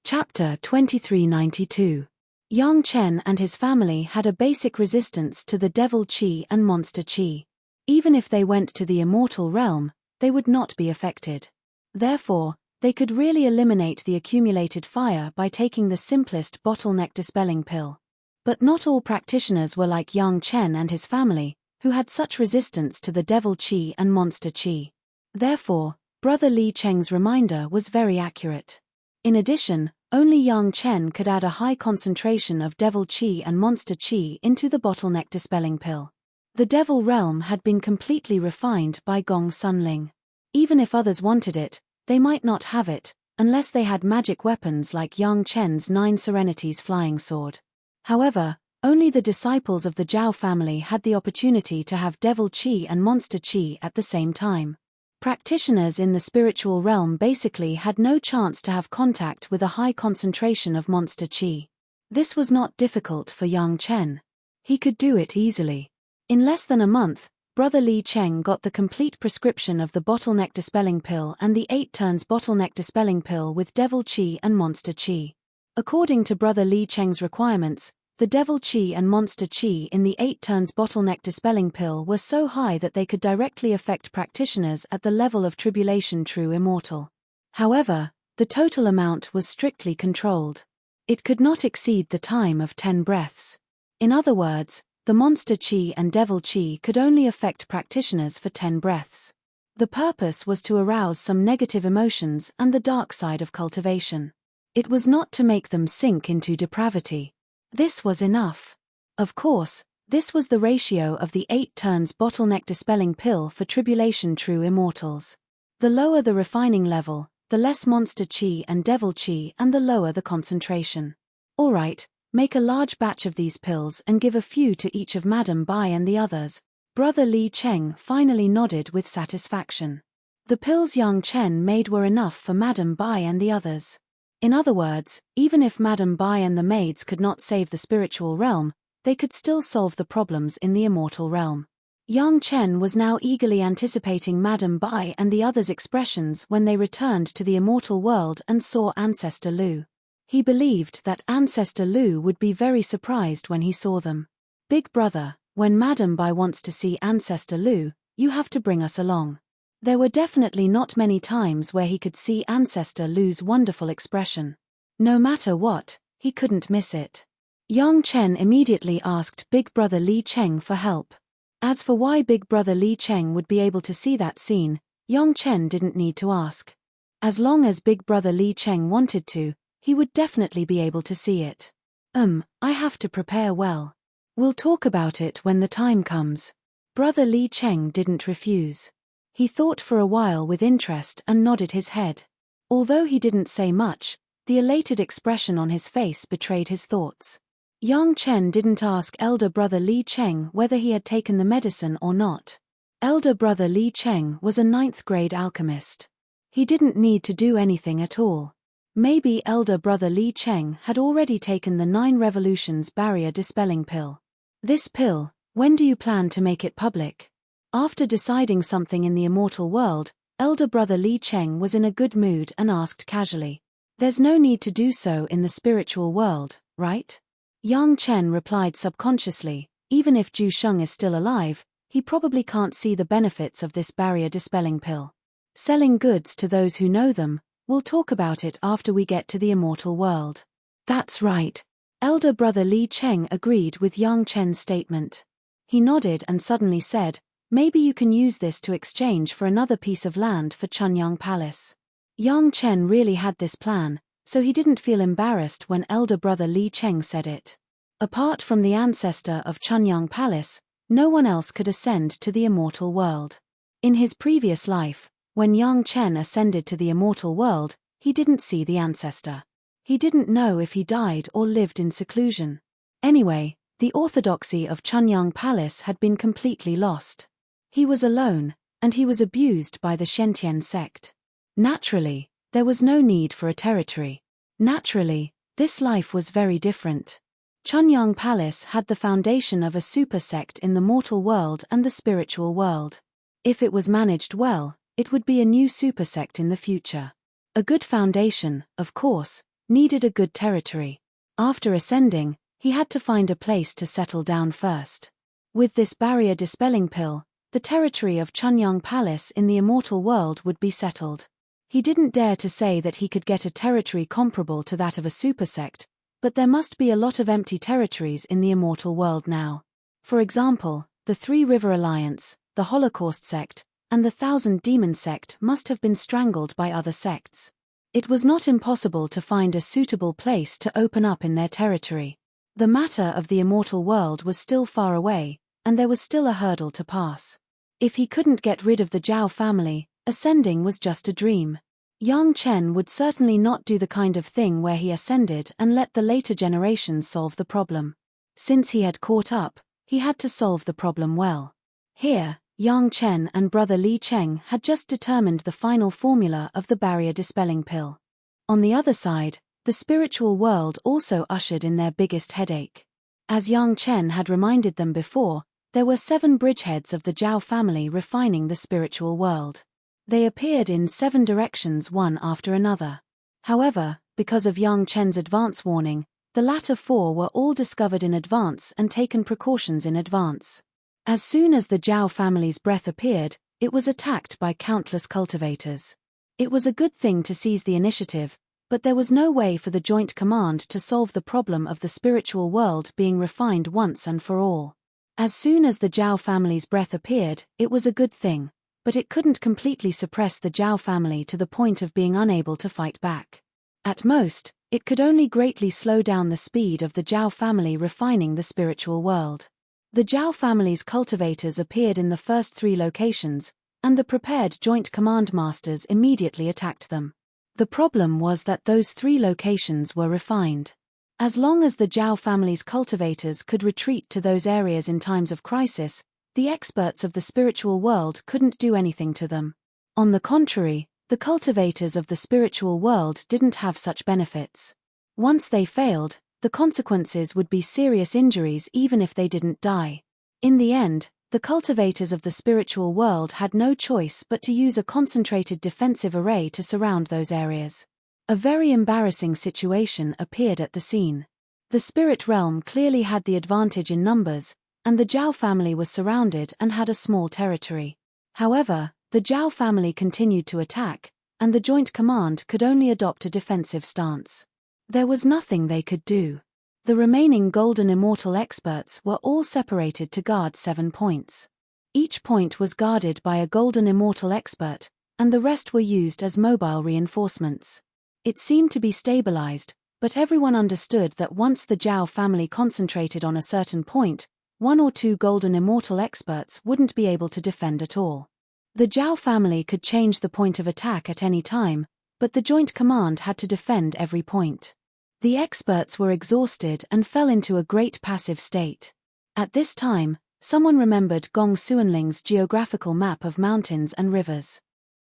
Chapter 2392. Young Chen and his family had a basic resistance to the devil qi and monster qi. Even if they went to the immortal realm, they would not be affected. Therefore, they could really eliminate the accumulated fire by taking the simplest bottleneck dispelling pill. But not all practitioners were like young Chen and his family, who had such resistance to the devil qi and monster qi. Therefore, Brother Li Cheng's reminder was very accurate. In addition, only young Chen could add a high concentration of devil qi and monster qi into the bottleneck dispelling pill. The devil realm had been completely refined by Gong Sunling. Even if others wanted it, they might not have it, unless they had magic weapons like young Chen's 9 Serenities flying sword. However, only the disciples of the Zhao family had the opportunity to have devil qi and monster qi at the same time. Practitioners in the spiritual realm basically had no chance to have contact with a high concentration of monster qi. This was not difficult for young Chen. He could do it easily. In less than a month, Brother Li Cheng got the complete prescription of the bottleneck dispelling pill and the 8 turns bottleneck dispelling pill with devil qi and monster qi. According to Brother Li Cheng's requirements, the devil qi and monster qi in the 8 turns bottleneck dispelling pill were so high that they could directly affect practitioners at the level of tribulation true immortal. However, the total amount was strictly controlled. It could not exceed the time of 10 breaths. In other words, the monster qi and devil qi could only affect practitioners for 10 breaths. The purpose was to arouse some negative emotions and the dark side of cultivation. It was not to make them sink into depravity. This was enough. Of course, this was the ratio of the 8 turns bottleneck dispelling pill for tribulation true immortals. The lower the refining level, the less monster qi and devil qi and the lower the concentration. Alright, make a large batch of these pills and give a few to each of Madame Bai and the others. Brother Li Cheng finally nodded with satisfaction. The pills young Chen made were enough for Madame Bai and the others. In other words, even if Madame Bai and the maids could not save the spiritual realm, they could still solve the problems in the immortal realm. Young Chen was now eagerly anticipating Madame Bai and the others' expressions when they returned to the immortal world and saw Ancestor Lu. He believed that Ancestor Lu would be very surprised when he saw them. Big brother, when Madame Bai wants to see Ancestor Lu, You have to bring us along. There were definitely not many times where he could see Ancestor lose wonderful expression. No matter what, he couldn't miss it. Yang Chen immediately asked Big Brother Li Cheng for help. As for why Big Brother Li Cheng would be able to see that scene, Yang Chen didn't need to ask. As long as Big Brother Li Cheng wanted to, he would definitely be able to see it. I have to prepare well. We'll talk about it when the time comes. Brother Li Cheng didn't refuse. He thought for a while with interest and nodded his head. Although he didn't say much, the elated expression on his face betrayed his thoughts. Yang Chen didn't ask elder brother Li Cheng whether he had taken the medicine or not. Elder brother Li Cheng was a 9th grade alchemist. He didn't need to do anything at all. Maybe elder brother Li Cheng had already taken the 9 Revolutions barrier dispelling pill. This pill, when do you plan to make it public? After deciding something in the immortal world, elder brother Li Cheng was in a good mood and asked casually. There's no need to do so in the spiritual world, right? Yang Chen replied subconsciously, even if Zhu Sheng is still alive, he probably can't see the benefits of this barrier dispelling pill. Selling goods to those who know them, we'll talk about it after we get to the immortal world. That's right. Elder brother Li Cheng agreed with Yang Chen's statement. He nodded and suddenly said, maybe you can use this to exchange for another piece of land for Chunyang Palace. Yang Chen really had this plan, so he didn't feel embarrassed when elder brother Li Cheng said it. Apart from the ancestor of Chunyang Palace, no one else could ascend to the immortal world. In his previous life, when Yang Chen ascended to the immortal world, he didn't see the ancestor. He didn't know if he died or lived in seclusion. Anyway, the orthodoxy of Chunyang Palace had been completely lost. He was alone, and he was abused by the Shentian sect. Naturally, there was no need for a territory. Naturally, this life was very different. Chunyang Palace had the foundation of a super sect in the mortal world and the spiritual world. If it was managed well, it would be a new super sect in the future. A good foundation, of course, needed a good territory. After ascending, he had to find a place to settle down first. With this barrier dispelling pill, the territory of Chunyang Palace in the immortal world would be settled. He didn't dare to say that he could get a territory comparable to that of a super sect, but there must be a lot of empty territories in the immortal world now. For example, the 3 River Alliance, the Holocaust sect, and the 1000 Demon sect must have been strangled by other sects. It was not impossible to find a suitable place to open up in their territory. The matter of the immortal world was still far away, and there was still a hurdle to pass. If he couldn't get rid of the Zhao family, ascending was just a dream. Yang Chen would certainly not do the kind of thing where he ascended and let the later generations solve the problem. Since he had caught up, he had to solve the problem well. Here, Yang Chen and brother Li Cheng had just determined the final formula of the barrier dispelling pill. On the other side, the spiritual world also ushered in their biggest headache. As Yang Chen had reminded them before, there were 7 bridgeheads of the Zhao family refining the spiritual world. They appeared in 7 directions one after another. However, because of Yang Chen's advance warning, the latter 4 were all discovered in advance and taken precautions in advance. As soon as the Zhao family's breath appeared, it was attacked by countless cultivators. It was a good thing to seize the initiative, but there was no way for the joint command to solve the problem of the spiritual world being refined once and for all. As soon as the Zhao family's breath appeared, it was a good thing, but it couldn't completely suppress the Zhao family to the point of being unable to fight back. At most, it could only greatly slow down the speed of the Zhao family refining the spiritual world. The Zhao family's cultivators appeared in the first 3 locations, and the prepared joint command masters immediately attacked them. The problem was that those 3 locations were refined. As long as the Zhao family's cultivators could retreat to those areas in times of crisis, the experts of the spiritual world couldn't do anything to them. On the contrary, the cultivators of the spiritual world didn't have such benefits. Once they failed, the consequences would be serious injuries even if they didn't die. In the end, the cultivators of the spiritual world had no choice but to use a concentrated defensive array to surround those areas. A very embarrassing situation appeared at the scene. The spirit realm clearly had the advantage in numbers, and the Zhao family was surrounded and had a small territory. However, the Zhao family continued to attack, and the Joint Command could only adopt a defensive stance. There was nothing they could do. The remaining Golden Immortal experts were all separated to guard 7 points. Each point was guarded by a Golden Immortal expert, and the rest were used as mobile reinforcements. It seemed to be stabilized, but everyone understood that once the Zhao family concentrated on a certain point, 1 or 2 Golden Immortal experts wouldn't be able to defend at all. The Zhao family could change the point of attack at any time, but the Joint Command had to defend every point. The experts were exhausted and fell into a great passive state. At this time, someone remembered Gong Xuanling's geographical map of mountains and rivers.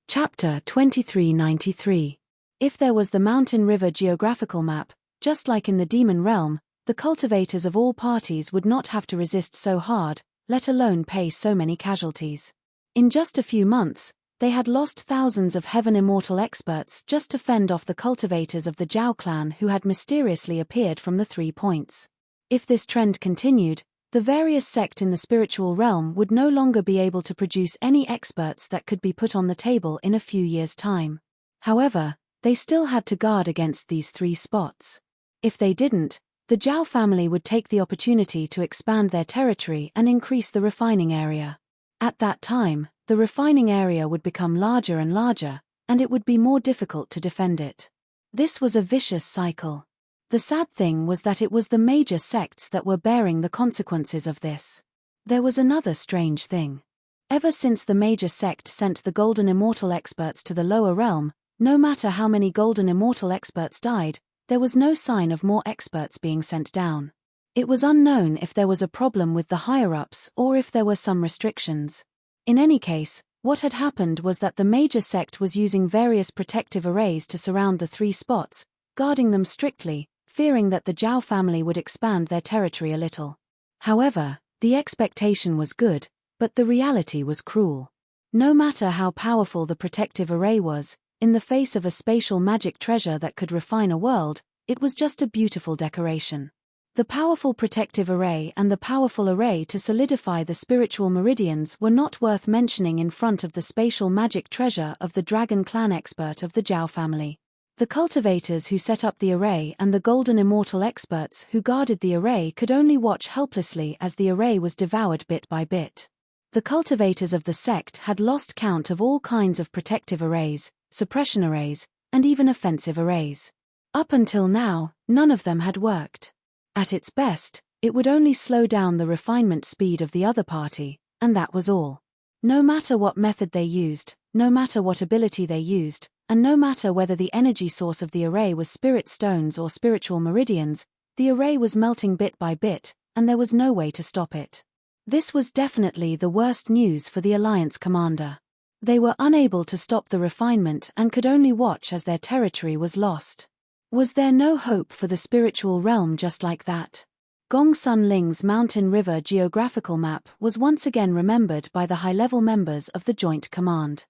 Chapter 2393. If there was the mountain river geographical map, just like in the demon realm, the cultivators of all parties would not have to resist so hard, let alone pay so many casualties. In just a few months, they had lost thousands of Heaven Immortal experts just to fend off the cultivators of the Zhao clan who had mysteriously appeared from the 3 points. If this trend continued, the various sects in the spiritual realm would no longer be able to produce any experts that could be put on the table in a few years' time. However, they still had to guard against these 3 spots. If they didn't, the Zhao family would take the opportunity to expand their territory and increase the refining area. At that time, the refining area would become larger and larger, and it would be more difficult to defend it. This was a vicious cycle. The sad thing was that it was the major sects that were bearing the consequences of this. There was another strange thing. Ever since the major sect sent the Golden Immortal experts to the lower realm, no matter how many Golden Immortal experts died, there was no sign of more experts being sent down. It was unknown if there was a problem with the higher-ups or if there were some restrictions. In any case, what had happened was that the major sect was using various protective arrays to surround the 3 spots, guarding them strictly, fearing that the Zhao family would expand their territory a little. However, the expectation was good, but the reality was cruel. No matter how powerful the protective array was, in the face of a spatial magic treasure that could refine a world, it was just a beautiful decoration. The powerful protective array and the powerful array to solidify the spiritual meridians were not worth mentioning in front of the spatial magic treasure of the Dragon Clan expert of the Zhao family. The cultivators who set up the array and the Golden Immortal experts who guarded the array could only watch helplessly as the array was devoured bit by bit. The cultivators of the sect had lost count of all kinds of protective arrays, suppression arrays, and even offensive arrays. Up until now, none of them had worked. At its best, it would only slow down the refinement speed of the other party, and that was all. No matter what method they used, no matter what ability they used, and no matter whether the energy source of the array was spirit stones or spiritual meridians, the array was melting bit by bit, and there was no way to stop it. This was definitely the worst news for the Alliance commander. They were unable to stop the refinement and could only watch as their territory was lost. Was there no hope for the spiritual realm just like that? Gong Xuanling's mountain river geographical map was once again remembered by the high-level members of the Joint Command.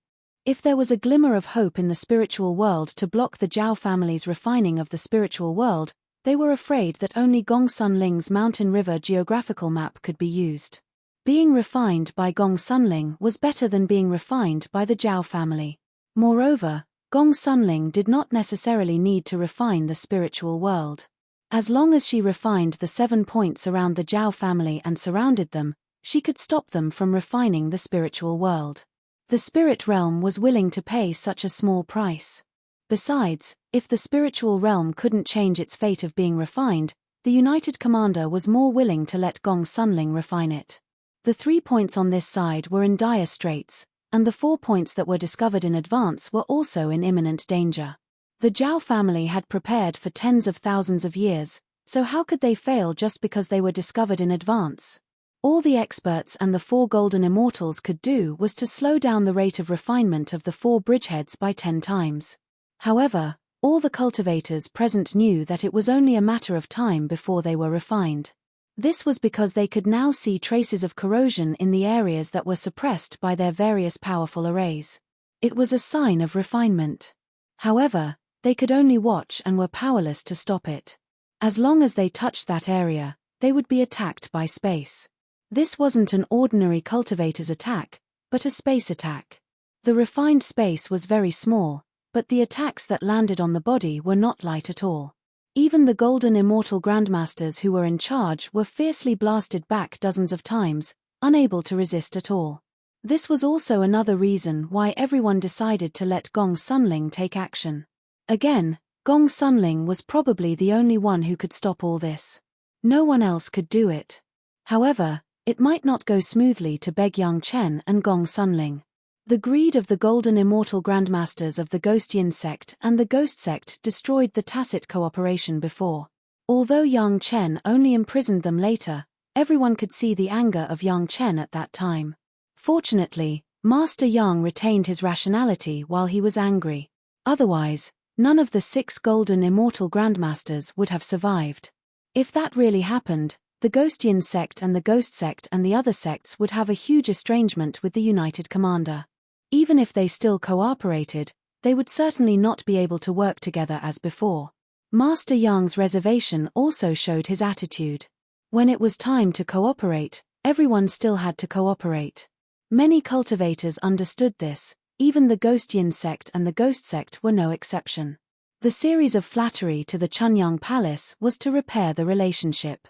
If there was a glimmer of hope in the spiritual world to block the Zhao family's refining of the spiritual world, they were afraid that only Gong Xuanling's mountain river geographical map could be used. Being refined by Gong Xuanling was better than being refined by the Zhao family. Moreover, Gong Xuanling did not necessarily need to refine the spiritual world. As long as she refined the 7 points around the Zhao family and surrounded them, she could stop them from refining the spiritual world. The spirit realm was willing to pay such a small price. Besides, if the spiritual realm couldn't change its fate of being refined, the United Commander was more willing to let Gong Xuanling refine it. The 3 points on this side were in dire straits, and the 4 points that were discovered in advance were also in imminent danger. The Zhao family had prepared for tens of thousands of years, so how could they fail just because they were discovered in advance? All the experts and the 4 Golden Immortals could do was to slow down the rate of refinement of the 4 bridgeheads by 10 times. However, all the cultivators present knew that it was only a matter of time before they were refined. This was because they could now see traces of corrosion in the areas that were suppressed by their various powerful arrays. It was a sign of refinement. However, they could only watch and were powerless to stop it. As long as they touched that area, they would be attacked by space. This wasn't an ordinary cultivator's attack, but a space attack. The refined space was very small, but the attacks that landed on the body were not light at all. Even the golden immortal grandmasters who were in charge were fiercely blasted back dozens of times, unable to resist at all. This was also another reason why everyone decided to let Gong Sunling take action. Again, Gong Sunling was probably the only one who could stop all this. No one else could do it. However, it might not go smoothly to Beg Yang Chen and Gong Sunling. The greed of the golden immortal grandmasters of the Ghostian sect and the Ghost sect destroyed the tacit cooperation before. Although Yang Chen only imprisoned them later, everyone could see the anger of Yang Chen at that time. Fortunately, Master Yang retained his rationality while he was angry. Otherwise, none of the 6 golden immortal grandmasters would have survived. If that really happened, the Ghostian sect and the Ghost sect and the other sects would have a huge estrangement with the United Commander. Even if they still cooperated, they would certainly not be able to work together as before. Master Yang's reservation also showed his attitude. When it was time to cooperate, everyone still had to cooperate. Many cultivators understood this, even the Ghostian sect and the Ghost sect were no exception. The series of flattery to the Chunyang Palace was to repair the relationship.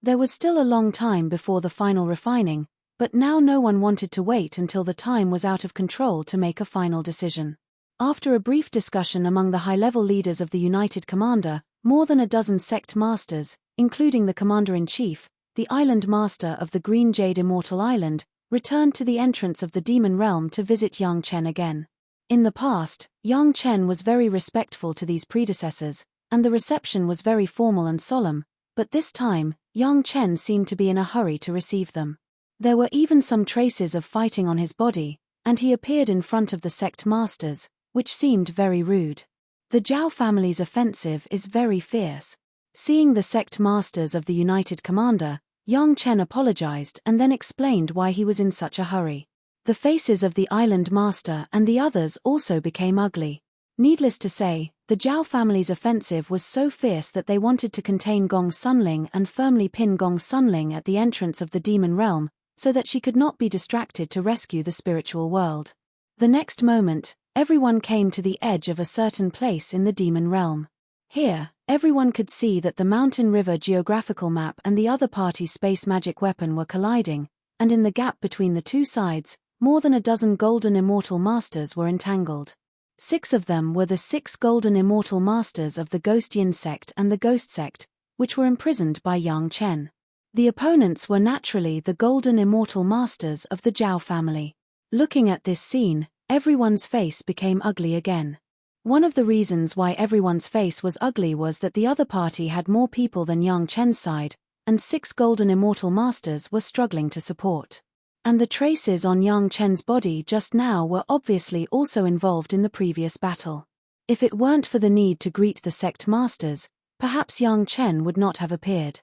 There was still a long time before the final refining, but now no one wanted to wait until the time was out of control to make a final decision. After a brief discussion among the high-level leaders of the United Commander, more than a dozen sect masters, including the Commander-in-Chief, the Island Master of the Green Jade Immortal Island, returned to the entrance of the Demon Realm to visit Yang Chen again. In the past, Yang Chen was very respectful to these predecessors, and the reception was very formal and solemn, but this time, Yang Chen seemed to be in a hurry to receive them. There were even some traces of fighting on his body, and he appeared in front of the sect masters, which seemed very rude. The Zhao family's offensive is very fierce. Seeing the sect masters of the United Commander, Yang Chen apologized and then explained why he was in such a hurry. The faces of the Island Master and the others also became ugly. Needless to say, the Zhao family's offensive was so fierce that they wanted to contain Gong Sunling and firmly pin Gong Sunling at the entrance of the Demon Realm, so that she could not be distracted to rescue the spiritual world. The next moment, everyone came to the edge of a certain place in the Demon Realm. Here, everyone could see that the Mountain River geographical map and the other party's space magic weapon were colliding, and in the gap between the two sides, more than a dozen golden immortal masters were entangled. 6 of them were the 6 golden immortal masters of the Ghostian sect and the Ghost sect, which were imprisoned by Yang Chen. The opponents were naturally the golden immortal masters of the Zhao family. Looking at this scene, everyone's face became ugly again. One of the reasons why everyone's face was ugly was that the other party had more people than Yang Chen's side, and 6 golden immortal masters were struggling to support. And the traces on Yang Chen's body just now were obviously also involved in the previous battle. If it weren't for the need to greet the sect masters, perhaps Yang Chen would not have appeared.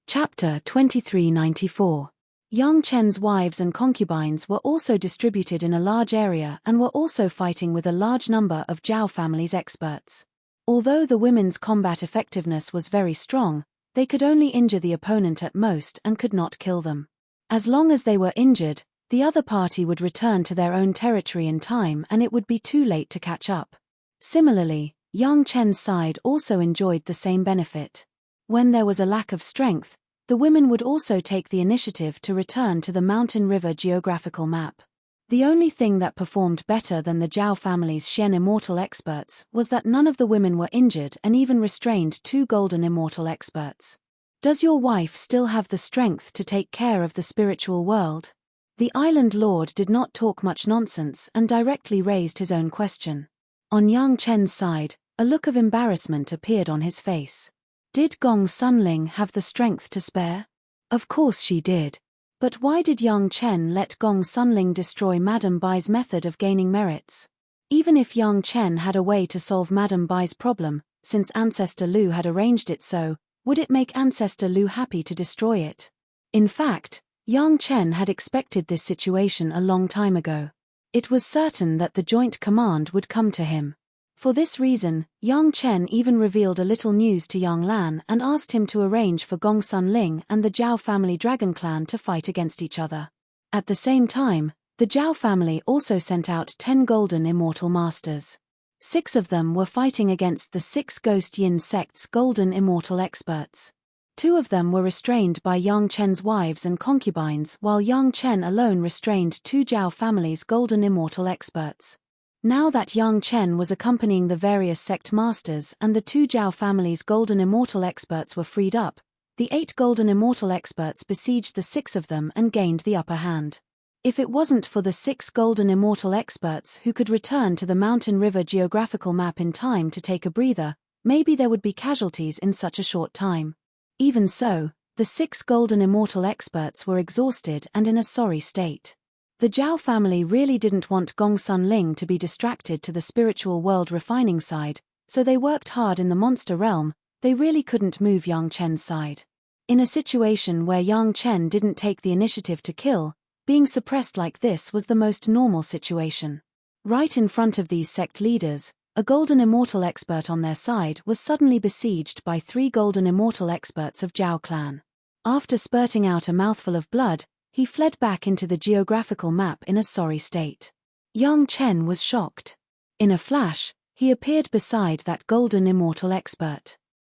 Chapter 2394. Yang Chen's wives and concubines were also distributed in a large area and were also fighting with a large number of Zhao family's experts. Although the women's combat effectiveness was very strong, they could only injure the opponent at most and could not kill them. As long as they were injured, the other party would return to their own territory in time and it would be too late to catch up. Similarly, Yang Chen's side also enjoyed the same benefit. When there was a lack of strength, the women would also take the initiative to return to the Mountain River geographical map. The only thing that performed better than the Zhao family's Shen immortal experts was that none of the women were injured and even restrained 2 golden immortal experts. Does your wife still have the strength to take care of the spiritual world? The island lord did not talk much nonsense and directly raised his own question. On Yang Chen's side, a look of embarrassment appeared on his face. Did Gong Sunling have the strength to spare? Of course she did. But why did Yang Chen let Gong Sunling destroy Madame Bai's method of gaining merits? Even if Yang Chen had a way to solve Madame Bai's problem, since Ancestor Lu had arranged it so, would it make Ancestor Lu happy to destroy it? In fact, Yang Chen had expected this situation a long time ago. It was certain that the joint command would come to him. For this reason, Yang Chen even revealed a little news to Yang Lan and asked him to arrange for Gong Sunling and the Zhao family dragon clan to fight against each other. At the same time, The Zhao family also sent out 10 golden immortal masters. 6 of them were fighting against the 6 Ghost Yin sect's golden immortal experts. 2 of them were restrained by Yang Chen's wives and concubines, while Yang Chen alone restrained 2 Zhao family's golden immortal experts. Now that Yang Chen was accompanying the various sect masters and the 2 Zhao family's golden immortal experts were freed up, the 8 golden immortal experts besieged the 6 of them and gained the upper hand. If it wasn't for the 6 golden immortal experts who could return to the Mountain River geographical map in time to take a breather, maybe there would be casualties in such a short time. Even so, the 6 golden immortal experts were exhausted and in a sorry state. The Zhao family really didn't want Gong Sunling to be distracted to the spiritual world refining side, so they worked hard in the monster realm. They really couldn't move Yang Chen's side. In a situation where Yang Chen didn't take the initiative to kill, being suppressed like this was the most normal situation. Right in front of these sect leaders, a golden immortal expert on their side was suddenly besieged by 3 golden immortal experts of Zhao clan. After spurting out a mouthful of blood, he fled back into the geographical map in a sorry state. Yang Chen was shocked. In a flash, he appeared beside that golden immortal expert.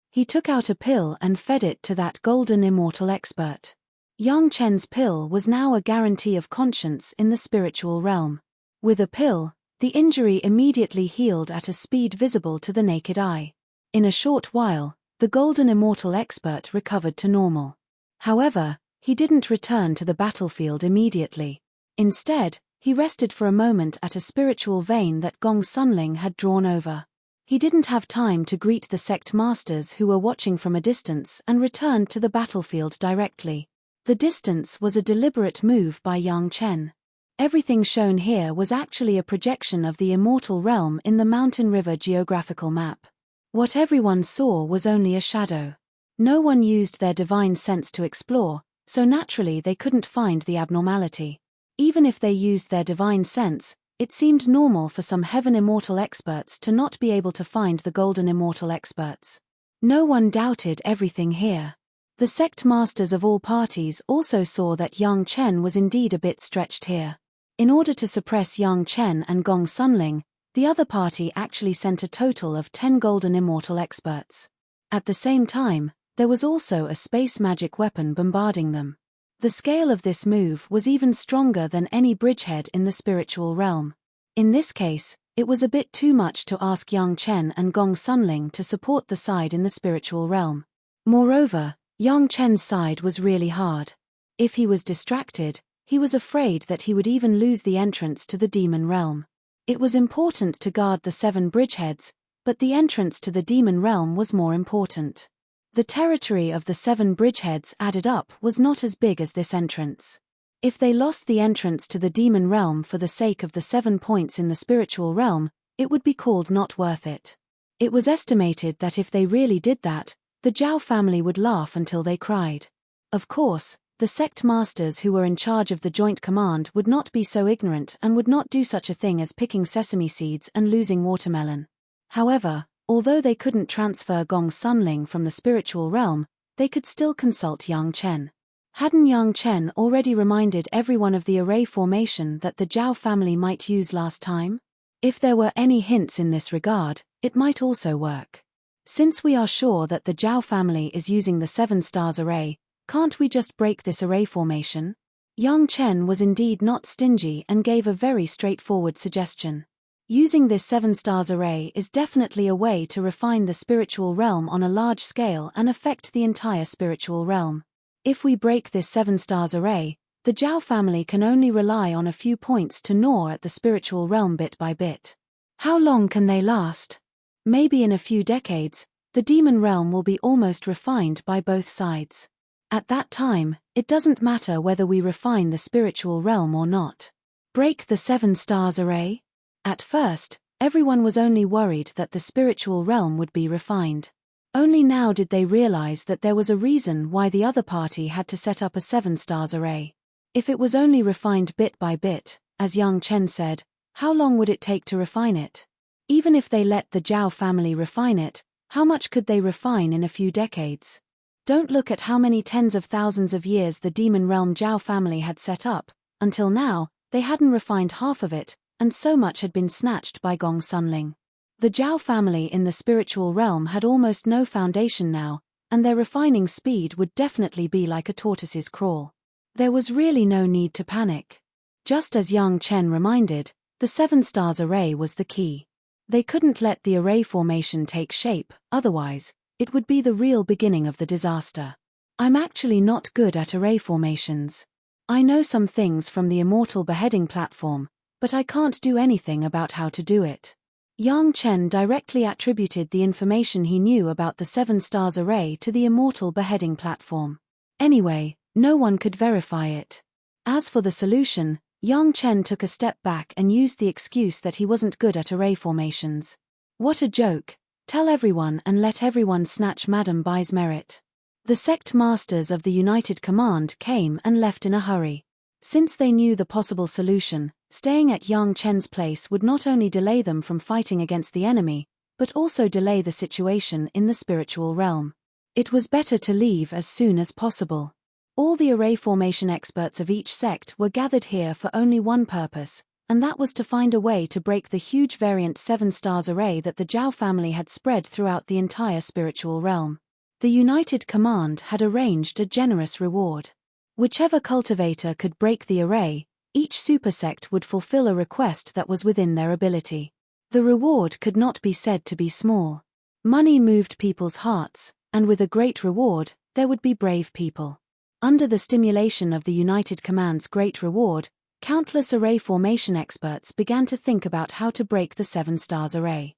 He took out a pill and fed it to that golden immortal expert. Yang Chen's pill was now a guarantee of conscience in the spiritual realm. With a pill, the injury immediately healed at a speed visible to the naked eye. In a short while, the golden immortal expert recovered to normal. However, he didn't return to the battlefield immediately. Instead, he rested for a moment at a spiritual vein that Gong Sunling had drawn over. He didn't have time to greet the sect masters who were watching from a distance and returned to the battlefield directly. The distance was a deliberate move by Yang Chen. Everything shown here was actually a projection of the immortal realm in the Mountain River geographical map. What everyone saw was only a shadow. No one used their divine sense to explore, so naturally they couldn't find the abnormality. Even if they used their divine sense, it seemed normal for some heaven immortal experts to not be able to find the golden immortal experts. No one doubted everything here. The sect masters of all parties also saw that Yang Chen was indeed a bit stretched here. In order to suppress Yang Chen and Gong Sunling, the other party actually sent a total of 10 golden immortal experts. At the same time, there was also a space magic weapon bombarding them. The scale of this move was even stronger than any bridgehead in the spiritual realm. In this case, it was a bit too much to ask Yang Chen and Gong Sunling to support the side in the spiritual realm. Moreover, Yang Chen's side was really hard. If he was distracted, he was afraid that he would even lose the entrance to the demon realm. It was important to guard the 7 bridgeheads, but the entrance to the demon realm was more important. The territory of the 7 bridgeheads added up was not as big as this entrance. If they lost the entrance to the demon realm for the sake of the 7 points in the spiritual realm, it would be called not worth it. It was estimated that if they really did that, the Zhao family would laugh until they cried. Of course, the sect masters who were in charge of the joint command would not be so ignorant and would not do such a thing as picking sesame seeds and losing watermelon. However, although they couldn't transfer Gong Sunling from the spiritual realm, they could still consult Yang Chen. Hadn't Yang Chen already reminded everyone of the array formation that the Zhao family might use last time? If there were any hints in this regard, it might also work. Since we are sure that the Zhao family is using the 7 stars array, can't we just break this array formation? Yang Chen was indeed not stingy and gave a very straightforward suggestion. Using this 7 stars array is definitely a way to refine the spiritual realm on a large scale and affect the entire spiritual realm. If we break this 7 stars array, the Zhao family can only rely on a few points to gnaw at the spiritual realm bit by bit. How long can they last? Maybe in a few decades, the demon realm will be almost refined by both sides. At that time, it doesn't matter whether we refine the spiritual realm or not. Break the 7 stars array? At first, everyone was only worried that the spiritual realm would be refined. Only now did they realize that there was a reason why the other party had to set up a 7 stars array. If it was only refined bit by bit, as Yang Chen said, how long would it take to refine it? Even if they let the Zhao family refine it, how much could they refine in a few decades? Don't look at how many tens of thousands of years the demon realm Zhao family had set up. Until now, they hadn't refined half of it, and so much had been snatched by Gong Sunling. The Zhao family in the spiritual realm had almost no foundation now, and their refining speed would definitely be like a tortoise's crawl. There was really no need to panic. Just as Yang Chen reminded, the 7 stars array was the key. They couldn't let the array formation take shape, otherwise, it would be the real beginning of the disaster. I'm actually not good at array formations. I know some things from the immortal beheading platform, but I can't do anything about how to do it. Yang Chen directly attributed the information he knew about the 7 stars array to the immortal beheading platform. Anyway, no one could verify it. As for the solution, Yang Chen took a step back and used the excuse that he wasn't good at array formations. What a joke! Tell everyone and let everyone snatch Madame Bai's merit. The sect masters of the United Command came and left in a hurry. Since they knew the possible solution, staying at Yang Chen's place would not only delay them from fighting against the enemy, but also delay the situation in the spiritual realm. It was better to leave as soon as possible. All the array formation experts of each sect were gathered here for only one purpose, and that was to find a way to break the huge variant 7 stars array that the Zhao family had spread throughout the entire spiritual realm. The United Command had arranged a generous reward. Whichever cultivator could break the array, each supersect would fulfill a request that was within their ability. The reward could not be said to be small. Money moved people's hearts, and with a great reward, there would be brave people. Under the stimulation of the United Command's great reward, countless array formation experts began to think about how to break the 7 stars array.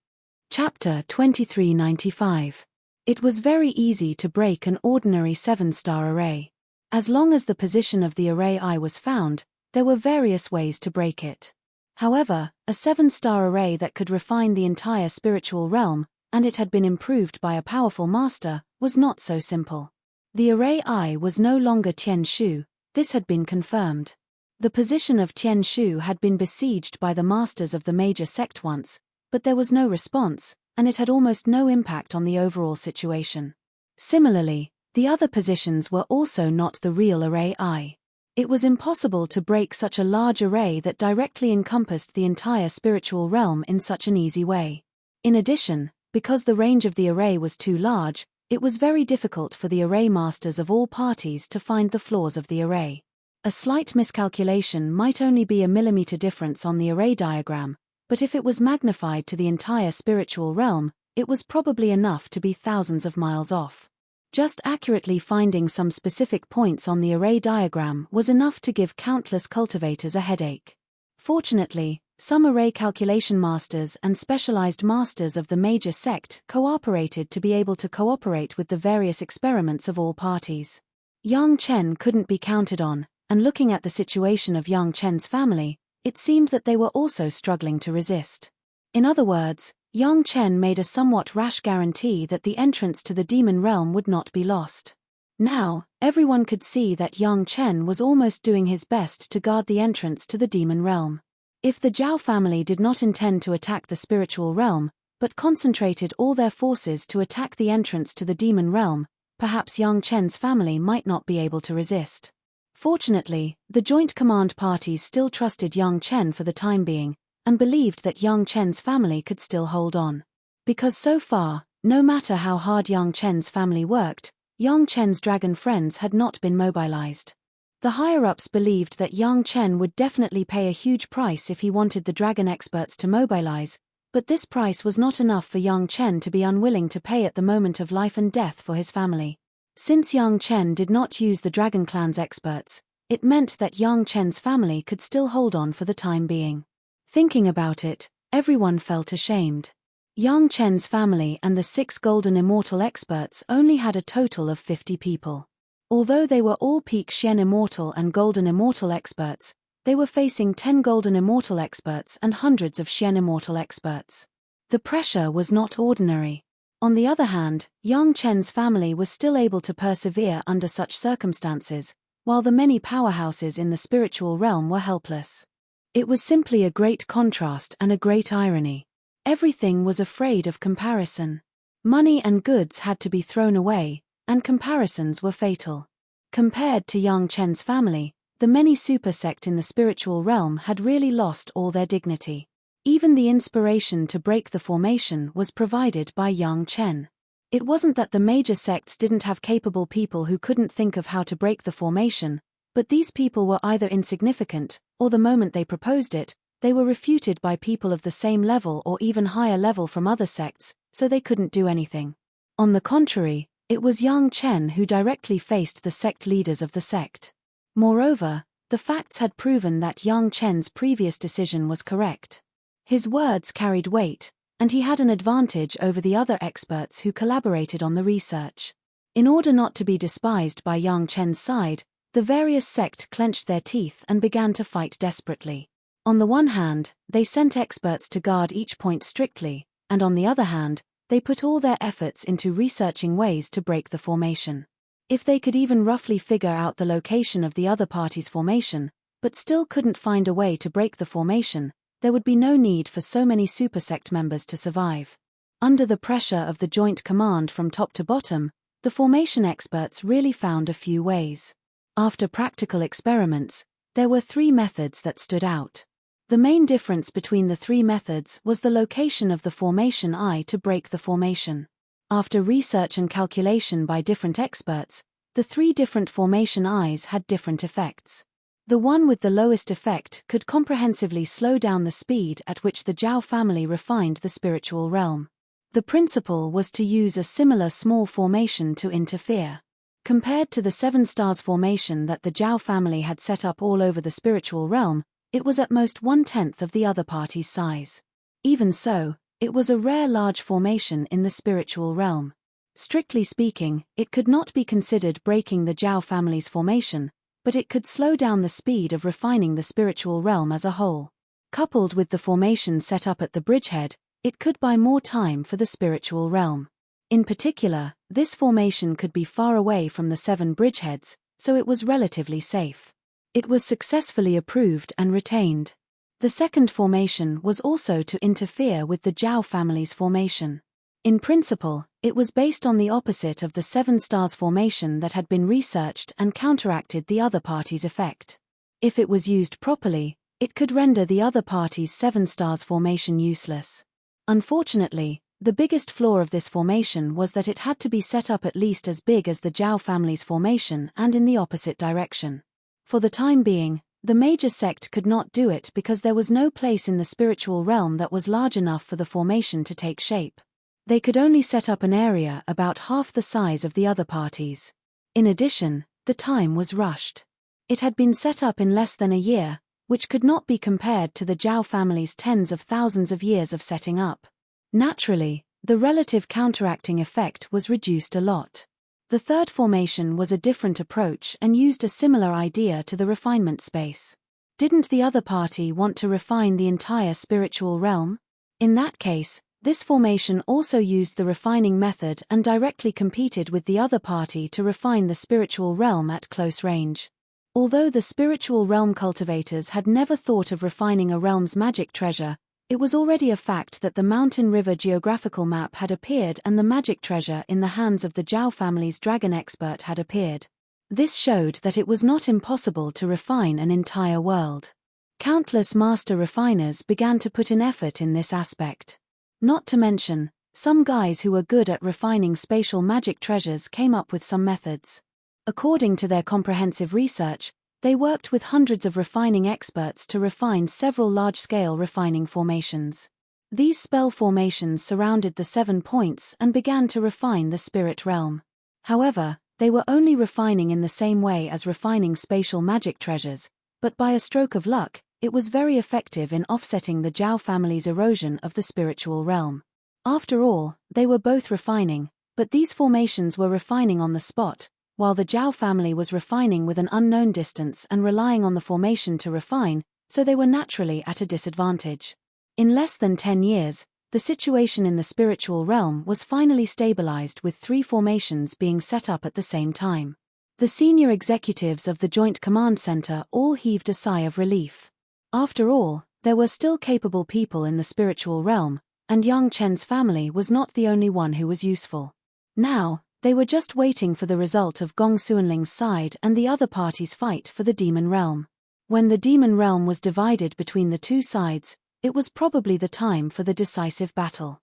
Chapter 2395. It was very easy to break an ordinary 7-star array. As long as the position of the array I was found, there were various ways to break it. However, a 7-star array that could refine the entire spiritual realm, and it had been improved by a powerful master, was not so simple. The array I was no longer Tian Shu, this had been confirmed. The position of Tian Shu had been besieged by the masters of the major sect once, but there was no response, and it had almost no impact on the overall situation. Similarly, the other positions were also not the real array I. It was impossible to break such a large array that directly encompassed the entire spiritual realm in such an easy way. In addition, because the range of the array was too large, it was very difficult for the array masters of all parties to find the flaws of the array. A slight miscalculation might only be a millimeter difference on the array diagram, but if it was magnified to the entire spiritual realm, it was probably enough to be thousands of miles off. Just accurately finding some specific points on the array diagram was enough to give countless cultivators a headache. Fortunately, some array calculation masters and specialized masters of the major sect cooperated to be able to cooperate with the various experiments of all parties. Yang Chen couldn't be counted on, and looking at the situation of Yang Chen's family, it seemed that they were also struggling to resist. In other words, Yang Chen made a somewhat rash guarantee that the entrance to the demon realm would not be lost. Now, everyone could see that Yang Chen was almost doing his best to guard the entrance to the demon realm. If the Zhao family did not intend to attack the spiritual realm, but concentrated all their forces to attack the entrance to the demon realm, perhaps Yang Chen's family might not be able to resist. Fortunately, the joint command parties still trusted Yang Chen for the time being, and believed that Yang Chen's family could still hold on. Because so far, no matter how hard Yang Chen's family worked, Yang Chen's dragon friends had not been mobilized. The higher-ups believed that Yang Chen would definitely pay a huge price if he wanted the dragon experts to mobilize, but this price was not enough for Yang Chen to be unwilling to pay at the moment of life and death for his family. Since Yang Chen did not use the Dragon Clan's experts, it meant that Yang Chen's family could still hold on for the time being. Thinking about it, everyone felt ashamed. Yang Chen's family and the 6 Golden Immortal experts only had a total of 50 people. Although they were all peak Xian Immortal and Golden Immortal experts, they were facing 10 Golden Immortal experts and hundreds of Xian Immortal experts. The pressure was not ordinary. On the other hand, Yang Chen's family was still able to persevere under such circumstances, while the many powerhouses in the spiritual realm were helpless. It was simply a great contrast and a great irony. Everything was afraid of comparison. Money and goods had to be thrown away, and comparisons were fatal. Compared to Yang Chen's family, The many super sect in the spiritual realm had really lost all their dignity. Even the inspiration to break the formation was provided by Yang Chen. It wasn't that the major sects didn't have capable people who couldn't think of how to break the formation, but these people were either insignificant, or the moment they proposed it, they were refuted by people of the same level or even higher level from other sects, so they couldn't do anything. On the contrary, it was Yang Chen who directly faced the sect leaders of the sect. Moreover, the facts had proven that Yang Chen's previous decision was correct. His words carried weight, and he had an advantage over the other experts who collaborated on the research. In order not to be despised by Yang Chen's side, the various sects clenched their teeth and began to fight desperately. On the one hand, they sent experts to guard each point strictly, and on the other hand, they put all their efforts into researching ways to break the formation. If they could even roughly figure out the location of the other party's formation, but still couldn't find a way to break the formation, there would be no need for so many supersect members to survive. Under the pressure of the joint command from top to bottom, the formation experts really found a few ways. After practical experiments, there were 3 methods that stood out. The main difference between the 3 methods was the location of the formation eye to break the formation. After research and calculation by different experts, the 3 different formation eyes had different effects. The one with the lowest effect could comprehensively slow down the speed at which the Zhao family refined the spiritual realm. The principle was to use a similar small formation to interfere. Compared to the 7 stars formation that the Zhao family had set up all over the spiritual realm, it was at most 1/10 of the other party's size. Even so, it was a rare large formation in the spiritual realm. Strictly speaking, it could not be considered breaking the Zhao family's formation, but it could slow down the speed of refining the spiritual realm as a whole. Coupled with the formation set up at the bridgehead, it could buy more time for the spiritual realm. In particular, this formation could be far away from the 7 bridgeheads, so it was relatively safe. It was successfully approved and retained. The second formation was also to interfere with the Zhao family's formation. In principle, it was based on the opposite of the 7 stars formation that had been researched and counteracted the other party's effect. If it was used properly, it could render the other party's 7 stars formation useless. Unfortunately, the biggest flaw of this formation was that it had to be set up at least as big as the Zhao family's formation and in the opposite direction. For the time being, the major sect could not do it because there was no place in the spiritual realm that was large enough for the formation to take shape. They could only set up an area about half the size of the other parties. In addition, the time was rushed. It had been set up in less than a year, which could not be compared to the Zhao family's tens of thousands of years of setting up. Naturally, the relative counteracting effect was reduced a lot. The third formation was a different approach and used a similar idea to the refinement space. Didn't the other party want to refine the entire spiritual realm? In that case, this formation also used the refining method and directly competed with the other party to refine the spiritual realm at close range. Although the spiritual realm cultivators had never thought of refining a realm's magic treasure, it was already a fact that the Mountain River geographical map had appeared and the magic treasure in the hands of the Zhao family's dragon expert had appeared. This showed that it was not impossible to refine an entire world. Countless master refiners began to put in effort in this aspect. Not to mention, some guys who were good at refining spatial magic treasures came up with some methods. According to their comprehensive research, they worked with hundreds of refining experts to refine several large-scale refining formations. These spell formations surrounded the 7 points and began to refine the spirit realm. However, they were only refining in the same way as refining spatial magic treasures, but by a stroke of luck, it was very effective in offsetting the Zhao family's erosion of the spiritual realm. After all, they were both refining, but these formations were refining on the spot, while the Zhao family was refining with an unknown distance and relying on the formation to refine, so they were naturally at a disadvantage. In less than 10 years, the situation in the spiritual realm was finally stabilized with 3 formations being set up at the same time. The senior executives of the Joint Command Center all heaved a sigh of relief. After all, there were still capable people in the spiritual realm, and Yang Chen's family was not the only one who was useful. Now, They were just waiting for the result of Gong Suanling's side and the other party's fight for the demon realm. When the demon realm was divided between the two sides, it was probably the time for the decisive battle.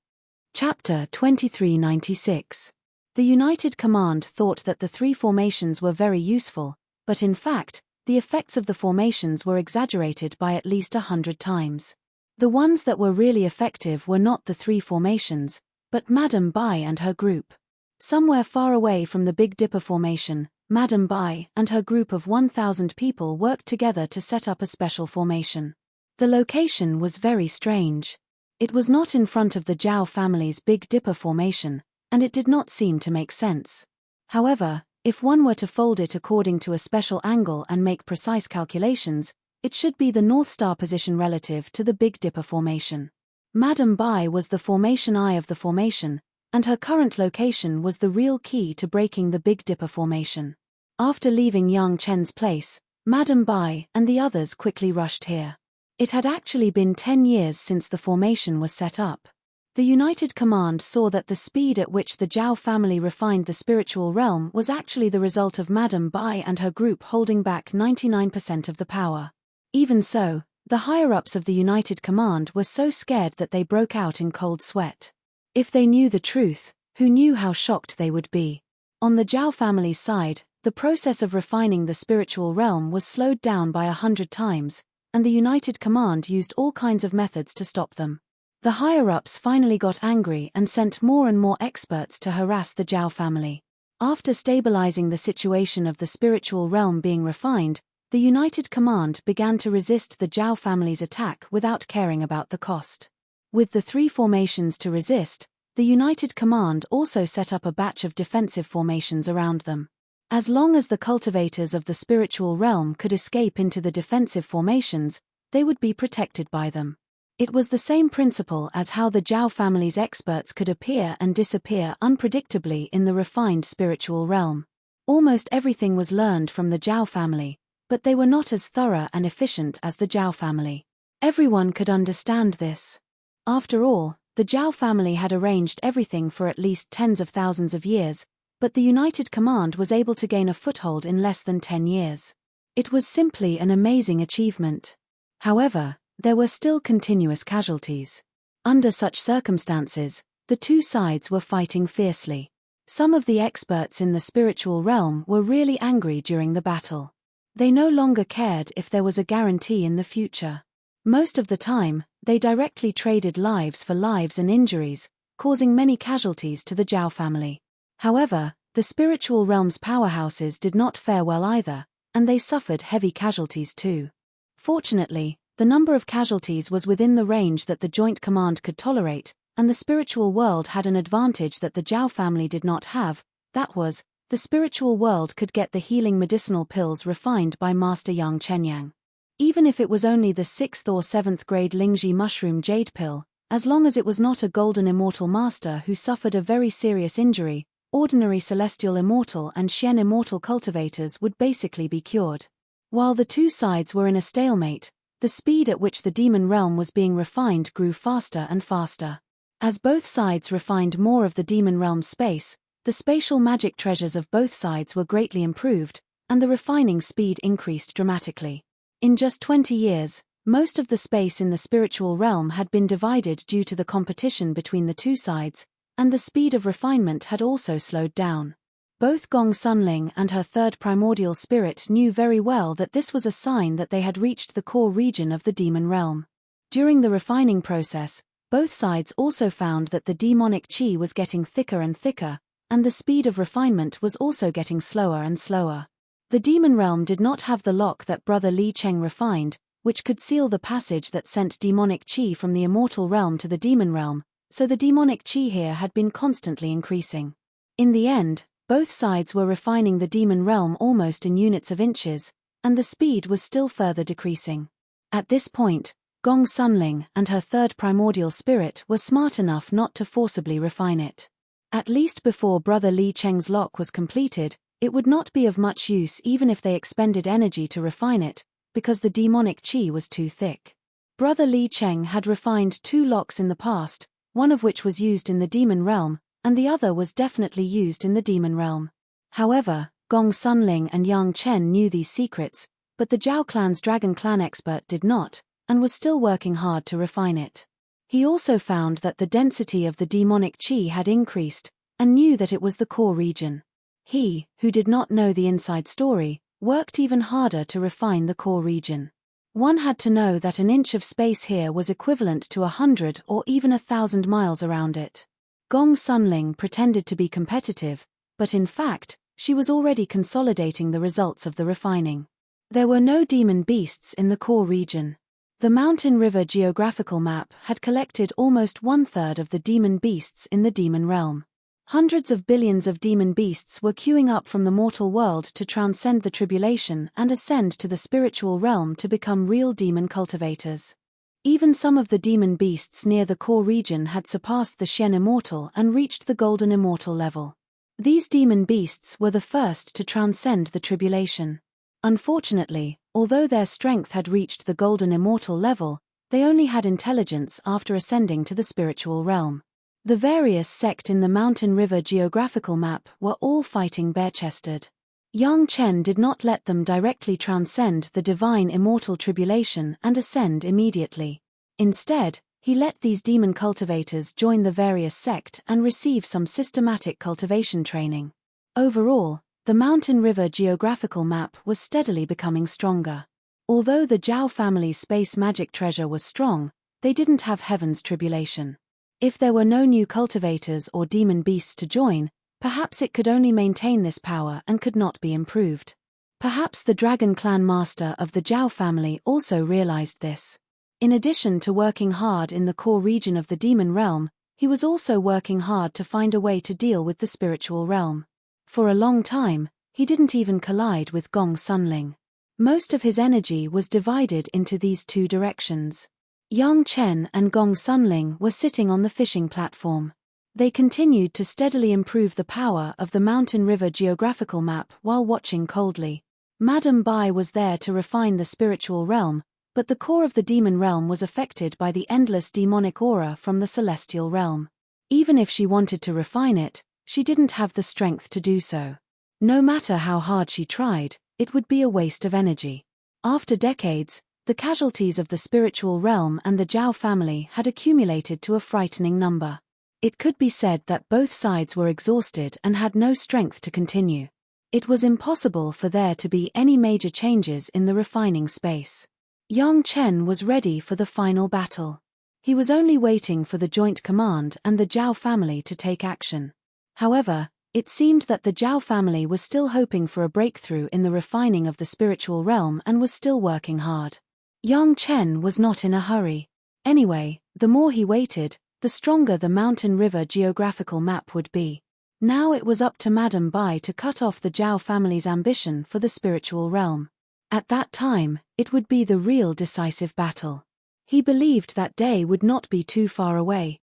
Chapter 2396. The United Command thought that the three formations were very useful, but in fact, the effects of the formations were exaggerated by at least 100 times. The ones that were really effective were not the three formations, but Madame Bai and her group. Somewhere far away from the Big Dipper formation, Madame Bai and her group of 1,000 people worked together to set up a special formation. The location was very strange. It was not in front of the Zhao family's Big Dipper formation, and it did not seem to make sense. However, if one were to fold it according to a special angle and make precise calculations, it should be the North Star position relative to the Big Dipper formation. Madame Bai was the formation eye of the formation, and her current location was the real key to breaking the Big Dipper formation. After leaving Yang Chen's place, Madame Bai and the others quickly rushed here. It had actually been 10 years since the formation was set up. The United Command saw that the speed at which the Zhao family refined the spiritual realm was actually the result of Madame Bai and her group holding back 99% of the power. Even so, the higher-ups of the United Command were so scared that they broke out in cold sweat. If they knew the truth, who knew how shocked they would be? On the Zhao family's side, the process of refining the spiritual realm was slowed down by 100 times, and the United Command used all kinds of methods to stop them. The higher-ups finally got angry and sent more and more experts to harass the Zhao family. After stabilizing the situation of the spiritual realm being refined, the United Command began to resist the Zhao family's attack without caring about the cost. With the three formations to resist, the United Command also set up a batch of defensive formations around them. As long as the cultivators of the spiritual realm could escape into the defensive formations, they would be protected by them. It was the same principle as how the Zhao family's experts could appear and disappear unpredictably in the refined spiritual realm. Almost everything was learned from the Zhao family, but they were not as thorough and efficient as the Zhao family. Everyone could understand this. After all, the Zhao family had arranged everything for at least tens of thousands of years, but the United Command was able to gain a foothold in less than 10 years. It was simply an amazing achievement. However, there were still continuous casualties. Under such circumstances, the two sides were fighting fiercely. Some of the experts in the spiritual realm were really angry during the battle. They no longer cared if there was a guarantee in the future. Most of the time, they directly traded lives for lives and injuries, causing many casualties to the Zhao family. However, the spiritual realm's powerhouses did not fare well either, and they suffered heavy casualties too. Fortunately, the number of casualties was within the range that the Joint Command could tolerate, and the spiritual world had an advantage that the Zhao family did not have. That was, the spiritual world could get the healing medicinal pills refined by Master Yang Chenyang. Even if it was only the 6th or 7th grade Lingji mushroom jade pill, as long as it was not a golden immortal master who suffered a very serious injury, ordinary celestial immortal and Xian immortal cultivators would basically be cured. While the two sides were in a stalemate, the speed at which the demon realm was being refined grew faster and faster. As both sides refined more of the demon realm's space, the spatial magic treasures of both sides were greatly improved, and the refining speed increased dramatically. In just 20 years, most of the space in the spiritual realm had been divided due to the competition between the two sides, and the speed of refinement had also slowed down. Both Gong Sunling and her third primordial spirit knew very well that this was a sign that they had reached the core region of the demon realm. During the refining process, both sides also found that the demonic qi was getting thicker and thicker, and the speed of refinement was also getting slower and slower. The demon realm did not have the lock that Brother Li Cheng refined, which could seal the passage that sent demonic qi from the immortal realm to the demon realm, so the demonic qi here had been constantly increasing. In the end, both sides were refining the demon realm almost in units of inches, and the speed was still further decreasing. At this point, Gong Sunling and her third primordial spirit were smart enough not to forcibly refine it. At least before Brother Li Cheng's lock was completed, it would not be of much use even if they expended energy to refine it, because the demonic qi was too thick. Brother Li Cheng had refined 2 locks in the past, one of which was used in the demon realm, and the other was definitely used in the demon realm. However, Gong Sunling and Yang Chen knew these secrets, but the Zhao clan's Dragon Clan expert did not, and was still working hard to refine it. He also found that the density of the demonic qi had increased, and knew that it was the core region. He, who did not know the inside story, worked even harder to refine the core region. One had to know that an inch of space here was equivalent to 100 or even 1,000 miles around it. Gong Sunling pretended to be competitive, but in fact, she was already consolidating the results of the refining. There were no demon beasts in the core region. The Mountain River geographical map had collected almost 1/3 of the demon beasts in the demon realm. Hundreds of billions of demon beasts were queuing up from the mortal world to transcend the tribulation and ascend to the spiritual realm to become real demon cultivators. Even some of the demon beasts near the core region had surpassed the Shen Immortal and reached the Golden Immortal level. These demon beasts were the first to transcend the tribulation. Unfortunately, although their strength had reached the Golden Immortal level, they only had intelligence after ascending to the spiritual realm. The various sects in the Mountain River geographical map were all fighting bare-chested. Yang Chen did not let them directly transcend the divine immortal tribulation and ascend immediately. Instead, he let these demon cultivators join the various sects and receive some systematic cultivation training. Overall, the Mountain River geographical map was steadily becoming stronger. Although the Zhao family's space magic treasure was strong, they didn't have heaven's tribulation. If there were no new cultivators or demon beasts to join, perhaps it could only maintain this power and could not be improved. Perhaps the Dragon Clan master of the Zhao family also realized this. In addition to working hard in the core region of the demon realm, he was also working hard to find a way to deal with the spiritual realm. For a long time, he didn't even collide with Gong Sunling. Most of his energy was divided into these two directions. Yang Chen and Gong Sunling were sitting on the fishing platform. They continued to steadily improve the power of the Mountain River geographical map while watching coldly. Madame Bai was there to refine the spiritual realm, but the core of the demon realm was affected by the endless demonic aura from the celestial realm. Even if she wanted to refine it, she didn't have the strength to do so. No matter how hard she tried, it would be a waste of energy. After decades, the casualties of the spiritual realm and the Zhao family had accumulated to a frightening number. It could be said that both sides were exhausted and had no strength to continue. It was impossible for there to be any major changes in the refining space. Yang Chen was ready for the final battle. He was only waiting for the joint command and the Zhao family to take action. However, it seemed that the Zhao family was still hoping for a breakthrough in the refining of the spiritual realm and was still working hard. Yang Chen was not in a hurry. Anyway, the more he waited, the stronger the Mountain River geographical map would be. Now it was up to Madame Bai to cut off the Zhao family's ambition for the spiritual realm. At that time, it would be the real decisive battle. He believed that day would not be too far away.